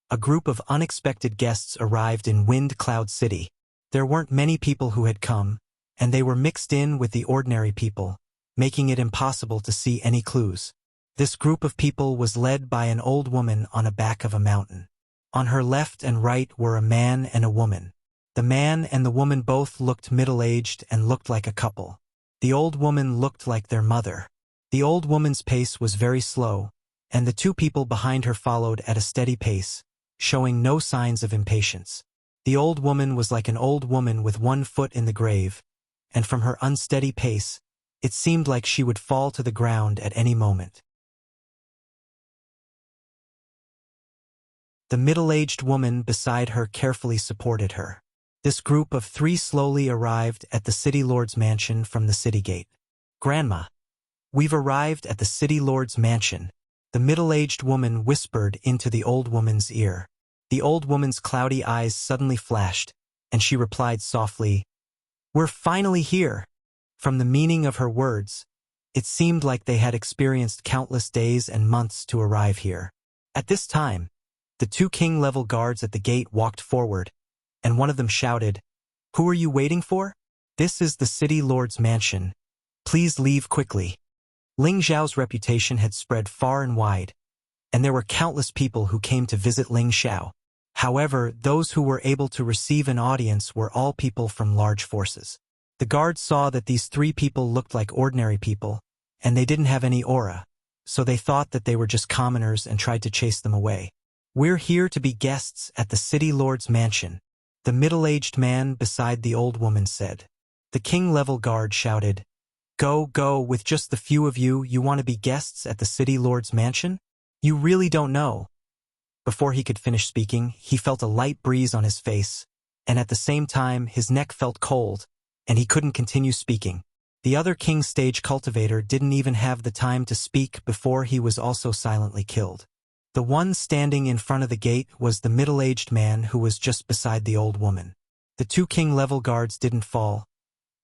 a group of unexpected guests arrived in Wind Cloud City. There weren't many people who had come, and they were mixed in with the ordinary people, making it impossible to see any clues. This group of people was led by an old woman on the back of a mountain. On her left and right were a man and a woman. The man and the woman both looked middle-aged and looked like a couple. The old woman looked like their mother. The old woman's pace was very slow, and the two people behind her followed at a steady pace, showing no signs of impatience. The old woman was like an old woman with one foot in the grave, and from her unsteady pace, it seemed like she would fall to the ground at any moment. The middle-aged woman beside her carefully supported her. This group of three slowly arrived at the city lord's mansion from the city gate. Grandma, we've arrived at the city lord's mansion, the middle-aged woman whispered into the old woman's ear. The old woman's cloudy eyes suddenly flashed, and she replied softly, "We're finally here." From the meaning of her words, it seemed like they had experienced countless days and months to arrive here. At this time, the two king-level guards at the gate walked forward, and one of them shouted, "Who are you waiting for? This is the city lord's mansion. Please leave quickly." Ling Xiao's reputation had spread far and wide, and there were countless people who came to visit Ling Xiao. However, those who were able to receive an audience were all people from large forces. The guards saw that these three people looked like ordinary people, and they didn't have any aura, so they thought that they were just commoners and tried to chase them away. "We're here to be guests at the city lord's mansion," the middle-aged man beside the old woman said. The king-level guard shouted, Go, with just the few of you, you want to be guests at the city lord's mansion? You really don't know. Before he could finish speaking, he felt a light breeze on his face, and at the same time his neck felt cold, and he couldn't continue speaking. The other king stage cultivator didn't even have the time to speak before he was also silently killed. The one standing in front of the gate was the middle-aged man who was just beside the old woman. The two king-level guards didn't fall,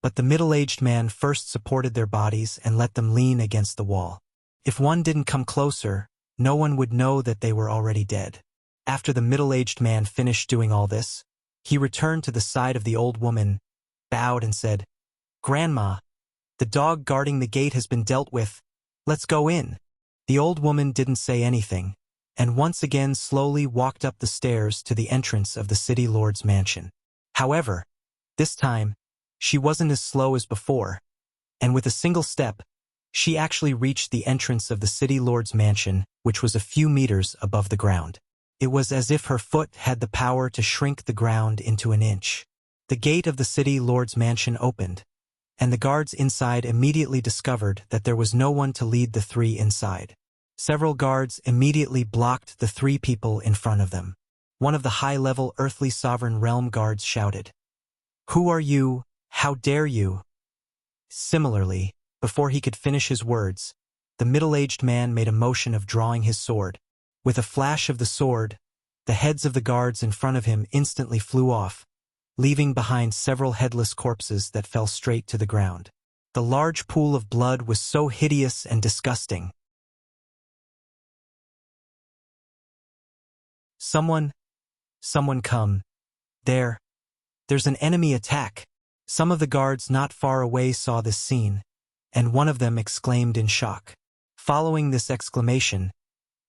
but the middle-aged man first supported their bodies and let them lean against the wall. If one didn't come closer, no one would know that they were already dead. After the middle-aged man finished doing all this, he returned to the side of the old woman, bowed and said, "Grandma, the dog guarding the gate has been dealt with. Let's go in." The old woman didn't say anything, and once again slowly walked up the stairs to the entrance of the city lord's mansion. However, this time, she wasn't as slow as before, and with a single step, she actually reached the entrance of the city lord's mansion, which was a few meters above the ground. It was as if her foot had the power to shrink the ground into an inch. The gate of the city lord's mansion opened, and the guards inside immediately discovered that there was no one to lead the three inside. Several guards immediately blocked the three people in front of them. One of the high-level earthly sovereign realm guards shouted, "Who are you? How dare you?" Similarly, before he could finish his words, the middle-aged man made a motion of drawing his sword. With a flash of the sword, the heads of the guards in front of him instantly flew off, leaving behind several headless corpses that fell straight to the ground. The large pool of blood was so hideous and disgusting. Someone come. There's an enemy attack." Some of the guards not far away saw this scene, and one of them exclaimed in shock. Following this exclamation,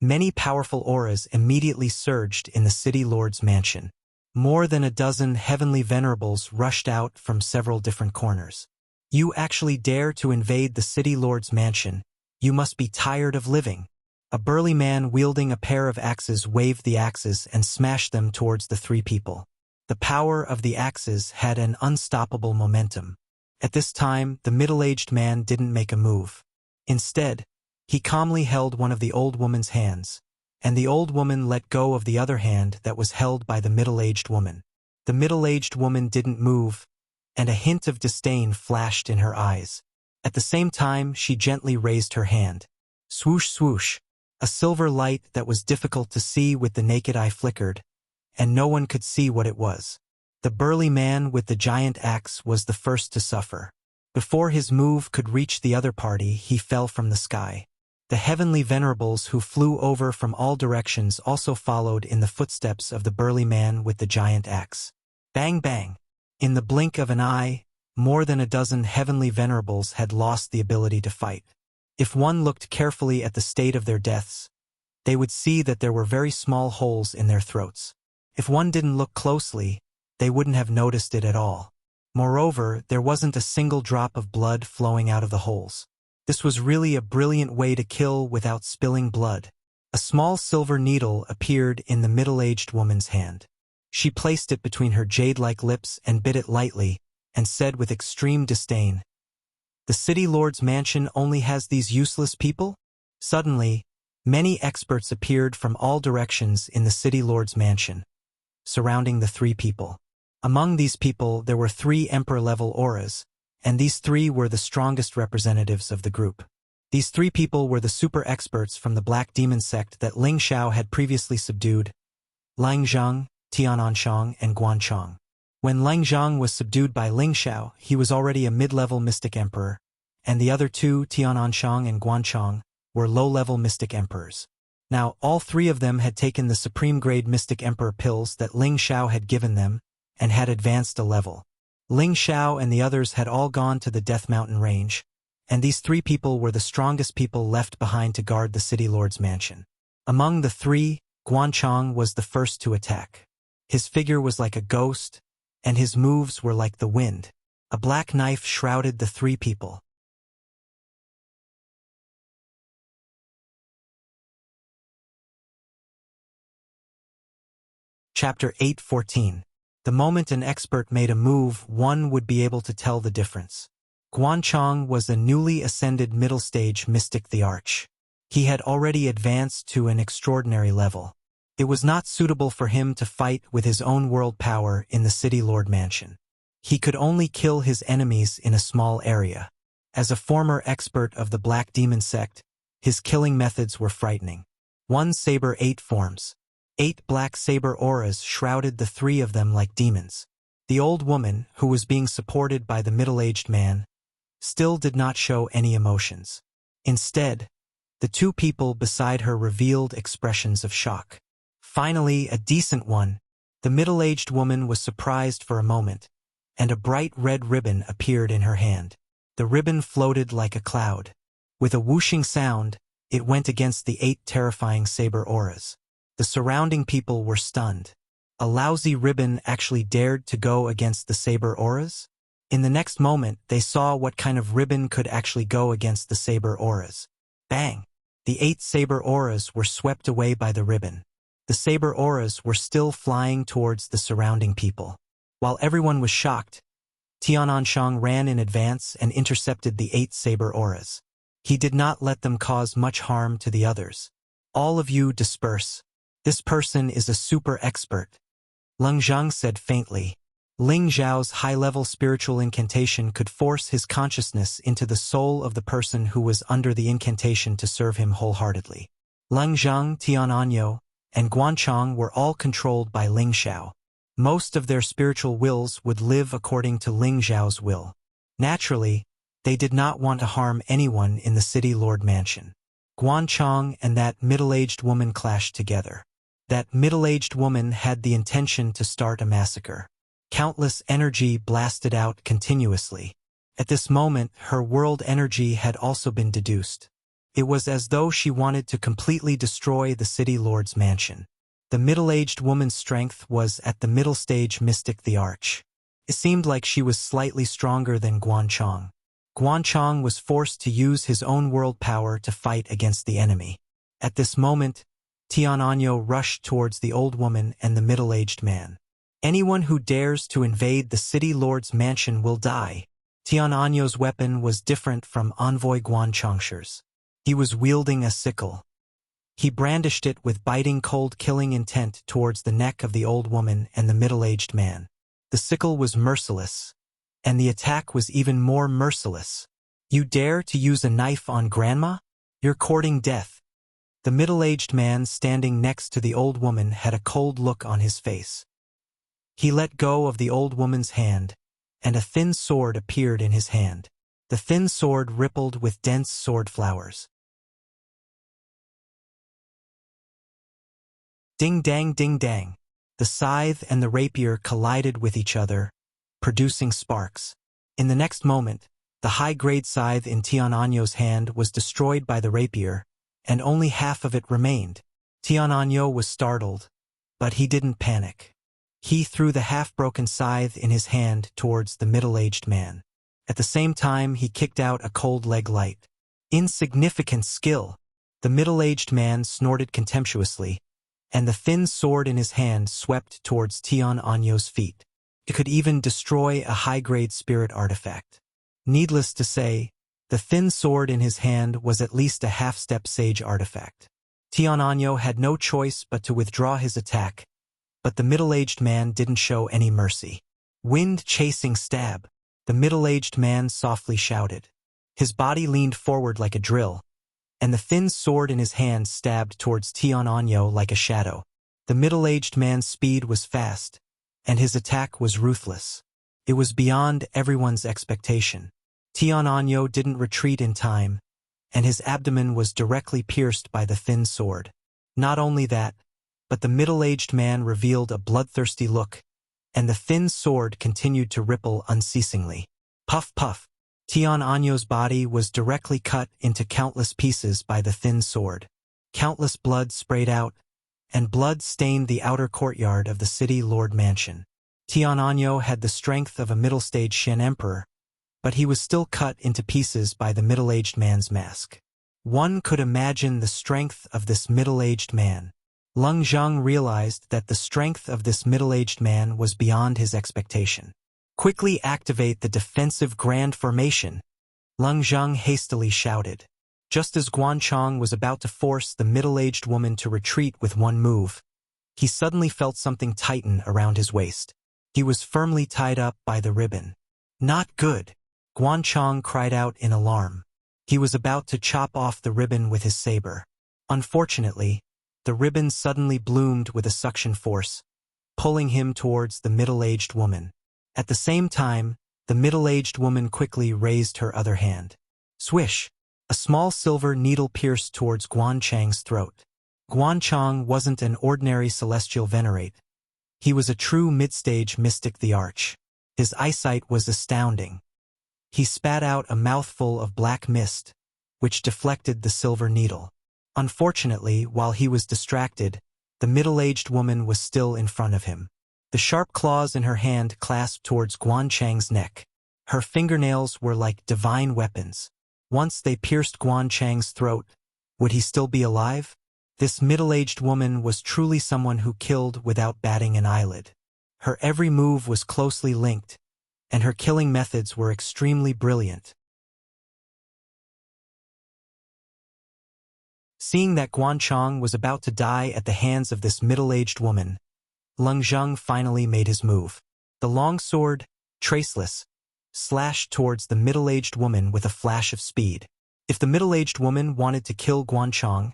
many powerful auras immediately surged in the city lord's mansion. More than a dozen heavenly venerables rushed out from several different corners. "You actually dare to invade the city lord's mansion. You must be tired of living." A burly man wielding a pair of axes waved the axes and smashed them towards the three people. The power of the axes had an unstoppable momentum. At this time, the middle-aged man didn't make a move. Instead, he calmly held one of the old woman's hands, and the old woman let go of the other hand that was held by the middle-aged woman. The middle-aged woman didn't move, and a hint of disdain flashed in her eyes. At the same time, she gently raised her hand. Swoosh swoosh. A silver light that was difficult to see with the naked eye flickered, and no one could see what it was. The burly man with the giant axe was the first to suffer. Before his move could reach the other party, he fell from the sky. The heavenly venerables who flew over from all directions also followed in the footsteps of the burly man with the giant axe. Bang bang! In the blink of an eye, more than a dozen heavenly venerables had lost the ability to fight. If one looked carefully at the state of their deaths, they would see that there were very small holes in their throats. If one didn't look closely, they wouldn't have noticed it at all. Moreover, there wasn't a single drop of blood flowing out of the holes. This was really a brilliant way to kill without spilling blood. A small silver needle appeared in the middle-aged woman's hand. She placed it between her jade-like lips and bit it lightly, and said with extreme disdain, "The city lord's mansion only has these useless people?" Suddenly, many experts appeared from all directions in the city lord's mansion, surrounding the three people. Among these people there were 3 emperor-level auras, and these 3 were the strongest representatives of the group. These 3 people were the super experts from the Black Demon sect that Ling Xiao had previously subdued: Lang Zhang, Tiananshang, and Guanchang. When Lang Zhang was subdued by Ling Xiao, he was already a mid-level mystic emperor, and the other 2, Tiananshang and Guanchang, were low-level mystic emperors. Now, all 3 of them had taken the supreme-grade mystic emperor pills that Ling Xiao had given them, and had advanced a level. Ling Xiao and the others had all gone to the Death Mountain range, and these 3 people were the strongest people left behind to guard the city lord's mansion. Among the 3, Guanchang was the first to attack. His figure was like a ghost, and his moves were like the wind. A black knife shrouded the 3 people. Chapter 8:14. The moment an expert made a move, one would be able to tell the difference. Guanchang was a newly ascended middle-stage mystic the Arch. He had already advanced to an extraordinary level. It was not suitable for him to fight with his own world power in the City Lord Mansion. He could only kill his enemies in a small area. As a former expert of the Black Demon sect, his killing methods were frightening. One saber 8 forms. 8 black saber auras shrouded the 3 of them like demons. The old woman, who was being supported by the middle-aged man, still did not show any emotions. Instead, the 2 people beside her revealed expressions of shock. Finally, a decent one, the middle-aged woman was surprised for a moment, and a bright red ribbon appeared in her hand. The ribbon floated like a cloud. With a whooshing sound, it went against the 8 terrifying saber auras. The surrounding people were stunned. A lousy ribbon actually dared to go against the saber auras? In the next moment, they saw what kind of ribbon could actually go against the saber auras. Bang! The 8 saber auras were swept away by the ribbon. The saber auras were still flying towards the surrounding people. While everyone was shocked, Tiananshang ran in advance and intercepted the 8 saber auras. He did not let them cause much harm to the others. All of you disperse. This person is a super expert, Leng Zhang said faintly. Ling Zhao's high-level spiritual incantation could force his consciousness into the soul of the person who was under the incantation to serve him wholeheartedly. Leng Zhang, Tiananyo, and Guanchong were all controlled by Ling Xiao. Most of their spiritual wills would live according to Ling Zhao's will. Naturally, they did not want to harm anyone in the City Lord Mansion. Guanchong and that middle-aged woman clashed together. That middle-aged woman had the intention to start a massacre. Countless energy blasted out continuously. At this moment, her world energy had also been deduced. It was as though she wanted to completely destroy the City Lord's mansion. The middle-aged woman's strength was at the middle stage mystic the Arch. It seemed like she was slightly stronger than Guanchong. Guanchong was forced to use his own world power to fight against the enemy. At this moment, Tiananyo rushed towards the old woman and the middle-aged man. Anyone who dares to invade the City Lord's mansion will die. Tiananyo's weapon was different from Envoy Guanchongshi's. He was wielding a sickle. He brandished it with biting cold killing intent towards the neck of the old woman and the middle-aged man. The sickle was merciless, and the attack was even more merciless. You dare to use a knife on Grandma? You're courting death. The middle-aged man standing next to the old woman had a cold look on his face. He let go of the old woman's hand, and a thin sword appeared in his hand. The thin sword rippled with dense sword flowers. Ding-dang, ding-dang. The scythe and the rapier collided with each other, producing sparks. In the next moment, the high-grade scythe in Tiananyo's hand was destroyed by the rapier, and only half of it remained. Tiananyo was startled, but he didn't panic. He threw the half-broken scythe in his hand towards the middle-aged man. At the same time, he kicked out a cold leg light. Insignificant skill! The middle-aged man snorted contemptuously, and the thin sword in his hand swept towards Tiananyo's feet. It could even destroy a high-grade spirit artifact. Needless to say, the thin sword in his hand was at least a half-step sage artifact. Tiananyo had no choice but to withdraw his attack, but the middle-aged man didn't show any mercy. Wind-chasing stab, the middle-aged man softly shouted. His body leaned forward like a drill, and the thin sword in his hand stabbed towards Tiananyo like a shadow. The middle-aged man's speed was fast, and his attack was ruthless. It was beyond everyone's expectation. Tiananyo didn't retreat in time, and his abdomen was directly pierced by the thin sword. Not only that, but the middle-aged man revealed a bloodthirsty look, and the thin sword continued to ripple unceasingly. Puff puff. Tiananyo's body was directly cut into countless pieces by the thin sword. Countless blood sprayed out, and blood stained the outer courtyard of the City Lord Mansion. Tiananyo had the strength of a middle-stage Shen Emperor, but he was still cut into pieces by the middle-aged man's mask. One could imagine the strength of this middle-aged man. Leng Zhang realized that the strength of this middle-aged man was beyond his expectation. Quickly activate the defensive grand formation, Leng Zhang hastily shouted. Just as Guanchong was about to force the middle-aged woman to retreat with one move, he suddenly felt something tighten around his waist. He was firmly tied up by the ribbon. Not good! Guanchong cried out in alarm. He was about to chop off the ribbon with his saber. Unfortunately, the ribbon suddenly bloomed with a suction force, pulling him towards the middle-aged woman. At the same time, the middle-aged woman quickly raised her other hand. Swish! A small silver needle pierced towards Guanchang's throat. Guanchong wasn't an ordinary celestial venerate. He was a true mid-stage mystic the Arch. His eyesight was astounding. He spat out a mouthful of black mist, which deflected the silver needle. Unfortunately, while he was distracted, the middle-aged woman was still in front of him. The sharp claws in her hand clasped towards Guanchang's neck. Her fingernails were like divine weapons. Once they pierced Guanchang's throat, would he still be alive? This middle-aged woman was truly someone who killed without batting an eyelid. Her every move was closely linked, and her killing methods were extremely brilliant. Seeing that Guanchong was about to die at the hands of this middle-aged woman, Leng Zheng finally made his move. The long sword, traceless, slashed towards the middle-aged woman with a flash of speed. If the middle-aged woman wanted to kill Guanchong,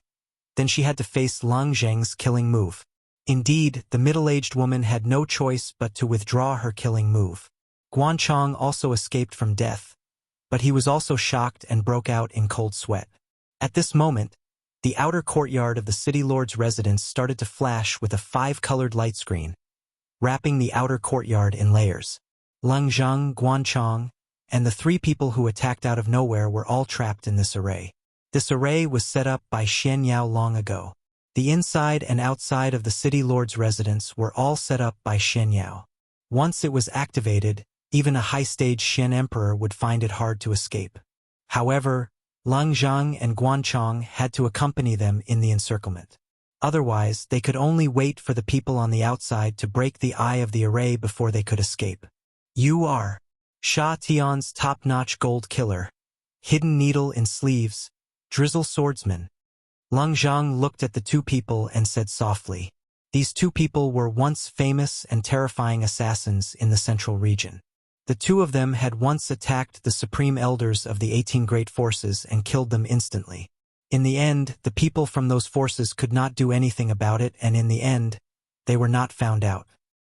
then she had to face Leng Zheng's killing move. Indeed, the middle-aged woman had no choice but to withdraw her killing move. Guanchong also escaped from death, but he was also shocked and broke out in cold sweat. At this moment, the outer courtyard of the city lord's residence started to flash with a 5-colored light screen, wrapping the outer courtyard in layers. Leng Zheng, Guanchong, and the 3 people who attacked out of nowhere were all trapped in this array. This array was set up by Xian Yao long ago. The inside and outside of the city lord's residence were all set up by Xian Yao. Once it was activated, even a high-stage Xian emperor would find it hard to escape. However, Leng Zheng and Guanchong had to accompany them in the encirclement. Otherwise, they could only wait for the people on the outside to break the eye of the array before they could escape. You are Sha Tian's top-notch gold killer, hidden needle in sleeves, drizzle swordsman. Leng Zheng looked at the 2 people and said softly. These 2 people were once famous and terrifying assassins in the central region. The 2 of them had once attacked the supreme elders of the 18 great forces and killed them instantly. In the end, the people from those forces could not do anything about it, and in the end, they were not found out.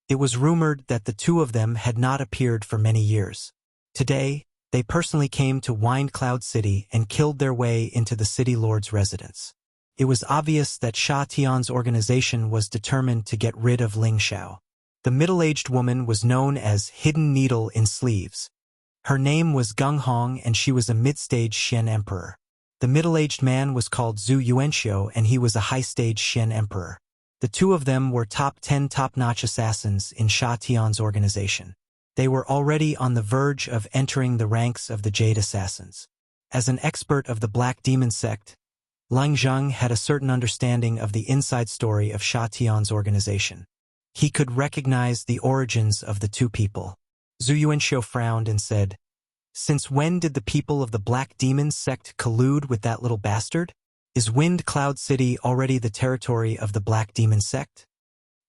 It was rumored that the 2 of them had not appeared for many years. Today, they personally came to Wind Cloud City and killed their way into the city lord's residence. It was obvious that Sha Tian's organization was determined to get rid of Ling Xiao. The middle-aged woman was known as Hidden Needle in Sleeves. Her name was Gung Hong, and she was a mid-stage Xian emperor. The middle-aged man was called Zhu Yuanxiu, and he was a high-stage Xian emperor. The 2 of them were top 10 top-notch assassins in Sha Tian's organization. They were already on the verge of entering the ranks of the Jade Assassins. As an expert of the Black Demon sect, Leng Zheng had a certain understanding of the inside story of Sha Tian's organization. He could recognize the origins of the 2 people. Zhu Yuanxiu frowned and said, "Since when did the people of the Black Demon sect collude with that little bastard? Is Wind Cloud City already the territory of the Black Demon sect?"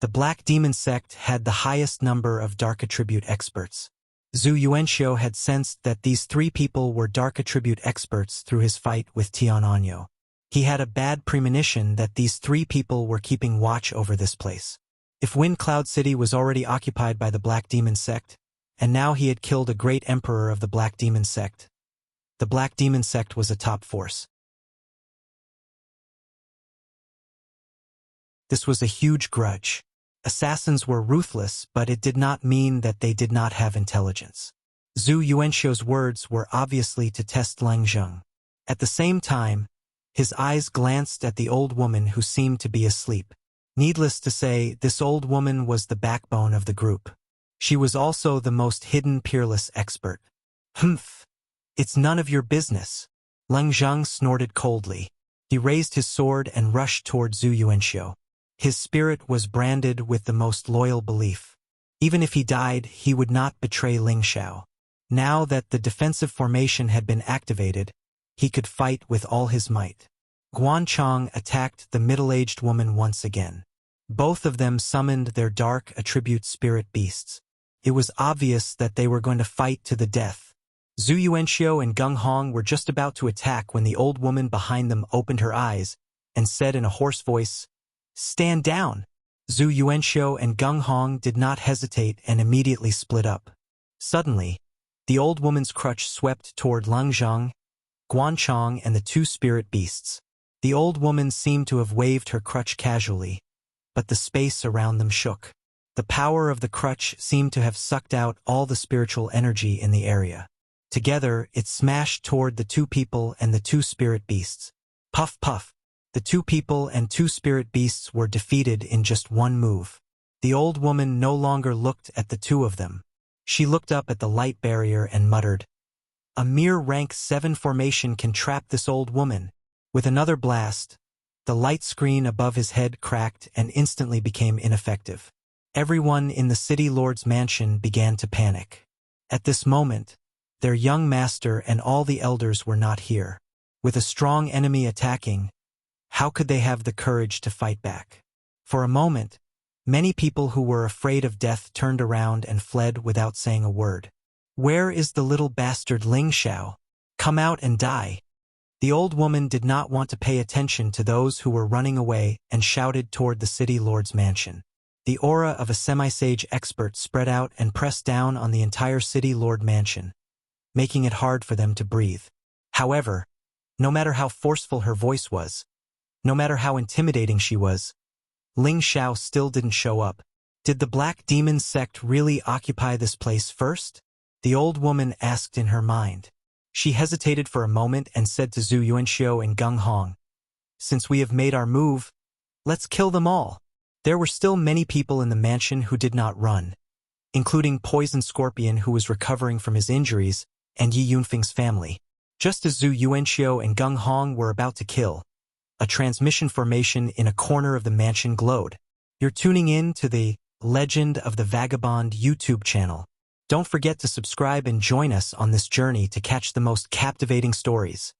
The Black Demon sect had the highest number of Dark Attribute experts. Zhu Yuanxiu had sensed that these 3 people were Dark Attribute experts through his fight with Tian Anyo. He had a bad premonition that these 3 people were keeping watch over this place. If Wind Cloud City was already occupied by the Black Demon sect, and now he had killed a great emperor of the Black Demon sect, the Black Demon sect was a top force. This was a huge grudge. Assassins were ruthless, but it did not mean that they did not have intelligence. Zhu Yuanxiu's words were obviously to test Leng Zheng. At the same time, his eyes glanced at the old woman who seemed to be asleep. Needless to say, this old woman was the backbone of the group. She was also the most hidden peerless expert. Humph! It's none of your business. Leng Zheng snorted coldly. He raised his sword and rushed toward Zhu Yuanxiu. His spirit was branded with the most loyal belief. Even if he died, he would not betray Ling Xiao. Now that the defensive formation had been activated, he could fight with all his might. Guanchong attacked the middle-aged woman once again. Both of them summoned their dark attribute spirit beasts. It was obvious that they were going to fight to the death. Zhu Yuanxiu and Gung Hong were just about to attack when the old woman behind them opened her eyes and said in a hoarse voice, "Stand down!" Zhu Yuanxiu and Gung Hong did not hesitate and immediately split up. Suddenly, the old woman's crutch swept toward Leng Zhang, Guanchong, and the two spirit beasts. The old woman seemed to have waved her crutch casually, but the space around them shook. The power of the crutch seemed to have sucked out all the spiritual energy in the area. Together, it smashed toward the two people and the two spirit beasts. Puff puff. The two people and two spirit beasts were defeated in just one move. The old woman no longer looked at the two of them. She looked up at the light barrier and muttered, "A mere rank 7 formation can trap this old woman." With another blast, the light screen above his head cracked and instantly became ineffective. Everyone in the city lord's mansion began to panic. At this moment, their young master and all the elders were not here. With a strong enemy attacking, how could they have the courage to fight back? For a moment, many people who were afraid of death turned around and fled without saying a word. "Where is the little bastard Ling Xiao? Come out and die." The old woman did not want to pay attention to those who were running away and shouted toward the city lord's mansion. The aura of a semi-sage expert spread out and pressed down on the entire city lord mansion, making it hard for them to breathe. However, no matter how forceful her voice was, no matter how intimidating she was, Ling Xiao still didn't show up. Did the Black Demon sect really occupy this place first? The old woman asked in her mind. She hesitated for a moment and said to Zhu Yuanxiu and Gung Hong, "Since we have made our move, let's kill them all." There were still many people in the mansion who did not run, including Poison Scorpion, who was recovering from his injuries, and Yi Yunfeng's family. Just as Zhu Yuanxiu and Gung Hong were about to kill, a transmission formation in a corner of the mansion glowed. You're tuning in to the Legend of the Vagabond YouTube channel. Don't forget to subscribe and join us on this journey to catch the most captivating stories.